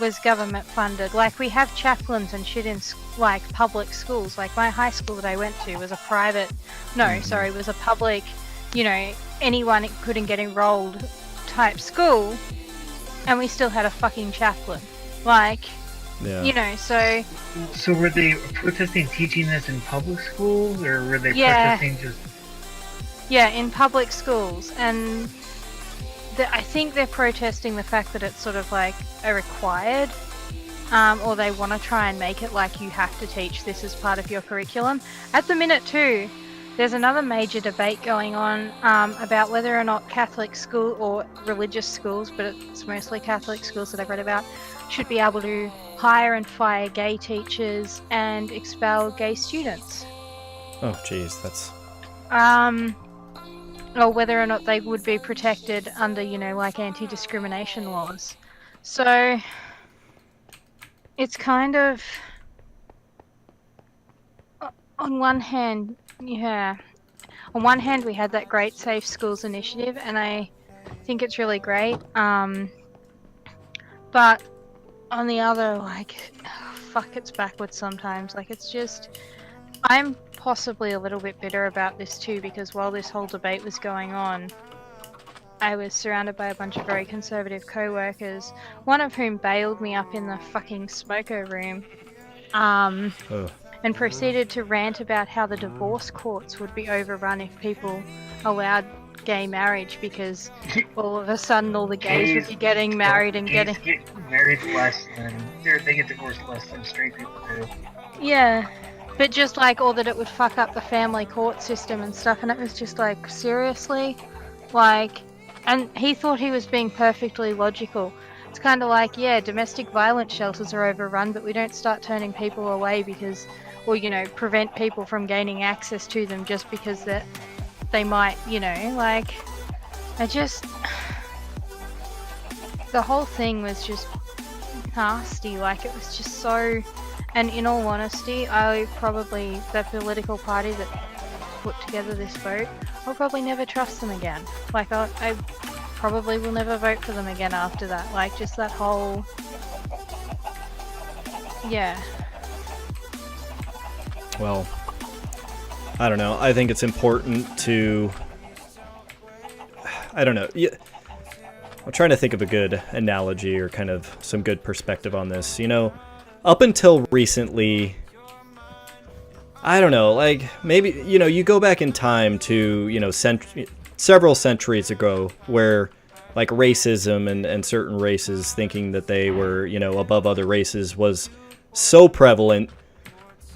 [SPEAKER 2] was government funded. Like we have chaplains and shit in like public schools. Like my high school that I went to was a was a public, anyone couldn't get enrolled type school, and we still had a fucking chaplain. Like, so...
[SPEAKER 4] So were they protesting teaching this in public schools, or were they protesting just...
[SPEAKER 2] Yeah, in public schools, and I think they're protesting the fact that it's sort of like a required, or they want to try and make it like you have to teach this as part of your curriculum. At the minute too, there's another major debate going on about whether or not Catholic school or religious schools, but it's mostly Catholic schools that I've read about, should be able to hire and fire gay teachers and expel gay students.
[SPEAKER 1] Oh, jeez, that's...
[SPEAKER 2] Or whether or not they would be protected under, like anti-discrimination laws. So, it's kind of... On one hand, on one hand we had that great Safe Schools initiative, and I think it's really great. But on the other, like, fuck, it's backwards sometimes. Like, it's just... I'm possibly a little bit bitter about this too, because while this whole debate was going on, I was surrounded by a bunch of very conservative co-workers, one of whom bailed me up in the fucking smoker room, and proceeded to rant about how the divorce courts would be overrun if people allowed gay marriage, because all of a sudden all the gays would be getting married and
[SPEAKER 4] get married less than... They get divorced less than straight people do.
[SPEAKER 2] Yeah. But just like, or that it would fuck up the family court system and stuff, and it was just like, seriously? Like, and he thought he was being perfectly logical. It's kind of like, yeah, domestic violence shelters are overrun, but we don't start turning people away because, or, prevent people from gaining access to them just because that they might, like, the whole thing was just nasty. Like, it was just so... And in all honesty, the political party that put together this vote, I'll probably never trust them again. Like, I probably will never vote for them again after that. Like, just that whole... Yeah.
[SPEAKER 1] Well, I don't know. I think it's important to... I don't know. Yeah, I'm trying to think of a good analogy or kind of some good perspective on this. You know, up until recently, I don't know, like, maybe, you know, you go back in time to, you know, several centuries ago where, like, racism and certain races thinking that they were, you know, above other races was so prevalent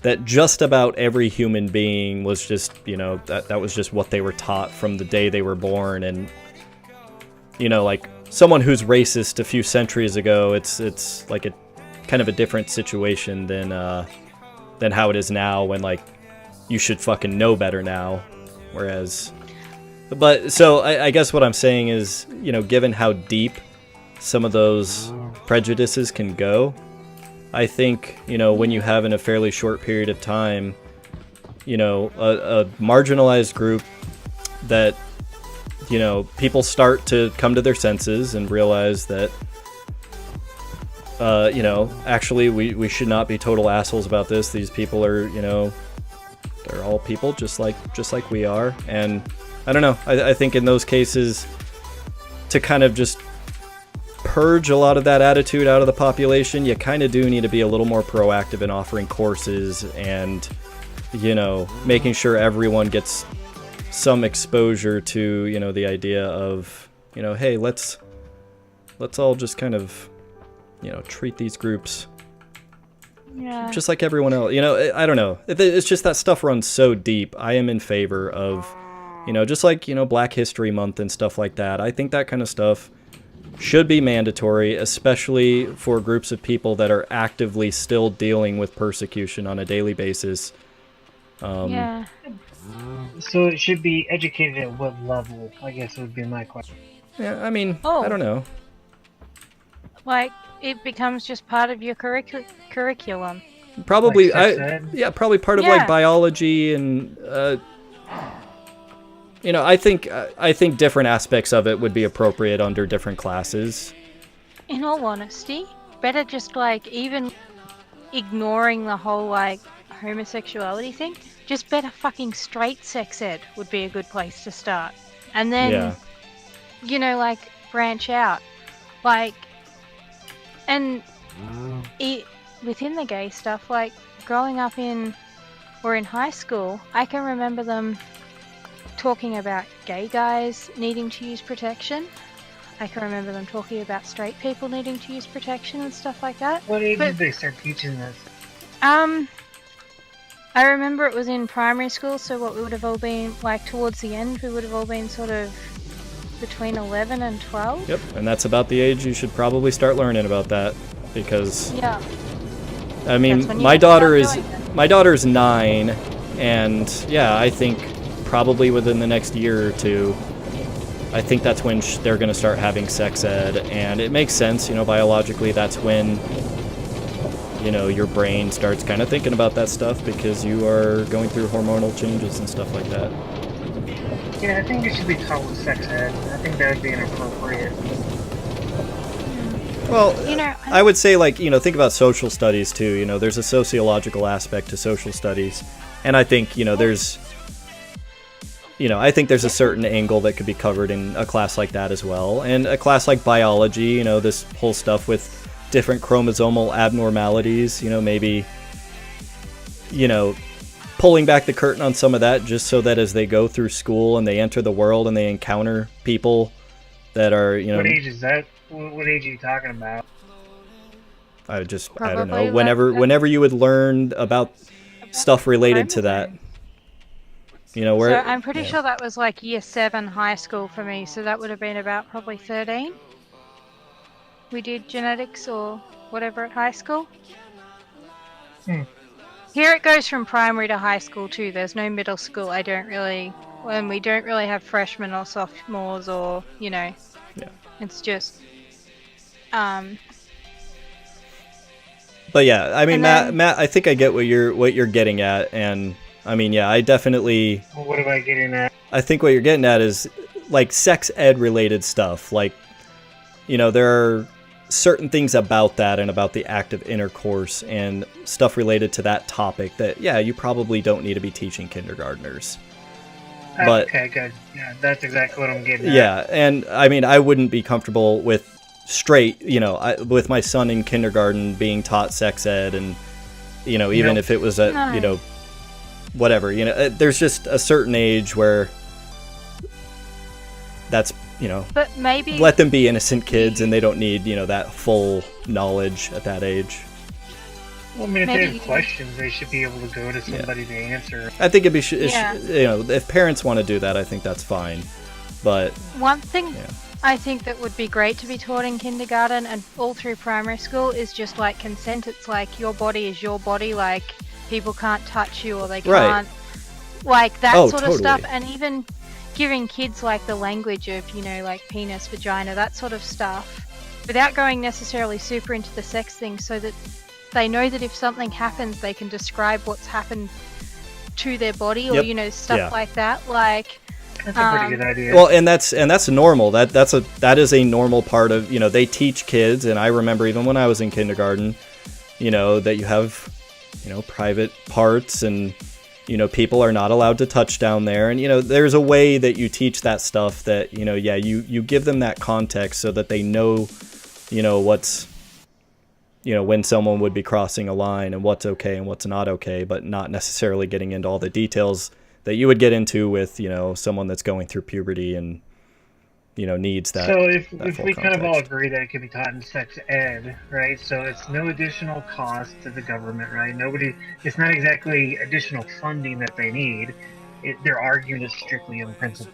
[SPEAKER 1] that just about every human being was just, you know, that was just what they were taught from the day they were born. And, you know, like, someone who's racist a few centuries ago, it's like a kind of a different situation than how it is now, when, like, you should fucking know better now. Whereas, but so I guess what I'm saying is, you know, given how deep some of those prejudices can go, I think, you know, when you have in a fairly short period of time, you know, a marginalized group that, you know, people start to come to their senses and realize that, you know, actually we should not be total assholes about this. These people are, you know, they're all people just like we are. And I don't know. I think in those cases, to kind of just purge a lot of that attitude out of the population, you kind of do need to be a little more proactive in offering courses and, you know, making sure everyone gets some exposure to, you know, the idea of, you know, hey, let's all just kind of, you know, treat these groups just like everyone else. You know, I don't know. It's just that stuff runs so deep. I am in favor of, you know, just like, you know, Black History Month and stuff like that. I think that kind of stuff should be mandatory, especially for groups of people that are actively still dealing with persecution on a daily basis.
[SPEAKER 2] Yeah.
[SPEAKER 4] So it should be educated at what level? I guess would be my question.
[SPEAKER 1] Yeah, I mean, I don't know.
[SPEAKER 2] Like, it becomes just part of your curriculum.
[SPEAKER 1] Probably,
[SPEAKER 4] Like sex ed?
[SPEAKER 1] probably part of like biology and, you know, I think different aspects of it would be appropriate under different classes.
[SPEAKER 2] In all honesty, better just like even ignoring the whole like homosexuality thing. Just better fucking straight sex ed would be a good place to start, and then you know, like, branch out, like, and within the gay stuff, like growing up in high school, I can remember them talking about gay guys needing to use protection. I can remember them talking about straight people needing to use protection and stuff like that.
[SPEAKER 4] What age did they start teaching this?
[SPEAKER 2] I remember it was in primary school, so what we would have all been, like, towards the end, we would have all been sort of between 11 and 12.
[SPEAKER 1] Yep, and that's about the age you should probably start learning about that, because I mean, my daughter's 9, and yeah, I think probably within the next year or two, I think that's when they're going to start having sex ed, and it makes sense, you know, biologically that's when, you know, your brain starts kind of thinking about that stuff because you are going through hormonal changes and stuff like that.
[SPEAKER 4] Yeah, I think it should be taught with sex ed. I think that would be inappropriate.
[SPEAKER 1] Well, you know, I would say, like, you know, think about social studies too. You know, there's a sociological aspect to social studies, and I think, you know, there's a certain angle that could be covered in a class like that as well. And a class like biology, you know, this whole stuff with different chromosomal abnormalities, you know, maybe, you know, pulling back the curtain on some of that just so that as they go through school and they enter the world and they encounter people that are, you know...
[SPEAKER 4] What age is that? What age are you talking about?
[SPEAKER 1] I don't know. Whenever you would learn about stuff related to that. You know, where...
[SPEAKER 2] So I'm pretty sure that was like year 7 high school for me, so that would have been about probably 13. We did genetics or whatever at high school. Here it goes from primary to high school too. There's no middle school. We don't really have freshmen or sophomores or, you know.
[SPEAKER 1] Yeah.
[SPEAKER 2] It's just
[SPEAKER 1] But yeah, I mean, Matt, I think I get what you're getting at, and I mean, yeah, I definitely...
[SPEAKER 4] Well, what am I getting at?
[SPEAKER 1] I think what you're getting at is, like, sex ed related stuff. Like, you know, there are certain things about that and about the act of intercourse and stuff related to that topic that, yeah, you probably don't need to be teaching kindergartners. But,
[SPEAKER 4] okay, good. Yeah, that's exactly what I'm getting at.
[SPEAKER 1] yeah, and I mean, I wouldn't be comfortable with straight, you know, with my son in kindergarten being taught sex ed, and, you know, even if it was a,
[SPEAKER 2] No.
[SPEAKER 1] you know, whatever, you know, there's just a certain age where that's, you know,
[SPEAKER 2] But maybe
[SPEAKER 1] let them be innocent kids and they don't need, you know, that full knowledge at that age.
[SPEAKER 4] Well, I mean, if they
[SPEAKER 2] Maybe-
[SPEAKER 4] have questions, they should be able to go to somebody to answer.
[SPEAKER 1] I think it'd be,
[SPEAKER 2] Yeah.
[SPEAKER 1] you know, if parents want to do that, I think that's fine. But,
[SPEAKER 2] one thing
[SPEAKER 1] yeah.
[SPEAKER 2] I think that would be great to be taught in kindergarten and all through primary school is just like consent. It's like your body is your body. Like people can't touch you or they
[SPEAKER 1] Right.
[SPEAKER 2] can't, like that
[SPEAKER 1] Oh,
[SPEAKER 2] sort of stuff.
[SPEAKER 1] totally.
[SPEAKER 2] And even giving kids like the language of, you know, like penis, vagina, that sort of stuff, without going necessarily super into the sex thing, so that they know that if something happens, they can describe what's happened to their body, or
[SPEAKER 1] Yep.
[SPEAKER 2] you know, stuff
[SPEAKER 1] Yeah.
[SPEAKER 2] like that. Like,
[SPEAKER 4] That's a pretty good idea.
[SPEAKER 1] Well, and that's normal. That is a normal part of, you know, they teach kids, and I remember even when I was in kindergarten, you know, that you have, you know, private parts, and, you know, people are not allowed to touch down there, and, you know, there's a way that you teach that stuff that, you know, yeah, you give them that context so that they know, you know, what's, you know, when someone would be crossing a line and what's okay and what's not okay, but not necessarily getting into all the details that you would get into with, you know, someone that's going through puberty and, you know, needs that.
[SPEAKER 4] So if
[SPEAKER 1] full
[SPEAKER 4] we kind of all
[SPEAKER 1] context.
[SPEAKER 4] agree that it can be taught in sex ed, right? So it's no additional cost to the government, right? It's not exactly additional funding that they need. Their argument is strictly on principle.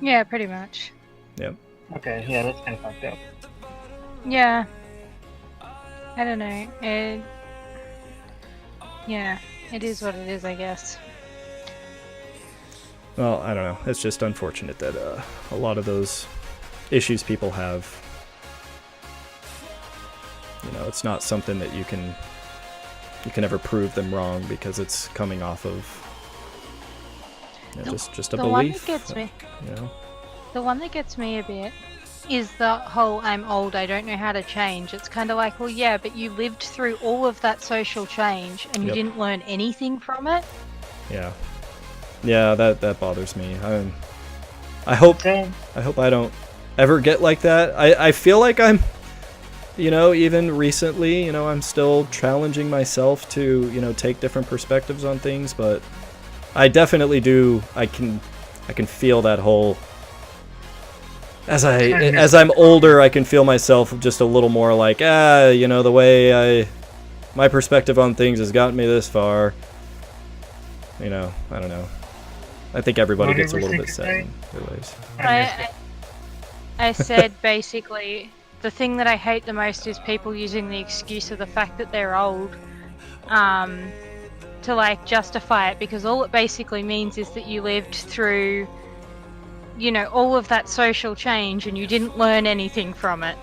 [SPEAKER 2] yeah, pretty much.
[SPEAKER 1] Yep.
[SPEAKER 4] Okay, yeah, that's kind of fucked up.
[SPEAKER 2] Yeah. I don't know. Yeah, it is what it is, I guess.
[SPEAKER 1] Well, I don't know. It's just unfortunate that a lot of those issues people have, you know, it's not something that you can ever prove them wrong because it's coming off of, you know, just a
[SPEAKER 2] The one
[SPEAKER 1] belief.
[SPEAKER 2] that gets me,
[SPEAKER 1] You know?
[SPEAKER 2] the one that gets me a bit is the whole "I'm old, I don't know how to change." It's kind of like, well, yeah, but you lived through all of that social change and you
[SPEAKER 1] Yep.
[SPEAKER 2] didn't learn anything from it.
[SPEAKER 1] Yeah. Yeah, that bothers me. I hope
[SPEAKER 4] So,
[SPEAKER 1] I don't ever get like that. I feel like I'm, you know, even recently, you know, I'm still challenging myself to, you know, take different perspectives on things, but I definitely do. I can feel that whole, as I'm older, I can feel myself just a little more like, you know, the way my perspective on things has gotten me this far. You know, I don't know. I think everybody
[SPEAKER 4] What did
[SPEAKER 1] gets a
[SPEAKER 4] we
[SPEAKER 1] little
[SPEAKER 4] think
[SPEAKER 1] bit
[SPEAKER 4] of
[SPEAKER 1] set
[SPEAKER 4] that?
[SPEAKER 1] in their ways.
[SPEAKER 4] I missed it.
[SPEAKER 2] I said basically the thing that I hate the most is people using the excuse of the fact that they're old to like justify it, because all it basically means is that you lived through, you know, all of that social change and you didn't learn anything from it.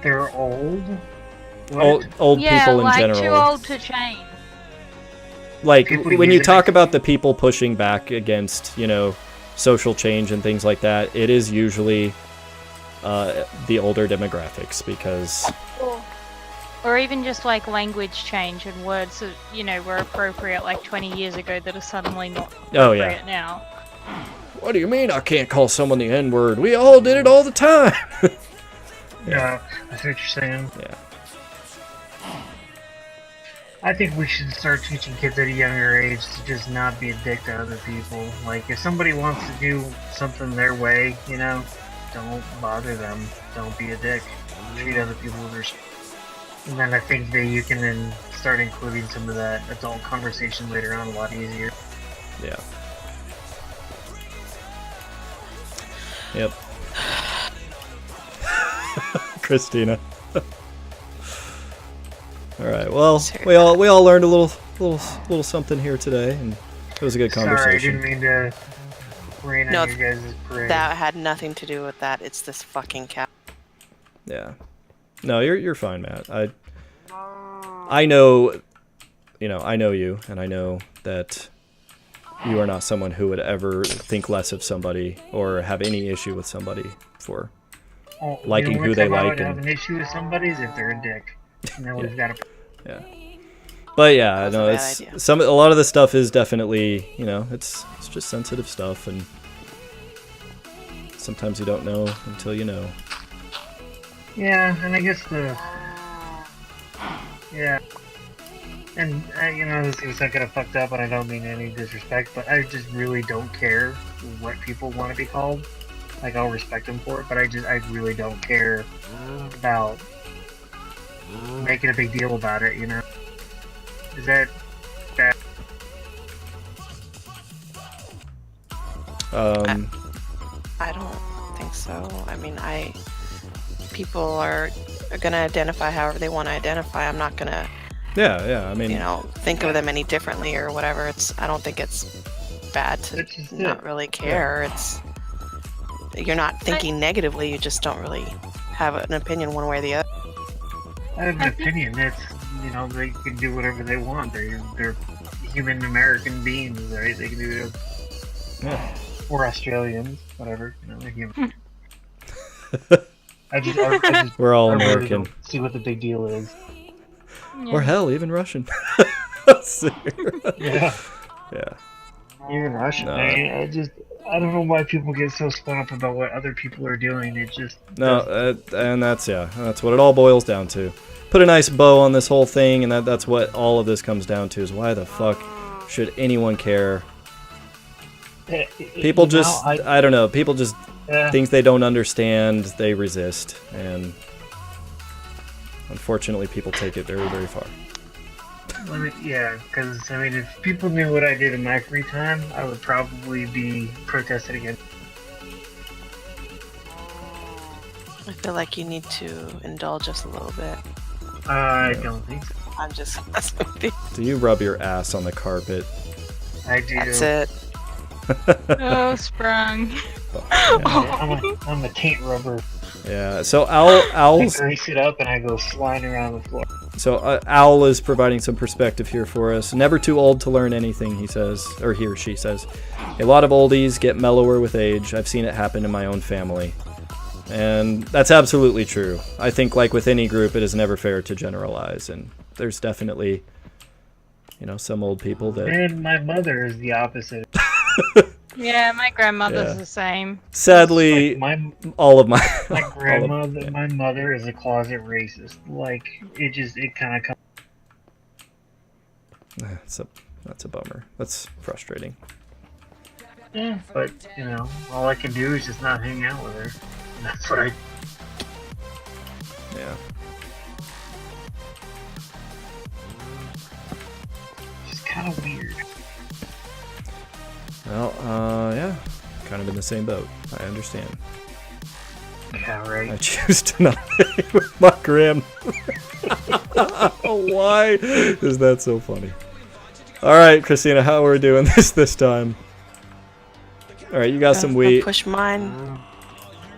[SPEAKER 4] They're old. What?
[SPEAKER 1] Old
[SPEAKER 2] Yeah,
[SPEAKER 1] people in
[SPEAKER 2] like
[SPEAKER 1] general.
[SPEAKER 2] too old to change.
[SPEAKER 1] Like
[SPEAKER 4] People
[SPEAKER 1] when you
[SPEAKER 4] using
[SPEAKER 1] talk
[SPEAKER 4] it.
[SPEAKER 1] about the people pushing back against, you know, social change and things like that, it is usually the older demographics, because
[SPEAKER 2] Or even just like language change and words that, you know, were appropriate like 20 years ago that are suddenly not
[SPEAKER 1] Oh,
[SPEAKER 2] appropriate
[SPEAKER 1] yeah.
[SPEAKER 2] now.
[SPEAKER 1] what do you mean I can't call someone the N-word? We all did it all the time.
[SPEAKER 4] Yeah, I see what you're saying.
[SPEAKER 1] Yeah.
[SPEAKER 4] I think we should start teaching kids at a younger age to just not be a dick to other people. Like, if somebody wants to do something their way, you know, don't bother them. Don't be a dick. Treat other people with respect. And then I think that you can then start including some of that adult conversation later on a lot easier.
[SPEAKER 1] Yeah. Yep. Christina. All right. Well, we all learned a little something here today, and it was a good
[SPEAKER 4] Sorry, I
[SPEAKER 1] conversation.
[SPEAKER 4] didn't mean to rain
[SPEAKER 3] No,
[SPEAKER 4] on your guys' parade.
[SPEAKER 3] That had nothing to do with that. It's this fucking cat.
[SPEAKER 1] Yeah. No, you're fine, Matt. I know you know, I know you, and I know that you are not someone who would ever think less of somebody or have any issue with somebody for liking who they like.
[SPEAKER 4] I would have an issue with somebody is if they're a dick. And then we've got to.
[SPEAKER 1] Yeah. But yeah,
[SPEAKER 3] That was
[SPEAKER 1] no,
[SPEAKER 3] a
[SPEAKER 1] it's
[SPEAKER 3] bad idea.
[SPEAKER 1] a lot of this stuff is definitely, you know, it's just sensitive stuff, and sometimes you don't know until you know.
[SPEAKER 4] Yeah, and I guess yeah, and you know, this is kind of fucked up, and I don't mean any disrespect, but I just really don't care what people want to be called. Like, I'll respect them for it, but I really don't care about making a big deal about it. You know, is that?
[SPEAKER 3] I don't think so. I mean, people are gonna identify however they want to identify. I'm not gonna,
[SPEAKER 1] Yeah, I mean,
[SPEAKER 3] you know, think of them any differently or whatever. I don't think it's bad to
[SPEAKER 4] It's just
[SPEAKER 3] not
[SPEAKER 4] it.
[SPEAKER 3] really care. You're not thinking negatively. You just don't really have an opinion one way or the other.
[SPEAKER 4] I have an opinion. It's, you know, they can do whatever they want. They're human American beings, right? They can do it.
[SPEAKER 1] yeah.
[SPEAKER 4] Or Australians, whatever. You know, they're human. I just
[SPEAKER 1] We're all
[SPEAKER 4] I really
[SPEAKER 1] American.
[SPEAKER 4] don't see what the big deal is.
[SPEAKER 2] Yeah.
[SPEAKER 1] Or hell, even Russian.
[SPEAKER 4] Yeah,
[SPEAKER 1] Yeah.
[SPEAKER 4] even Russian.
[SPEAKER 1] No.
[SPEAKER 4] I don't know why people get so spun up about what other people are doing. It just
[SPEAKER 1] No, and that's what it all boils down to. Put a nice bow on this whole thing, and that's what all of this comes down to, is why the fuck should anyone care? People just, I don't know, people just, things they don't understand, they resist, and unfortunately people take it very, very far.
[SPEAKER 4] I mean, yeah, because I mean, if people knew what I did in my free time, I would probably be protesting against.
[SPEAKER 3] I feel like you need to indulge us a little bit.
[SPEAKER 4] I don't think so.
[SPEAKER 3] I'm just messing with you.
[SPEAKER 1] Do you rub your ass on the carpet?
[SPEAKER 4] I do.
[SPEAKER 3] That's it.
[SPEAKER 2] Oh, sprung.
[SPEAKER 4] I'm a taint rubber.
[SPEAKER 1] Yeah, so
[SPEAKER 4] I
[SPEAKER 1] Owl's,
[SPEAKER 4] grease it up and I go sliding around the floor.
[SPEAKER 1] so Owl is providing some perspective here for us. Never too old to learn anything, he says, or he or she says. A lot of oldies get mellower with age. I've seen it happen in my own family. And that's absolutely true. I think, like with any group, it is never fair to generalize, and there's definitely, you know, some old people that...
[SPEAKER 4] And my mother is the opposite.
[SPEAKER 2] Yeah, my grandmother's
[SPEAKER 1] Yeah.
[SPEAKER 2] the same.
[SPEAKER 1] Sadly,
[SPEAKER 4] My
[SPEAKER 1] all of my...
[SPEAKER 4] grandmother, my mother is a closet racist. Like, it kind of comes.
[SPEAKER 1] That's a bummer. That's frustrating.
[SPEAKER 4] Yeah, but, you know, all I can do is just not hang out with her. And that's what I...
[SPEAKER 1] Yeah.
[SPEAKER 4] Just kind of weird.
[SPEAKER 1] Well, yeah. Kind of in the same boat. I understand.
[SPEAKER 4] Yeah,
[SPEAKER 1] I
[SPEAKER 4] right.
[SPEAKER 1] choose to not hang with my grandmother. Why is that so funny? All right, Christina, how are we doing this time? All right, you got some
[SPEAKER 3] I'll
[SPEAKER 1] wheat.
[SPEAKER 3] push mine.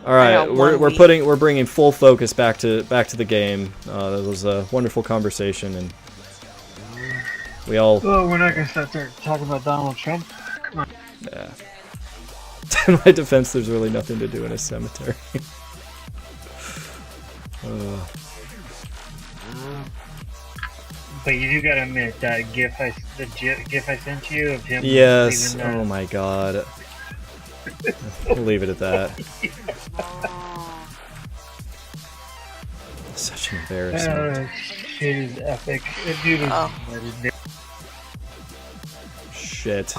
[SPEAKER 1] All right,
[SPEAKER 3] got one
[SPEAKER 1] we're
[SPEAKER 3] wheat.
[SPEAKER 1] we're bringing full focus back to the game. That was a wonderful conversation, and we all.
[SPEAKER 4] Well, we're not going to start talking about Donald Trump. Come on.
[SPEAKER 1] Yeah. In my defense, there's really nothing to do in a cemetery.
[SPEAKER 4] But you do got to admit that GIF I sent you of him.
[SPEAKER 1] Yes.
[SPEAKER 4] leaving the-
[SPEAKER 1] Oh my god. We'll leave it at that. Such an embarrassment.
[SPEAKER 4] Shit is epic. The dude is
[SPEAKER 3] Oh.
[SPEAKER 1] Shit.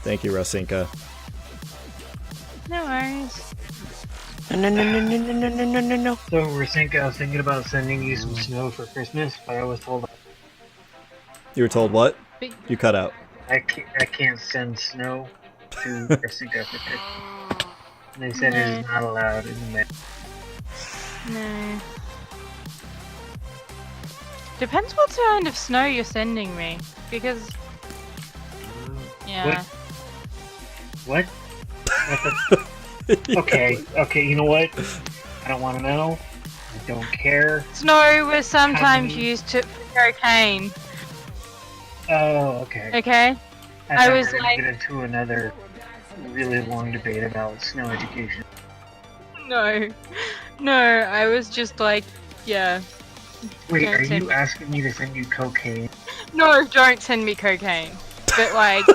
[SPEAKER 1] Thank you, Rasinka.
[SPEAKER 2] No worries.
[SPEAKER 3] No.
[SPEAKER 4] So I was thinking about sending you some snow for Christmas, but I was told
[SPEAKER 1] You were told what?
[SPEAKER 2] But-
[SPEAKER 1] You cut out.
[SPEAKER 4] I can't send snow to Rasinka for Christmas. They said it is not allowed in the mail.
[SPEAKER 2] No. Depends what kind of snow you're sending me, because... Yeah.
[SPEAKER 4] What? Okay, you know what? I don't want to know. I don't care.
[SPEAKER 2] Snow was sometimes
[SPEAKER 4] many-
[SPEAKER 2] used for cocaine.
[SPEAKER 4] Oh, okay.
[SPEAKER 2] Okay?
[SPEAKER 4] I
[SPEAKER 2] I
[SPEAKER 4] thought
[SPEAKER 2] was
[SPEAKER 4] we were gonna
[SPEAKER 2] like-
[SPEAKER 4] get into another really long debate about snow education.
[SPEAKER 2] No. No, I was just like, yeah.
[SPEAKER 4] Wait,
[SPEAKER 2] Don't
[SPEAKER 4] are
[SPEAKER 2] send
[SPEAKER 4] you
[SPEAKER 2] me-
[SPEAKER 4] asking me to send you cocaine?
[SPEAKER 2] No, don't send me cocaine. But like...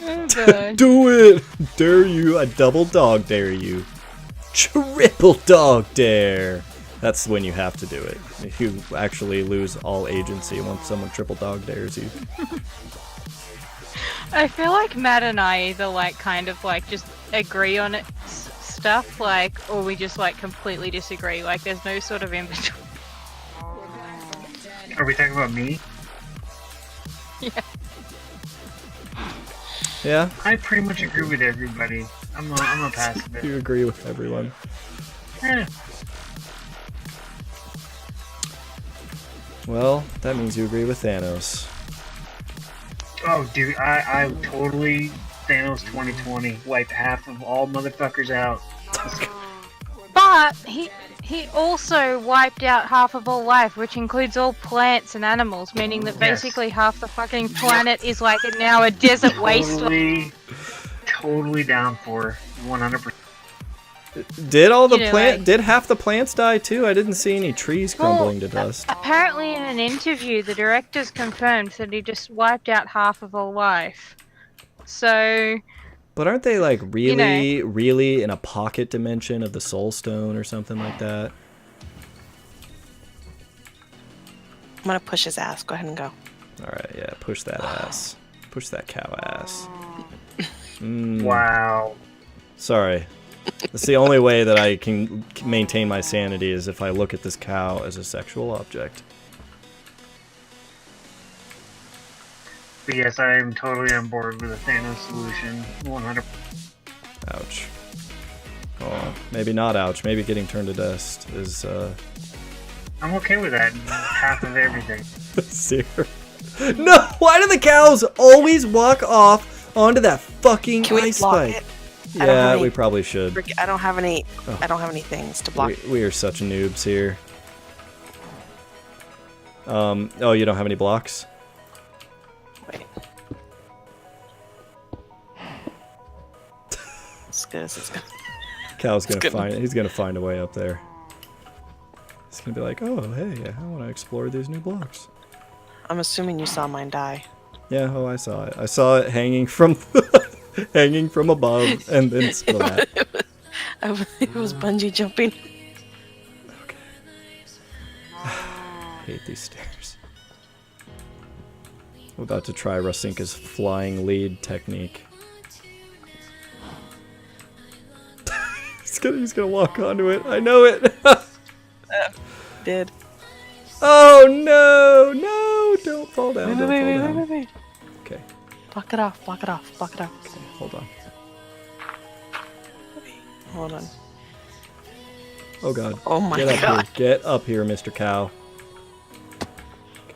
[SPEAKER 2] Oh, God.
[SPEAKER 1] Do it! Dare you? I double dog dare you. Triple dog dare! That's when you have to do it. You actually lose all agency once someone triple dog dares you.
[SPEAKER 2] I feel like Matt and I either like kind of like just agree on it stuff, like, or we just like completely disagree. Like, there's no sort of in between.
[SPEAKER 4] Are we talking about me?
[SPEAKER 2] Yeah.
[SPEAKER 1] Yeah?
[SPEAKER 4] I pretty much agree with everybody. I'm a passive.
[SPEAKER 1] You agree with everyone.
[SPEAKER 4] Eh,
[SPEAKER 1] Well, that means you agree with Thanos.
[SPEAKER 4] oh, dude, I totally Thanos 2020 wiped half of all motherfuckers out.
[SPEAKER 2] But he also wiped out half of all life, which includes all plants and animals, meaning that
[SPEAKER 4] Yes.
[SPEAKER 2] basically half the fucking planet is like now a desert wasteland.
[SPEAKER 4] Totally down for 100%.
[SPEAKER 1] Did all the
[SPEAKER 2] You know,
[SPEAKER 1] plant?
[SPEAKER 2] like-
[SPEAKER 1] Did half the plants die too? I didn't see any trees crumbling to dust.
[SPEAKER 2] Apparently, in an interview, the directors confirmed that he just wiped out half of all life. So,
[SPEAKER 1] But aren't they like
[SPEAKER 2] You know.
[SPEAKER 1] really in a pocket dimension of the Soul Stone or something like that?
[SPEAKER 3] I'm gonna push his ass. Go ahead and go.
[SPEAKER 1] All right, yeah, push that ass, push that cow ass. Mm,
[SPEAKER 4] Wow.
[SPEAKER 1] Sorry, that's the only way that I can maintain my sanity is if I look at this cow as a sexual object.
[SPEAKER 4] But yes, I am totally on board with the Thanos solution. 100%.
[SPEAKER 1] Ouch. Oh, maybe not ouch. Maybe getting turned to dust is
[SPEAKER 4] I'm okay with that. Half of everything.
[SPEAKER 1] Seer. No, why do the cows always walk off onto that fucking
[SPEAKER 3] Can we
[SPEAKER 1] ice
[SPEAKER 3] block
[SPEAKER 1] spike?
[SPEAKER 3] it? I don't have
[SPEAKER 1] Yeah,
[SPEAKER 3] any-
[SPEAKER 1] we probably should.
[SPEAKER 3] I don't have any.
[SPEAKER 1] Oh.
[SPEAKER 3] I don't have any things to block.
[SPEAKER 1] We are such noobs here. Oh, you don't have any blocks?
[SPEAKER 3] Wait. As good as it's gonna.
[SPEAKER 1] Cal's gonna
[SPEAKER 3] good.
[SPEAKER 1] he's gonna find a way up there. He's gonna be like, oh hey, I wanna explore these new blocks.
[SPEAKER 3] I'm assuming you saw mine die.
[SPEAKER 1] Yeah, oh I saw it. I saw it hanging from hanging from above and then splat.
[SPEAKER 3] It was bungee jumping.
[SPEAKER 1] Hate these stairs. I'm about to try Rasinka's flying lead technique. He's gonna walk onto it. I know it.
[SPEAKER 3] Did.
[SPEAKER 1] Oh no, no! Don't fall down. Don't fall down.
[SPEAKER 3] Wait.
[SPEAKER 1] Okay,
[SPEAKER 3] Block it off. Block it off. Block it off.
[SPEAKER 1] okay, hold on.
[SPEAKER 3] Hold on.
[SPEAKER 1] Oh god.
[SPEAKER 3] Oh my
[SPEAKER 1] Get up
[SPEAKER 3] god.
[SPEAKER 1] here. Get up here, Mr. Cow.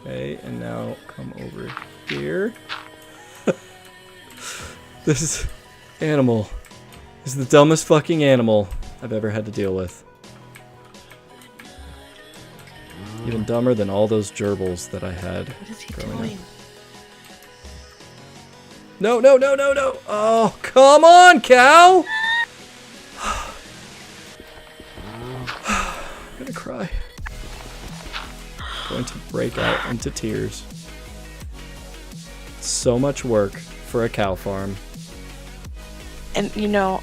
[SPEAKER 1] Okay, and now come over here. This is animal. This is the dumbest fucking animal I've ever had to deal with. Even dumber than all those gerbils that I had.
[SPEAKER 3] What is he
[SPEAKER 1] growing up.
[SPEAKER 3] doing?
[SPEAKER 1] No, no, no, no, no! Oh, come on, cow! I'm gonna cry. Going to break out into tears. So much work for a cow farm.
[SPEAKER 3] And you know,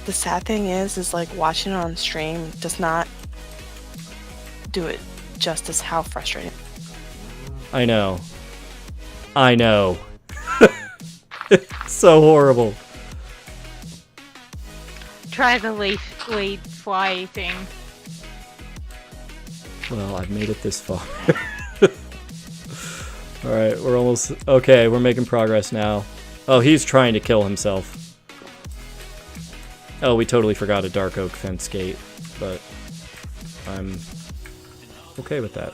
[SPEAKER 3] the sad thing is like watching it on stream does not do it justice how frustrating.
[SPEAKER 1] I know. I know. It's so horrible.
[SPEAKER 2] Try the lead fly thing.
[SPEAKER 1] Well, I've made it this far. Alright, we're almost... Okay, we're making progress now. Oh, he's trying to kill himself. Oh, we totally forgot a dark oak fence gate, but I'm okay with that.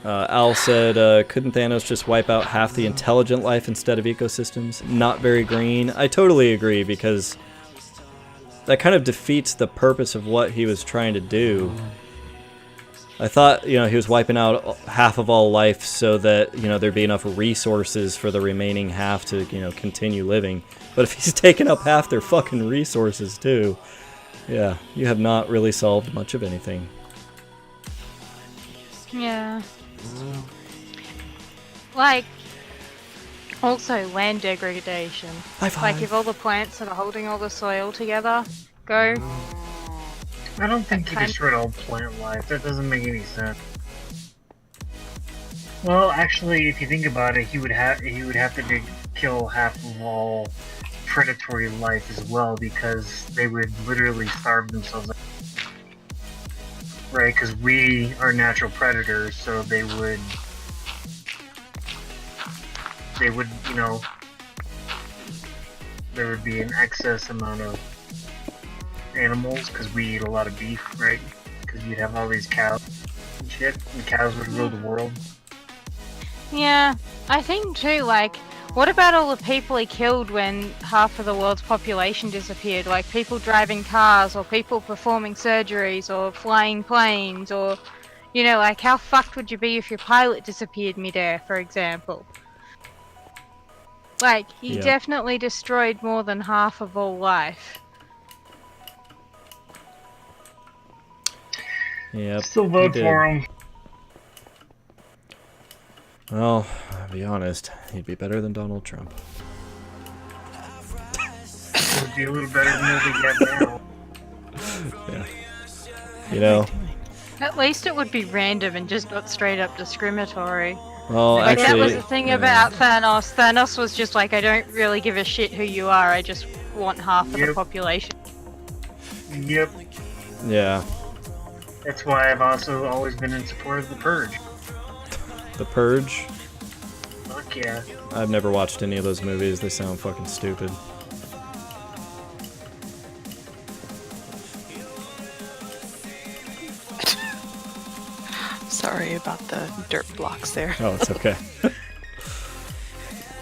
[SPEAKER 1] Al said, couldn't Thanos just wipe out half the intelligent life instead of ecosystems? Not very green. I totally agree, because that kind of defeats the purpose of what he was trying to do. I thought, he was wiping out half of all life so that, there'd be enough resources for the remaining half to, continue living. But if he's taking up half their fucking resources too, yeah, you have not really solved much of anything.
[SPEAKER 2] Yeah. Like, also land degradation.
[SPEAKER 1] High five.
[SPEAKER 2] Like, if all the plants that are holding all the soil together go...
[SPEAKER 4] I don't think he destroyed all plant life. That doesn't make any sense. Well, actually, if you think about it, he would have to kill half of all predatory life as well, because they would literally starve themselves. Right? Because we are natural predators, so they would, there would be an excess amount of animals, because we eat a lot of beef, right? Because you'd have all these cows and shit, and cows would rule the world.
[SPEAKER 2] Yeah, I think too, like, what about all the people he killed when half of the world's population disappeared? Like, people driving cars, or people performing surgeries, or flying planes, or, like, how fucked would you be if your pilot disappeared midair, for example? Like, he definitely destroyed more than half of all life.
[SPEAKER 1] Yep.
[SPEAKER 4] Still vote for him.
[SPEAKER 1] Well, I'll be honest, he'd be better than Donald Trump.
[SPEAKER 4] Would be a little better than what we get now.
[SPEAKER 1] Yeah.
[SPEAKER 2] At least it would be random and just not straight up discriminatory.
[SPEAKER 1] Well,
[SPEAKER 2] Like,
[SPEAKER 1] actually,
[SPEAKER 2] that was the thing about Thanos. Thanos was just like, I don't really give a shit who you are, I just want half of the population.
[SPEAKER 4] Yep.
[SPEAKER 1] Yeah.
[SPEAKER 4] That's why I've also always been in support of The Purge.
[SPEAKER 1] The Purge?
[SPEAKER 4] Fuck yeah.
[SPEAKER 1] I've never watched any of those movies. They sound fucking stupid.
[SPEAKER 3] Sorry about the dirt blocks there.
[SPEAKER 1] Oh, it's okay.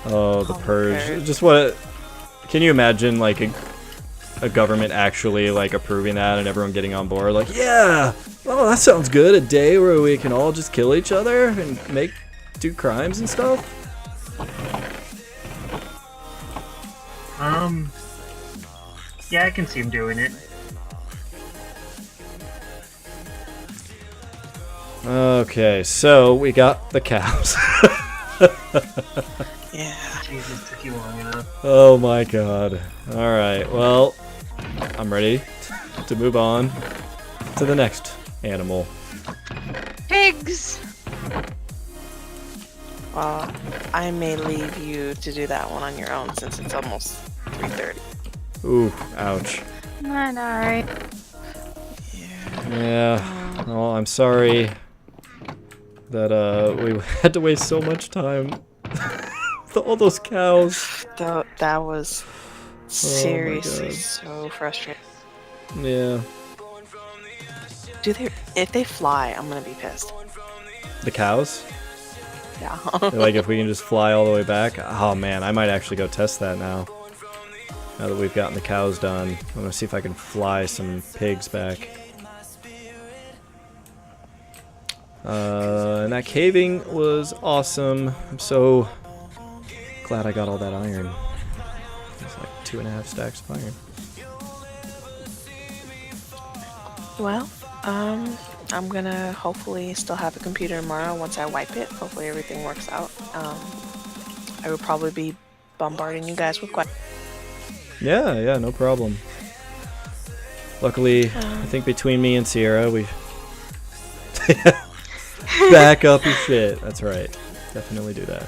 [SPEAKER 1] Oh, The Purge. Just what... Can you imagine, like, a government actually, like, approving that and everyone getting on board? Like, yeah! Oh, that sounds good. A day where we can all just kill each other and do crimes and stuff?
[SPEAKER 4] Yeah, I can see him doing it.
[SPEAKER 1] Okay, so we got the cows.
[SPEAKER 3] Yeah.
[SPEAKER 4] Jesus, took you long enough.
[SPEAKER 1] Oh my god. Alright, well, I'm ready to move on to the next animal.
[SPEAKER 2] Pigs!
[SPEAKER 3] Well, I may leave you to do that one on your own since it's almost 3:30.
[SPEAKER 1] Ooh, ouch.
[SPEAKER 2] I know.
[SPEAKER 1] Yeah, well, I'm sorry that we had to waste so much time with all those cows.
[SPEAKER 3] That was seriously so frustrating.
[SPEAKER 1] Yeah.
[SPEAKER 3] If they fly, I'm gonna be pissed.
[SPEAKER 1] The cows?
[SPEAKER 3] Yeah.
[SPEAKER 1] Like, if we can just fly all the way back? Oh man, I might actually go test that now. Now that we've gotten the cows done. I'm gonna see if I can fly some pigs back. And that caving was awesome. I'm so glad I got all that iron. It's like 2.5 stacks of iron.
[SPEAKER 3] Well, I'm gonna hopefully still have a computer tomorrow once I wipe it. Hopefully everything works out. I will probably be bombarding you guys with questions.
[SPEAKER 1] Yeah, no problem. Luckily, I think between me and Sierra, we back up your shit. That's right. Definitely do that.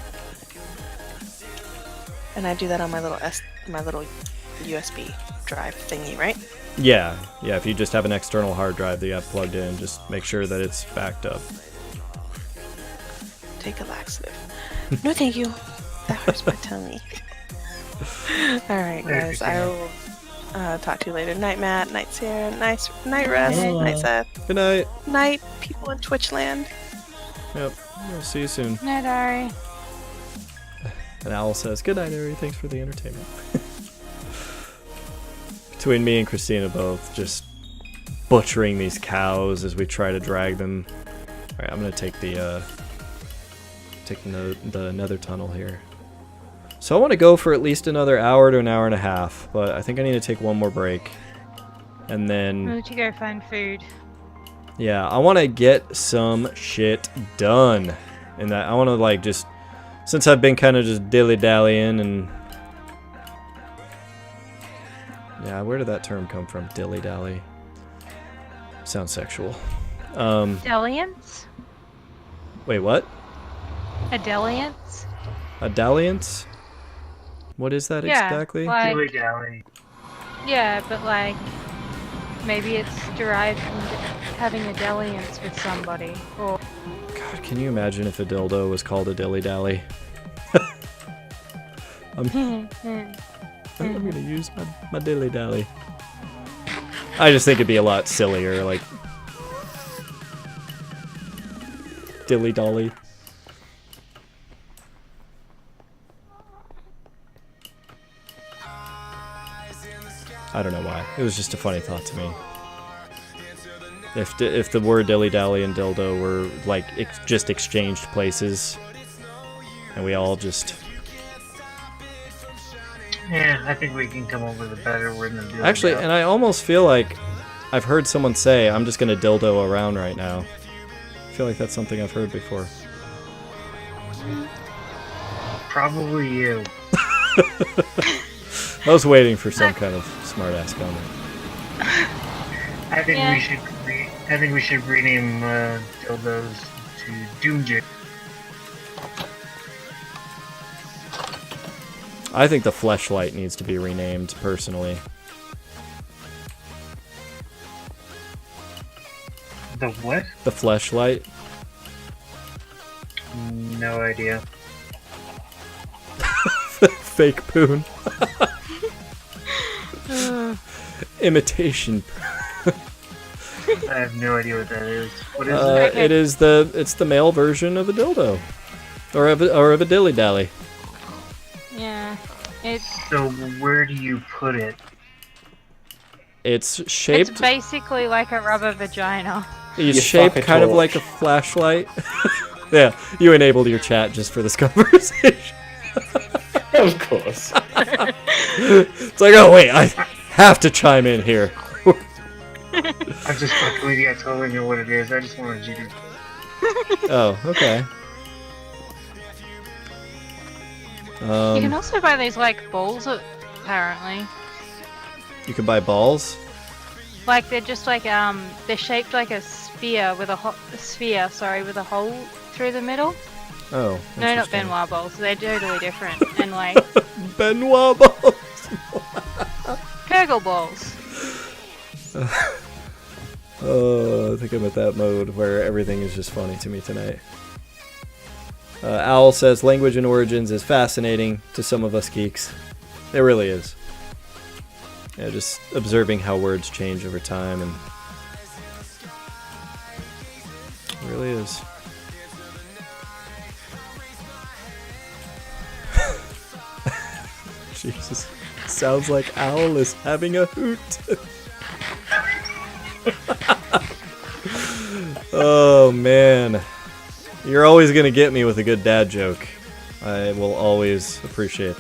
[SPEAKER 3] And I do that on my little USB drive thingy, right?
[SPEAKER 1] Yeah. If you just have an external hard drive that you have plugged in, just make sure that it's backed up.
[SPEAKER 3] Take a laxative. No, thank you. That hurts my tummy. Alright, guys. I will talk to you later. Night, Matt. Night, Sarah. Night, rest. Night, Seth.
[SPEAKER 1] Good night.
[SPEAKER 3] Night, people in Twitch land.
[SPEAKER 1] Yep. We'll see you soon.
[SPEAKER 2] Night, Ari.
[SPEAKER 1] And Owl says, good night, Ari. Thanks for the entertainment. Between me and Christina both just butchering these cows as we try to drag them. Alright, I'm gonna take the nether tunnel here. So I want to go for at least another hour to an hour and a half, but I think I need to take one more break. And then...
[SPEAKER 2] We need to go find food.
[SPEAKER 1] Yeah, I want to get some shit done. And that I want to like just... Since I've been kind of just dilly-dallying and... Yeah, where did that term come from? Dilly-dally. Sounds sexual.
[SPEAKER 2] Dalliance?
[SPEAKER 1] Wait, what?
[SPEAKER 2] A dalliance?
[SPEAKER 1] A dalliance? What is that
[SPEAKER 2] Yeah,
[SPEAKER 1] exactly?
[SPEAKER 2] like,
[SPEAKER 4] Dilly dally.
[SPEAKER 2] yeah, but like, maybe it's derived from having a dalliance with somebody, or...
[SPEAKER 1] God, can you imagine if a dildo was called a dilly-dally? I'm gonna use my dilly-dally. I just think it'd be a lot sillier, like... Dilly-dolly. I don't know why. It was just a funny thought to me. If the word dilly-dally and dildo were, like, just exchanged places, and we all just...
[SPEAKER 4] Yeah, I think we can come up with a better word than dilly.
[SPEAKER 1] Actually, and I almost feel like I've heard someone say, I'm just gonna dildo around right now. I feel like that's something I've heard before.
[SPEAKER 4] Probably you.
[SPEAKER 1] I was waiting for some kind of smart-ass comment.
[SPEAKER 4] I think
[SPEAKER 2] Yeah.
[SPEAKER 4] we should rename dildos to Doomjig.
[SPEAKER 1] I think the fleshlight needs to be renamed, personally.
[SPEAKER 4] The what?
[SPEAKER 1] The fleshlight?
[SPEAKER 4] No idea.
[SPEAKER 1] Fake poon. Imitation.
[SPEAKER 4] I have no idea what that is. What is it?
[SPEAKER 2] Okay.
[SPEAKER 1] It's the male version of a dildo. Or of a dilly-dally.
[SPEAKER 2] Yeah, it's
[SPEAKER 4] So where do you put it?
[SPEAKER 1] It's shaped...
[SPEAKER 2] it's basically like a rubber vagina.
[SPEAKER 1] It's
[SPEAKER 5] You
[SPEAKER 1] shaped
[SPEAKER 5] fuck a
[SPEAKER 1] kind of
[SPEAKER 5] torch.
[SPEAKER 1] like a flashlight. Yeah, you enabled your chat just for this conversation.
[SPEAKER 5] Of course.
[SPEAKER 1] It's like, oh wait, I have to chime in here.
[SPEAKER 4] I'm just fucking with you. I totally know what it is. I just wanted you to.
[SPEAKER 1] Oh, okay.
[SPEAKER 2] You can also buy these like balls, apparently.
[SPEAKER 1] You can buy balls.
[SPEAKER 2] Like they're just like they're shaped like a sphere with a with a hole through the middle.
[SPEAKER 1] Oh,
[SPEAKER 2] No, not
[SPEAKER 1] interesting.
[SPEAKER 2] Benoit balls. They're totally different. And like
[SPEAKER 1] Benoit balls.
[SPEAKER 2] Kegel balls.
[SPEAKER 1] Oh, I think I'm at that mode where everything is just funny to me tonight. Owl says language and origins is fascinating to some of us geeks. It really is. Yeah, just observing how words change over time, and it really is. Jesus. Sounds like Owl is having a hoot. Oh man. You're always gonna get me with a good dad joke. I will always appreciate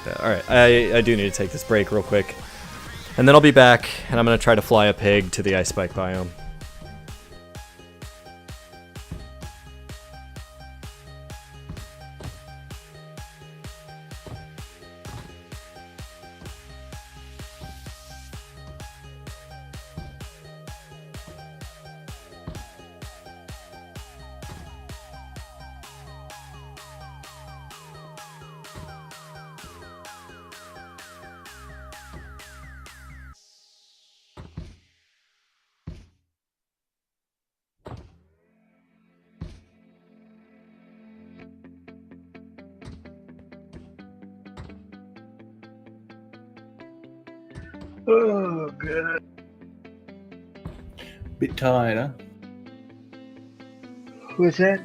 [SPEAKER 1] that. Alright, I do need to take this break real quick. And then I'll be back, and I'm gonna try to fly a pig to the ice spike biome.
[SPEAKER 4] Oh, good.
[SPEAKER 5] Bit tired, huh?
[SPEAKER 4] What's that?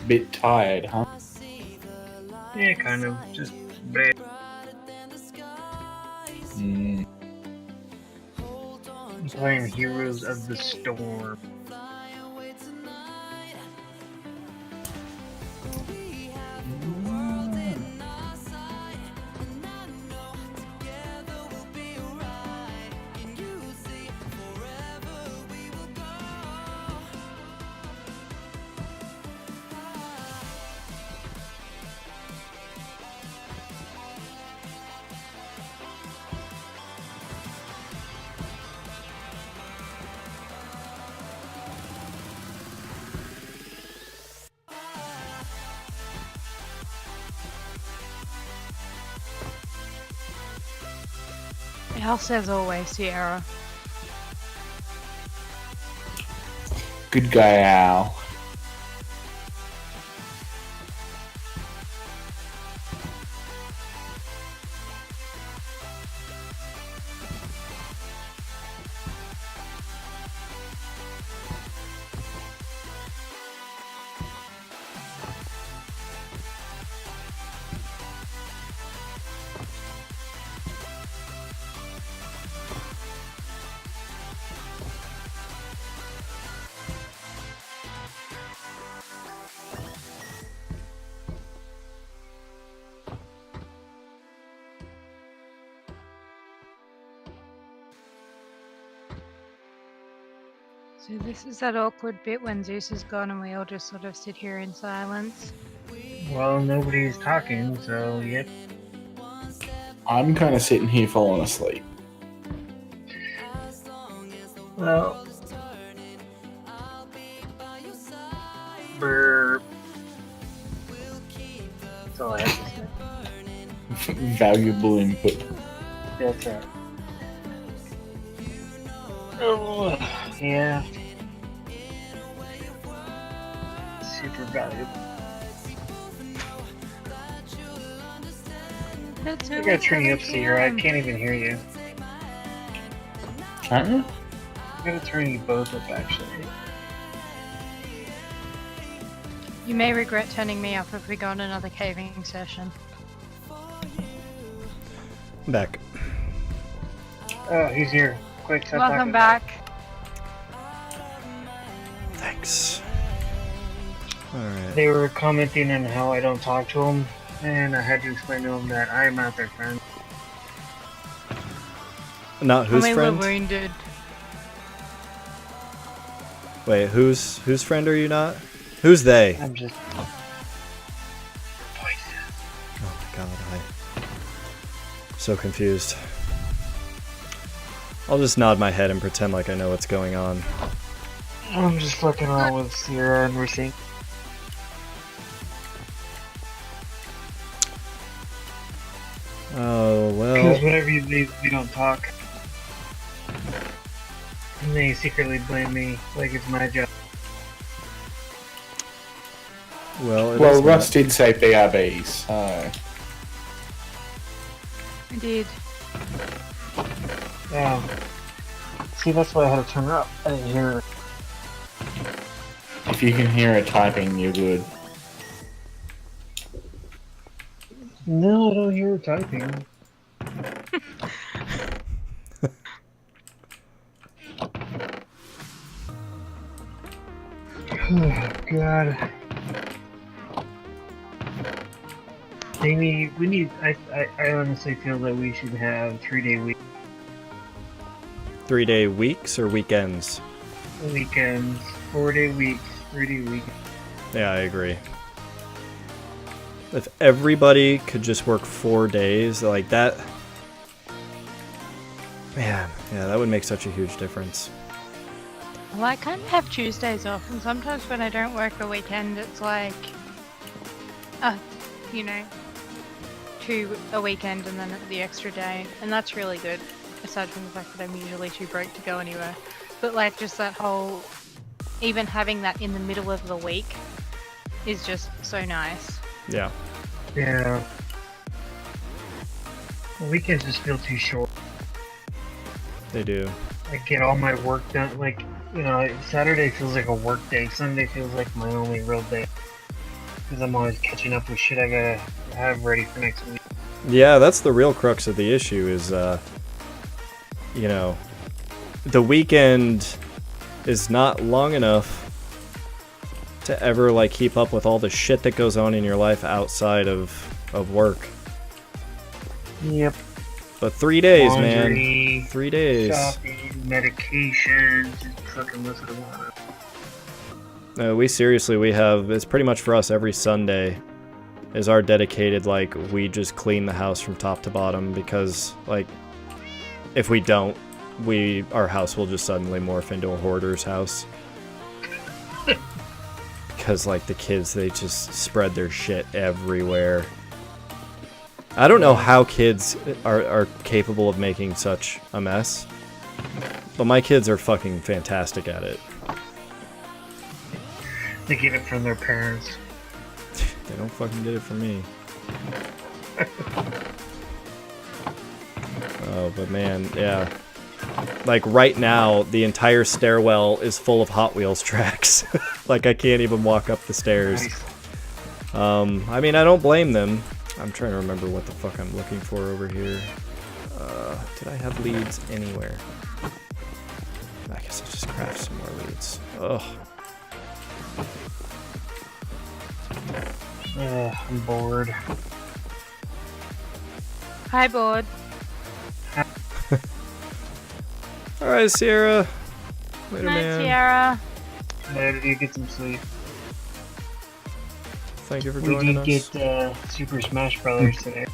[SPEAKER 5] Bit tired, huh?
[SPEAKER 4] Yeah, kind of. Just bleh.
[SPEAKER 5] Mm.
[SPEAKER 4] I'm playing Heroes of the Storm.
[SPEAKER 2] Else as always, Sierra.
[SPEAKER 5] Good guy, Al.
[SPEAKER 2] So this is that awkward bit when Zeus is gone and we all just sort of sit here in silence.
[SPEAKER 4] Well, nobody's talking, so yep.
[SPEAKER 5] I'm kind of sitting here falling asleep.
[SPEAKER 4] Well, burp. That's all I have to say.
[SPEAKER 5] Valuable input.
[SPEAKER 4] That's right. Oh, yeah. Super valuable.
[SPEAKER 2] That's
[SPEAKER 4] I gotta turn you up, Sierra. I can't even hear you.
[SPEAKER 5] Can't you?
[SPEAKER 4] I gotta turn you both up, actually.
[SPEAKER 2] You may regret turning me up if we go on another caving session.
[SPEAKER 1] I'm back.
[SPEAKER 4] Oh, he's here. Quick, stop
[SPEAKER 2] Welcome
[SPEAKER 4] talking.
[SPEAKER 2] back.
[SPEAKER 1] Thanks. Alright.
[SPEAKER 4] They were commenting on how I don't talk to them, and I had to explain to them that I'm not their friend.
[SPEAKER 1] Not whose
[SPEAKER 2] We
[SPEAKER 1] friend?
[SPEAKER 2] were wounded.
[SPEAKER 1] Wait, whose friend are you not? Who's they?
[SPEAKER 4] I'm just.
[SPEAKER 1] Oh my god, I'm so confused. I'll just nod my head and pretend like I know what's going on.
[SPEAKER 4] I'm just fucking around with Sierra, and we're seeing.
[SPEAKER 1] Oh,
[SPEAKER 4] Because
[SPEAKER 1] well.
[SPEAKER 4] whenever you leave, we don't talk. And they secretly blame me like it's my job.
[SPEAKER 1] Well,
[SPEAKER 5] Well, Russ did say BRB, so...
[SPEAKER 2] I did.
[SPEAKER 4] Yeah. See, that's why I had to turn her up. I didn't hear her.
[SPEAKER 5] If you can hear her typing, you're good.
[SPEAKER 4] No, I don't hear her typing. Oh, God. I honestly feel that we should have 3-day
[SPEAKER 1] 3-day weeks or weekends?
[SPEAKER 4] weekends, 4-day weeks, 3-day weekends.
[SPEAKER 1] Yeah, I agree. If everybody could just work 4 days, like that... Man, yeah, that would make such a huge difference.
[SPEAKER 2] Well, I kind of have Tuesdays off, and sometimes when I don't work a weekend, it's like, you know, 2 a weekend and then the extra day, and that's really good, aside from the fact that I'm usually too broke to go anywhere. But like, just that whole, even having that in the middle of the week is just so nice.
[SPEAKER 1] Yeah.
[SPEAKER 4] Yeah. The weekends just feel too short.
[SPEAKER 1] They do.
[SPEAKER 4] I get all my work done. Like, You know, Saturday feels like a work day. Sunday feels like my only real day. Because I'm always catching up with shit I gotta have ready for next week.
[SPEAKER 1] Yeah, that's the real crux of the issue is, you know, the weekend is not long enough to ever, like, keep up with all the shit that goes on in your life outside of work.
[SPEAKER 4] Yep.
[SPEAKER 1] But 3 days,
[SPEAKER 4] Laundry,
[SPEAKER 1] man. 3 days.
[SPEAKER 4] Shopping, medication, just fucking listen to water.
[SPEAKER 1] We seriously, we have, it's pretty much for us every Sunday is our dedicated, like, we just clean the house from top to bottom because, like, if we don't, our house will just suddenly morph into a hoarder's house. Because, like, the kids, they just spread their shit everywhere. I don't know how kids are capable of making such a mess, but my kids are fucking fantastic at it.
[SPEAKER 4] They get it from their parents.
[SPEAKER 1] They don't fucking get it from me. Oh, but man, yeah. Like, right now, the entire stairwell is full of Hot Wheels tracks. Like, I can't even walk up the stairs.
[SPEAKER 4] Nice.
[SPEAKER 1] I mean, I don't blame them. I'm trying to remember what the fuck I'm looking for over here. Did I have leads anywhere? I guess I'll just craft some more leads. Ugh.
[SPEAKER 4] I'm bored.
[SPEAKER 2] Hi, board.
[SPEAKER 1] Alright, Sierra. Later,
[SPEAKER 2] Night,
[SPEAKER 1] man.
[SPEAKER 2] Sierra.
[SPEAKER 4] Later, you get some sleep.
[SPEAKER 1] Thank you for
[SPEAKER 4] We
[SPEAKER 1] joining
[SPEAKER 4] did
[SPEAKER 1] us.
[SPEAKER 4] get Super Smash Brothers today.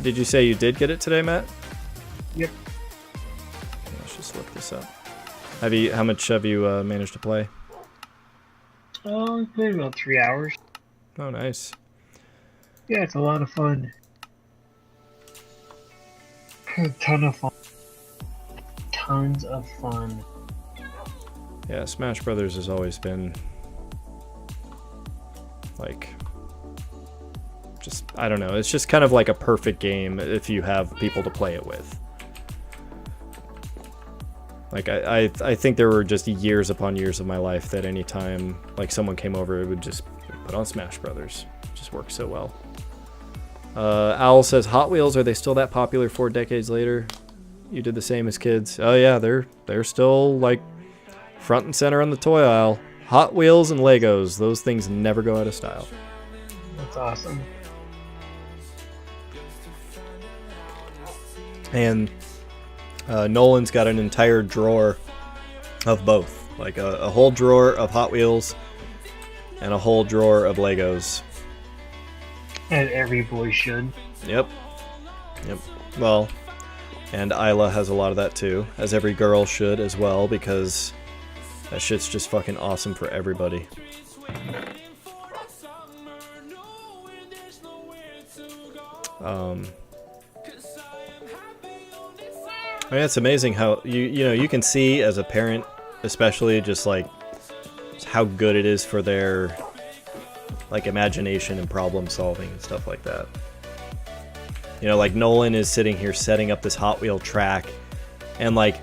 [SPEAKER 1] Did you say you did get it today, Matt?
[SPEAKER 4] Yep.
[SPEAKER 1] Let's just look this up. How much have you managed to play?
[SPEAKER 4] Oh, we played about 3 hours.
[SPEAKER 1] Oh, nice.
[SPEAKER 4] Yeah, it's a lot of fun. A ton of fun. Tons of fun.
[SPEAKER 1] Yeah, Smash Brothers has always been like, just, I don't know, it's just kind of like a perfect game if you have people to play it with. Like, I think there were just years upon years of my life that anytime like someone came over, it would just put on Smash Brothers. It just works so well. Owl says, Hot Wheels, are they still that popular 4 decades later? You did the same as kids. Oh yeah, they're still like front and center on the toy aisle. Hot Wheels and Legos, those things never go out of style.
[SPEAKER 4] That's awesome.
[SPEAKER 1] And Nolan's got an entire drawer of both. Like a whole drawer of Hot Wheels and a whole drawer of Legos.
[SPEAKER 4] And every boy should.
[SPEAKER 1] Yep. Well, and Isla has a lot of that too, as every girl should as well, because that shit's just fucking awesome for everybody. I mean, it's amazing how you know you can see as a parent, especially just like how good it is for their like imagination and problem solving and stuff like that. You know, like Nolan is sitting here setting up this Hot Wheel track and like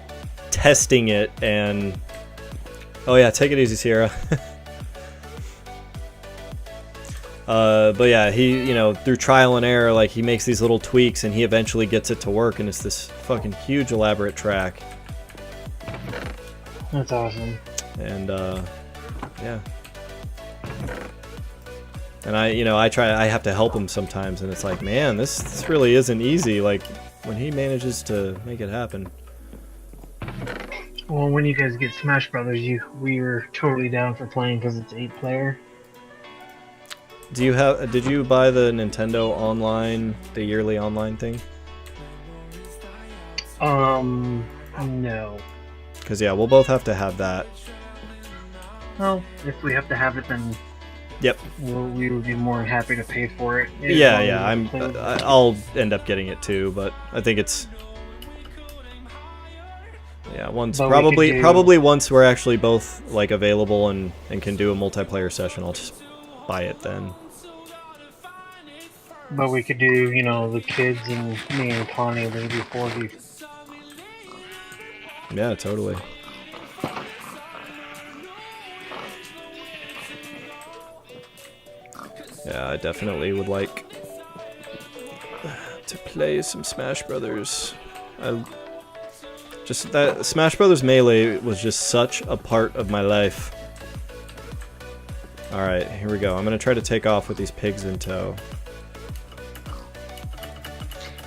[SPEAKER 1] testing it, and oh yeah, take it easy, Sierra. But yeah, he, you know, through trial and error, like he makes these little tweaks and he eventually gets it to work, and it's this fucking huge elaborate track.
[SPEAKER 4] That's awesome.
[SPEAKER 1] And yeah. And I have to help him sometimes, and it's like, man, this really isn't easy. Like when he manages to make it happen.
[SPEAKER 4] Well, when you guys get Smash Brothers, we were totally down for playing because it's 8-player.
[SPEAKER 1] Did you buy the Nintendo Online, the yearly online thing?
[SPEAKER 4] No.
[SPEAKER 1] Because yeah, we'll both have to have that.
[SPEAKER 4] Well, if we have to have it, then
[SPEAKER 1] Yep.
[SPEAKER 4] we would be more than happy to pay for it.
[SPEAKER 1] Yeah. I'll end up getting it too, but I think it's once
[SPEAKER 4] But
[SPEAKER 1] probably once we're actually both like available and can do a multiplayer session, I'll just buy it then.
[SPEAKER 4] But we could do, the kids and me and Connie, then do 4v.
[SPEAKER 1] Yeah, totally. Yeah, I definitely would like to play some Smash Brothers. Just that Smash Brothers Melee was just such a part of my life. Alright, here we go. I'm gonna try to take off with these pigs in tow.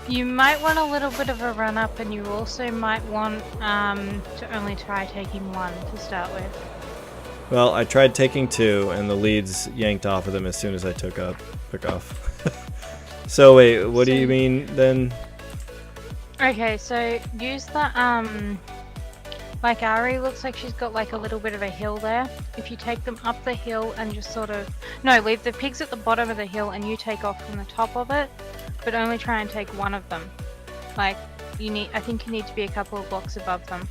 [SPEAKER 2] You might want a little bit of a run up, and you also might want to only try taking one to start with.
[SPEAKER 1] Well, I tried taking 2, and the leads yanked off of them as soon as I took off. So wait, what do you mean then?
[SPEAKER 2] Okay, so use the like Ari looks like she's got like a little bit of a hill there. If you take them up the hill and just sort of leave the pigs at the bottom of the hill and you take off from the top of it, but only try and take one of them. Like I think you need to be a couple of blocks above them.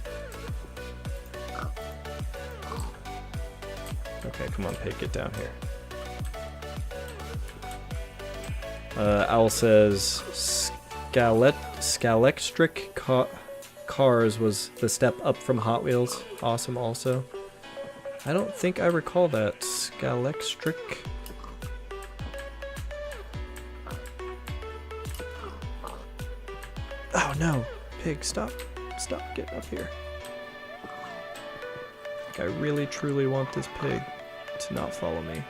[SPEAKER 1] Okay, come on, pig, get down here. Owl says Scalextric Cars was the step up from Hot Wheels. Awesome also. I don't think I recall that. Scalextric. Oh no, pig, stop. Stop getting up here. I really truly want this pig to not follow me.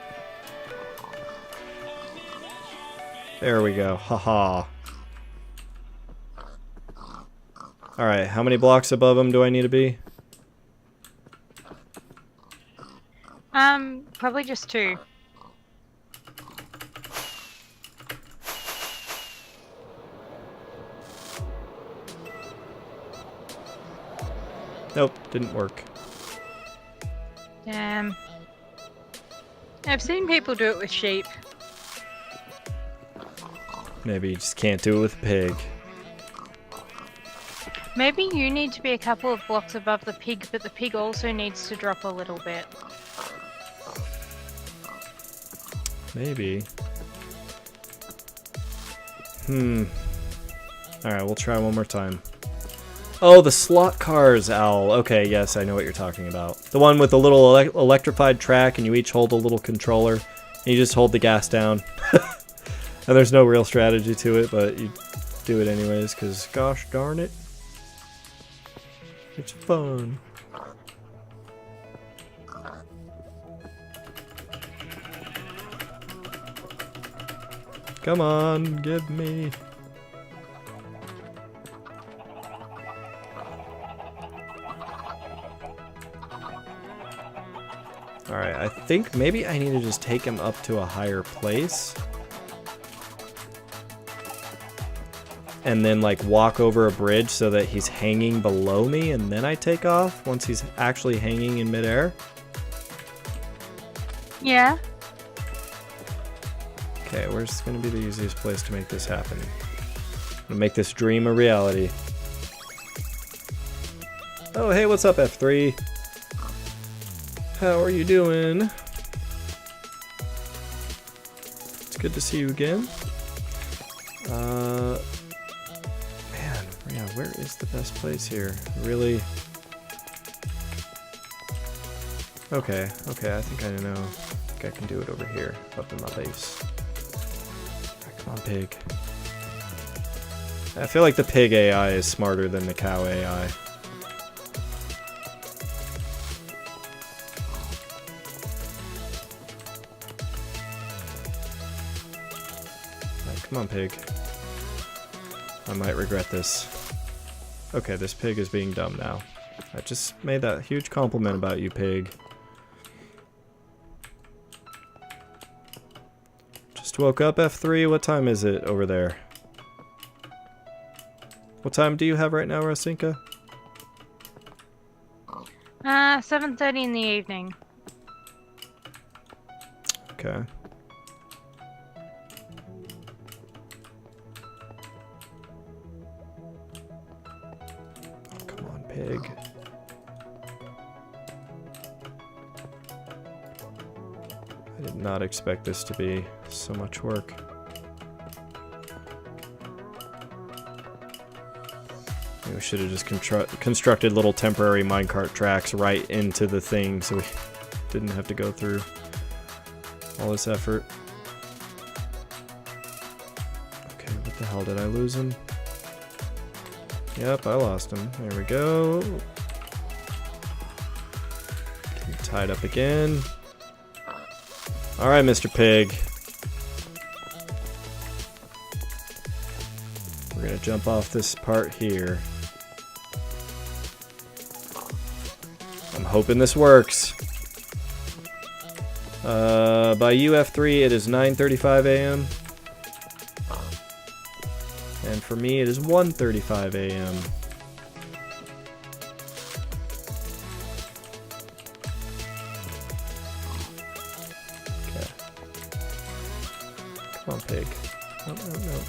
[SPEAKER 1] There we go. Haha. Alright, how many blocks above him do I need to be?
[SPEAKER 2] Probably just 2.
[SPEAKER 1] Nope, didn't work.
[SPEAKER 2] Damn. I've seen people do it with sheep.
[SPEAKER 1] Maybe you just can't do it with a pig.
[SPEAKER 2] Maybe you need to be a couple of blocks above the pig, but the pig also needs to drop a little bit.
[SPEAKER 1] Maybe. Alright, we'll try one more time. Oh, the slot cars, Owl. Okay, yes, I know what you're talking about. The one with the little electrified track and you each hold a little controller and you just hold the gas down. And there's no real strategy to it, but you do it anyways, because gosh darn it. It's fun. Come on, give me. Alright, I think maybe I need to just take him up to a higher place. And then like walk over a bridge so that he's hanging below me and then I take off once he's actually hanging in midair.
[SPEAKER 2] Yeah.
[SPEAKER 1] Okay, where's going to be the easiest place to make this happen? I'm gonna make this dream a reality. Oh, hey, what's up, F3? How are you doing? It's good to see you again. Man, yeah, where is the best place here? Really? Okay, I think I know. I think I can do it over here, up in my base. Right, come on, pig. I feel like the pig AI is smarter than the cow AI. Right, come on, pig. I might regret this. Okay, this pig is being dumb now. I just made that huge compliment about you, pig. Just woke up, F3. What time is it over there? What time do you have right now, Rosinka?
[SPEAKER 2] 7:30 in the evening.
[SPEAKER 1] Okay. Oh, come on, pig. I did not expect this to be so much work. We should have just constructed little temporary minecart tracks right into the thing so we didn't have to go through all this effort. Okay, what the hell, did I lose him? Yep, I lost him. There we go. Get tied up again. Alright, Mr. Pig. We're gonna jump off this part here. I'm hoping this works. By UF3 it is 9:35 a.m. And for me it is 1:35 a.m. Okay. Come on, pig. No, no, no.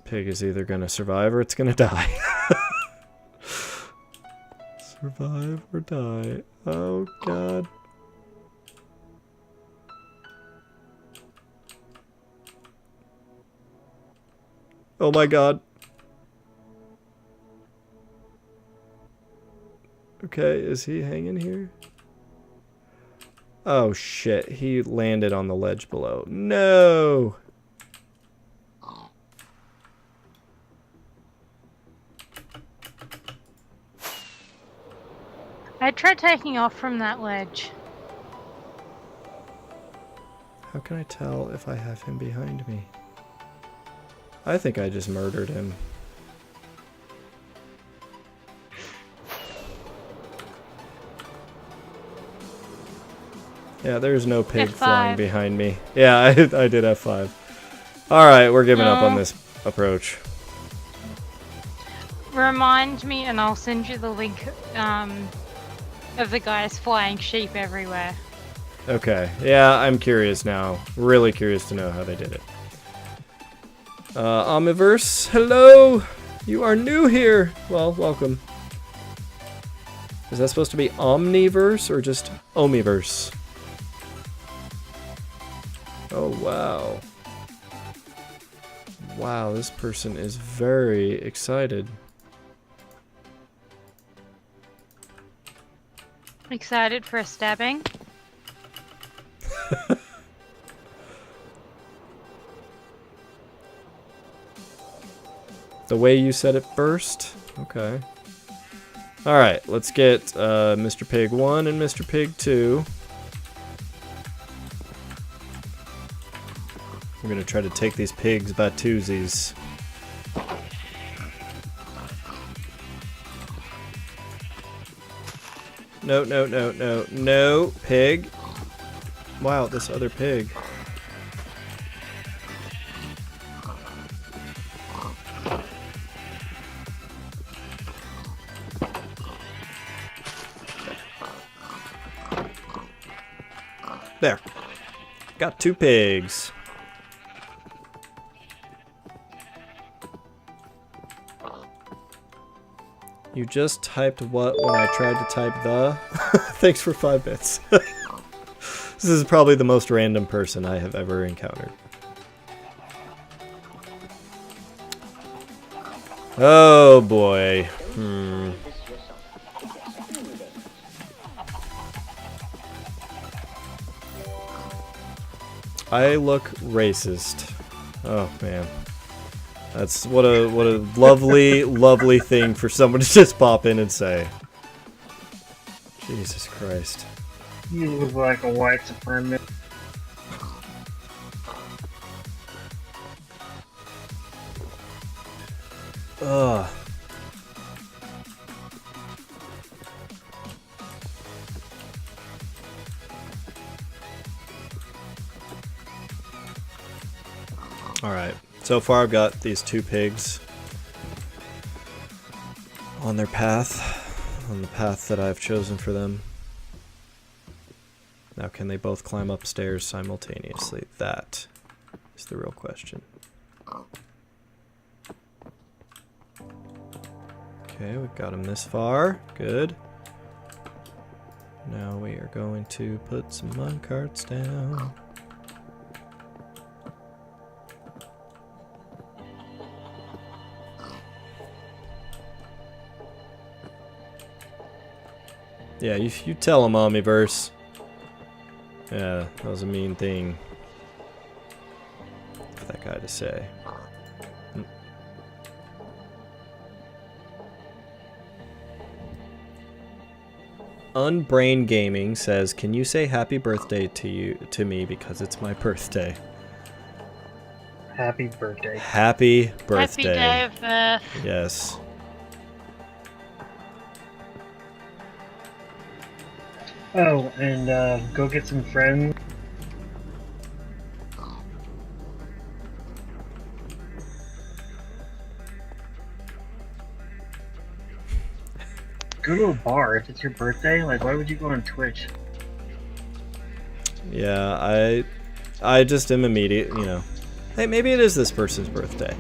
[SPEAKER 1] Pig is either gonna survive or it's gonna die. Survive or die. Oh god. Oh my god. Okay, is he hanging here? Oh shit, he landed on the ledge below. No!
[SPEAKER 2] I tried taking off from that ledge.
[SPEAKER 1] How can I tell if I have him behind me? I think I just murdered him. Yeah, there's no pig
[SPEAKER 2] F5.
[SPEAKER 1] flying behind me. Yeah, I did F5. Alright, we're giving up on this approach.
[SPEAKER 2] Remind me and I'll send you the link of the guys flying sheep everywhere.
[SPEAKER 1] Okay, yeah, I'm curious now. Really curious to know how they did it. Omniverse, hello! You are new here! Well, welcome. Is that supposed to be Omniverse or just Omiverse? Oh, wow. Wow, this person is very excited.
[SPEAKER 2] Excited for a stabbing?
[SPEAKER 1] The way you said it first? Okay. Alright, let's get Mr. Pig 1 and Mr. Pig 2. We're gonna try to take these pigs by twosies. No, no, no, no, no, pig. Wow, this other pig. There. Got 2 pigs. You just typed what when I tried to type the? Thanks for 5 bits. This is probably the most random person I have ever encountered. Oh boy. I look racist. Oh man. That's what a lovely, lovely thing for someone to just pop in and say. Jesus Christ.
[SPEAKER 4] You look like a white supremacist.
[SPEAKER 1] Ugh. Alright, so far I've got these 2 pigs on their path, on the path that I've chosen for them. Now can they both climb upstairs simultaneously? That is the real question. Okay, we've got him this far. Good. Now we are going to put some mine carts down. Yeah, you tell him, Omniverse. Yeah, that was a mean thing for that guy to say. Unbrain Gaming says, "Can you say happy birthday to me because it's my birthday?"
[SPEAKER 4] Happy birthday.
[SPEAKER 1] Happy birthday.
[SPEAKER 2] Happy day of birth.
[SPEAKER 1] Yes.
[SPEAKER 4] Oh, and go get some friends. Go to a bar if it's your birthday. Like, why would you go on Twitch?
[SPEAKER 1] Yeah, I just am immediate, you know. Hey, maybe it is this person's birthday.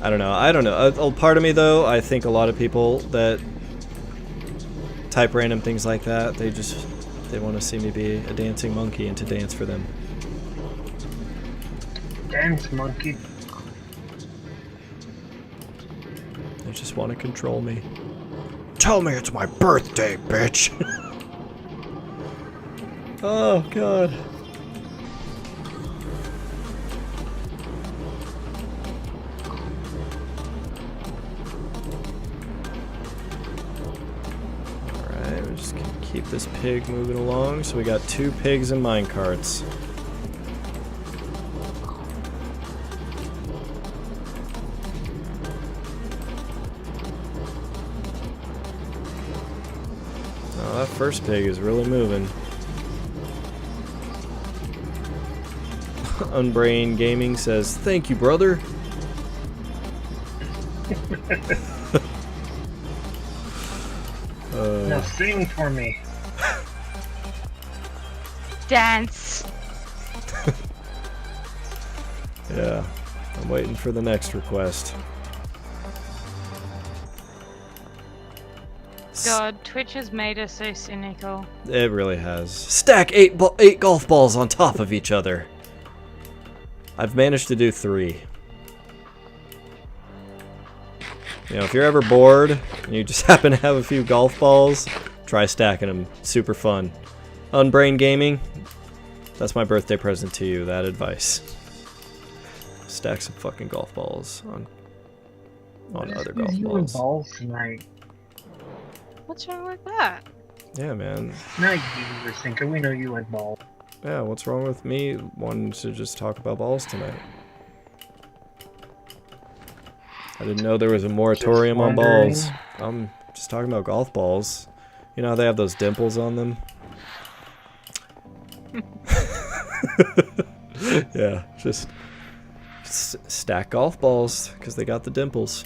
[SPEAKER 1] I don't know. A part of me, though, I think a lot of people that type random things like that, they want to see me be a dancing monkey and to dance for them.
[SPEAKER 4] Dance, monkey.
[SPEAKER 1] They just want to control me. Tell me it's my birthday, bitch! Oh, God. Alright, we're just gonna keep this pig moving along. So we got 2 pigs and mine carts. Oh, that first pig is really moving. Unbrain Gaming says, "Thank you, brother."
[SPEAKER 4] Now sing for me.
[SPEAKER 2] Dance.
[SPEAKER 1] Yeah, I'm waiting for the next request.
[SPEAKER 2] God, Twitch has made us so cynical.
[SPEAKER 1] It really has. Stack 8 golf balls on top of each other. I've managed to do 3. You know, if you're ever bored and you just happen to have a few golf balls, try stacking them. Super fun. Unbrain Gaming, that's my birthday present to you, that advice. Stack some fucking golf balls on other golf balls.
[SPEAKER 4] Balls tonight.
[SPEAKER 2] What's wrong with that?
[SPEAKER 1] Yeah, man.
[SPEAKER 4] Not you, Racinka. We know you like balls.
[SPEAKER 1] Yeah, what's wrong with me wanting to just talk about balls tonight? I didn't know there was a moratorium on balls. I'm just talking about golf balls. You know how they have those dimples on them? Yeah, just stack golf balls because they got the dimples.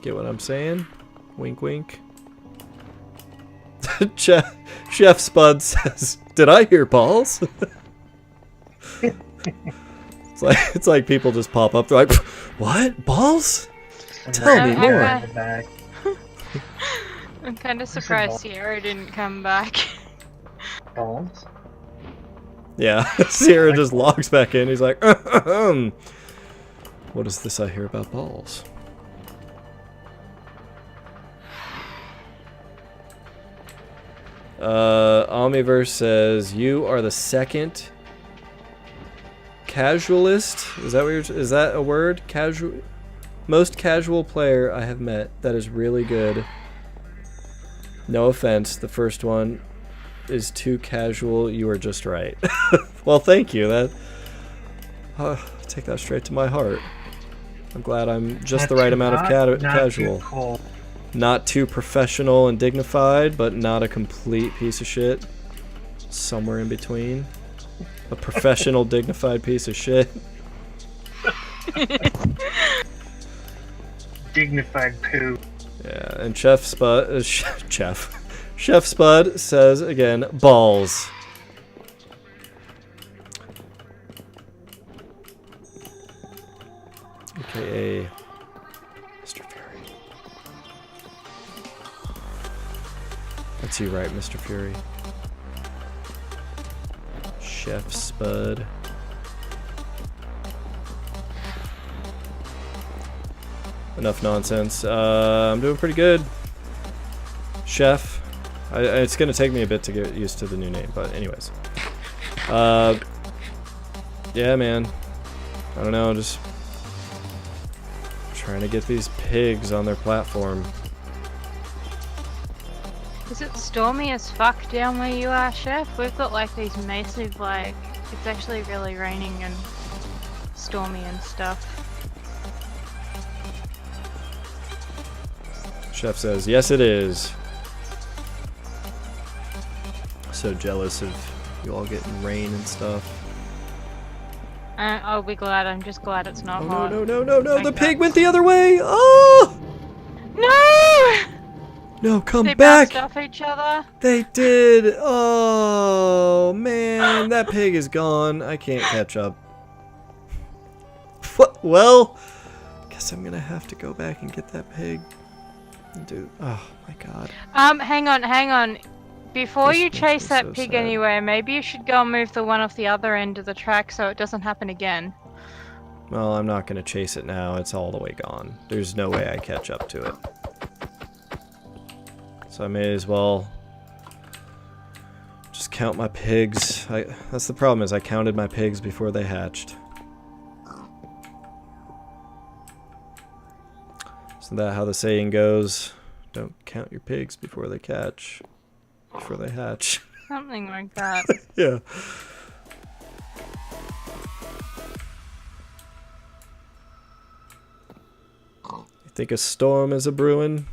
[SPEAKER 1] Get what I'm saying? Wink, wink. Chef Spud says, "Did I hear balls?" It's like people just pop up. They're like, "What? Balls? Tell me more."
[SPEAKER 2] I'm kind of surprised Sierra didn't come back.
[SPEAKER 4] Balls?
[SPEAKER 1] Yeah, Sierra just logs back in. He's like, "What is this I hear about balls?" Omniverse says, "You are the second casualist." Is that what is that a word? Most casual player I have met. That is really good. No offense, the first one is too casual. You are just right. Well, thank you. That take that straight to my heart. I'm glad I'm just the right amount of casual. Not too professional and dignified, but not a complete piece of shit. Somewhere in between. A professional, dignified piece of shit.
[SPEAKER 4] Dignified poo.
[SPEAKER 1] Yeah, and Chef Spud says again, balls. That's you right, Mr. Fury. Chef Spud. Enough nonsense. I'm doing pretty good. Chef. It's gonna take me a bit to get used to the new name, but anyways. Yeah, man. I don't know, just trying to get these pigs on their platform.
[SPEAKER 2] Is it stormy as fuck down where you are, Chef? We've got like these massive, like, it's actually really raining and stormy and stuff.
[SPEAKER 1] Chef says, yes it is. So jealous of you all getting rain and stuff.
[SPEAKER 2] I'll be glad. I'm just glad it's not
[SPEAKER 1] Oh
[SPEAKER 2] hot.
[SPEAKER 1] no, no, no, no, no,
[SPEAKER 2] Thank
[SPEAKER 1] the
[SPEAKER 2] God.
[SPEAKER 1] pig went the other way! Oh!
[SPEAKER 2] No!
[SPEAKER 1] No, come
[SPEAKER 2] They
[SPEAKER 1] back!
[SPEAKER 2] bounced off each other.
[SPEAKER 1] They did! Oh, man, that pig is gone. I can't catch up. Well, guess I'm gonna have to go back and get that pig. Dude, oh my god.
[SPEAKER 2] Hang on. Before
[SPEAKER 1] This
[SPEAKER 2] you
[SPEAKER 1] makes
[SPEAKER 2] chase
[SPEAKER 1] me
[SPEAKER 2] that
[SPEAKER 1] so
[SPEAKER 2] pig
[SPEAKER 1] sad.
[SPEAKER 2] anywhere, maybe you should go and move the one off the other end of the track so it doesn't happen again.
[SPEAKER 1] Well, I'm not gonna chase it now. It's all the way gone. There's no way I catch up to it. So I may as well just count my pigs. That's the problem, is I counted my pigs before they hatched. Isn't that how the saying goes? Don't count your pigs before they hatch.
[SPEAKER 2] Something like that.
[SPEAKER 1] Yeah. You think a storm is a brewing?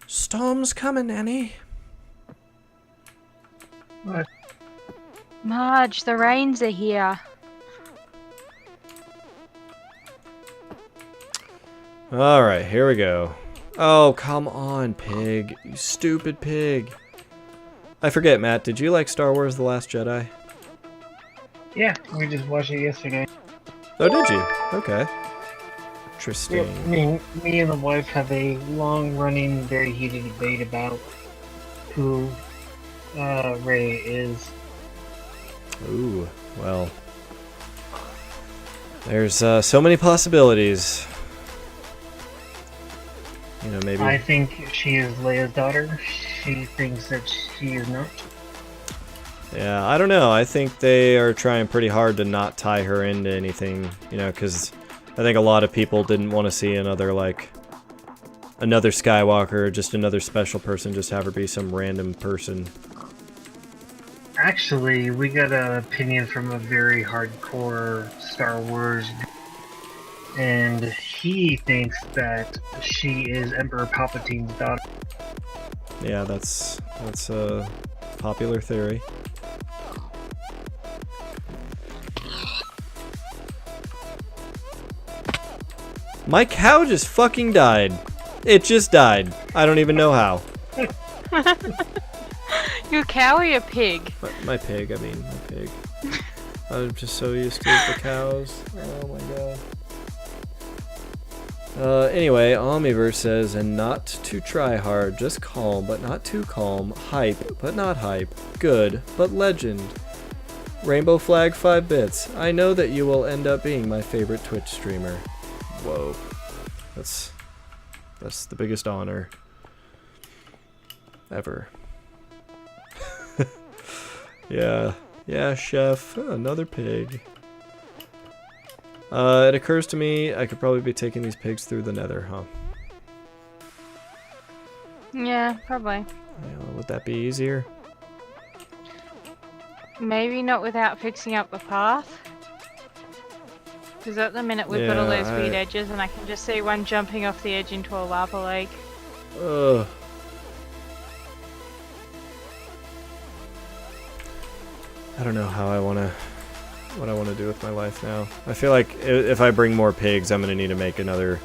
[SPEAKER 1] Storm's coming, Annie.
[SPEAKER 4] What?
[SPEAKER 2] Marge, the rains are here.
[SPEAKER 1] Alright, here we go. Oh, come on, pig. You stupid pig. I forget, Matt, did you like Star Wars The Last Jedi?
[SPEAKER 4] Yeah, we just watched it yesterday.
[SPEAKER 1] Oh, did you? Okay. Interesting.
[SPEAKER 4] Yeah, me and the wife have a long-running, very heated debate about who Rey is.
[SPEAKER 1] Ooh, well. There's so many possibilities. You know, maybe...
[SPEAKER 4] I think she is Leia's daughter. She thinks that she is not.
[SPEAKER 1] Yeah, I don't know. I think they are trying pretty hard to not tie her into anything, you know, because I think a lot of people didn't want to see another, like, another Skywalker, just another special person, just have her be some random person.
[SPEAKER 4] Actually, we got an opinion from a very hardcore Star Wars, and he thinks that she is Emperor Palpatine's daughter.
[SPEAKER 1] Yeah, that's a popular theory. My cow just fucking died. It just died. I don't even know how.
[SPEAKER 2] You cow or your pig?
[SPEAKER 1] My pig, I mean, my pig. I'm just so used to the cows. Oh my god. Anyway, Omniverse says, and not to try hard, just calm, but not too calm. Hype, but not hype. Good, but legend. Rainbow flag 5 bits. I know that you will end up being my favorite Twitch streamer. Whoa. That's the biggest honor ever. Yeah, chef. Another pig. It occurs to me I could probably be taking these pigs through the nether, huh?
[SPEAKER 2] Yeah, probably.
[SPEAKER 1] Would that be easier?
[SPEAKER 2] Maybe not without fixing up the path. Because at the minute we've got all
[SPEAKER 1] Yeah,
[SPEAKER 2] those weird edges and I can just see one jumping off the edge into a lava lake.
[SPEAKER 1] Ugh. I don't know how what I want to do with my life now. I feel like if I bring more pigs, I'm going to need to make another,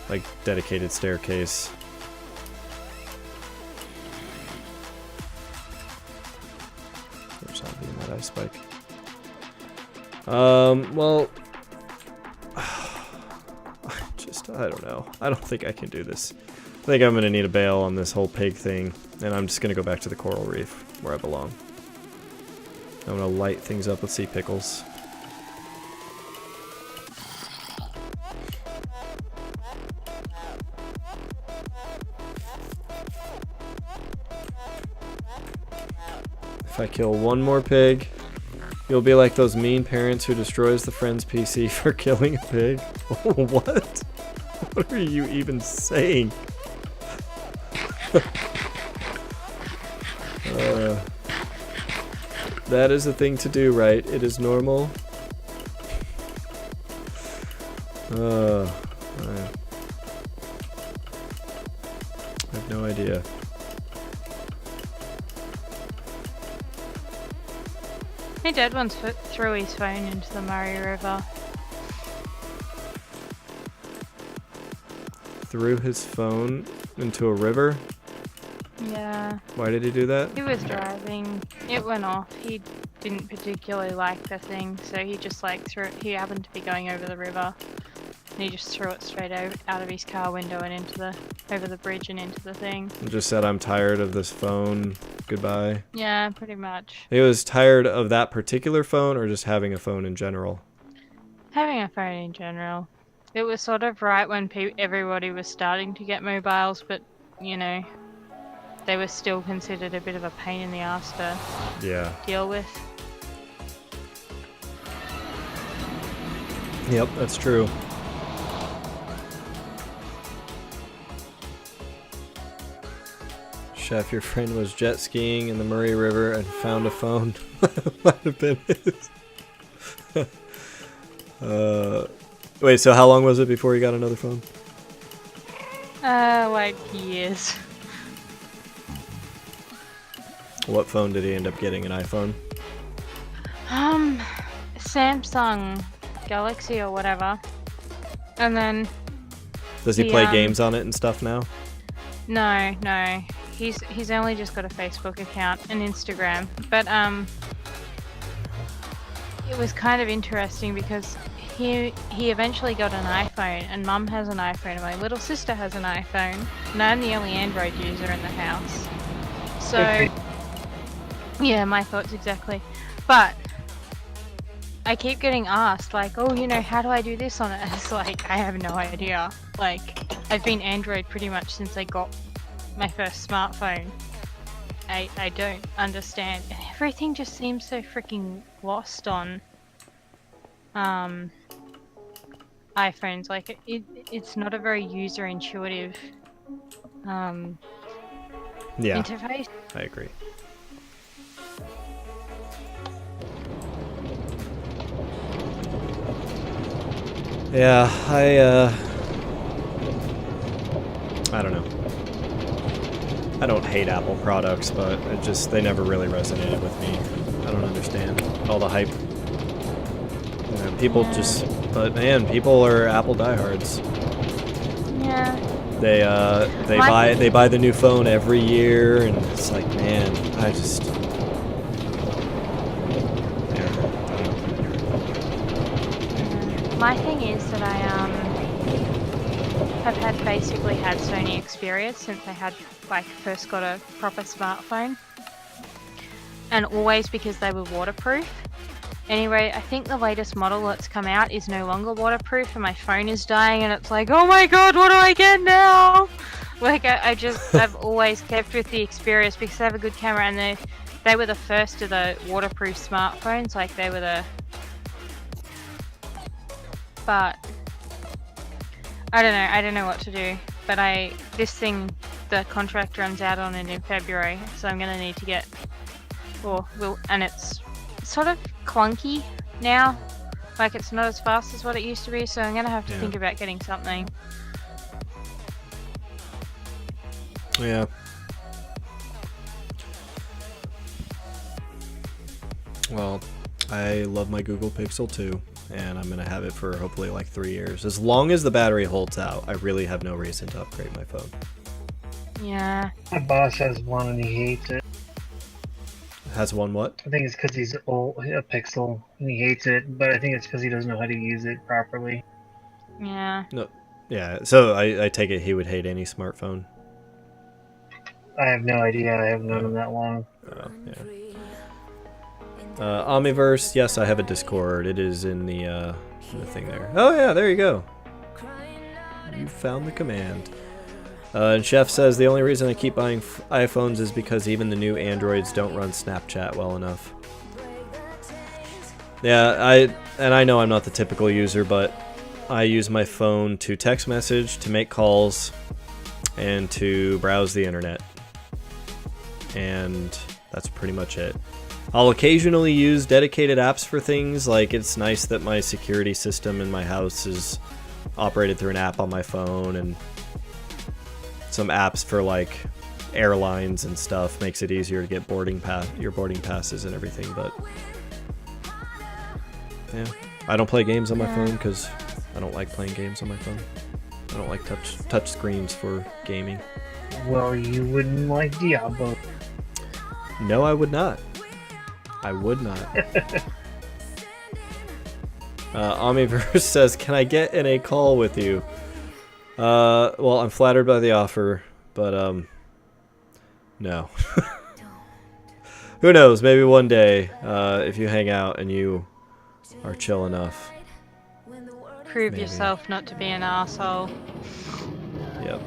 [SPEAKER 1] like, dedicated staircase. There's not being that ice spike. Well, I don't know. I don't think I can do this. I think I'm gonna need a bail on this whole pig thing, and I'm just gonna go back to the coral reef where I belong. I'm gonna light things up with sea pickles. If I kill one more pig, you'll be like those mean parents who destroys the friend's PC for killing a pig. What? What are you even saying? That is a thing to do, right? It is normal. I have no idea.
[SPEAKER 2] My dad once threw his phone into the Murray River.
[SPEAKER 1] Threw his phone into a river?
[SPEAKER 2] Yeah.
[SPEAKER 1] Why did he do that?
[SPEAKER 2] He was driving. It went off. He didn't particularly like the thing, so he just like threw it. He happened to be going over the river, and he just threw it straight out of his car window and over the bridge and into the thing.
[SPEAKER 1] And just said, I'm tired of this phone. Goodbye.
[SPEAKER 2] Yeah, pretty much.
[SPEAKER 1] He was tired of that particular phone or just having a phone in general?
[SPEAKER 2] Having a phone in general. It was sort of right when everybody was starting to get mobiles, but, you know, they were still considered a bit of a pain in the ass to deal with.
[SPEAKER 1] Yep, that's true. Chef, your friend was jet skiing in the Murray River and found a phone. Might have been his. Wait, so how long was it before he got another phone?
[SPEAKER 2] Like years.
[SPEAKER 1] What phone did he end up getting? An iPhone?
[SPEAKER 2] Samsung Galaxy or whatever. And then...
[SPEAKER 1] Does he play games on it and stuff now?
[SPEAKER 2] No. He's only just got a Facebook account and Instagram. But, it was kind of interesting because he eventually got an iPhone, and Mum has an iPhone, and my little sister has an iPhone, and I'm the only Android user in the house. So, yeah, my thoughts exactly. But I keep getting asked, like, oh, you know, how do I do this on it? It's like, I have no idea. Like, I've been Android pretty much since I got my first smartphone. I don't understand. Everything just seems so freaking lost on iPhones. Like, it's not a very user intuitive interface.
[SPEAKER 1] I agree. Yeah, I don't know. I don't hate Apple products, but they never really resonated with me. I don't understand all the hype. You know, but man, people are Apple diehards.
[SPEAKER 2] Yeah.
[SPEAKER 1] They buy the new phone every year, and it's like, man, I just.
[SPEAKER 2] My thing is that I have basically had Sony experience since I first got a proper smartphone, and always because they were waterproof. Anyway, I think the latest model that's come out is no longer waterproof, and my phone is dying, and it's like, oh my god, what do I get now? Like, I've always kept with the Xperius because they have a good camera, and they were the first of the waterproof smartphones. Like, they were but I don't know what to do. But this thing, the contract runs out on it in February, so I'm gonna need to get, and it's sort of clunky now. Like, it's not as fast as what it used to be, so I'm gonna have to think about getting something.
[SPEAKER 1] Yeah. Well, I love my Google Pixel 2, and I'm gonna have it for hopefully like 3 years. As long as the battery holds out, I really have no reason to upgrade my phone.
[SPEAKER 2] Yeah.
[SPEAKER 4] My boss has one and he hates it.
[SPEAKER 1] Has one what?
[SPEAKER 4] I think it's because he's old, a Pixel, and he hates it, but I think it's because he doesn't know how to use it properly.
[SPEAKER 2] Yeah.
[SPEAKER 1] No. Yeah, so I take it he would hate any smartphone.
[SPEAKER 4] I have no idea. I haven't known him that long.
[SPEAKER 1] Oh, yeah. Omniverse, yes, I have a Discord. It is in the thing there. Oh yeah, there you go. You found the command. And Chef says the only reason I keep buying iPhones is because even the new Androids don't run Snapchat well enough. Yeah, I know I'm not the typical user, but I use my phone to text message, to make calls, and to browse the internet. And that's pretty much it. I'll occasionally use dedicated apps for things, like it's nice that my security system in my house is operated through an app on my phone, and some apps for like airlines and stuff makes it easier to get your boarding passes and everything, but yeah. I don't play games on my phone because I don't like playing games on my phone. I don't like touch screens for gaming.
[SPEAKER 4] Well, you wouldn't like Diablo.
[SPEAKER 1] No, I would not. I would not. Omniverse says, can I get in a call with you? Well, I'm flattered by the offer, but, no. Who knows, maybe one day, if you hang out and you are chill enough.
[SPEAKER 2] Prove
[SPEAKER 1] Maybe.
[SPEAKER 2] yourself not to be an asshole.
[SPEAKER 1] Yep.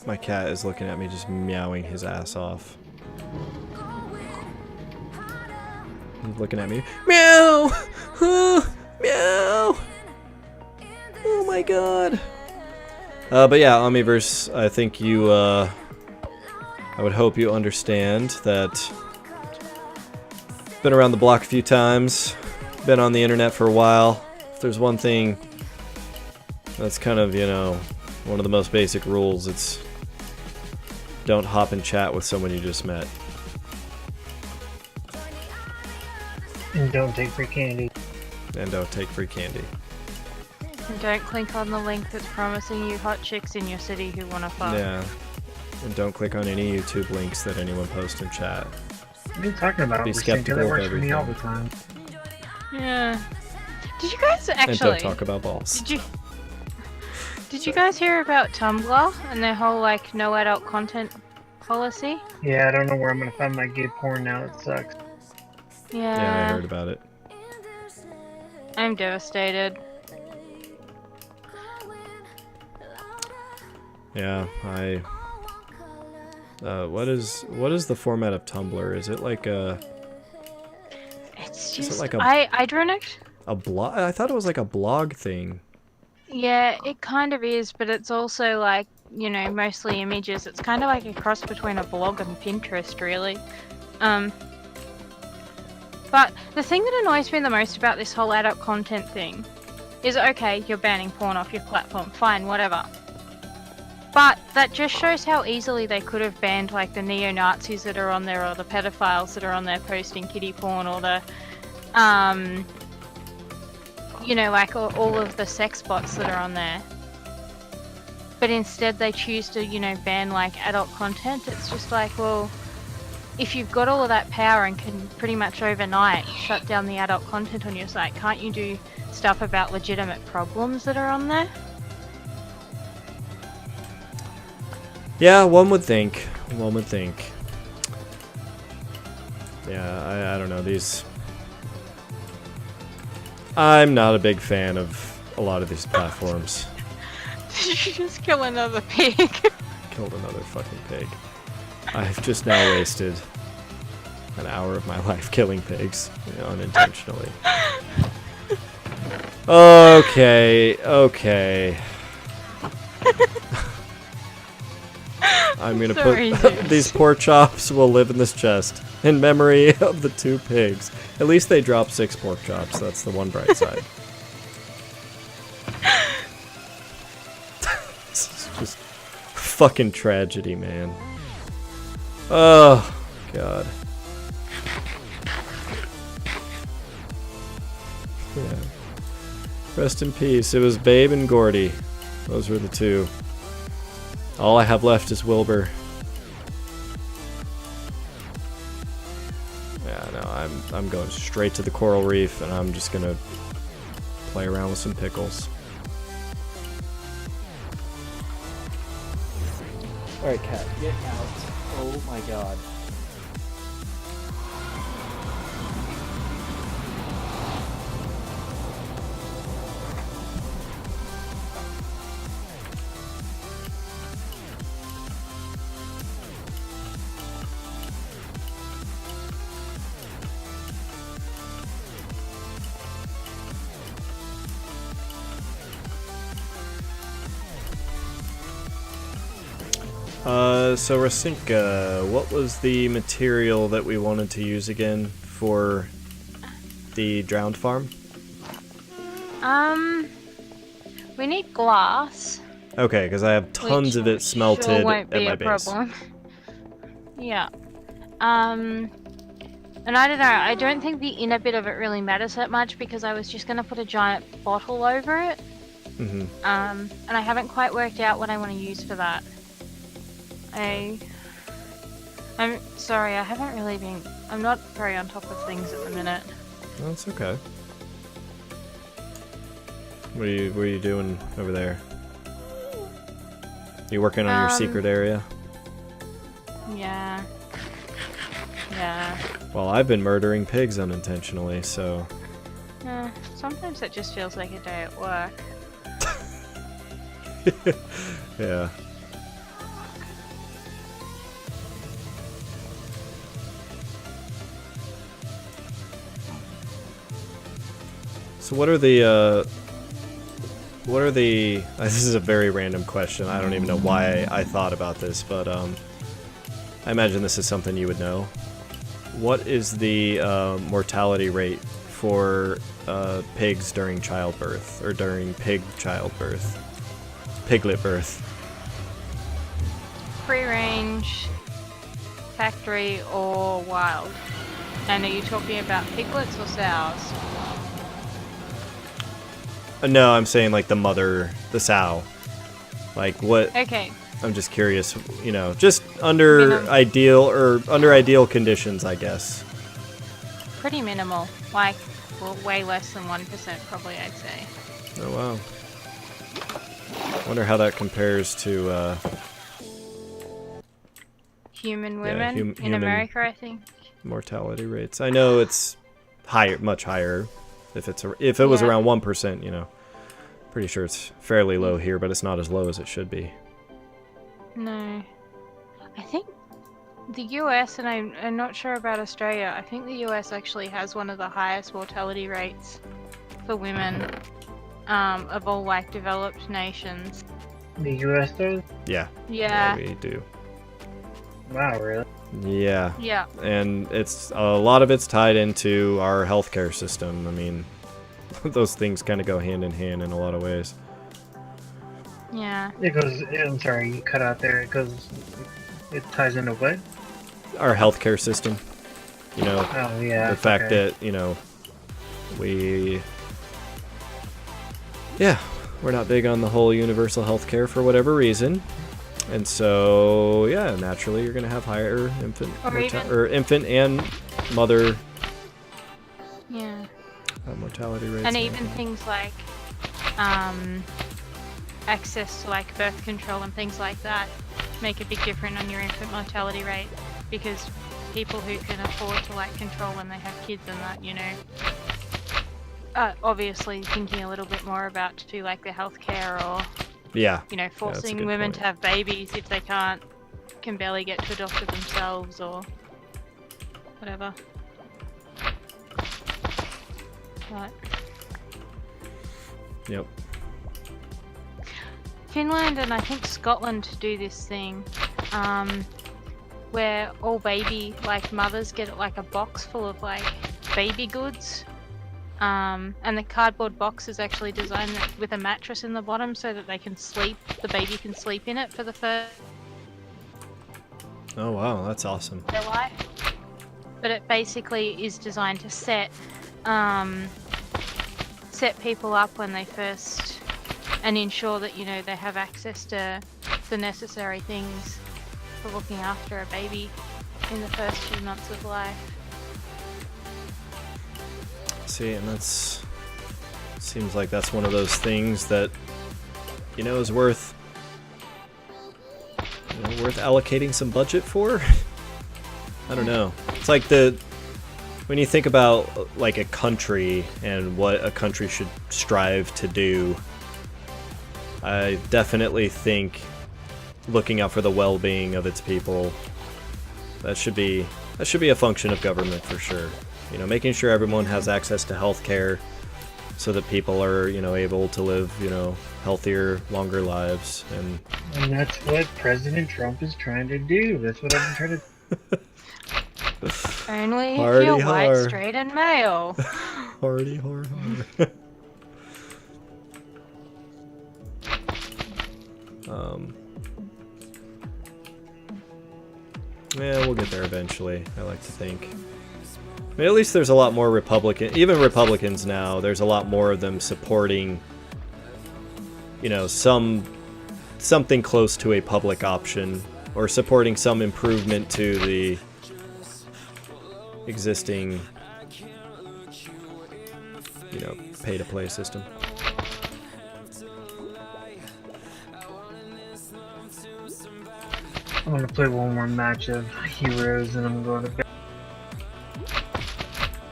[SPEAKER 1] My cat is looking at me just meowing his ass off. He's looking at me. Meow! Meow! Oh my god. But yeah, Omniverse, I think you, I would hope you understand that been around the block a few times, been on the internet for a while. If there's one thing that's kind of, you know, one of the most basic rules, it's don't hop and chat with someone you just met.
[SPEAKER 4] And don't take free candy.
[SPEAKER 1] And don't take free candy.
[SPEAKER 2] And don't click on the link that's promising you hot chicks in your city who wanna fuck.
[SPEAKER 1] Yeah. And don't click on any YouTube links that anyone posts in chat.
[SPEAKER 4] What are you talking about?
[SPEAKER 1] Be
[SPEAKER 4] We're
[SPEAKER 1] skeptical
[SPEAKER 4] that
[SPEAKER 1] of
[SPEAKER 4] works for me
[SPEAKER 1] everything.
[SPEAKER 4] all the time.
[SPEAKER 2] Yeah. Did you guys
[SPEAKER 1] And
[SPEAKER 2] actually?
[SPEAKER 1] don't talk about balls.
[SPEAKER 2] Did you guys hear about Tumblr and their whole like no adult content policy?
[SPEAKER 4] Yeah, I don't know where I'm gonna find my gay porn now. It sucks.
[SPEAKER 1] Yeah, I heard about it.
[SPEAKER 2] I'm devastated.
[SPEAKER 1] Yeah, what is the format of Tumblr? Is it like a
[SPEAKER 2] It's
[SPEAKER 1] Is it
[SPEAKER 2] just
[SPEAKER 1] like a-
[SPEAKER 2] I don't know.
[SPEAKER 1] blog? I thought it was like a blog thing.
[SPEAKER 2] Yeah, it kind of is, but it's also like, you know, mostly images. It's kind of like a cross between a blog and Pinterest, really. But the thing that annoys me the most about this whole adult content thing is, okay, you're banning porn off your platform, fine, whatever. But that just shows how easily they could have banned like the neo-Nazis that are on there, or the pedophiles that are on there posting kiddie porn, or the, you know, like all of the sex bots that are on there. But instead they choose to, you know, ban like adult content. It's just like, well, if you've got all of that power and can pretty much overnight shut down the adult content on your site, can't you do stuff about legitimate problems that are on there?
[SPEAKER 1] Yeah, one would think. One would think. Yeah, I don't know, these... I'm not a big fan of a lot of these platforms.
[SPEAKER 2] Did you just kill another pig?
[SPEAKER 1] Killed another fucking pig. I've just now wasted an hour of my life killing pigs, you know, unintentionally. Okay. I'm gonna
[SPEAKER 2] Sorry,
[SPEAKER 1] put
[SPEAKER 2] dude.
[SPEAKER 1] these pork chops will live in this chest in memory of the 2 pigs. At least they dropped 6 pork chops. That's the one bright side. This is just fucking tragedy, man. Oh god. Yeah. Rest in peace. It was Babe and Gordy. Those were the 2. All I have left is Wilbur. Yeah, no, I'm going straight to the coral reef, and I'm just gonna Play around with some pickles. Alright, cat, get out. Oh my god. So Rasinka, what was the material that we wanted to use again for the drowned farm?
[SPEAKER 2] We need glass.
[SPEAKER 1] Okay, because I have tons of it smelted
[SPEAKER 2] sure won't
[SPEAKER 1] at
[SPEAKER 2] be
[SPEAKER 1] my
[SPEAKER 2] a
[SPEAKER 1] base.
[SPEAKER 2] problem. Yeah. And I don't know, I don't think the inner bit of it really matters that much because I was just going to put a giant bottle over it.
[SPEAKER 1] Mm-hmm.
[SPEAKER 2] And I haven't quite worked out what I want to use for that. I'm sorry, I haven't really been... I'm not very on top of things at the minute.
[SPEAKER 1] That's okay. What are you doing over there? You working on your secret area?
[SPEAKER 2] Yeah. Yeah.
[SPEAKER 1] Well, I've been murdering pigs unintentionally, so...
[SPEAKER 2] Sometimes it just feels like a day at work.
[SPEAKER 1] Yeah. So what are the, this is a very random question, I don't even know why I thought about this, but, I imagine this is something you would know. What is the, mortality rate for, pigs during childbirth, or during pig childbirth? Piglet birth.
[SPEAKER 2] Free range, factory, or wild? And are you talking about piglets or sows?
[SPEAKER 1] No, I'm saying like the sow. Like what?
[SPEAKER 2] Okay.
[SPEAKER 1] I'm just curious, you know, just under ideal conditions, I guess.
[SPEAKER 2] Pretty minimal. Like, well, way less than 1% probably, I'd say.
[SPEAKER 1] Oh wow. Wonder how that compares to
[SPEAKER 2] Human women in
[SPEAKER 1] human
[SPEAKER 2] America, I think.
[SPEAKER 1] mortality rates. I know it's higher, much higher. If it was around 1%, you know, pretty sure it's fairly low here, but it's not as low as it should be.
[SPEAKER 2] No. I think the US, and I'm not sure about Australia, I think the US actually has one of the highest mortality rates for women of all, like, developed nations.
[SPEAKER 4] The US does?
[SPEAKER 1] Yeah.
[SPEAKER 2] Yeah.
[SPEAKER 1] We do.
[SPEAKER 4] Wow, really?
[SPEAKER 1] Yeah.
[SPEAKER 2] Yeah.
[SPEAKER 1] And it's a lot of it's tied into our healthcare system. I mean, those things kind of go hand in hand in a lot of ways.
[SPEAKER 2] Yeah.
[SPEAKER 4] It goes. I'm sorry, you cut out there. It ties into what?
[SPEAKER 1] Our healthcare system. You know,
[SPEAKER 4] Oh yeah.
[SPEAKER 1] the fact that, you know, we're not big on the whole universal healthcare for whatever reason. And so, yeah, naturally you're going to have higher infant and mother mortality rates.
[SPEAKER 2] And even things like access to, like, birth control and things like that make a big difference on your infant mortality rate, because people who can afford to, like, control when they have kids and that, you know, obviously thinking a little bit more about to, like, the healthcare, or you know, forcing women to have babies if they can barely get to a doctor themselves or whatever. But
[SPEAKER 1] Yep.
[SPEAKER 2] Finland and I think Scotland do this thing, where all baby, like, mothers get, like, a box full of, like, baby goods. And the cardboard box is actually designed with a mattress in the bottom so that they can sleep, the baby can sleep in it for the first
[SPEAKER 1] Oh wow, that's awesome.
[SPEAKER 2] their life. But it basically is designed to set people up when they first, and ensure that, you know, they have access to the necessary things for looking after a baby in the first few months of life.
[SPEAKER 1] See, and that's seems like that's one of those things that, you know, is worth, you know, worth allocating some budget for. I don't know. It's like when you think about like a country and what a country should strive to do, I definitely think looking out for the well-being of its people, that should be a function of government for sure. You know, making sure everyone has access to health care so that people are, you know, able to live, you know, healthier, longer lives.
[SPEAKER 4] And that's what President Trump is trying to do. That's what I've been trying to.
[SPEAKER 2] Only if
[SPEAKER 1] Hardy
[SPEAKER 2] you're white,
[SPEAKER 1] har.
[SPEAKER 2] straight, and male.
[SPEAKER 1] Hardy har har. Yeah, we'll get there eventually, I like to think. I mean, at least there's a lot more even Republicans now, there's a lot more of them supporting, you know, something close to a public option, or supporting some improvement to the existing, you know, pay-to-play system.
[SPEAKER 4] I'm gonna play one more match of Heroes and I'm going to bed.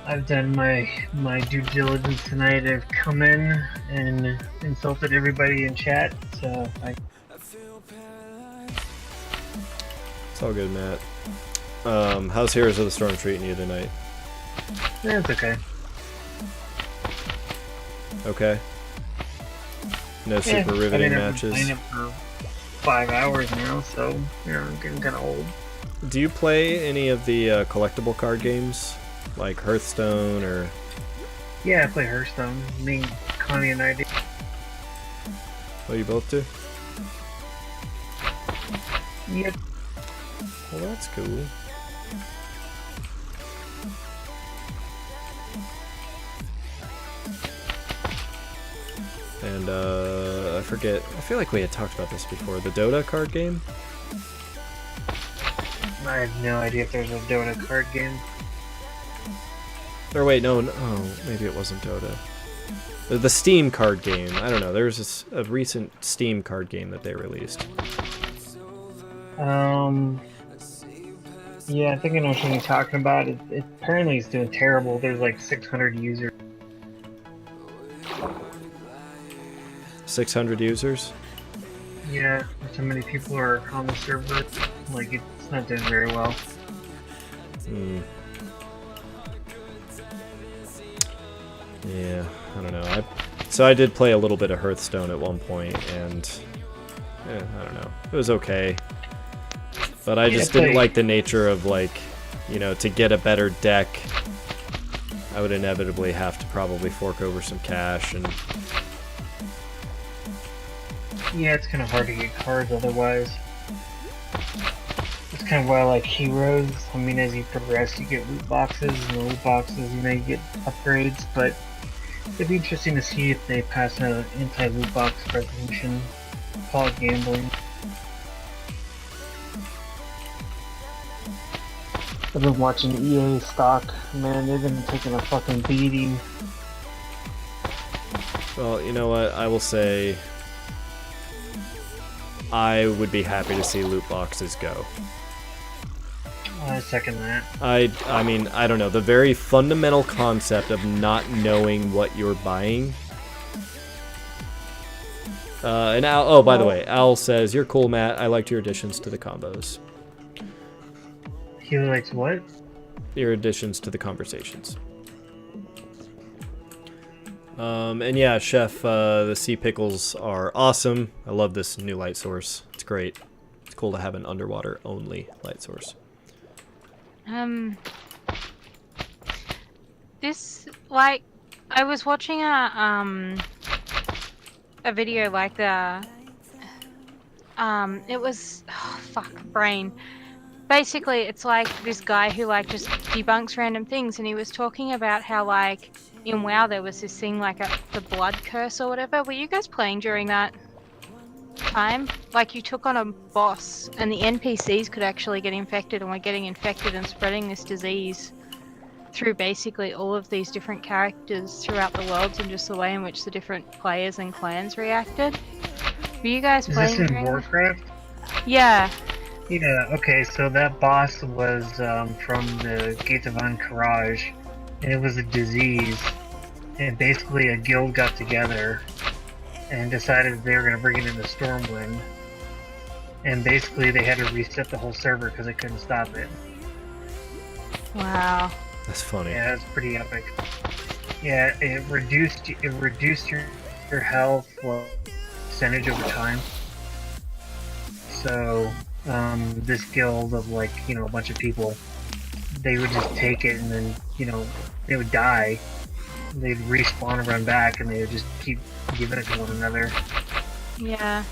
[SPEAKER 4] I've done my due diligence tonight. I've come in and insulted everybody in chat, so
[SPEAKER 1] It's all good, Matt. How's Heroes of the Storm treating you tonight?
[SPEAKER 4] yeah, it's okay.
[SPEAKER 1] Okay. No super
[SPEAKER 4] Yeah,
[SPEAKER 1] riveting
[SPEAKER 4] I've been
[SPEAKER 1] matches.
[SPEAKER 4] playing it for 5 hours now, so you know, I'm getting kind of old.
[SPEAKER 1] Do you play any of the collectible card games, like Hearthstone or?
[SPEAKER 4] Yeah, I play Hearthstone. Me, Connie, and I do.
[SPEAKER 1] Oh, you both do?
[SPEAKER 4] Yep.
[SPEAKER 1] Well, that's cool. And I forget. I feel like we had talked about this before. The Dota card game.
[SPEAKER 4] I have no idea if there's a Dota card game.
[SPEAKER 1] Or wait, no. Oh, maybe it wasn't Dota. The Steam card game. I don't know. There was a recent Steam card game that they released.
[SPEAKER 4] Yeah, I think I know what you're talking about. It apparently it's doing terrible. There's like 600 users.
[SPEAKER 1] 600 users.
[SPEAKER 4] Yeah, so many people are on the server. Like, it's not doing very well.
[SPEAKER 1] Hmm. Yeah, I don't know. So I did play a little bit of Hearthstone at one point, and I don't know. It was okay. But I just didn't like the nature of, like, you know, to get a better deck, I would inevitably have to probably fork over some cash, and
[SPEAKER 4] Yeah, it's kind of hard to get cards otherwise. It's kind of why I like Heroes. I mean, as you progress, you get loot boxes, and the loot boxes, you know, you get upgrades, but it'd be interesting to see if they pass an anti-loot box resolution. Call it gambling. I've been watching EA stock. Man, they've been taking a fucking beating.
[SPEAKER 1] well, you know what? I will say I would be happy to see loot boxes go.
[SPEAKER 4] I second that.
[SPEAKER 1] I mean, I don't know. The very fundamental concept of not knowing what you're buying. And Al, oh, by the way, Al says, "You're cool, Matt. I liked your additions to the combos.
[SPEAKER 4] He likes what?
[SPEAKER 1] Your additions to the conversations." And yeah, Chef, the sea pickles are awesome. I love this new light source. It's great. It's cool to have an underwater only light source.
[SPEAKER 2] This, like, I was watching a video like that. It was, oh, fuck, brain. Basically, it's like this guy who, like, just debunks random things, and he was talking about how, like, in WoW there was this thing like the blood curse or whatever. Were you guys playing during that time? Like, you took on a boss and the NPCs could actually get infected and were getting infected and spreading this disease through basically all of these different characters throughout the worlds and just the way in which the different players and clans reacted. Were you guys
[SPEAKER 4] Is
[SPEAKER 2] playing?
[SPEAKER 4] this in Warcraft?
[SPEAKER 2] Yeah.
[SPEAKER 4] Yeah, okay, so that boss was from the Gates of Ankaraj, and it was a disease, and basically a guild got together and decided they were going to bring it into Stormwind, and basically they had to reset the whole server because they couldn't stop it.
[SPEAKER 2] Wow.
[SPEAKER 1] That's funny.
[SPEAKER 4] Yeah, it's pretty epic. Yeah, it reduced your health percentage over time. So this guild of like, you know, a bunch of people, they would just take it and then, you know, they would die. They'd respawn and run back, and they would just keep giving it to one another.
[SPEAKER 2] Yeah.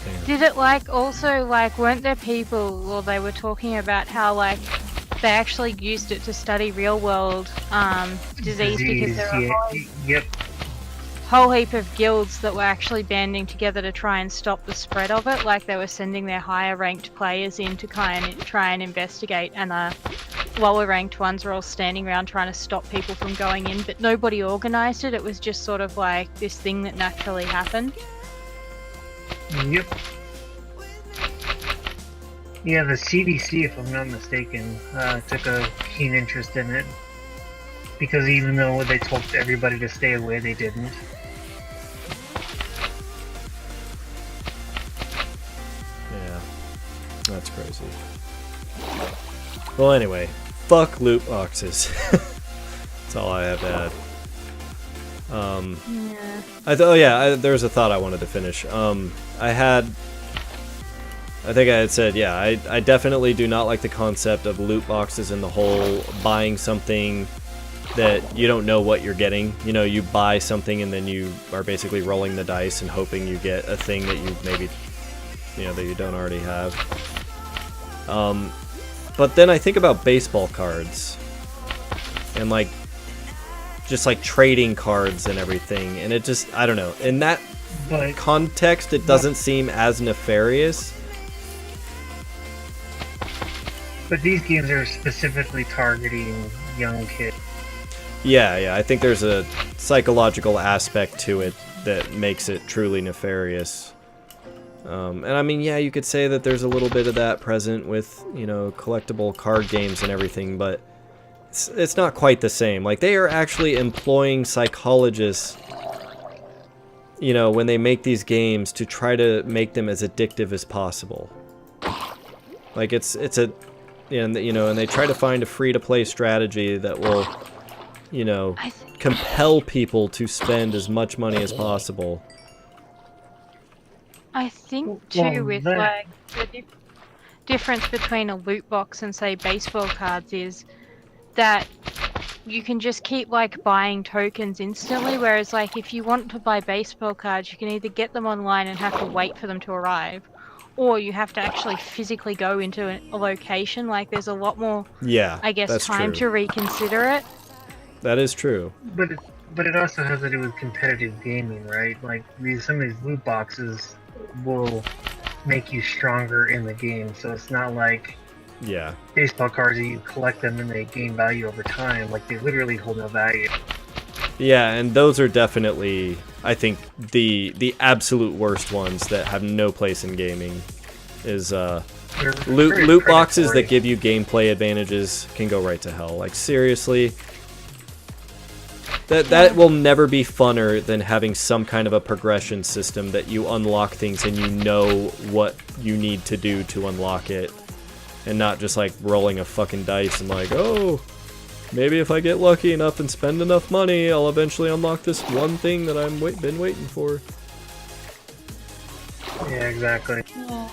[SPEAKER 1] Damn.
[SPEAKER 2] Did it like also like weren't there people or they were talking about how like they actually used it to study real world disease because there were
[SPEAKER 4] Yep.
[SPEAKER 2] whole heap of guilds that were actually banding together to try and stop the spread of it. Like they were sending their higher ranked players in to try and investigate, and lower ranked ones were all standing around trying to stop people from going in, but nobody organised it. It was just sort of like this thing that naturally happened.
[SPEAKER 4] Yep. Yeah, the CDC, if I'm not mistaken, took a keen interest in it. Because even though they told everybody to stay away, they didn't.
[SPEAKER 1] Yeah. That's crazy. Well, anyway, fuck loot boxes. That's all I have to add.
[SPEAKER 2] Yeah.
[SPEAKER 1] There's a thought I wanted to finish. I think I had said, yeah, I definitely do not like the concept of loot boxes and the whole buying something that you don't know what you're getting. You know, you buy something and then you are basically rolling the dice and hoping you get a thing that you maybe, you know, that you don't already have. But then I think about baseball cards and like just like trading cards and everything, and it just, I don't know, in that context it doesn't seem as nefarious.
[SPEAKER 4] But these games are specifically targeting young kids.
[SPEAKER 1] Yeah, I think there's a psychological aspect to it that makes it truly nefarious. And I mean, yeah, you could say that there's a little bit of that present with, you know, collectible card games and everything, but it's not quite the same. Like, they are actually employing psychologists, you know, when they make these games to try to make them as addictive as possible. Like, it's a, and you know, and they try to find a free-to-play strategy that will, you know, compel people to spend as much money as possible.
[SPEAKER 2] I think too with like the difference between a loot box and say baseball cards is that you can just keep like buying tokens instantly, whereas like if you want to buy baseball cards you can either get them online and have to wait for them to arrive, or you have to actually physically go into a location. Like there's a lot more, I guess, time to reconsider it.
[SPEAKER 1] That is true.
[SPEAKER 4] But it also has to do with competitive gaming, right? Like some of these loot boxes will make you stronger in the game, so it's not like baseball cards that you collect them and they gain value over time. Like they literally hold no value.
[SPEAKER 1] Yeah, and those are definitely, I think, the absolute worst ones that have no place in gaming. Is loot boxes that give you gameplay advantages can go right to hell. Like seriously, that will never be funner than having some kind of a progression system that you unlock things and you know what you need to do to unlock it, and not just like rolling a fucking dice and like, oh, maybe if I get lucky enough and spend enough money, I'll eventually unlock this one thing that I've been waiting for.
[SPEAKER 4] Yeah, exactly.
[SPEAKER 2] Yeah.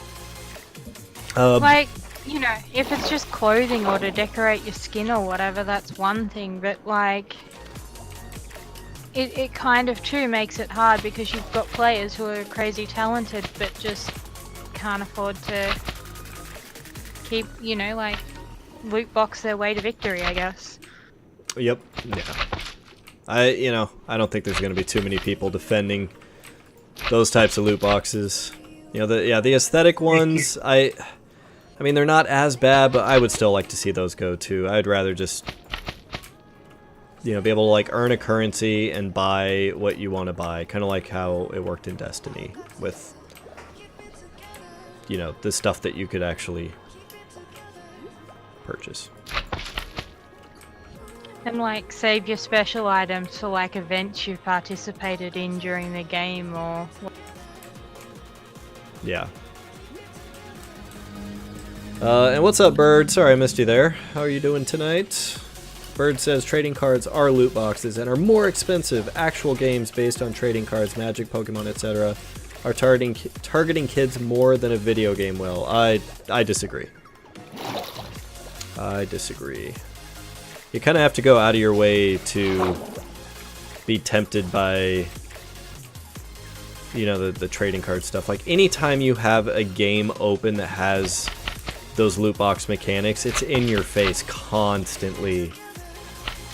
[SPEAKER 2] Like, you know, if it's just clothing or to decorate your skin or whatever, that's one thing, but like it kind of too makes it hard because you've got players who are crazy talented but just can't afford to keep, you know, like loot box their way to victory, I guess.
[SPEAKER 1] Yep. Yeah. I don't think there's going to be too many people defending those types of loot boxes. You know, the aesthetic ones, I mean, they're not as bad, but I would still like to see those go too. I'd rather just you know, be able to like earn a currency and buy what you want to buy, kind of like how it worked in Destiny with, you know, the stuff that you could actually purchase.
[SPEAKER 2] And like save your special items for like events you've participated in during the game or...
[SPEAKER 1] Yeah. And what's up, Bird? Sorry I missed you there. How are you doing tonight? Bird says trading cards are loot boxes and are more expensive. Actual games based on trading cards, Magic, Pokemon, etc. are targeting kids more than a video game will. I disagree. I disagree. You kind of have to go out of your way to be tempted by, you know, the trading card stuff. Like, anytime you have a game open that has those loot box mechanics, it's in your face constantly.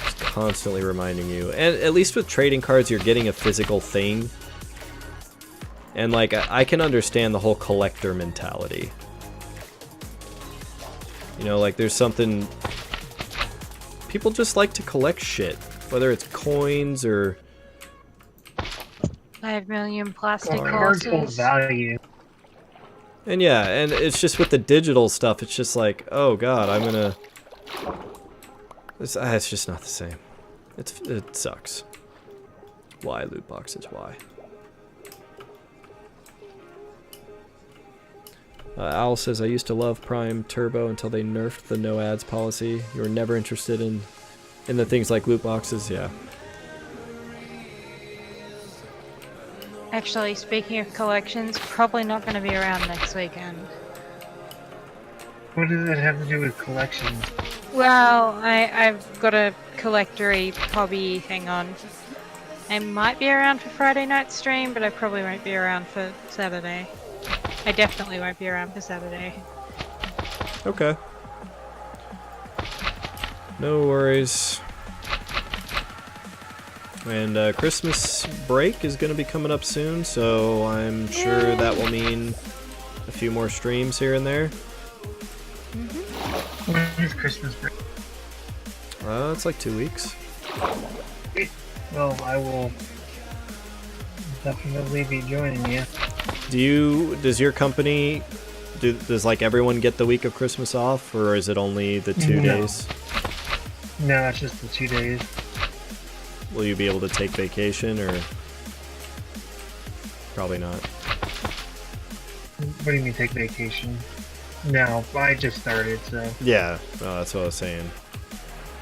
[SPEAKER 1] It's constantly reminding you. And at least with trading cards, you're getting a physical thing. And, like, I can understand the whole collector mentality. You know, like, there's something... People just like to collect shit. Whether it's coins or...
[SPEAKER 2] 5 million plastic
[SPEAKER 4] Cards hold
[SPEAKER 2] horses.
[SPEAKER 4] value.
[SPEAKER 1] And yeah, and it's just with the digital stuff, it's just like, oh god, I'm gonna... It's just not the same. It sucks. Why loot boxes? Why? Owl says, I used to love Prime Turbo until they nerfed the no ads policy. You were never interested in the things like loot boxes? Yeah.
[SPEAKER 2] Actually, speaking of collections, probably not going to be around next weekend.
[SPEAKER 4] What does that have to do with collections?
[SPEAKER 2] Well, I've got a collectory hobby thing on. I might be around for Friday night stream, but I probably won't be around for Saturday. I definitely won't be around for Saturday.
[SPEAKER 1] Okay. No worries. And Christmas break is going to be coming up soon, so I'm sure that will mean a few more streams here and there.
[SPEAKER 4] When is Christmas break?
[SPEAKER 1] It's like 2 weeks.
[SPEAKER 4] Well, I will definitely be joining you.
[SPEAKER 1] Does your company, does like everyone get the week of Christmas off, or is it only the 2 days?
[SPEAKER 4] No, it's just the 2 days.
[SPEAKER 1] Will you be able to take vacation, or probably not?
[SPEAKER 4] What do you mean take vacation? No, I just started, so...
[SPEAKER 1] Yeah, that's what I was saying.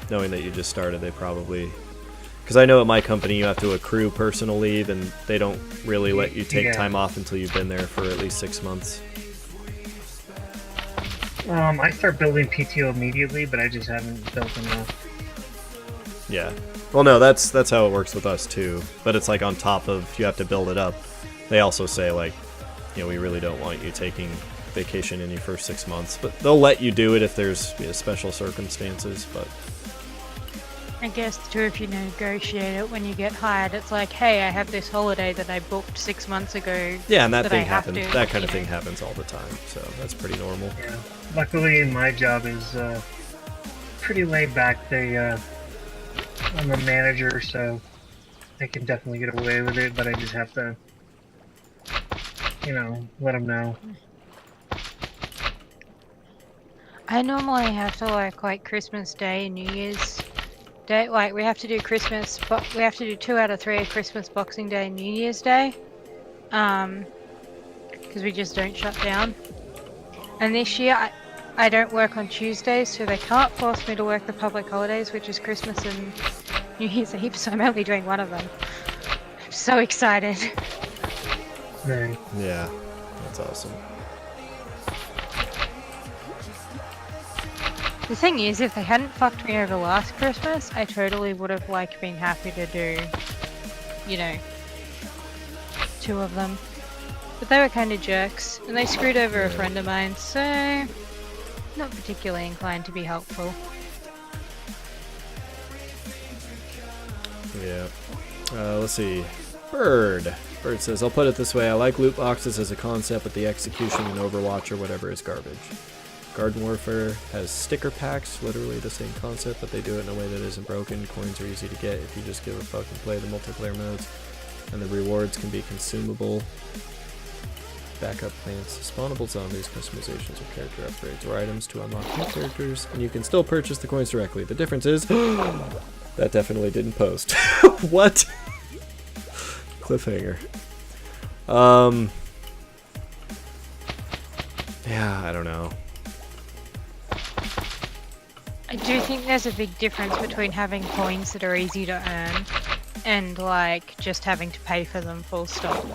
[SPEAKER 1] Knowing that you just started, they probably... Because I know at my company you have to accrue personal leave, and they don't really let you take time off until you've been there for at least 6 months.
[SPEAKER 4] I start building PTO immediately, but I just haven't built enough.
[SPEAKER 1] Yeah. Well, no, that's how it works with us too. But it's like on top of, you have to build it up. They also say, like, you know, we really don't want you taking vacation in your first 6 months, but they'll let you do it if there's, you know, special circumstances. But
[SPEAKER 2] I guess too, if you negotiate it when you get hired, it's like, hey, I have this holiday that I booked 6 months ago.
[SPEAKER 1] yeah, and that thing
[SPEAKER 2] I have
[SPEAKER 1] happens.
[SPEAKER 2] to,
[SPEAKER 1] That kind of
[SPEAKER 2] you
[SPEAKER 1] thing
[SPEAKER 2] know.
[SPEAKER 1] happens all the time. So that's pretty normal.
[SPEAKER 4] Yeah. Luckily, my job is pretty laid back. I'm a manager, so I can definitely get away with it, but I just have to, you know, let them know.
[SPEAKER 2] I normally have to work like Christmas Day and New Year's Day. Like, we have to do Christmas, but we have to do 2 out of 3 at Christmas, Boxing Day, and New Year's Day. Because we just don't shut down. And this year, I don't work on Tuesdays, so they can't force me to work the public holidays, which is Christmas and New Year's Eve, so I'm only doing one of them. I'm so excited.
[SPEAKER 4] Right.
[SPEAKER 1] Yeah, that's awesome.
[SPEAKER 2] The thing is, if they hadn't fucked me over last Christmas, I totally would have, like, been happy to do, you know, 2 of them. But they were kind of jerks, and they screwed over a friend of mine, so not particularly inclined to be helpful.
[SPEAKER 1] Yeah. Let's see. Bird says, I'll put it this way, I like loot boxes as a concept, but the execution in Overwatch or whatever is garbage. Garden Warfare has sticker packs, literally the same concept, but they do it in a way that isn't broken. Coins are easy to get if you just give a fuck and play the multiplayer modes, and the rewards can be consumable. Backup plans, spawnable zombies, customizations or character upgrades, or items to unlock new characters, and you can still purchase the coins directly. The difference is, that definitely didn't post. What? Cliffhanger. Yeah, I don't know.
[SPEAKER 2] I do think there's a big difference between having coins that are easy to earn and like just having to pay for them full stop.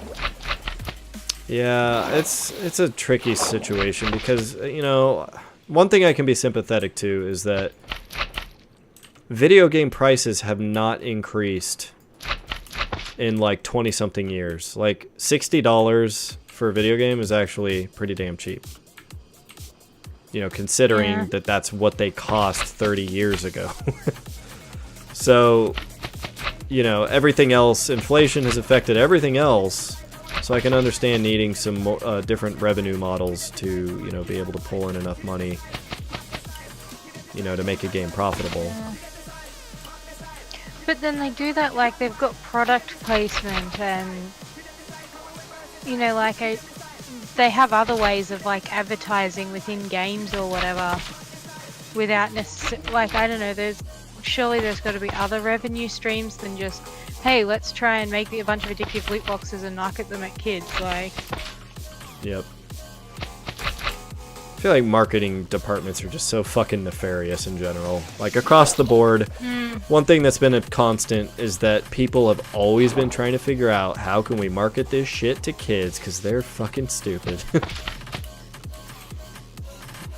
[SPEAKER 1] Yeah, it's a tricky situation because, you know, one thing I can be sympathetic to is that video game prices have not increased in like 20-something years. Like $60 for a video game is actually pretty damn cheap. You know, considering that that's what they cost 30 years ago. So, you know, everything else, inflation has affected everything else. So I can understand needing some different revenue models to, you know, be able to pull in enough money, you know, to make a game profitable.
[SPEAKER 2] Yeah. But then they do that like they've got product placement and, you know, like they have other ways of like advertising within games or whatever without necessarily, like, I don't know, surely there's got to be other revenue streams than just, hey, let's try and make a bunch of addictive loot boxes and knock at them at kids, like.
[SPEAKER 1] Yep. I feel like marketing departments are just so fucking nefarious in general. Like, across the board, one thing that's been a constant is that people have always been trying to figure out how can we market this shit to kids, because they're fucking stupid.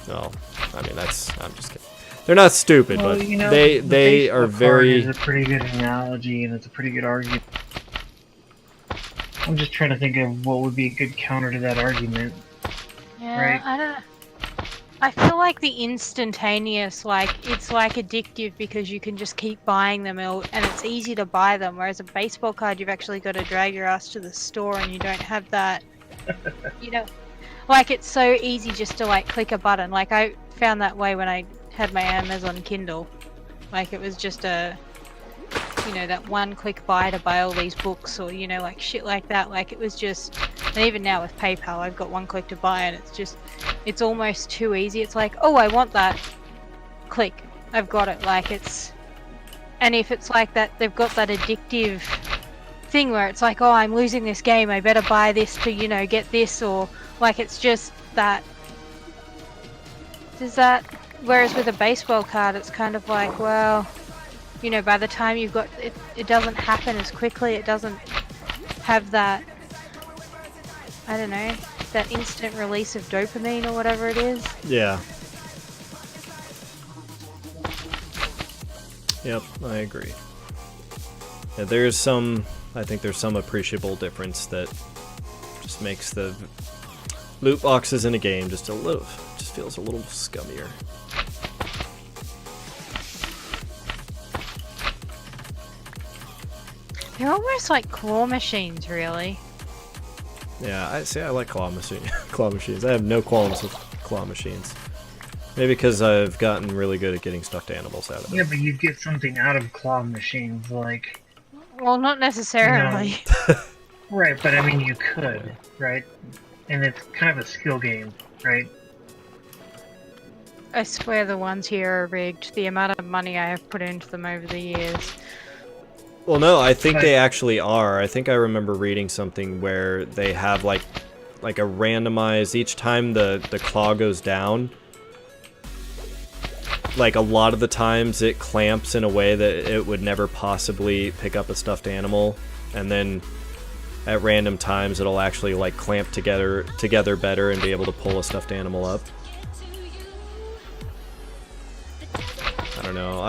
[SPEAKER 1] Oh, I mean, I'm just kidding. They're not stupid,
[SPEAKER 4] Well,
[SPEAKER 1] but
[SPEAKER 4] you know,
[SPEAKER 1] they are very...
[SPEAKER 4] It's a pretty good analogy, and it's a pretty good argument. I'm just trying to think of what would be a good counter to that argument.
[SPEAKER 2] Yeah,
[SPEAKER 4] Right.
[SPEAKER 2] I don't know. I feel like the instantaneous, like, it's like addictive because you can just keep buying them and it's easy to buy them, whereas a baseball card you've actually got to drag your ass to the store and you don't have that, you know, like it's so easy just to like click a button. Like I found that way when I had my Amazon Kindle. Like it was just a, you know, that one click buy to buy all these books or, you know, like shit like that. Like it was just, and even now with PayPal, I've got one click to buy and it's just, it's almost too easy. It's like, oh, I want that. Click. I've got it. Like it's, and if it's like that, they've got that addictive thing where it's like, oh, I'm losing this game. I better buy this to, you know, get this, or like it's just that. Does that, whereas with a baseball card, it's kind of like, well, you know, by the time you've got it, it doesn't happen as quickly. It doesn't have that, I don't know, that instant release of dopamine or whatever it is.
[SPEAKER 1] Yeah. Yep, I agree. Yeah, there's some, I think there's some appreciable difference that just makes the loot boxes in a game just a little, just feels a little scummier.
[SPEAKER 2] They're almost like claw machines, really.
[SPEAKER 1] Yeah, I like claw machines. I have no qualms with claw machines. Maybe because I've gotten really good at getting stuffed animals out of it.
[SPEAKER 4] Yeah, but you get something out of claw machines, like...
[SPEAKER 2] Well, not necessarily.
[SPEAKER 4] No. Right, but I mean, you could, right? And it's kind of a skill game, right?
[SPEAKER 2] I swear the ones here are rigged. The amount of money I have put into them over the years.
[SPEAKER 1] Well, no, I think they actually are. I think I remember reading something where they have like a randomized, each time the claw goes down, like a lot of the times it clamps in a way that it would never possibly pick up a stuffed animal, and then at random times it'll actually like clamp together better and be able to pull a stuffed animal up. I don't know.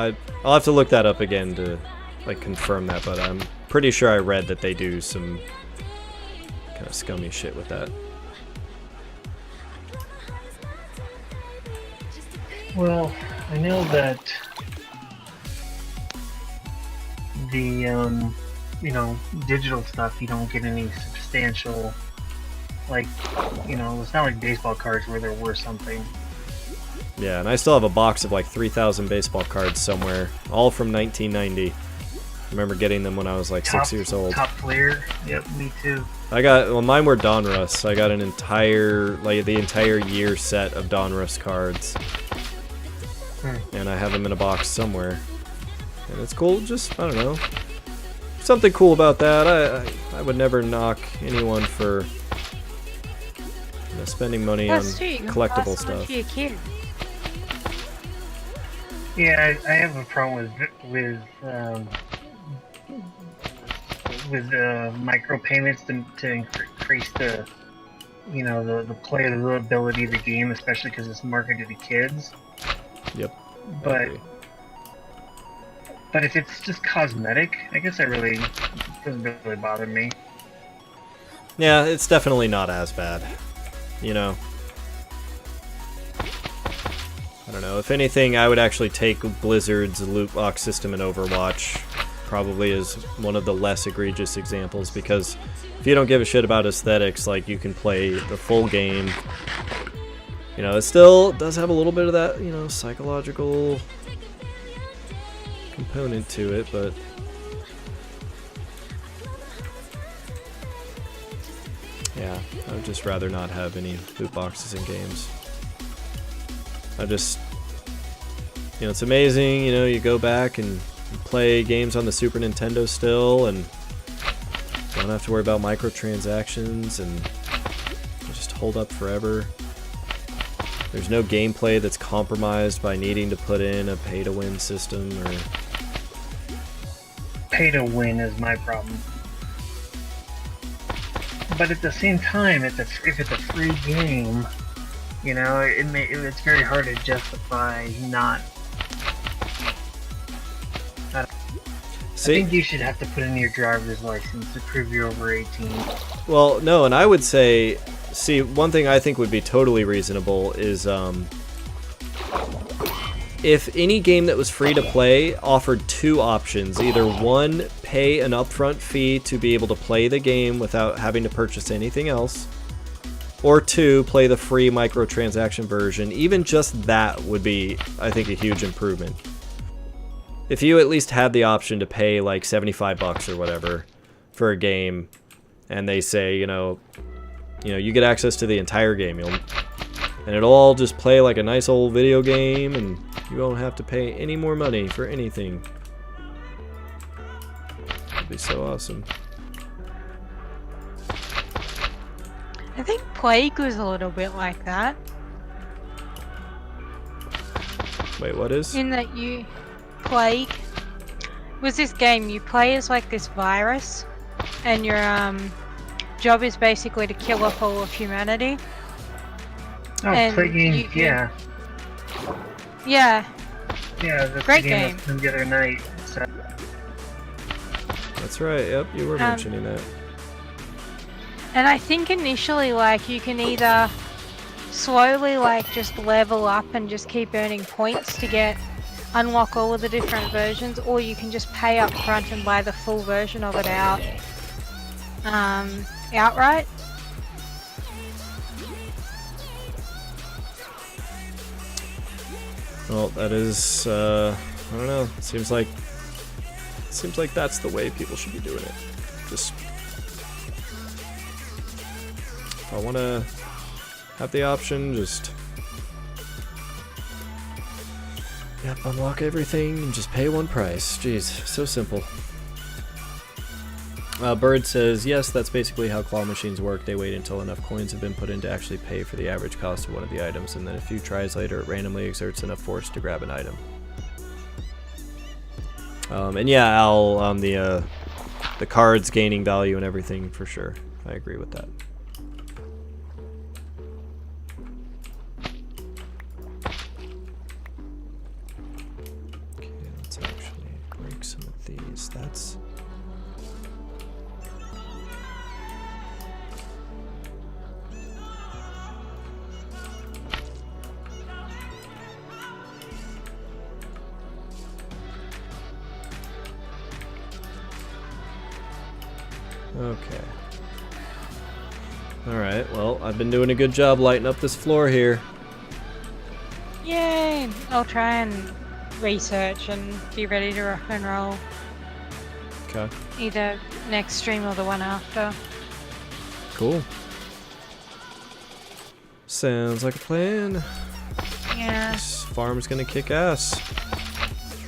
[SPEAKER 1] I'll have to look that up again to like confirm that, but I'm pretty sure I read that they do some kind of scummy shit with that.
[SPEAKER 4] Well, I know that the, you know, digital stuff, you don't get any substantial, like, you know, it's not like baseball cards where they're worth something.
[SPEAKER 1] Yeah, and I still have a box of like 3,000 baseball cards somewhere, all from 1990. I remember getting them when I was like 6 years old.
[SPEAKER 4] Top player. Yep, me too.
[SPEAKER 1] Well, mine were Donruss. I got the entire year set of Donruss cards. And I have them in a box somewhere. And it's cool, just, I don't know. Something cool about that. I would never knock anyone for spending money on collectible stuff.
[SPEAKER 4] Yeah, I have a problem with micropayments to increase the playability of the game, especially because it's marketed to kids.
[SPEAKER 1] Yep.
[SPEAKER 4] But if it's just cosmetic, I guess that really doesn't really bother me.
[SPEAKER 1] Yeah, it's definitely not as bad. You know. I don't know. If anything, I would actually take Blizzard's loot box system in Overwatch probably as one of the less egregious examples, because if you don't give a shit about aesthetics, like, you can play the full game. You know, it still does have a little bit of that, you know, psychological component to it, but yeah, I would just rather not have any loot boxes in games. I just, you know, it's amazing, you know, you go back and you play games on the Super Nintendo still, and you don't have to worry about microtransactions, and they just hold up forever. There's no gameplay that's compromised by needing to put in a pay-to-win system, or...
[SPEAKER 4] Pay-to-win is my problem. But at the same time, if it's a free game, you know, it's very hard to justify not... I think you should have to put in your driver's license to prove you're over 18.
[SPEAKER 1] Well, no, and I would say... See, one thing I think would be totally reasonable is, if any game that was free to play offered two options. Either one, pay an upfront fee to be able to play the game without having to purchase anything else. Or two, play the free microtransaction version. Even just that would be, I think, a huge improvement. If you at least had the option to pay like $75 or whatever for a game, and they say, you know, you get access to the entire game, and it'll all just play like a nice old video game, and you won't have to pay any more money for anything. That'd be so awesome.
[SPEAKER 2] I think Plague was a little bit like that.
[SPEAKER 1] Wait, what is?
[SPEAKER 2] In that Plague was this game you play as like this virus, and your job is basically to kill off all of humanity.
[SPEAKER 4] Oh, Plague, yeah.
[SPEAKER 2] Yeah.
[SPEAKER 4] Yeah, the
[SPEAKER 2] great game.
[SPEAKER 4] From the other night. So.
[SPEAKER 1] That's right, yep, you were mentioning that.
[SPEAKER 2] And I think initially, like, you can either slowly, like, just level up and just keep earning points to unlock all of the different versions, or you can just pay up front and buy the full version of it outright.
[SPEAKER 1] Well, that is, I don't know, seems like that's the way people should be doing it. Just, if I want to have the option, just, yep, unlock everything and just pay one price. Jeez, so simple. Bird says, yes, that's basically how claw machines work. They wait until enough coins have been put in to actually pay for the average cost of one of the items, and then a few tries later it randomly exerts enough force to grab an item. And yeah, Al, on the cards gaining value and everything, for sure. I agree with that. Okay, let's actually break some of these. That's... Okay. Alright, well, I've been doing a good job lighting up this floor here.
[SPEAKER 2] Yay! I'll try and research and be ready to rock and roll.
[SPEAKER 1] Okay.
[SPEAKER 2] Either next stream or the one after.
[SPEAKER 1] Cool. Sounds like a plan.
[SPEAKER 2] Yeah.
[SPEAKER 1] This farm's gonna kick ass.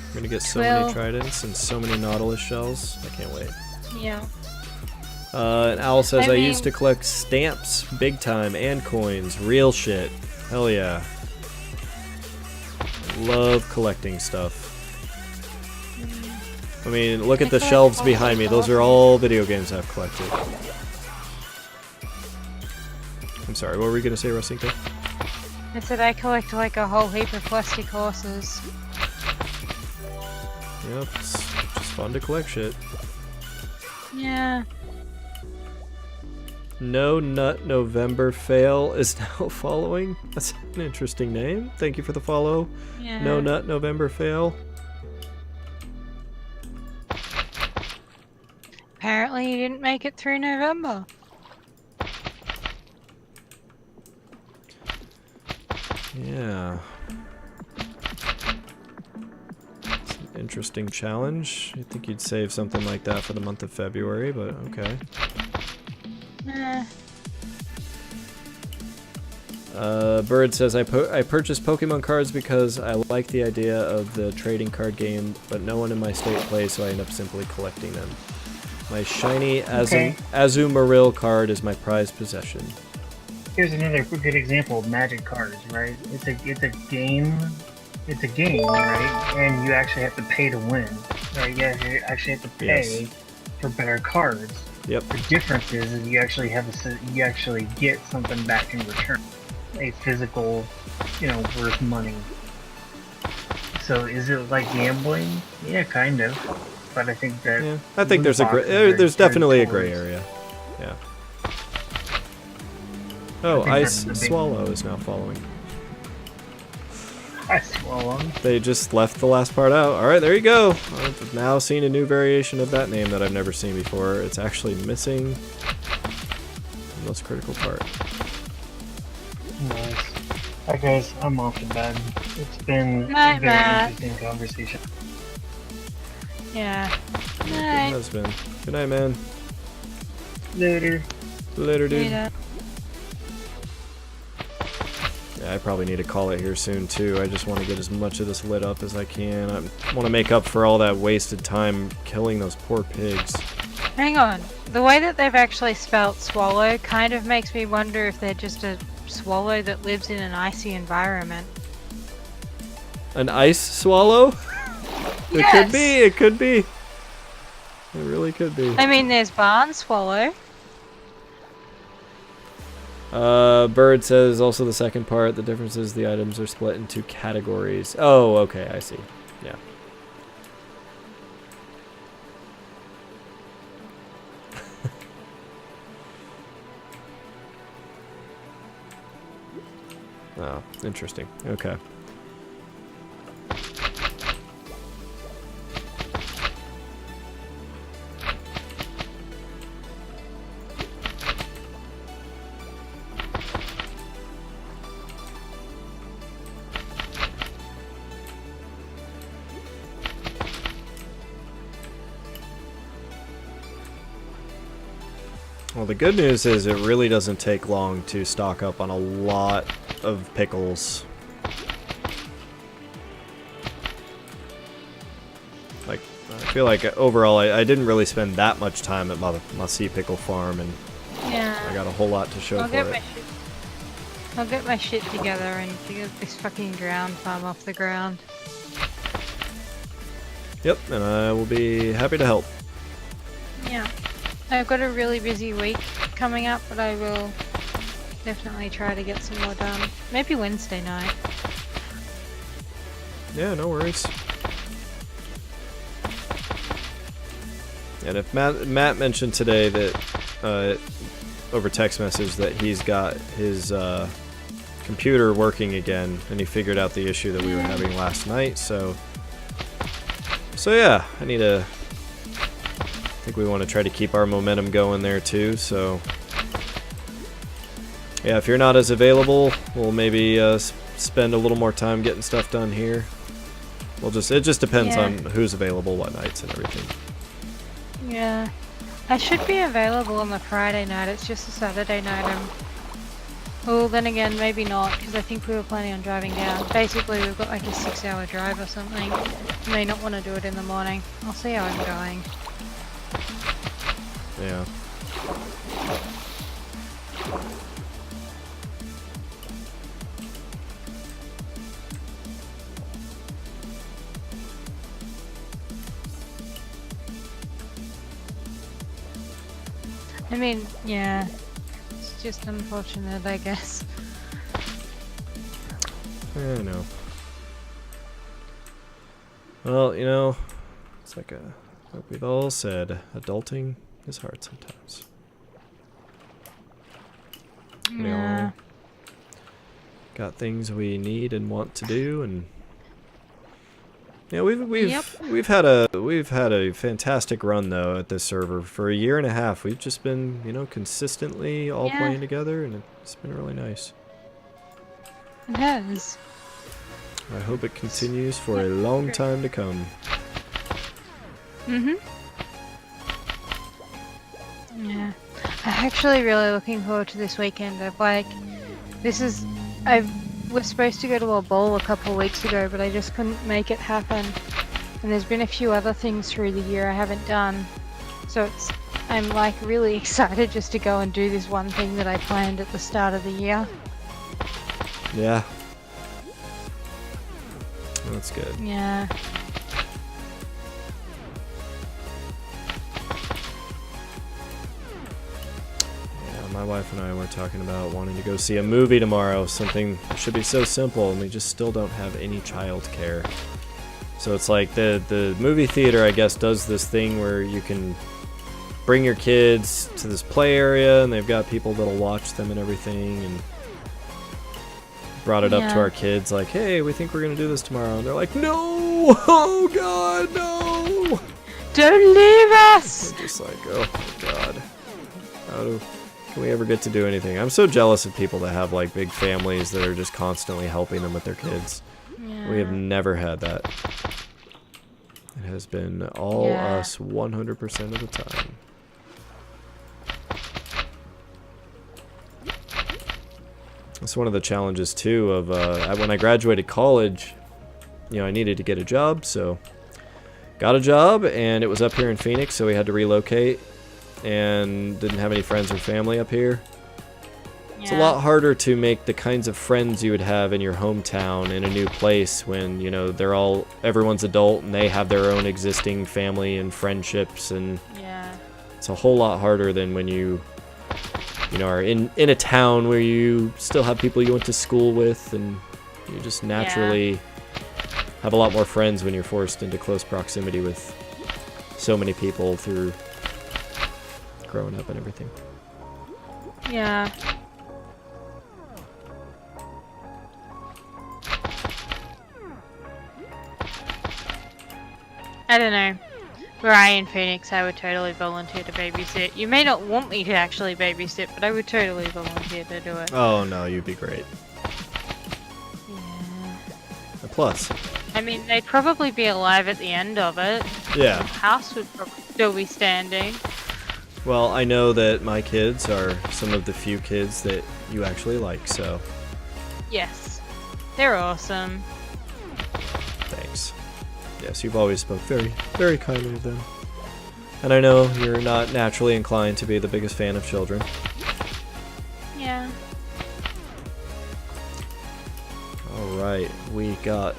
[SPEAKER 1] We're gonna get so many tridents and so many nautilus shells. I can't wait.
[SPEAKER 2] Yeah.
[SPEAKER 1] And Owl says,
[SPEAKER 2] I
[SPEAKER 1] I used to
[SPEAKER 2] mean-
[SPEAKER 1] collect stamps big time and coins. Real shit. Hell yeah. Love collecting stuff. I mean, look at the shelves behind me. Those are all video games I've collected. I'm sorry, what were you gonna say, Rustington?
[SPEAKER 2] I said I collect like a whole heap of plastic horses.
[SPEAKER 1] Yep, it's just fun to collect shit.
[SPEAKER 2] Yeah.
[SPEAKER 1] No Nut November Fail is now following. That's an interesting name. Thank you for the follow.
[SPEAKER 2] Yeah.
[SPEAKER 1] No Nut November Fail.
[SPEAKER 2] Apparently you didn't make it through November.
[SPEAKER 1] Yeah. It's an interesting challenge. You'd think you'd save something like that for the month of February, but okay. Bird says, I purchased Pokemon cards because I like the idea of the trading card game, but no one in my state plays, so I end up simply collecting them. My shiny Azumarill card is my prized possession.
[SPEAKER 4] Here's another good example of Magic cards, right? It's a game. It's a game, right? And you actually have to pay to win, right? You actually have to pay for better cards.
[SPEAKER 1] Yep.
[SPEAKER 4] The difference is you actually you actually get something back in return, a physical, worth money. So is it like gambling? Yeah, kind of. But I think that
[SPEAKER 1] I think there's there's definitely a gray area. Yeah. Oh, Ice Swallow is now following.
[SPEAKER 4] Ice Swallow.
[SPEAKER 1] They just left the last part out. Alright, there you go. I've now seen a new variation of that name that I've never seen before. It's actually missing the most critical part.
[SPEAKER 4] Nice. Alright guys, I'm off to bed. It's been a very interesting conversation.
[SPEAKER 2] Yeah.
[SPEAKER 1] It has been. Good night, man.
[SPEAKER 4] Later.
[SPEAKER 1] Later, dude.
[SPEAKER 2] Later.
[SPEAKER 1] Yeah, I probably need to call it here soon, too. I just want to get as much of this lit up as I can. I want to make up for all that wasted time killing those poor pigs.
[SPEAKER 2] Hang on. The way that they've actually spelt swallow kind of makes me wonder if they're just a swallow that lives in an icy environment.
[SPEAKER 1] An ice swallow? It could be, it could be. It really could be.
[SPEAKER 2] I mean, there's barn swallow.
[SPEAKER 1] Bird says also the second part, the difference is the items are split into categories. Oh, okay, I see. Yeah. Oh, interesting. Okay. Well, the good news is it really doesn't take long to stock up on a lot of pickles. Like, I feel like overall I didn't really spend that much time at my sea pickle farm, and I got a whole lot to show for it.
[SPEAKER 2] I'll get my shit together and get this fucking ground farm off the ground.
[SPEAKER 1] Yep, and I will be happy to help.
[SPEAKER 2] Yeah. I've got a really busy week coming up, but I will definitely try to get some more done. Maybe Wednesday night.
[SPEAKER 1] Yeah, no worries. And if Matt mentioned today that over text message that he's got his computer working again, and he figured out the issue that we were having last night, so yeah, I think we want to try to keep our momentum going there too, so yeah, if you're not as available, we'll maybe spend a little more time getting stuff done here. It just depends on who's available, what nights, and everything.
[SPEAKER 2] Yeah. I should be available on the Friday night. It's just a Saturday night. Well, then again, maybe not, because I think we were planning on driving down. Basically, we've got like a 6-hour drive or something. I may not want to do it in the morning. I'll see how I'm going.
[SPEAKER 1] Yeah.
[SPEAKER 2] I mean, yeah. It's just unfortunate, I guess.
[SPEAKER 1] I know. Well, you know, it's like we've all said, adulting is hard sometimes. We all got things we need and want to do, and yeah, we've had a fantastic run though at this server for a year and a half. We've just been, you know, consistently all playing together, and it's been really nice.
[SPEAKER 2] It has.
[SPEAKER 1] I hope it continues for a long time to come.
[SPEAKER 2] Yeah. I'm actually really looking forward to this weekend. I was supposed to go to a ball a couple of weeks ago, but I just couldn't make it happen. And there's been a few other things through the year I haven't done. So I'm like really excited just to go and do this one thing that I planned at the start of the year.
[SPEAKER 1] Yeah. That's good.
[SPEAKER 2] Yeah.
[SPEAKER 1] My wife and I were talking about wanting to go see a movie tomorrow, something that should be so simple, and we just still don't have any childcare. So it's like the movie theater, I guess, does this thing where you can bring your kids to this play area, and they've got people that'll watch them and everything, and brought it up to our kids like, hey, we think we're going to do this tomorrow. And they're like, no! Oh, God, no!
[SPEAKER 2] Don't leave us!
[SPEAKER 1] They're just like, oh, my God. Can we ever get to do anything? I'm so jealous of people that have like big families that are just constantly helping them with their kids.
[SPEAKER 2] Yeah.
[SPEAKER 1] We have never had that. It has been all us 100% of the time. That's one of the challenges too of when I graduated college, you know, I needed to get a job, so got a job, and it was up here in Phoenix, so we had to relocate. And didn't have any friends or family up here. It's a lot harder to make the kinds of friends you would have in your hometown in a new place when, you know, everyone's adult and they have their own existing family and friendships, and it's a whole lot harder than when you are in a town where you still have people you went to school with, and you just naturally have a lot more friends when you're forced into close proximity with so many people through growing up and everything.
[SPEAKER 2] Yeah. I don't know. Were I in Phoenix, I would totally volunteer to babysit. You may not want me to actually babysit, but I would totally volunteer to do it.
[SPEAKER 1] Oh no, you'd be great.
[SPEAKER 2] Yeah.
[SPEAKER 1] A plus.
[SPEAKER 2] I mean, they'd probably be alive at the end of it.
[SPEAKER 1] Yeah.
[SPEAKER 2] The house would probably still be standing.
[SPEAKER 1] Well, I know that my kids are some of the few kids that you actually like, so...
[SPEAKER 2] Yes. They're awesome.
[SPEAKER 1] Thanks. Yes, you've always spoke very, very kindly of them. And I know you're not naturally inclined to be the biggest fan of children.
[SPEAKER 2] Yeah.
[SPEAKER 1] Alright, we got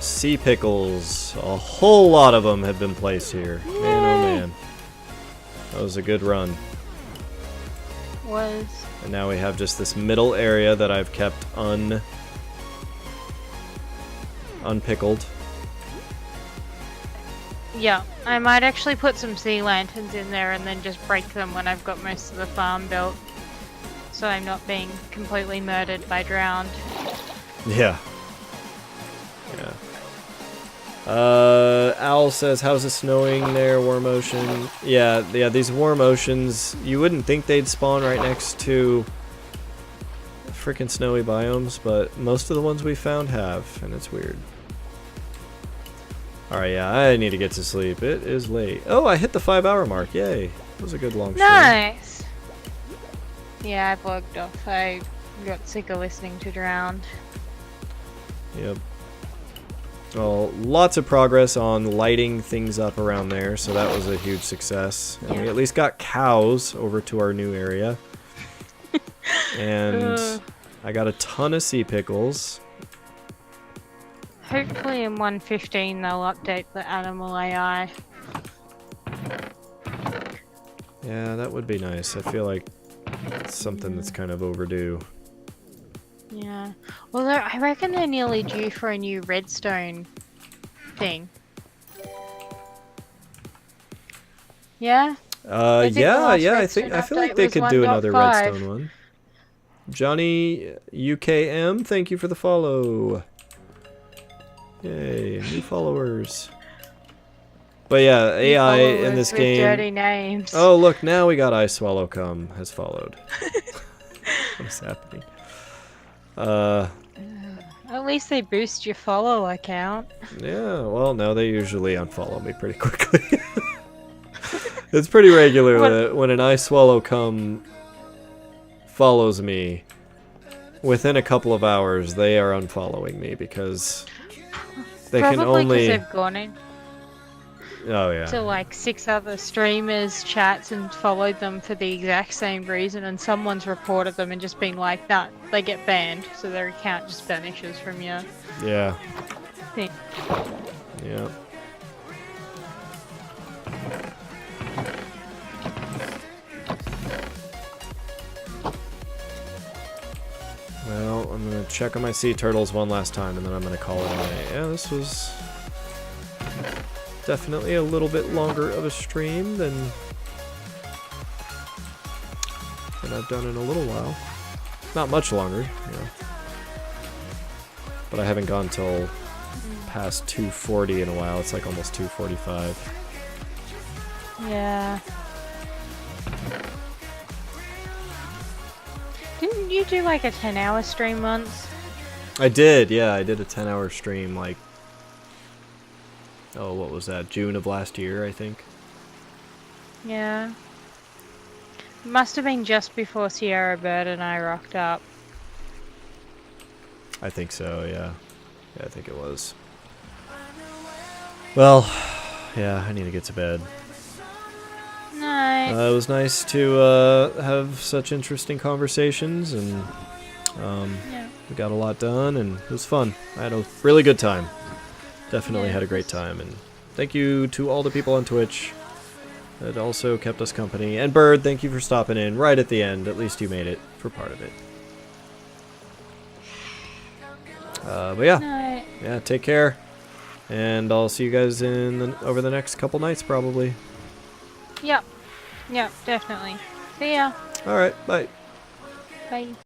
[SPEAKER 1] sea pickles. A whole lot of them have been placed here. Man, oh man. That was a good run.
[SPEAKER 2] Was.
[SPEAKER 1] And now we have just this middle area that I've kept unpickled.
[SPEAKER 2] Yeah, I might actually put some sea lanterns in there and then just break them when I've got most of the farm built. So I'm not being completely murdered by drowned.
[SPEAKER 1] Yeah. Yeah. Owl says, how's it snowing there, Warm Ocean? Yeah, these Warm Oceans, you wouldn't think they'd spawn right next to freaking snowy biomes, but most of the ones we found have, and it's weird. Alright, yeah, I need to get to sleep. It is late. Oh, I hit the 5-hour mark. Yay. That was a good long stream.
[SPEAKER 2] Nice! Yeah, I've logged off. I got sick of listening to Drowned.
[SPEAKER 1] Yep. Well, lots of progress on lighting things up around there, so that was a huge success. And we at least got cows over to our new area. And I got a ton of sea pickles.
[SPEAKER 2] Hopefully in 1.15 they'll update the animal AI.
[SPEAKER 1] Yeah, that would be nice. I feel like it's something that's kind of overdue.
[SPEAKER 2] Yeah. Although I reckon they're nearly due for a new redstone thing. Yeah?
[SPEAKER 1] Yeah,
[SPEAKER 2] last
[SPEAKER 1] I feel
[SPEAKER 2] Redstone
[SPEAKER 1] like
[SPEAKER 2] update
[SPEAKER 1] they
[SPEAKER 2] was
[SPEAKER 1] could do another
[SPEAKER 2] 1.5.
[SPEAKER 1] redstone one. Johnny UKM, thank you for the follow. Yay, new followers. But yeah, AI in this
[SPEAKER 2] with
[SPEAKER 1] game.
[SPEAKER 2] dirty names.
[SPEAKER 1] Oh, look, now we got I Swallow Cum has followed. What is happening?
[SPEAKER 2] At least they boost your follower count.
[SPEAKER 1] Yeah, well, no, they usually unfollow me pretty quickly. It's pretty regular that when an I Swallow Cum follows me, within a couple of hours they are unfollowing me because they
[SPEAKER 2] Probably
[SPEAKER 1] can only.
[SPEAKER 2] because they've gone in
[SPEAKER 1] Oh yeah.
[SPEAKER 2] to like 6 other streamers' chats and followed them for the exact same reason, and someone's reported them and just been like, nah, they get banned, so their account just vanishes from your
[SPEAKER 1] Yeah.
[SPEAKER 2] thing.
[SPEAKER 1] Yeah. Well, I'm gonna check on my sea turtles one last time, and then I'm gonna call it a day. Yeah, this was definitely a little bit longer of a stream than I've done in a little while. Not much longer, yeah. But I haven't gone till past 2:40 in a while. It's like almost 2:45.
[SPEAKER 2] Yeah. Didn't you do like a 10-hour stream once?
[SPEAKER 1] I did, yeah. I did a 10-hour stream, like, oh, what was that? June of last year, I think.
[SPEAKER 2] Yeah. Must have been just before Sierra Bird and I rocked up.
[SPEAKER 1] I think so, yeah. Yeah, I think it was. Well, yeah, I need to get to bed.
[SPEAKER 2] Night.
[SPEAKER 1] It was nice to have such interesting conversations, and
[SPEAKER 2] Yeah.
[SPEAKER 1] we got a lot done, and it was fun. I had a really good time. Definitely had a great time, and thank you to all the people on Twitch that also kept us company. And Bird, thank you for stopping in right at the end. At least you made it for part of it. But yeah,
[SPEAKER 2] Night.
[SPEAKER 1] yeah, take care, and I'll see you guys over the next couple nights probably.
[SPEAKER 2] Yep. Yep, definitely. See ya.
[SPEAKER 1] All right, bye.
[SPEAKER 2] Bye.